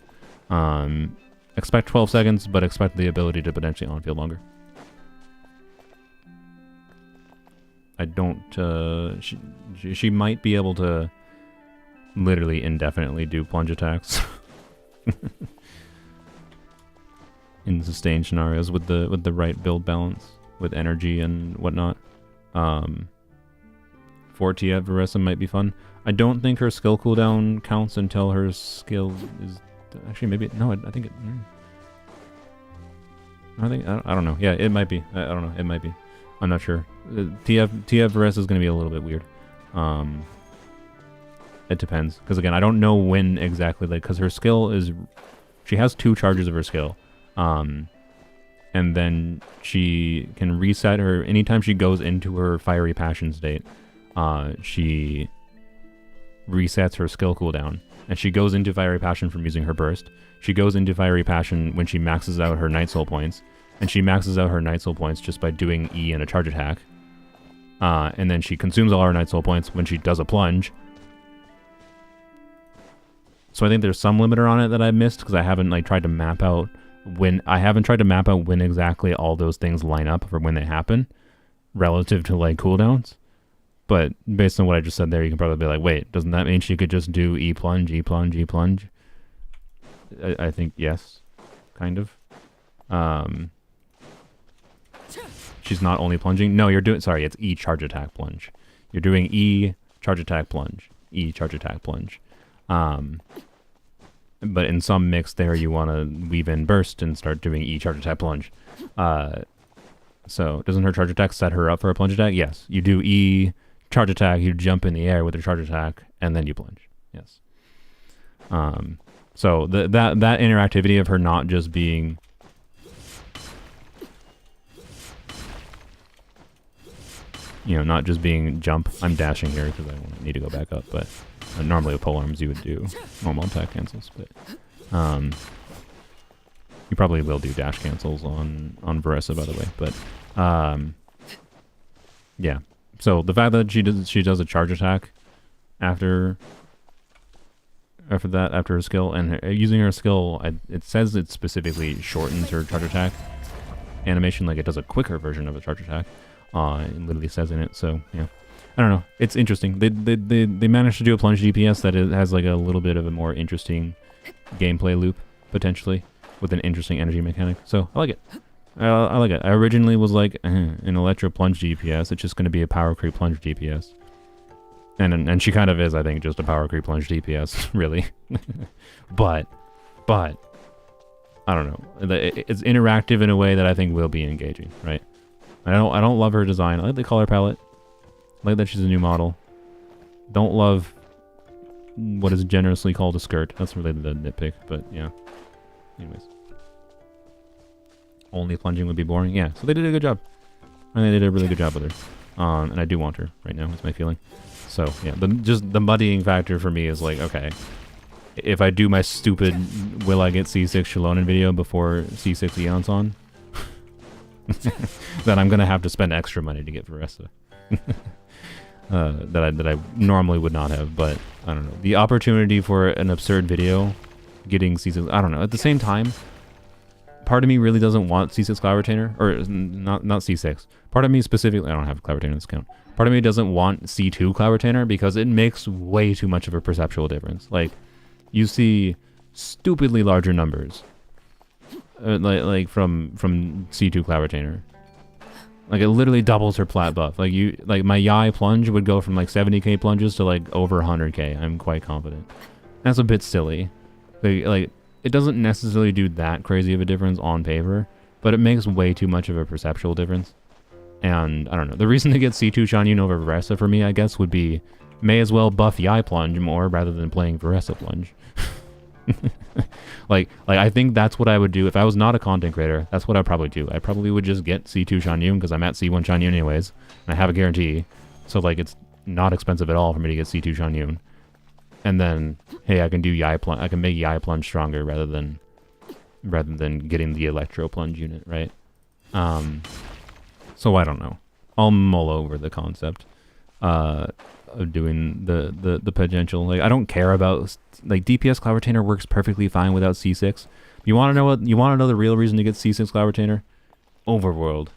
Expect 12 seconds, but expect the ability to potentially on field longer. I don't, she might be able to literally indefinitely do plunge attacks in sustained scenarios with the right build balance, with energy and whatnot. 4 TF Varesa might be fun. I don't think her skill cooldown counts until her skill is... Actually, maybe... No, I think it... I don't know. Yeah, it might be. I don't know. It might be. I'm not sure. TF Varesa is going to be a little bit weird. It depends. Because again, I don't know when exactly, like, because her skill is... She has 2 charges of her skill. And then she can reset her... Anytime she goes into her Fiery Passion state, she resets her skill cooldown. And she goes into Fiery Passion from using her burst. She goes into Fiery Passion when she maxes out her Night Soul points. And she maxes out her Night Soul points just by doing E and a charge attack. And then she consumes all her Night Soul points when she does a plunge. So I think there's some limiter on it that I missed, because I haven't tried to map out when exactly all those things line up for when they happen relative to cooldowns. But based on what I just said there, you can probably be like, wait, doesn't that mean she could just do E plunge, E plunge, E plunge? I think yes, kind of. She's not only plunging. No, you're doing... Sorry, it's E charge attack plunge. You're doing E charge attack plunge. E charge attack plunge. But in some mix there, you want to weave in burst and start doing E charge attack plunge. So doesn't her charge attack set her up for a plunge attack? Yes. You do E charge attack, you jump in the air with your charge attack, and then you plunge. Yes. So that interactivity of her not just being not just being jump. I'm dashing here because I need to go back up, but normally with polearms you would do normal attack cancels, but you probably will do dash cancels on Varesa, by the way, but yeah. So the fact that she does a charge attack after her skill, and using her skill, it says it specifically shortens her charge attack animation, like it does a quicker version of a charge attack. It literally says in it, so yeah. I don't know. It's interesting. They managed to do a plunge DPS that has like a little bit of a more interesting gameplay loop, potentially, with an interesting energy mechanic. So I like it. I like it. I originally was like, an electro plunge DPS. It's just going to be a power creep plunge DPS. And she kind of is, I think, just a power creep plunge DPS, really. but I don't know. It's interactive in a way that I think will be engaging, right? I don't love her design. I like the color palette. I like that she's a new model. Don't love what is generously called a skirt. That's really the nitpick, but yeah. Anyways. Only plunging would be boring. Yeah, so they did a good job. I think they did a really good job with her. And I do want her right now, is my feeling. So yeah, just the muddying factor for me is like, okay, if I do my stupid will I get C6 Shalonen video before C6 Eon's on, then I'm gonna have to spend extra money to get Varesa. that I normally would not have, but I don't know. The opportunity for an absurd video getting C6, I don't know. At the same time, part of me really doesn't want C6 Cloud Retainer, or not C6. Part of me specifically, I don't have Cloud Retainer in this account. Part of me doesn't want C2 Cloud Retainer because it makes way too much of a perceptual difference. Like, you see stupidly larger numbers, like from C2 Cloud Retainer. Like, it literally doubles her plat buff. Like my Yai plunge would go from like 70k plunges to like over 100k. I'm quite confident. That's a bit silly. Like it doesn't necessarily do that crazy of a difference on paper, but it makes way too much of a perceptual difference. And I don't know. The reason to get C2 Shanyun over Varesa for me, I guess, would be may as well buff Yai plunge more rather than playing Varesa plunge. like I think that's what I would do if I was not a content creator. That's what I'd probably do. I probably would just get C2 Shanyun because I'm at C1 Shanyun anyways, and I have a guarantee. So like it's not expensive at all for me to get C2 Shanyun. And then hey, I can do Yai plunge. I can make Yai plunge stronger rather than getting the electro plunge unit, right? So I don't know. I'll mull over the concept of doing the potential. Like I don't care about like DPS Cloud Retainer works perfectly fine without C6. You want to know the real reason to get C6 Cloud Retainer? Overworld.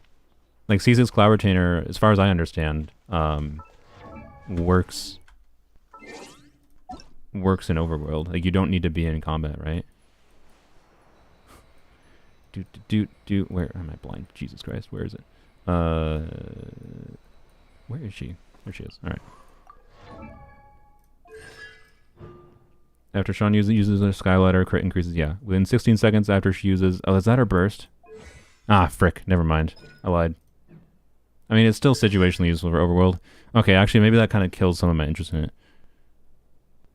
Like C6 Cloud Retainer, as far as I understand, works in Overworld. Like you don't need to be in combat, right? Where am I blind? Jesus Christ, where is it? Where is she? There she is. All right. After Sean uses her skylight, her crit increases. Yeah, within 16 seconds after she uses. Oh, is that her burst? Ah, frick. Never mind. I lied. I mean, it's still situationally useful for Overworld. Okay, actually, maybe that kind of kills some of my interest in it,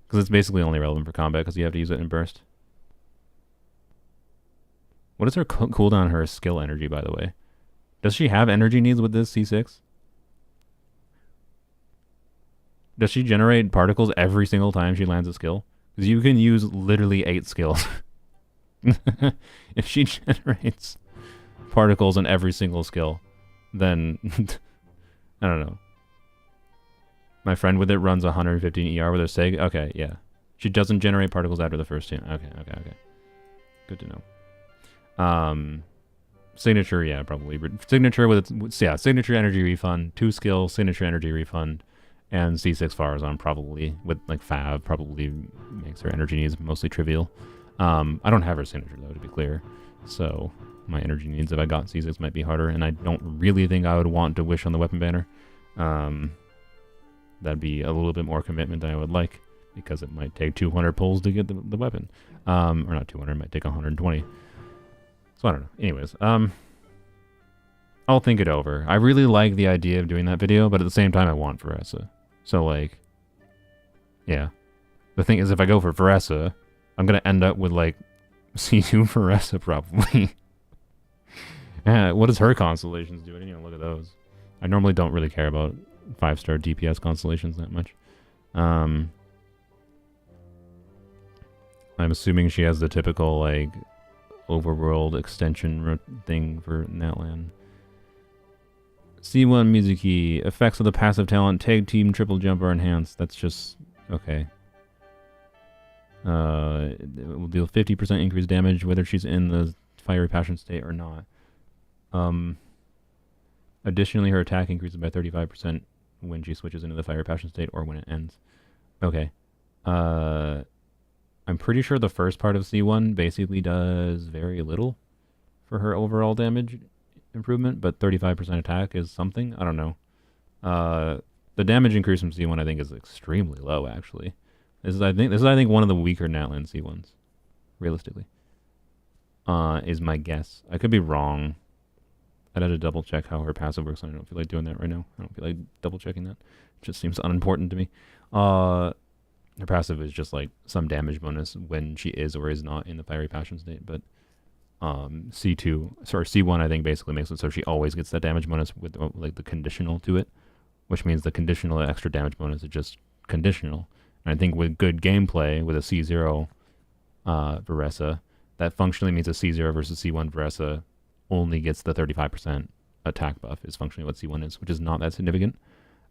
because it's basically only relevant for combat because you have to use it in burst. What is her cooldown on her skill energy, by the way? Does she have energy needs with this C6? Does she generate particles every single time she lands a skill? Because you can use literally 8 skills. If she generates particles on every single skill, then I don't know. My friend with it runs 115 ER with her SIG. Okay, yeah. She doesn't generate particles after the first 10. Okay. Good to know. Signature, yeah, probably. Signature with its, yeah, signature energy refund, 2 skill, signature energy refund, and C6 Farazan probably, with like Fav, probably makes her energy needs mostly trivial. I don't have her signature though, to be clear. So my energy needs, if I got C6, might be harder, and I don't really think I would want to wish on the weapon banner. That'd be a little bit more commitment than I would like. because it might take 200 pulls to get the weapon. Or not 200, it might take 120. So I don't know. Anyways, I'll think it over. I really like the idea of doing that video, but at the same time I want Varesa. So like, yeah. The thing is, if I go for Varesa, I'm gonna end up with like C2 Varesa probably. Yeah, what does her constellations do? I didn't even look at those. I normally don't really care about 5-star DPS constellations that much. I'm assuming she has the typical like overworld extension thing for Natlan. C1 Mizuki. Effects of the passive talent. Tag team triple jump are enhanced. That's just... okay. It will deal 50% increased damage whether she's in the fiery passion state or not. Additionally, her attack increases by 35% when she switches into the fiery passion state or when it ends. Okay. I'm pretty sure the first part of C1 basically does very little for her overall damage improvement, but 35% attack is something. I don't know. The damage increase from C1 I think is extremely low actually. This is I think one of the weaker Natlan C1s, realistically. Is my guess. I could be wrong. I'd have to double check how her passive works. I don't feel like doing that right now. I don't feel like double checking that. It just seems unimportant to me. Her passive is just like some damage bonus when she is or is not in the fiery passion state, but C1 I think basically makes it so she always gets that damage bonus with like the conditional to it, which means the conditional extra damage bonus is just conditional. And I think with good gameplay with a C0 Varesa, that functionally means a C0 versus C1 Varesa only gets the 35% attack buff is functionally what C1 is, which is not that significant.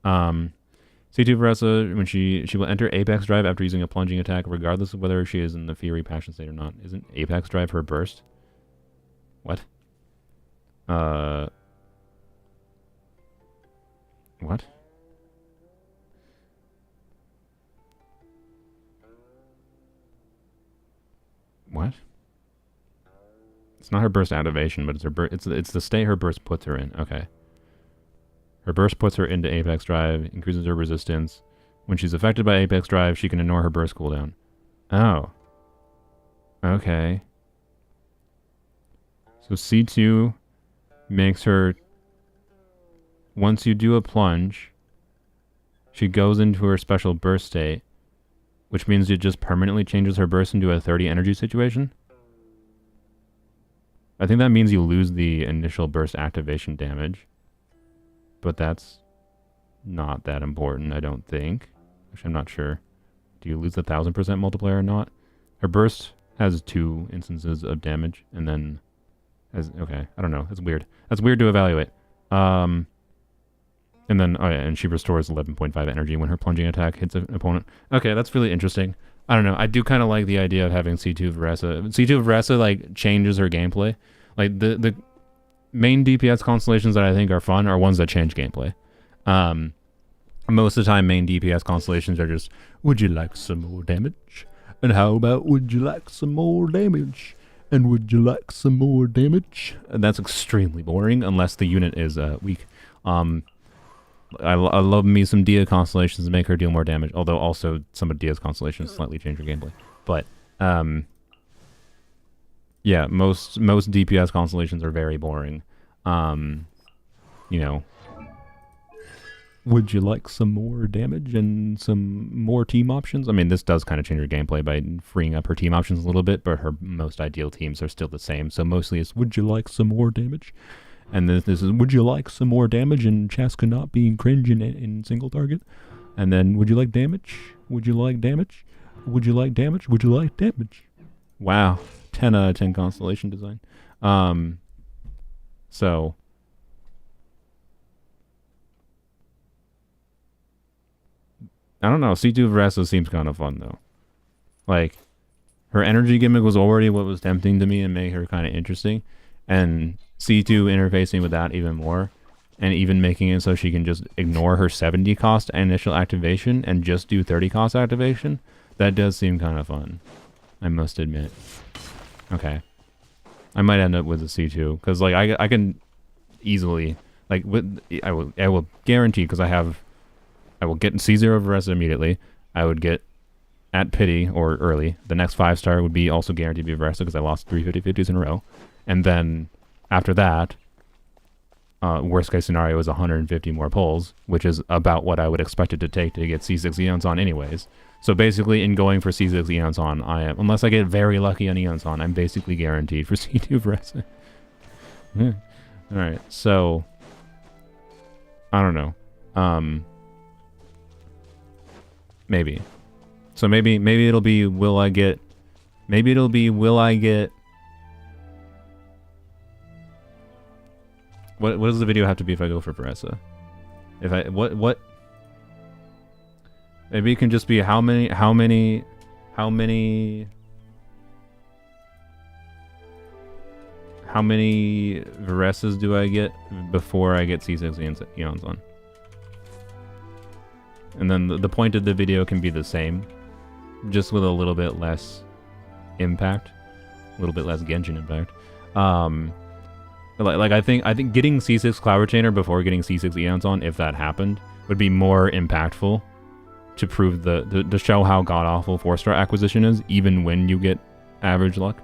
C2 Varesa, when she will enter Apex Drive after using a plunging attack, regardless of whether she is in the Fury Passion state or not. Isn't Apex Drive her burst? What? What? What? It's not her burst activation, but it's her it's the state her burst puts her in. Okay. Her burst puts her into Apex Drive, increases her resistance. When she's affected by Apex Drive, she can ignore her burst cooldown. Oh. Okay. So C2 makes her... once you do a plunge, she goes into her special burst state, which means it just permanently changes her burst into a 30 energy situation. I think that means you lose the initial burst activation damage. But that's not that important, I don't think. Actually, I'm not sure. Do you lose the 1000% multiplier or not? Her burst has 2 instances of damage, and then... okay, I don't know. That's weird. That's weird to evaluate. And then, oh yeah, and she restores 11.5 energy when her plunging attack hits an opponent. Okay, that's really interesting. I don't know. I do kind of like the idea of having C2 Varesa. C2 Varesa, like, changes her gameplay. Like, the main DPS constellations that I think are fun are ones that change gameplay. Most of the time, main DPS constellations are just, would you like some more damage? And how about, would you like some more damage? And would you like some more damage? And that's extremely boring, unless the unit is weak. I love me some Dia constellations to make her deal more damage, although also some of Dia's constellations slightly change her gameplay. But, yeah, most DPS constellations are very boring. You know, would you like some more damage and some more team options? I mean, this does kind of change her gameplay by freeing up her team options a little bit, but her most ideal teams are still the same. So mostly it's, would you like some more damage? And this is, would you like some more damage and Chaska not being cringe in single target? And then, would you like damage? Would you like damage? Would you like damage? Would you like damage? Wow. 10 out of 10 constellation design. So... I don't know. C2 Varesa seems kind of fun, though. Like, her energy gimmick was already what was tempting to me and made her kind of interesting. And C2 interfacing with that even more. And even making it so she can just ignore her 70 cost initial activation and just do 30 cost activation. That does seem kind of fun. I must admit. Okay. I might end up with a C2. Because, like, I can easily... Like, I will guarantee, because I will get C0 Varesa immediately. I would get at pity or early. The next 5-star would be also guaranteed to be Varesa because I lost 3 50/50s in a row. And then after that, worst case scenario is 150 more pulls, which is about what I would expect it to take to get C6 Eons on anyways. So basically, in going for C6 Eons on, unless I get very lucky on Eons on, I'm basically guaranteed for C2 Varesa. Alright, so I don't know. Maybe. So maybe it'll be will I get what does the video have to be if I go for Varesa? If I what maybe it can just be how many Varesas do I get before I get C6 Eons on? And then the point of the video can be the same, just with a little bit less impact, a little bit less Genshin Impact. Like I think getting C6 Cloud Retainer before getting C6 Eons on, if that happened, would be more impactful to prove to show how god awful 4-star acquisition is, even when you get average luck.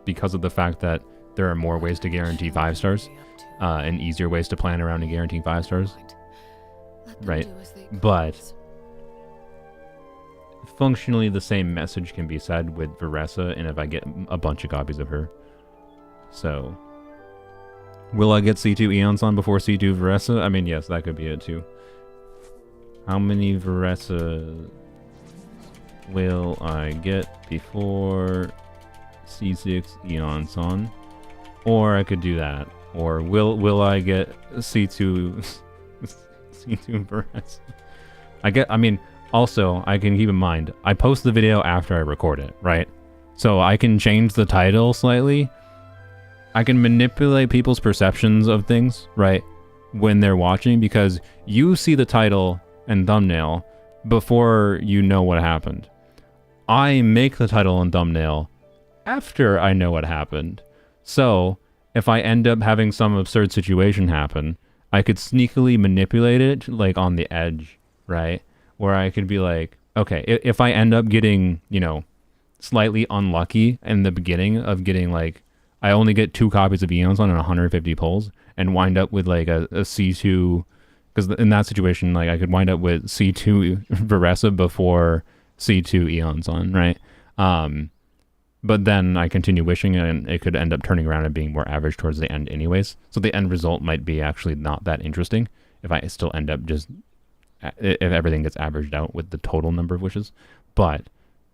Because of the fact that there are more ways to guarantee 5 stars, and easier ways to plan around and guaranteeing 5 stars. Right, but functionally the same message can be said with Varesa, and if I get a bunch of copies of her. So, will I get C2 Eons on before C2 Varesa? I mean, yes, that could be it too. How many Varesa will I get before C6 Eons on? Or I could do that. Or will I get C2 C2 Varesa? Also, I can keep in mind, I post the video after I record it, right? So I can change the title slightly. I can manipulate people's perceptions of things, right, when they're watching, because you see the title and thumbnail before you know what happened. I make the title and thumbnail after I know what happened. So, if I end up having some absurd situation happen, I could sneakily manipulate it, like, on the edge, right? Where I could be like, okay, if I end up getting, slightly unlucky in the beginning of getting, like, I only get 2 copies of Eons on and 150 pulls, and wind up with, like, a C2, because in that situation, like, I could wind up with C2 Varesa before C2 Eons on, right? But then I continue wishing, and it could end up turning around and being more average towards the end anyways. So the end result might be actually not that interesting if I still end up just, if everything gets averaged out with the total number of wishes. But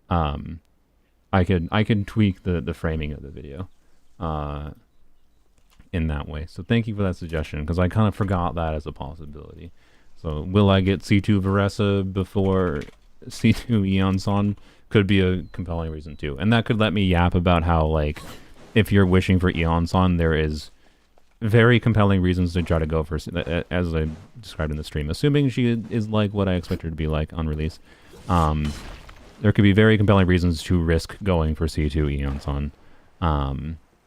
I could tweak the framing of the video in that way. So thank you for that suggestion, because I kind of forgot that as a possibility. So will I get C2 Varesa before C2 Eons on? Could be a compelling reason too. And that could let me yap about how, like, if you're wishing for Eons on, there is very compelling reasons to try to go for, as I described in the stream, assuming she is like what I expect her to be like on release. There could be very compelling reasons to risk going for C2 Eons on.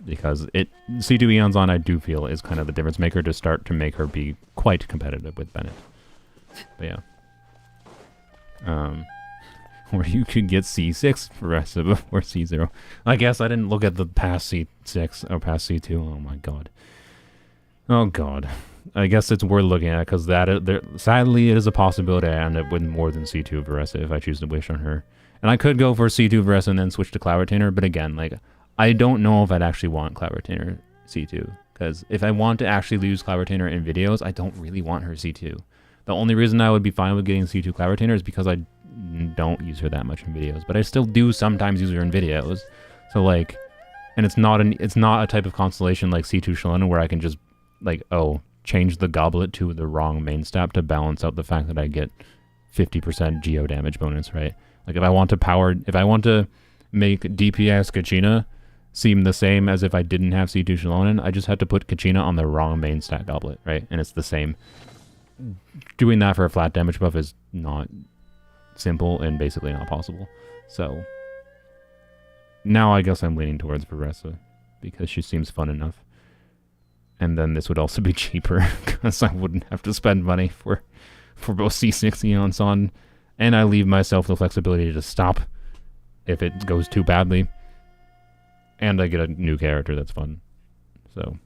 Because C2 Eons on, I do feel, is kind of the difference maker to start to make her be quite competitive with Bennett. But yeah. Or you could get C6 Varesa before C0. I guess I didn't look at the past C6 or past C2. Oh my god. Oh god. I guess it's worth looking at, because sadly it is a possibility I end up with more than C2 Varesa if I choose to wish on her. And I could go for C2 Varesa and then switch to Cloud Retainer, but again, like, I don't know if I'd actually want Cloud Retainer C2, because if I want to actually use Cloud Retainer in videos, I don't really want her C2. The only reason I would be fine with getting C2 Cloud Retainer is because I don't use her that much in videos, but I still do sometimes use her in videos. So, like, and it's not a type of constellation like C2 Shalona where I can just, like, change the goblet to the wrong main stat to balance out the fact that I get 50% geo damage bonus, right? Like, if I want to make DPS Kachina seem the same as if I didn't have C2 Shalona, I just had to put Kachina on the wrong main stat goblet, right? And it's the same. Doing that for a flat damage buff is not simple and basically not possible. So now I guess I'm leaning towards Varesa because she seems fun enough. And then this would also be cheaper because I wouldn't have to spend money for both C6 Eons on And I leave myself the flexibility to stop if it goes too badly. And I get a new character that's fun. So,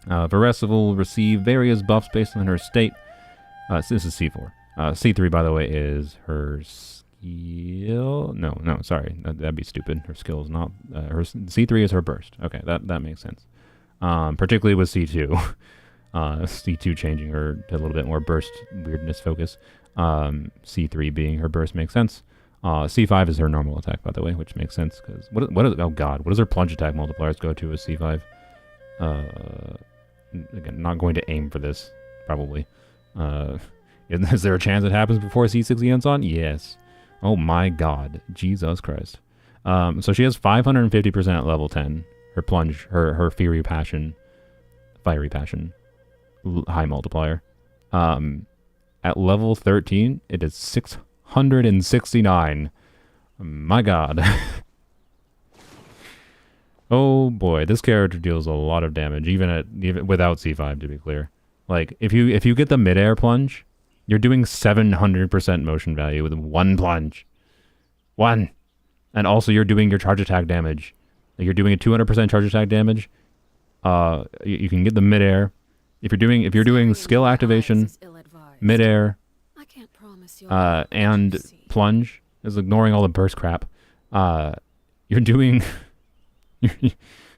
Varesa will receive various buffs based on her state. This is C4. C3, by the way, is her skill. No, sorry. That'd be stupid. Her skill is not. Her C3 is her burst. Okay, that makes sense. Particularly with C2. C2 changing her to a little bit more burst weirdness focus. C3 being her burst makes sense. C5 is her normal attack, by the way, which makes sense because oh god, what does her plunge attack multipliers go to with C5? Again, not going to aim for this, probably. Is there a chance it happens before C6 Eon's on? Yes. Oh my god. Jesus Christ. So she has 550% at level 10. Her plunge, her fiery passion, high multiplier. At level 13, it is 669. My god. Oh boy, this character deals a lot of damage, even without C5, to be clear. Like, if you get the mid-air plunge, you're doing 700% motion value with one plunge. One! And also you're doing your charge attack damage. Like, you're doing a 200% charge attack damage. You can get the mid-air. If you're doing skill activation, mid-air, and plunge, is ignoring all the burst crap. You're doing...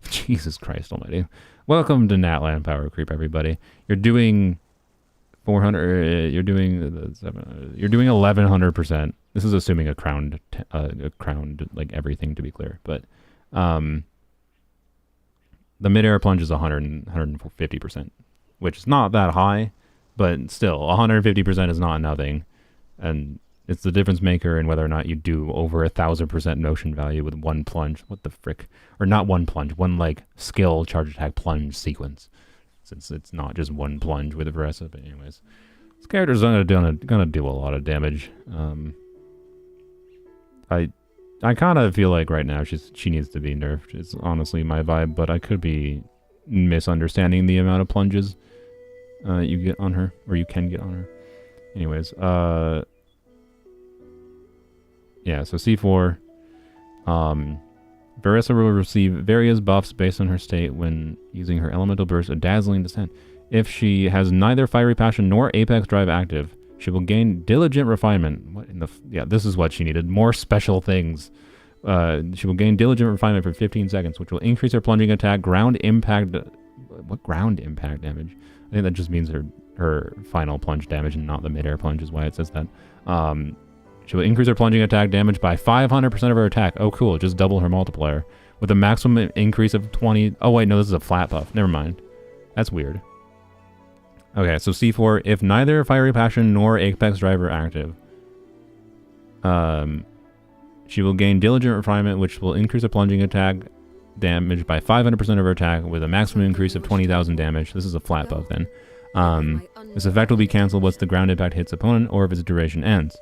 Jesus Christ almighty. Welcome to Natland Power Creep, everybody. You're doing 400, you're doing 1100%. This is assuming a crowned like everything, to be clear, but the mid-air plunge is 150%, which is not that high, but still 150% is not nothing. And it's the difference maker in whether or not you do over 1,000% motion value with one plunge. What the frick? Or not one plunge, one like skill charge attack plunge sequence. Since it's not just one plunge with a Varesa. But anyways, this character's gonna do a lot of damage. I kind of feel like right now she needs to be nerfed. It's honestly my vibe, but I could be misunderstanding the amount of plunges you get on her, or you can get on her. Anyways, yeah, so C4. Varesa will receive various buffs based on her state when using her elemental burst, a dazzling descent. If she has neither fiery passion nor apex drive active, she will gain diligent refinement. What in the yeah, this is what she needed. More special things. She will gain diligent refinement for 15 seconds, which will increase her plunging attack, ground impact. What ground impact damage? I think that just means her final plunge damage and not the mid-air plunge is why it says that. She will increase her plunging attack damage by 500% of her attack. Oh, cool. Just double her multiplier. With a maximum increase of 20... Oh, wait. No, this is a flat buff. Never mind. That's weird. Okay, so C4. If neither Fiery Passion nor Apex Drive are active, she will gain Diligent Refinement, which will increase her plunging attack damage by 500% of her attack with a maximum increase of 20,000 damage. This is a flat buff then. This effect will be cancelled once the ground impact hits opponent or if its duration ends.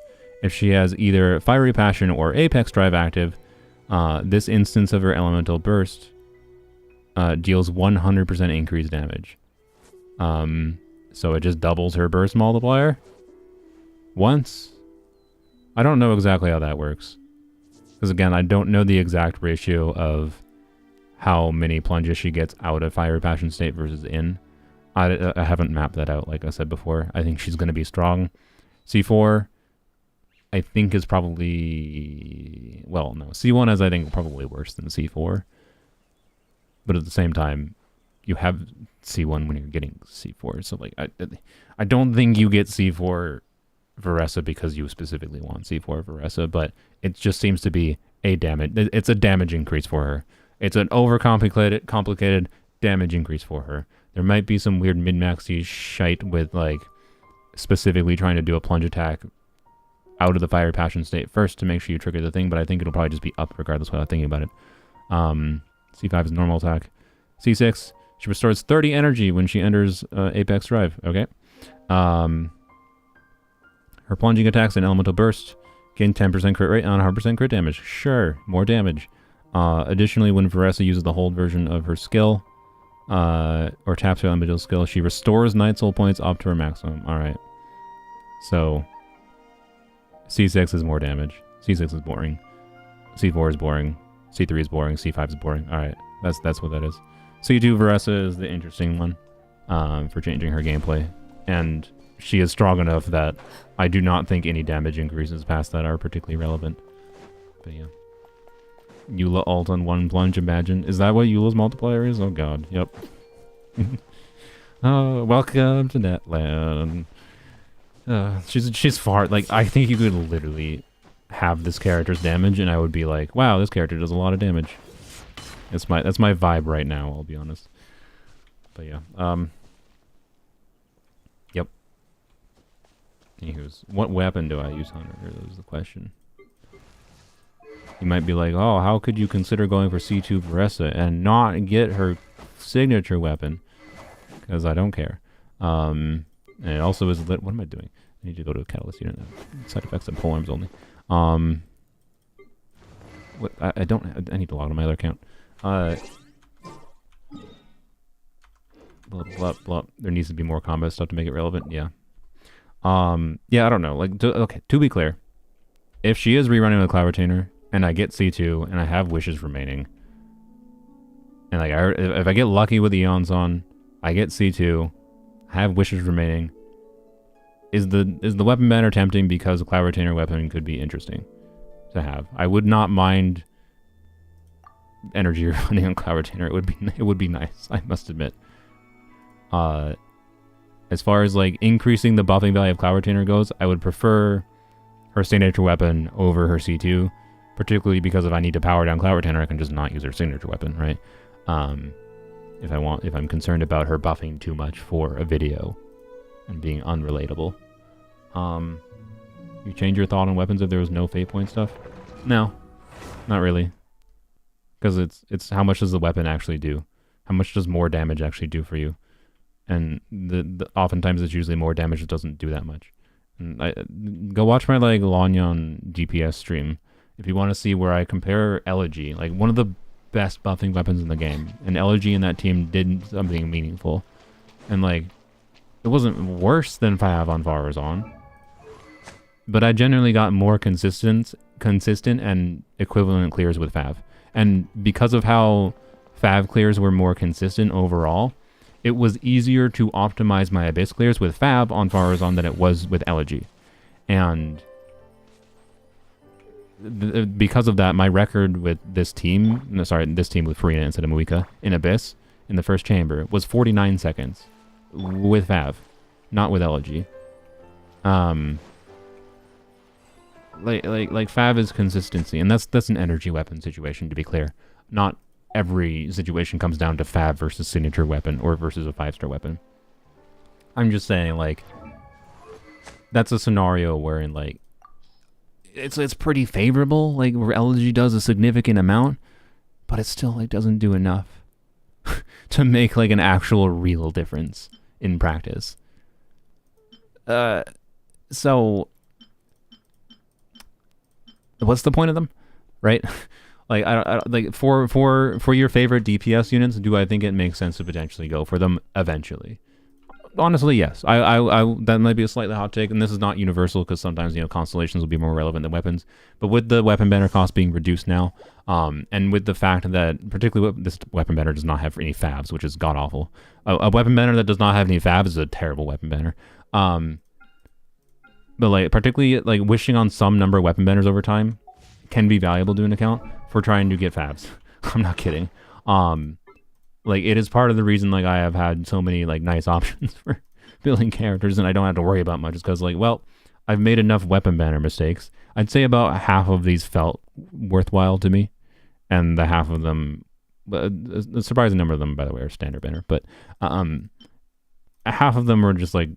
If she has either Fiery Passion or Apex Drive active, this instance of her Elemental Burst deals 100% increased damage. So it just doubles her burst multiplier once. I don't know exactly how that works. Because again, I don't know the exact ratio of how many plunges she gets out of Fiery Passion state versus in. I haven't mapped that out, like I said before. I think she's going to be strong. C4... I think is probably, well, no, C1 is I think probably worse than C4. But at the same time, you have C1 when you're getting C4. So like, I don't think you get C4 Varesa because you specifically want C4 Varesa, but it just seems to be a damage. It's a damage increase for her. It's an complicated damage increase for her. There might be some weird min-maxy shite with like specifically trying to do a plunge attack out of the Fiery Passion state first to make sure you trigger the thing, but I think it'll probably just be up regardless without thinking about it. C5 is normal attack. C6, she restores 30 energy when she enters Apex Drive. Okay. Her plunging attacks and Elemental Burst gain 10% crit rate on 100% crit damage. Sure, more damage. Additionally, when Varesa uses the hold version of her skill, or taps her elemental skill, she restores Night Soul points up to her maximum. Alright. So... C6 is more damage. C6 is boring. C4 is boring. C3 is boring. C5 is boring. All right, that's what that is. C2 Varesa is the interesting one for changing her gameplay, and she is strong enough that I do not think any damage increases past that are particularly relevant. But yeah. Eula ult on 1 plunge, imagine. Is that what Eula's multiplier is? Oh god, yep. Oh, welcome to Netland. She's far, like, I think you could literally have this character's damage and I would be like, wow, this character does a lot of damage. That's my vibe right now, I'll be honest. But yeah, yep. Anywho's, what weapon do I use on her? That was the question. You might be like, oh, how could you consider going for C2 Varesa and not get her signature weapon? Because I don't care. And it also is lit. What am I doing? I need to go to a catalyst unit. Side effects and polearms only. What, I need to log on my other account. Blah, blah, blah. There needs to be more combat stuff to make it relevant. Yeah. Yeah, I don't know. Like, okay, to be clear, if she is rerunning the Cloud Retainer and I get C2 and I have wishes remaining, and like if I get lucky with the Eons on, I get C2, have wishes remaining. Is the weapon banner tempting because the Cloud Retainer weapon could be interesting to have? I would not mind energy running on Cloud Retainer. It would be nice, I must admit. As far as like increasing the buffing value of Cloud Retainer goes, I would prefer her signature weapon over her C2, particularly because if I need to power down Cloud Retainer, I can just not use her signature weapon, right? If I'm concerned about her buffing too much for a video and being unrelatable. You change your thought on weapons if there was no fate point stuff? No, not really. Because it's how much does the weapon actually do? How much does more damage actually do for you? And oftentimes it's usually more damage that doesn't do that much. And go watch my like Lanyon DPS stream if you want to see where I compare Elegy, like one of the best buffing weapons in the game, and Elegy and that team did something meaningful, and like it wasn't worse than Fav on Varesa, but I generally got more consistent and equivalent clears with Fav, and because of how Fav clears were more consistent overall, it was easier to optimize my Abyss clears with Fav on Varesa than it was with Elegy, and because of that, my record with this team, this team with Farina instead of Muika in Abyss in the first chamber was 49 seconds with Fav, not with Elegy. Like Fav is consistency, and that's an energy weapon situation, to be clear. Not every situation comes down to Fav versus signature weapon or versus a 5-star weapon. I'm just saying, like, that's a scenario wherein like it's pretty favorable, like where Elegy does a significant amount, but it still like doesn't do enough to make like an actual real difference in practice. So what's the point of them, right? Like I like for your favorite DPS units, do I think it makes sense to potentially go for them eventually? Honestly, yes. I that might be a slightly hot take, and this is not universal because sometimes, you know, constellations will be more relevant than weapons. But with the weapon banner cost being reduced now, and with the fact that particularly this weapon banner does not have any fabs, which is god awful. A weapon banner that does not have any fabs is a terrible weapon banner. But like particularly like wishing on some number of weapon banners over time can be valuable to an account for trying to get fabs. I'm not kidding. Like, it is part of the reason, like, I have had so many, like, nice options for building characters, and I don't have to worry about much, because, like, well, I've made enough weapon banner mistakes. I'd say about half of these felt worthwhile to me, and the half of them, a surprising number of them, by the way, are standard banner, but half of them were just, like,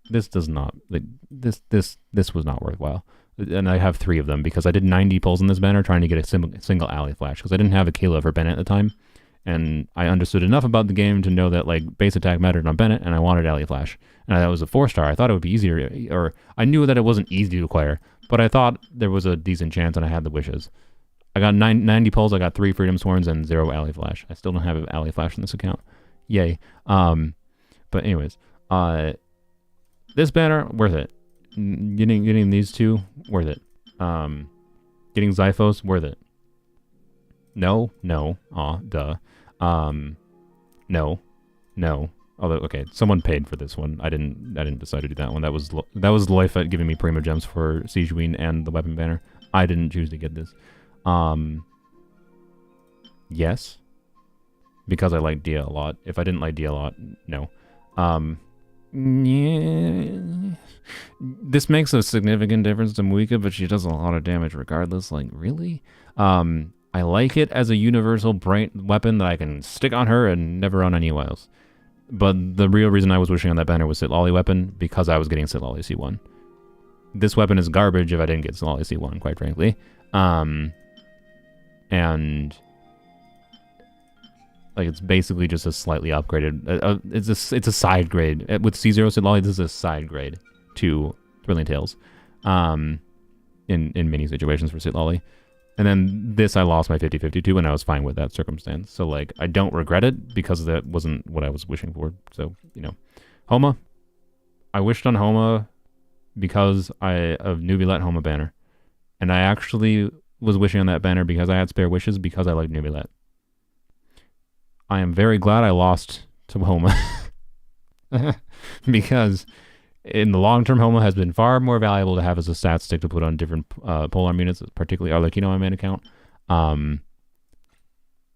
this does not, like, this was not worthwhile. And I have 3 of them, because I did 90 pulls in this banner trying to get a single alley flash, because I didn't have a Kayla for Bennett at the time. And I understood enough about the game to know that like base attack mattered on Bennett, and I wanted Alley Flash. And that was a 4-star. I thought it would be easier, or I knew that it wasn't easy to acquire, but I thought there was a decent chance, and I had the wishes. I got 90 pulls, I got 3 Freedom Sworns, and 0 Alley Flash. I still don't have an Alley Flash in this account. Yay. But anyways, this banner, worth it. Getting these two, worth it. Getting Xiphos, worth it. No. Duh. No. Although, okay, someone paid for this one. I didn't decide to do that one. That was Loifet giving me Prima Gems for Siege Queen and the Weapon Banner. I didn't choose to get this. Yes. Because I like Dia a lot. If I didn't like Dia a lot, no. Yeah. This makes a significant difference to Muika, but she does a lot of damage regardless. Like, really? I like it as a universal weapon that I can stick on her and never on anyone else. But the real reason I was wishing on that banner was Sitlolly weapon, because I was getting Sitlolly C1. This weapon is garbage if I didn't get Sitlolly C1, quite frankly. And like, it's basically just a slightly upgraded. It's a side grade with C0 Sitlolly. This is a side grade to Thrilling Tales, in many situations for Sitlolly. And then this I lost my 50-52, and I was fine with that circumstance. So, like, I don't regret it because that wasn't what I was wishing for. So, you know. Homa. I wished on Homa because of Nubilet Homa banner. And I actually was wishing on that banner because I had spare wishes because I like Nubilet. I am very glad I lost to Homa. Because in the long term, Homa has been far more valuable to have as a stat stick to put on different Polearm units, particularly Arlecchino on my main account.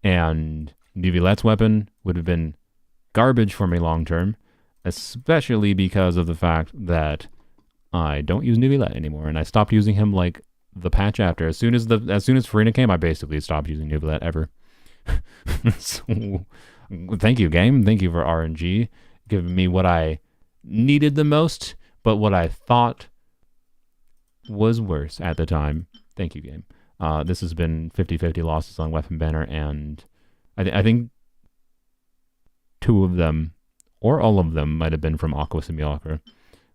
And Nubilet's weapon would have been garbage for me long term, especially because of the fact that I don't use Nubilet anymore, and I stopped using him like the patch after. As soon as Farina came, I basically stopped using Nubilet ever. So, thank you, game. Thank you for RNG, giving me what I needed the most, but what I thought was worse at the time. Thank you, game. This has been 50-50 losses on Weapon Banner, and I think 2 of them, or all of them, might have been from Aqua Simulacra.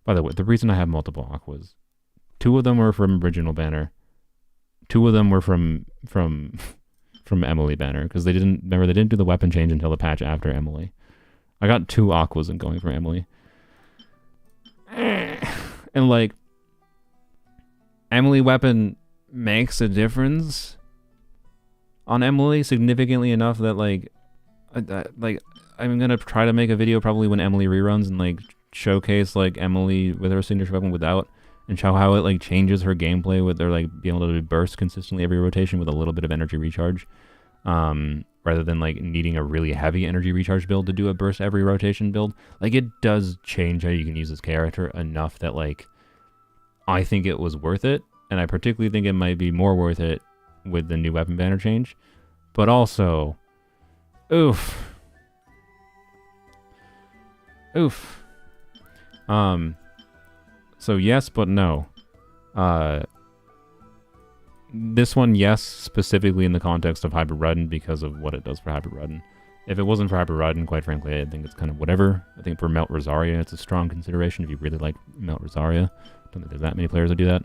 By the way, the reason I have multiple Aquas, 2 of them were from Original Banner, 2 of them were from Emily Banner, because they didn't do the weapon change until the patch after Emily. I got 2 Aquas and going for Emily. And like, Emily weapon makes a difference on Emily significantly enough that like I'm gonna try to make a video probably when Emily reruns and like showcase like Emily with her signature weapon without, and show how it like changes her gameplay with her like being able to burst consistently every rotation with a little bit of energy recharge, rather than like needing a really heavy energy recharge build to do a burst every rotation build. Like, it does change how you can use this character enough that like I think it was worth it, and I particularly think it might be more worth it with the new weapon banner change. But also, oof. So yes, but no. This one, yes, specifically in the context of Hybrid Rudden because of what it does for Hybrid Rudden. If it wasn't for Hybrid Rudden, quite frankly, I think it's kind of whatever. I think for Melt Rosaria, it's a strong consideration if you really like Melt Rosaria. I don't think there's that many players that do that.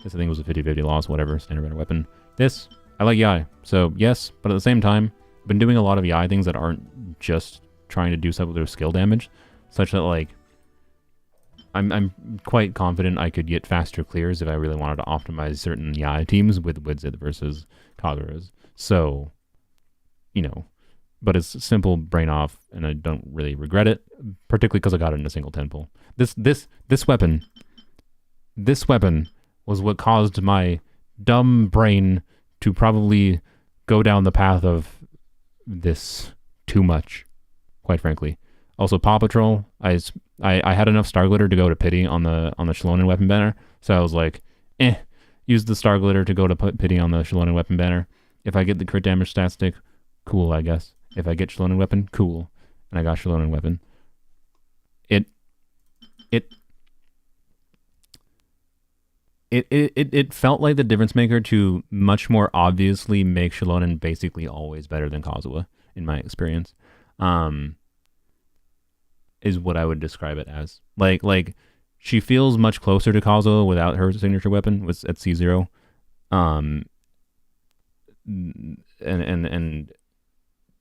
This, I think, was a 50-50 loss, whatever, standard banner weapon. This, I like Yai, so yes, but at the same time, I've been doing a lot of Yai things that aren't just trying to do something with their skill damage, such that, like, I'm quite confident I could get faster clears if I really wanted to optimize certain Yai teams with Widzit versus Kagura's. So, you know, but it's simple brain off, and I don't really regret it, particularly because I got it in a single temple. This weapon was what caused my dumb brain to probably go down the path of this too much, quite frankly. Also, Paw Patrol, I had enough Star Glitter to go to Pity on the Shalonen weapon banner, so I was like, use the Star Glitter to go to Pity on the Shalonen weapon banner. If I get the crit damage stat stick, cool, I guess. If I get Shalonen weapon, cool. And I got Shalonen weapon. It felt like the difference maker to much more obviously make Shalonen basically always better than Kazuha, in my experience. Is what I would describe it as. Like she feels much closer to Kazuha without her signature weapon at C0. And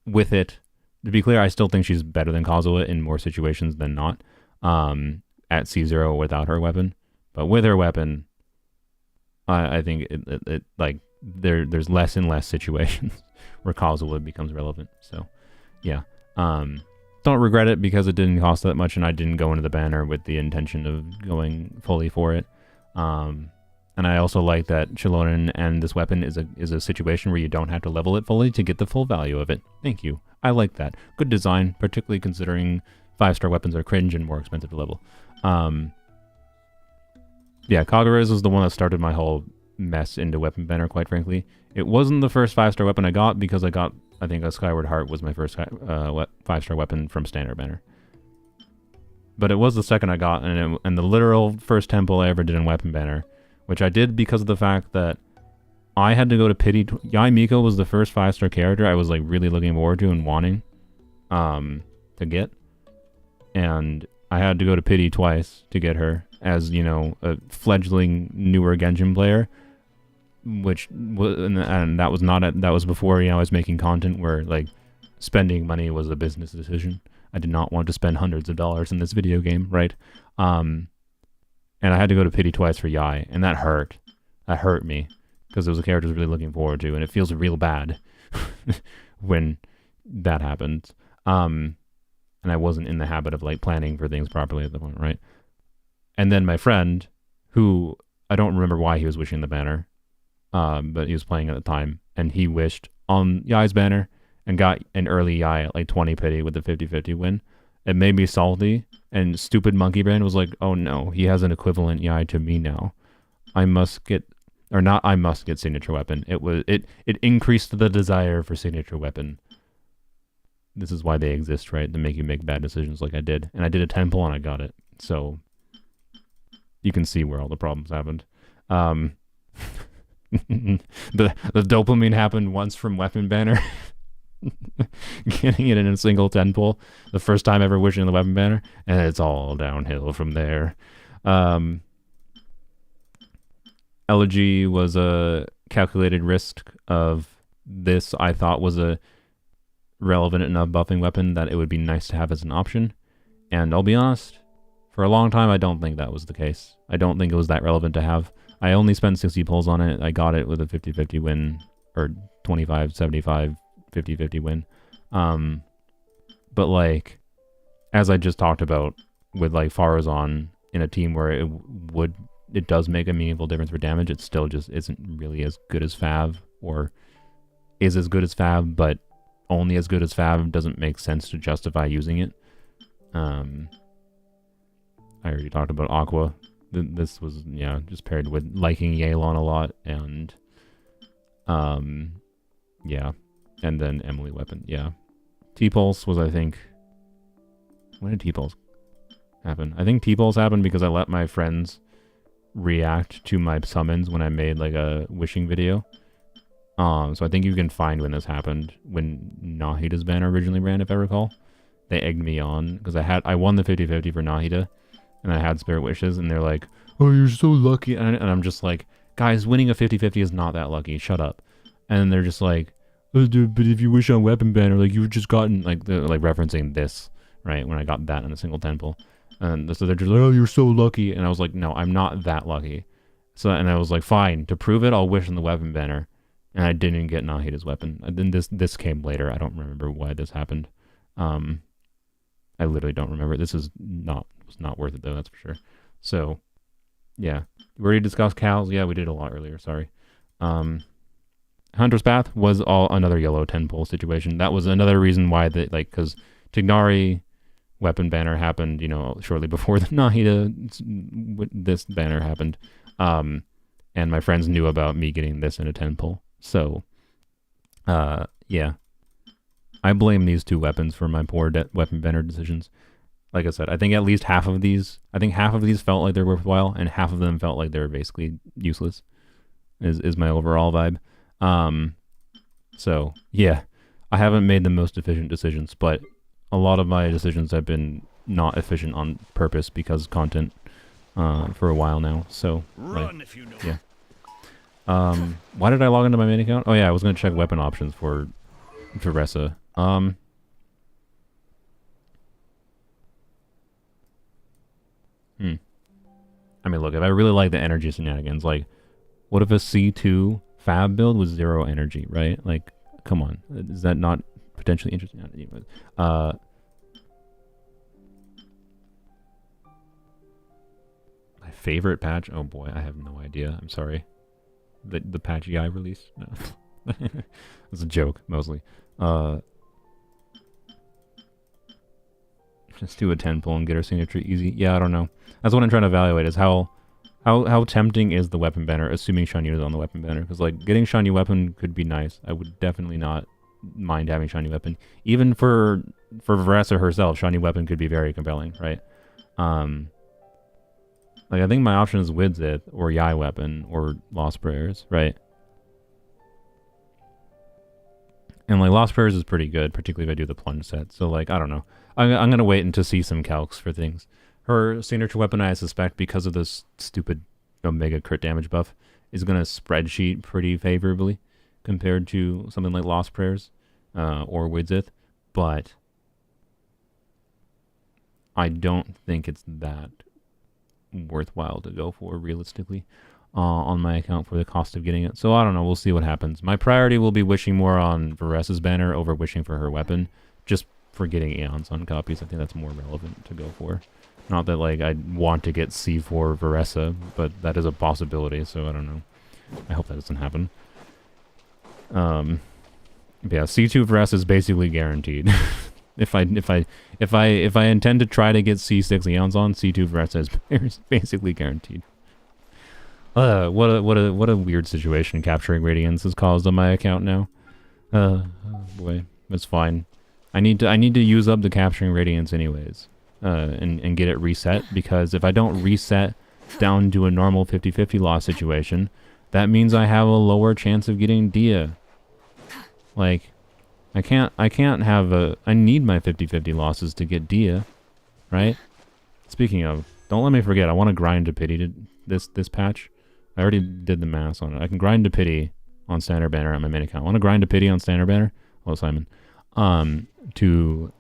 with it, to be clear, I still think she's better than Kazuha in more situations than not. At C0 without her weapon. But with her weapon, I think it like there's less and less situations where causal wood becomes relevant. So yeah, don't regret it because it didn't cost that much, and I didn't go into the banner with the intention of going fully for it. And I also like that Eonon and this weapon is a situation where you don't have to level it fully to get the full value of it. Thank you. I like that. Good design, particularly considering 5-star weapons are cringe and more expensive to level. Yeah, Kagura's is the one that started my whole mess into weapon banner, quite frankly. It wasn't the first 5-star weapon I got because I think a Skyward Heart was my first 5-star weapon from standard banner. But it was the second I got, and the literal first temple I ever did in weapon banner, which I did because of the fact that I had to go to pity. Yai Miko was the first 5-star character I was like really looking forward to and wanting to get, and I had to go to pity twice to get her as, you know, a fledgling newer Genshin player, which was, and that was that was before, you know, I was making content where like spending money was a business decision. I did not want to spend hundreds of dollars in this video game, right? And I had to go to pity twice for Yai, and that hurt. That hurt me because it was a character I was really looking forward to, and it feels real bad when that happens. And I wasn't in the habit of like planning for things properly at the moment, right? And then my friend, who I don't remember why he was wishing the banner, but he was playing at the time, and he wished on Yai's banner and got an early Yai at like 20 pity with the 50-50 win. It made me salty, and stupid monkey brain was like, oh no, he has an equivalent Yai to me now. I must get signature weapon. It increased the desire for signature weapon. This is why they exist, right? To make you make bad decisions like I did. And I did a temple and I got it. So you can see where all the problems happened. The dopamine happened once from weapon banner. Getting it in a single temple. The first time ever wishing the weapon banner. And it's all downhill from there. Elegy was a calculated risk of this. I thought was a relevant enough buffing weapon that it would be nice to have as an option, and I'll be honest, for a long time I don't think that was the case. I don't think it was that relevant to have. I only spent 60 pulls on it. I got it with a 50-50 win, or 25-75 50-50 win. But like, as I just talked about with like Farazan in a team where it does make a meaningful difference for damage, it still just isn't really as good as Fav, or is as good as Fav, but only as good as Fav doesn't make sense to justify using it. I already talked about Aqua. This was, yeah, just paired with liking Eonon a lot, and yeah, and then Emily weapon, yeah. T-Pulse was, I think, when did T-Pulse happen? I think T-Pulse happened because I let my friends react to my summons when I made like a wishing video. So I think you can find when this happened, when Nahida's banner originally ran, if I recall. They egged me on, because I won the 50-50 for Nahida, and I had Spirit Wishes, and they're like, oh, you're so lucky, and I'm just like, guys, winning a 50-50 is not that lucky, shut up. And they're just like, oh, dude, but if you wish on weapon banner, like, you've just gotten, like, they're like referencing this, right, when I got that in a single temple. And so they're just like, oh, you're so lucky, and I was like, no, I'm not that lucky. So, and I was like, fine, to prove it, I'll wish on the weapon banner. And I didn't get Nahida's weapon. And then this came later. I don't remember why this happened. I literally don't remember. This was not worth it though, that's for sure. So, yeah. We already discussed cows. Yeah, we did a lot earlier. Sorry. Hunter's Path was another yellow 10 pull situation. That was another reason why because Tignari weapon banner happened, you know, shortly before the Nahida this banner happened. And my friends knew about me getting this in a 10 pull. So, yeah. I blame these two weapons for my poor weapon banner decisions. Like I said, I think at least half of these felt like they're worthwhile, and half of them felt like they were basically useless, is my overall vibe. So, yeah. I haven't made the most efficient decisions, but a lot of my decisions have been not efficient on purpose because content, for a while now. So, Run if you know. Yeah. Why did I log into my main account? Oh yeah, I was gonna check weapon options for Varesa. I mean, look, if I really like the energy shenanigans, like, what if a C2 fab build with 0 energy, right? Like, come on. Is that not potentially interesting? My favorite patch? Oh boy, I have no idea. I'm sorry. The patch I released? No. It's a joke, mostly. Just do a 10 pull and get her signature easy. Yeah, I don't know. That's what I'm trying to evaluate, is how tempting is the weapon banner, assuming Shanyu is on the weapon banner. Because, like, getting Shanyu weapon could be nice. I would definitely not mind having Shanyu weapon. Even for Varesa herself, Shanyu weapon could be very compelling, right? Like, I think my option is Widzith, or Yai weapon, or Lost Prayers, right? And, like, Lost Prayers is pretty good, particularly if I do the Plunge set. So, like, I don't know. I'm going to wait until see some calcs for things. Her signature weapon, I suspect, because of this stupid Omega crit damage buff, is going to spreadsheet pretty favorably compared to something like Lost Prayers or Widzith. But I don't think it's that worthwhile to go for, realistically, on my account for the cost of getting it. So I don't know. We'll see what happens. My priority will be wishing more on Varesa's banner over wishing for her weapon, just for getting Aeons on copies. I think that's more relevant to go for. Not that, like, I want to get C4 Varesa, but that is a possibility, so I don't know. I hope that doesn't happen. But yeah, C2 Varesa is basically guaranteed. If I intend to try to get C6 Aeons on, C2 Varesa is basically guaranteed. What a weird situation capturing Radiance has caused on my account now. Oh boy, it's fine. I need to use up the capturing Radiance anyways, and get it reset, because if I don't reset down to a normal 50-50 loss situation, that means I have a lower chance of getting Dia. Like, I can't have I need my 50-50 losses to get Dia, right? Speaking of, don't let me forget, I want to grind to pity to this patch. I already did the math on it. I can grind to pity on standard banner on my main account. I want to grind to pity on standard banner. Hello, Simon. To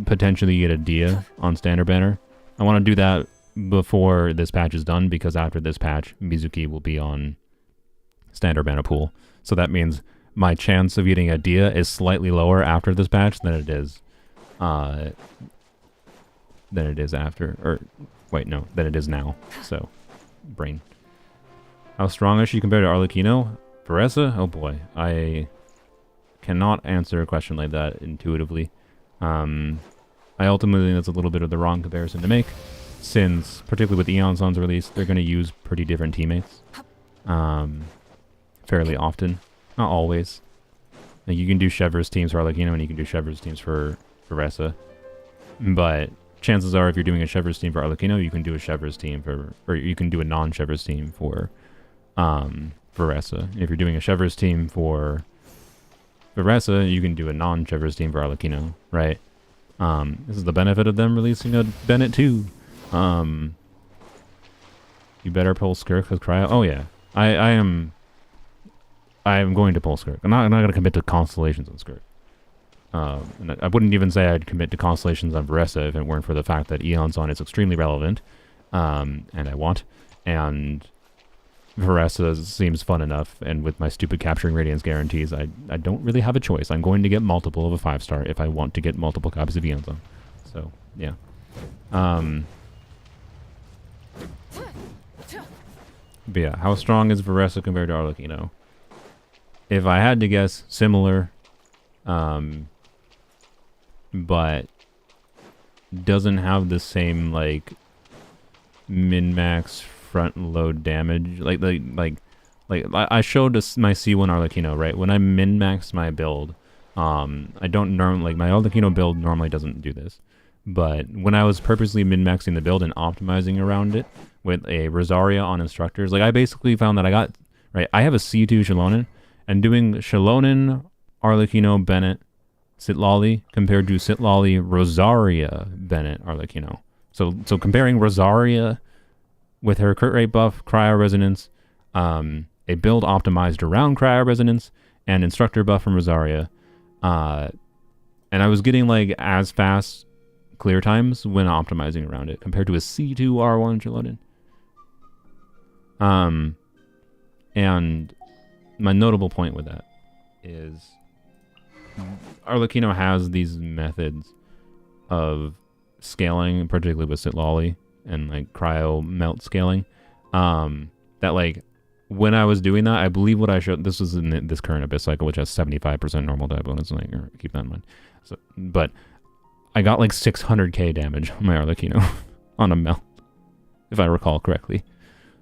potentially get a Dia on standard banner. I want to do that before this patch is done, because after this patch, Mizuki will be on standard banner pool. So that means my chance of getting a Dia is slightly lower after this patch than it is after, or wait, no, than it is now. So, brain. How strong is she compared to Arlecchino? Varesa? Oh boy, I cannot answer a question like that intuitively. I ultimately think that's a little bit of the wrong comparison to make, since, particularly with Eon's release, they're going to use pretty different teammates fairly often. Not always. Like, you can do Chevre's teams for Arlecchino, and you can do Chevre's teams for Varesa. But chances are, if you're doing a Chevre's team for Arlecchino, you can do a Chevre's team for, or you can do a non-Chevre's team for Varesa. If you're doing a Chevre's team for Varesa, you can do a non-Chevre's team for Arlecchino, right? This is the benefit of them releasing a Bennett too. You better pull Skirk with Cryo. Oh yeah, I am going to pull Skirk. I'm not going to commit to Constellations on Skirk. And I wouldn't even say I'd commit to Constellations on Varesa if it weren't for the fact that Eon's on is extremely relevant, and I want, and Varesa seems fun enough, and with my stupid capturing Radiance guarantees, I don't really have a choice. I'm going to get multiple of a 5-star if I want to get multiple copies of Eon's on. So, yeah. But yeah, how strong is Varesa compared to Arlecchino? If I had to guess, similar, but doesn't have the same, like, min-max front load damage. Like I showed my C1 Arlecchino, right? When I min-maxed my build, I don't normally, like, my Arlecchino build normally doesn't do this, but when I was purposely min-maxing the build and optimizing around it with a Rosaria on instructors, like, I basically found that I have a C2 Xiaonan, and doing Xiaonan, Arlecchino, Bennett, Sitlali compared to Sitlali, Rosaria, Bennett, Arlecchino. So comparing Rosaria with her crit rate buff, cryo resonance, a build optimized around cryo resonance, and instructor buff from Rosaria, and I was getting, like, as fast clear times when optimizing around it compared to a C2 R1 Xiaonan. And my notable point with that is Arlecchino has these methods of scaling, particularly with Sitlolly and like cryo melt scaling. That like when I was doing that, I believe what I showed, this was in this current Abyss cycle, which has 75% normal die bonus, like, keep that in mind. So, but I got like 600k damage on my Arlecchino on a melt, if I recall correctly,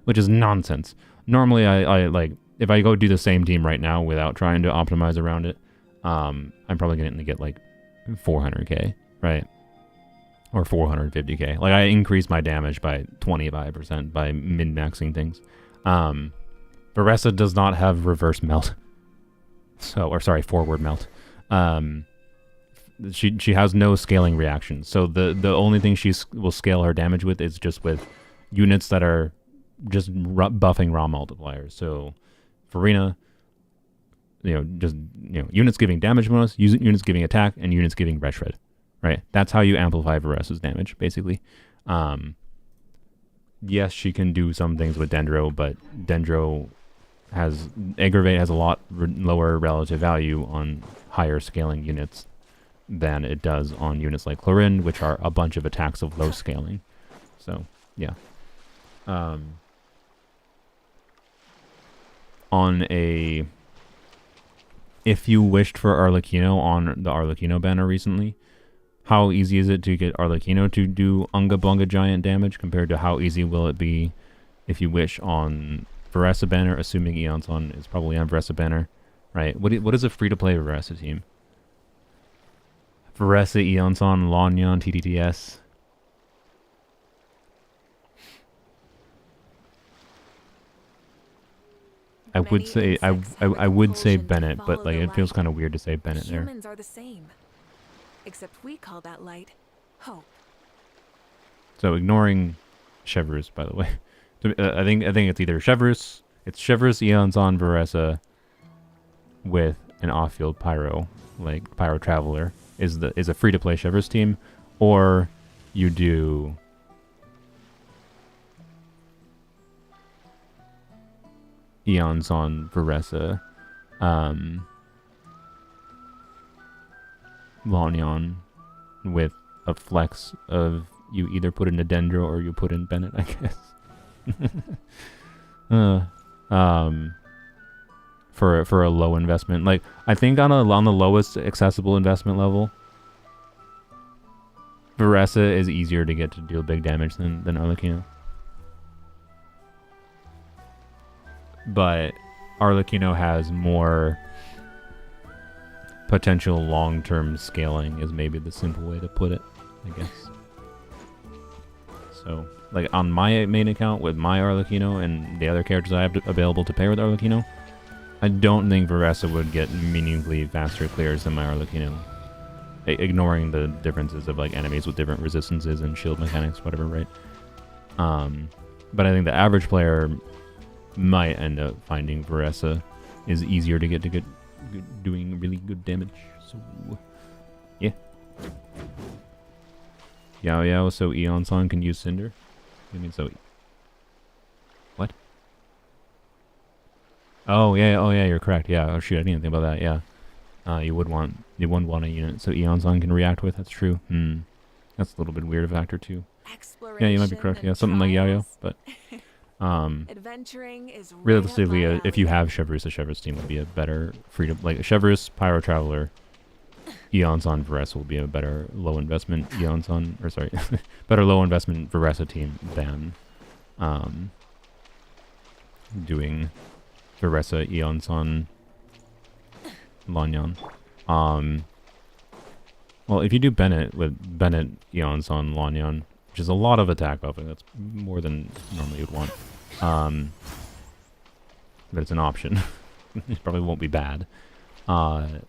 which is nonsense. Normally, I like, if I go do the same team right now without trying to optimize around it, I'm probably going to get like 400k, right? Or 450k. Like, I increased my damage by 25% by min-maxing things. Varesa does not have reverse melt. So, or sorry, forward melt. She has no scaling reaction. So the only thing she will scale her damage with is just with units that are just buffing raw multipliers. So, Farina, just units giving damage bonus, units giving attack, and units giving red shred. Right? That's how you amplify Varesa's damage, basically. Yes, she can do some things with Dendro, but Dendro Aggravate has a lot lower relative value on higher scaling units than it does on units like Chlorine, which are a bunch of attacks of low scaling. So, yeah. If you wished for Arlecchino on the Arlecchino banner recently, how easy is it to get Arlecchino to do Unga Bunga giant damage compared to how easy will it be if you wish on Varesa banner, assuming Eonson is probably on Varesa banner, right? What is a free-to-play Varesa team? Varesa, Eonson, Lonyon, TTTS. I would say Bennett, but like it feels kind of weird to say Bennett there. Humans are the same, except we call that light hope. So ignoring Chevreuse, by the way, I think it's either Chevreuse, Eonson, Varesa, with an off-field Pyro, like Pyro Traveler is a free-to-play Chevreuse team, or you do Eonson, Varesa, Lonyon, with a flex of you either put in a Dendro or you put in Bennett, I guess. For a low investment, like I think on the lowest accessible investment level, Varesa is easier to get to deal big damage than Arlecchino. But Arlecchino has more potential long-term scaling, is maybe the simple way to put it, I guess. So, like on my main account with my Arlecchino and the other characters I have available to pair with Arlecchino, I don't think Varesa would get meaningfully faster clears than my Arlecchino. Ignoring the differences of like enemies with different resistances and shield mechanics, whatever, right? But I think the average player might end up finding Varesa is easier to get to doing really good damage. So, yeah. Xiao, so Eonson can use Cinder? I mean, so... What? Oh, yeah, you're correct. Yeah, oh shoot, I didn't even think about that, yeah. You wouldn't want a unit so Eonson can react with, that's true. That's a little bit weird of factor too. Yeah, you might be correct, yeah, something like Xiao, but... Adventuring is realistically, if you have Chevreuse, a Chevreuse team would be a better like Chevreuse, Pyro Traveler, Eonson, Varesa will be a better low investment Eonson, or sorry, better low investment Varesa team than doing Varesa, Eonson, Lonyon. Well, if you do Bennett with Bennett, Eonson, Lonyon, which is a lot of attack buffing, that's more than normally you'd want. But it's an option. It probably won't be bad. It'd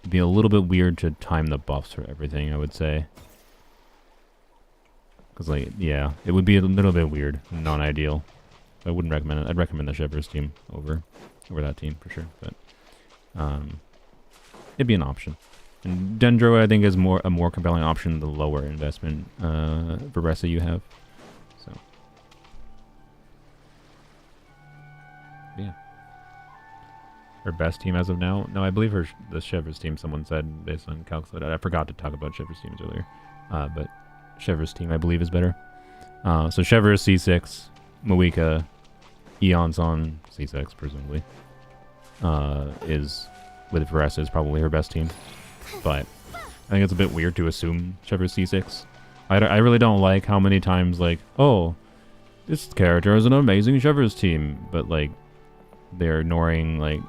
be a little bit weird to time the buffs for everything, I would say. Because, like, yeah, it would be a little bit weird, non-ideal. I wouldn't recommend it. I'd recommend the Chevreuse team over that team for sure. But it'd be an option. And Dendro, I think, is a more compelling option than the lower investment Varesa you have. So, yeah. Her best team as of now? No, I believe the Chevre's team, someone said, based on calculated. I forgot to talk about Chevre's teams earlier. But Chevre's team, I believe, is better. So Chevre is C6, Moika, Eon's on C6, presumably. Is, with Varesa, is probably her best team. But I think it's a bit weird to assume Chevre's C6. I really don't like how many times, like, oh, this character is an amazing Chevre's team, but, like, they're ignoring, like,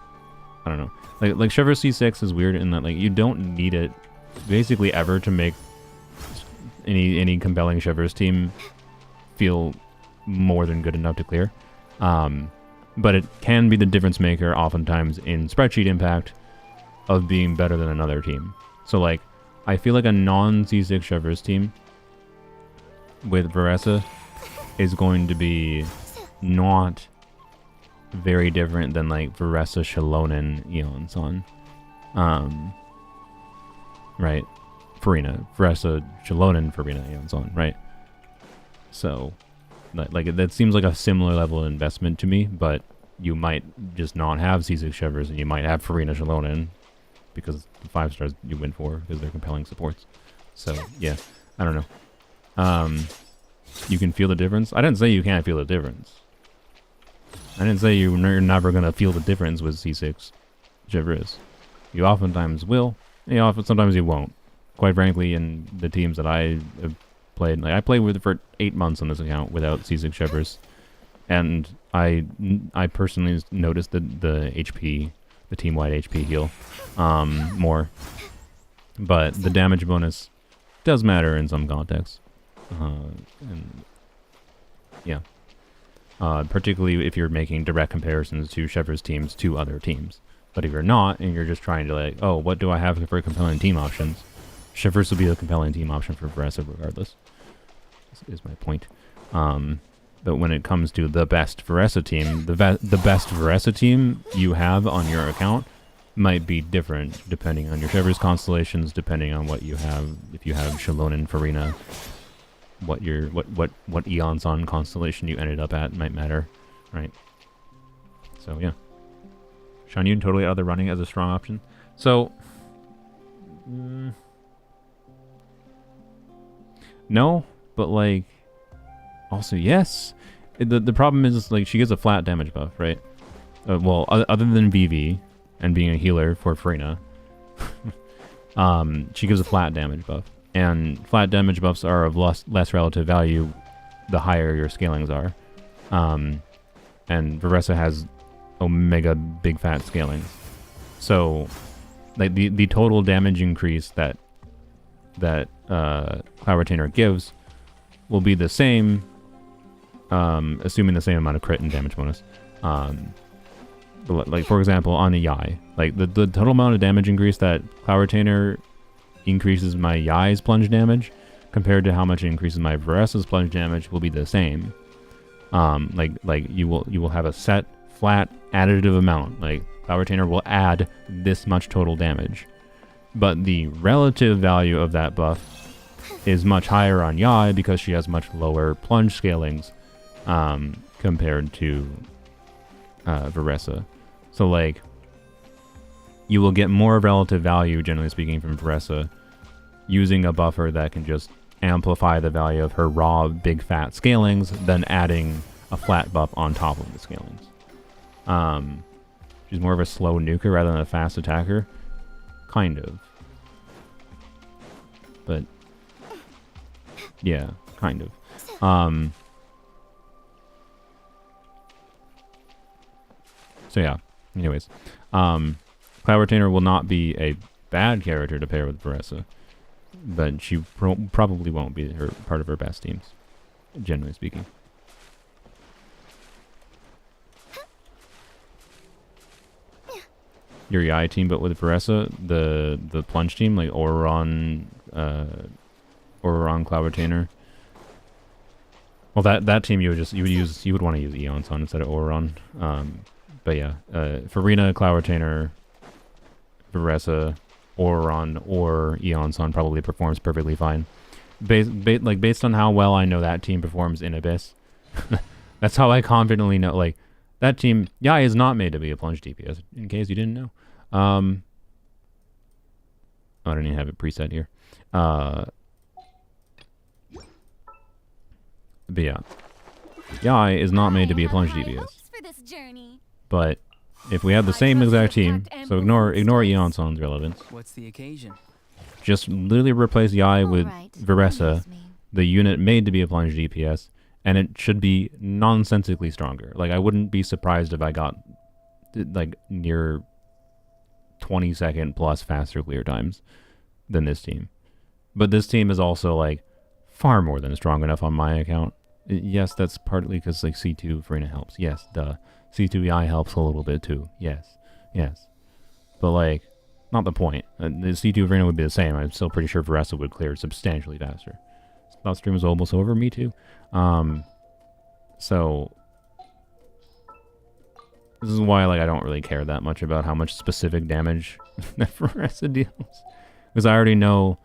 I don't know. Like Chevre C6 is weird in that, like, you don't need it basically ever to make any compelling Chevre's team feel more than good enough to clear. But it can be the difference maker oftentimes in spreadsheet impact of being better than another team. So, like, I feel like a non-C6 Chevre's team with Varesa is going to be not very different than, like, Varesa, Xiaolan, Eon's on. Right? Farina. Varesa, Xiaolan, Farina, Eon's on, right? So, like, that seems like a similar level of investment to me, but you might just not have C6 Chevres, and you might have Farina, Xiaolan, because the 5 stars you win for, because they're compelling supports. So, yeah, I don't know. You can feel the difference? I didn't say you can't feel the difference. I didn't say you're never going to feel the difference with C6 Chevres. You oftentimes will, and sometimes you won't. Quite frankly, in the teams that I have played, like, I played with for 8 months on this account without C6 Chevres, and I personally noticed the HP, the team-wide HP heal more. But the damage bonus does matter in some contexts. And yeah. Particularly if you're making direct comparisons to Chevre's teams to other teams. But if you're not, and you're just trying to, like, oh, what do I have for compelling team options? Chevre's will be a compelling team option for Varesa regardless. This is my point. But when it comes to the best Varesa team, the best Varesa team you have on your account might be different depending on your Chevre's constellations, depending on what you have. If you have Xiaolan and Farina, what Eon's on constellation you ended up at might matter, right? So yeah, Shangyun totally out of the running as a strong option. So no, but, like, also yes. The problem is, like, she gets a flat damage buff, right? Well, other than VV and being a healer for Farina, she gives a flat damage buff. And flat damage buffs are of less relative value the higher your scalings are. And Varesa has omega big fat scalings. So, like, the total damage increase that Cloud Retainer gives will be the same, assuming the same amount of crit and damage bonus. But, like, for example, on a Yai, like, the total amount of damage increase that Cloud Retainer increases my Yai's plunge damage compared to how much it increases my Varesa's plunge damage will be the same. Like you will have a set flat additive amount. Like, Cloud Retainer will add this much total damage, but the relative value of that buff is much higher on Yai because she has much lower plunge scalings compared to Varesa. So, like, you will get more relative value, generally speaking, from Varesa using a buffer that can just amplify the value of her raw big fat scalings than adding a flat buff on top of the scalings. She's more of a slow nuker rather than a fast attacker. Kind of. But yeah, kind of. So yeah, anyways. Cloud Retainer will not be a bad character to pair with Varesa, but she probably won't be part of her best teams, generally speaking. Your Yai team, but with Varesa, the Plunge team, like Oron, Cloud Retainer. Well, that team you would want to use Eon's on instead of Oron. But yeah, Farina, Cloud Retainer, Varesa, Oron, or Eon's on probably performs perfectly fine. Based on how well I know that team performs in Abyss, that's how I confidently know. Like, That team, Yai is not made to be a Plunge DPS, in case you didn't know. Oh, I don't even have it preset here. But yeah, Yai is not made to be a Plunge DPS. But if we have the same exact team, so ignore Eonson's relevance. What's the occasion? Just literally replace Yai with Varesa, the unit made to be a Plunge DPS, and it should be nonsensically stronger. Like, I wouldn't be surprised if I got like near 20-second plus faster clear times than this team. But this team is also like far more than strong enough on my account. Yes, that's partly because like C2 Farina helps. Yes, duh. C2EI helps a little bit too. Yes. But like, not the point. The C2 Farina would be the same. I'm still pretty sure Varesa would clear substantially faster. That stream is almost over. Me too. So this is why like I don't really care that much about how much specific damage that Varesa deals, because I already know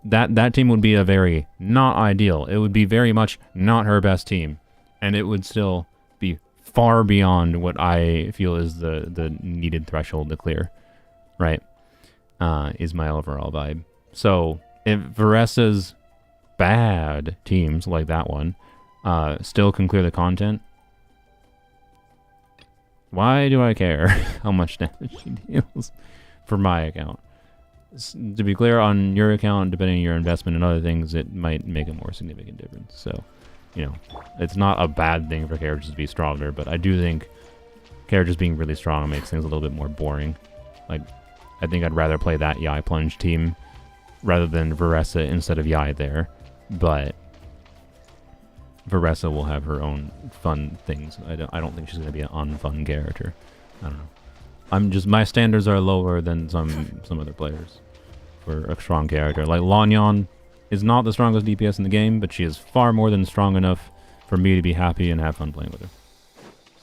that team would be a very not ideal. It would be very much not her best team, and it would still be far beyond what I feel is the needed threshold to clear. Right? Is my overall vibe. So if Varesa's bad teams like that one still can clear the content, why do I care how much damage she deals for my account? To be clear, on your account, depending on your investment and other things, it might make a more significant difference. So, you know, it's not a bad thing for characters to be stronger, but I do think characters being really strong makes things a little bit more boring. Like, I think I'd rather play that Yai Plunge team rather than Varesa instead of Yai there. But Varesa will have her own fun things. I don't think she's going to be an unfun character. I don't know. My standards are lower than some other players for a strong character. Like Lanyan is not the strongest DPS in the game, but she is far more than strong enough for me to be happy and have fun playing with her.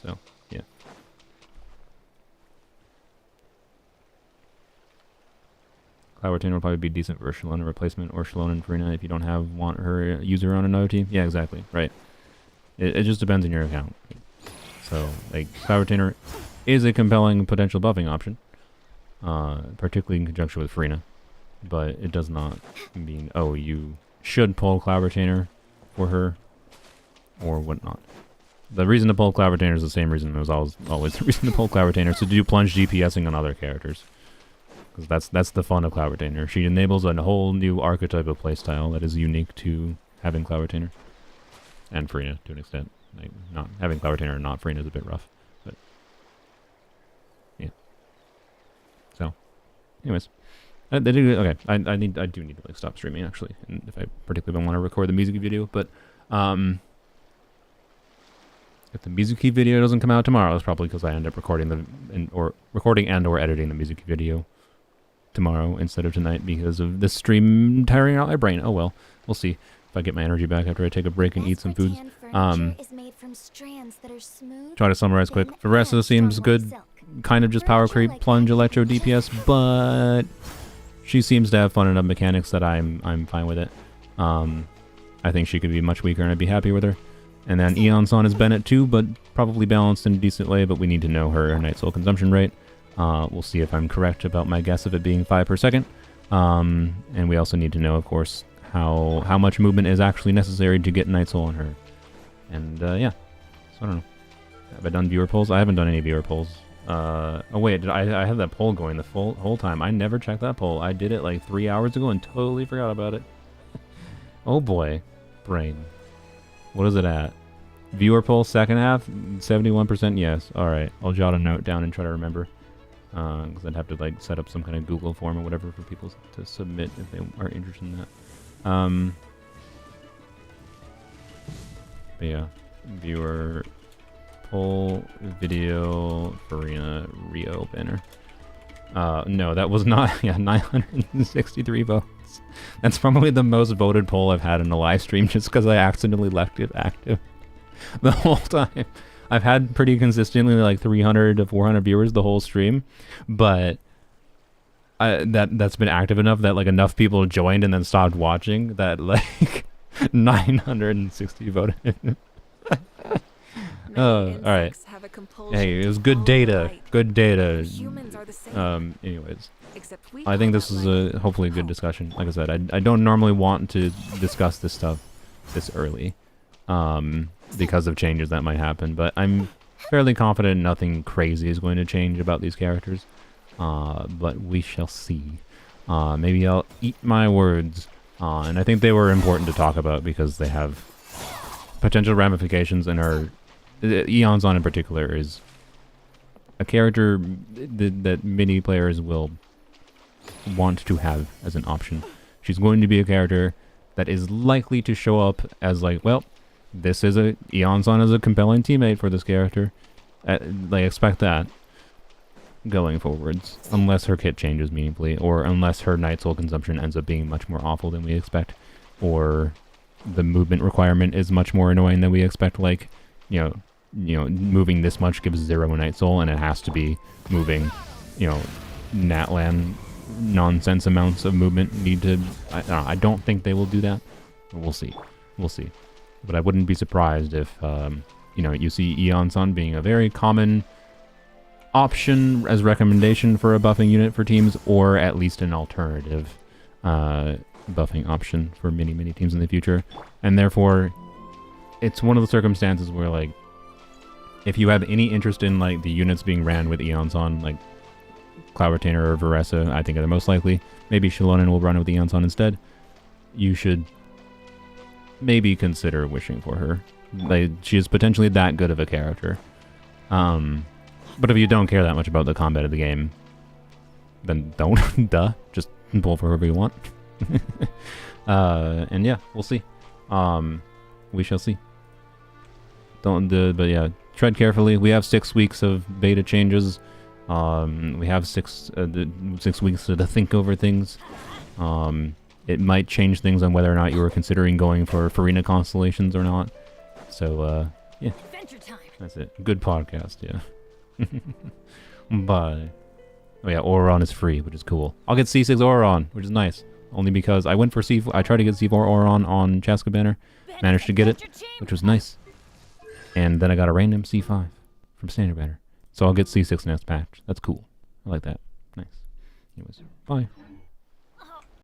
So, yeah. Cloud will probably be decent for Shalona replacement, or Shalona and Farina if you don't want her user on another team. Yeah, exactly. Right. It just depends on your account. So, like, Cloud Retainer is a compelling potential buffing option, particularly in conjunction with Farina. But it does not mean, oh, you should pull Cloud Retainer for her, or whatnot. The reason to pull Cloud Retainer is the same reason it was always the reason to pull Cloud Retainer, so to do Plunge DPSing on other characters. Because that's the fun of Cloud Retainer. She enables a whole new archetype of playstyle that is unique to having Cloud Retainer. And Farina, to an extent. Like, not having Cloud Retainer and not Farina is a bit rough. But, yeah. So, anyways. I do need to like stop streaming, actually. And if I particularly want to record the Mizuki video. But, if the Mizuki video doesn't come out tomorrow, it's probably because I end up recording and or editing the Mizuki video tomorrow instead of tonight because of this stream tiring out my brain. Oh well, we'll see if I get my energy back after I take a break and eat some food. Try to summarize quick. Varesa seems good, kind of just power creep, plunge, electro, DPS, but she seems to have fun enough mechanics that I'm fine with it. I think she could be much weaker and I'd be happy with her. And then Eonon and Bennett too, but probably balanced in a decent way, but we need to know her Night Soul consumption rate. We'll see if I'm correct about my guess of it being 5 per second. And we also need to know, of course, how much movement is actually necessary to get Night Soul on her. And yeah, so I don't know. Have I done viewer polls? I haven't done any viewer polls. Oh wait, I have that poll going the whole time. I never checked that poll. I did it like 3 hours ago and totally forgot about it. Oh boy, brain. What is it at? Viewer poll second half, 71% yes. All right, I'll jot a note down and try to remember, because I'd have to like set up some kind of Google form or whatever for people to submit if they are interested in that. But yeah, viewer poll video Farina Rio banner. No, that was not. Yeah, 963 votes. That's probably the most voted poll I've had in a live stream, just because I accidentally left it active the whole time. I've had pretty consistently like 300 to 400 viewers the whole stream, but that's been active enough that like enough people joined and then stopped watching that like 960 voted. Many all right. insects have a compulsion Hey, it was to good follow data. light. Good data. Humans are the same. Anyways. Except we I think call this that is light. a hopefully a good discussion. Like I said, I don't normally want to discuss this stuff this early, because of changes that might happen. But I'm fairly confident nothing crazy is going to change about these characters. But we shall see. Maybe I'll eat my words. And I think they were important to talk about because they have potential ramifications and are... Eon's on in particular is a character that many players will want to have as an option. She's going to be a character that is likely to show up as like, well, this is Eon's on as a compelling teammate for this character. Like, expect that going forwards, unless her kit changes meaningfully, or unless her Night Soul consumption ends up being much more awful than we expect, or the movement requirement is much more annoying than we expect. Like, moving this much gives 0 Night Soul, and it has to be moving, Natlan nonsense amounts of movement need to... I don't think they will do that. We'll see. We'll see. But I wouldn't be surprised if, you see Eon-san being a very common option as recommendation for a buffing unit for teams, or at least an alternative buffing option for many, many teams in the future. And therefore, it's one of the circumstances where, like, if you have any interest in, like, the units being ran with Eon-san, like Cloud Retainer or Varesa, I think are the most likely. Maybe Xiaonan will run it with Eon-san instead. You should maybe consider wishing for her. Like, she is potentially that good of a character. But if you don't care that much about the combat of the game, then don't. Duh. Just pull for whoever you want. And yeah, we'll see. We shall see. But yeah, tread carefully. We have 6 weeks of beta changes. We have 6 weeks to think over things. It might change things on whether or not you were considering going for Farina constellations or not. So, yeah. Adventure time. That's it. Good podcast, yeah. Bye. Oh yeah, Auron is free, which is cool. I'll get C6 Auron, which is nice. Only because I went for C4. I tried to get C4 Auron on Chaska Banner. Managed to get it, which was nice. And then I got a random C5 from Standard Banner. So I'll get C6 next patch. That's cool. I like that. Nice. Anyways, bye.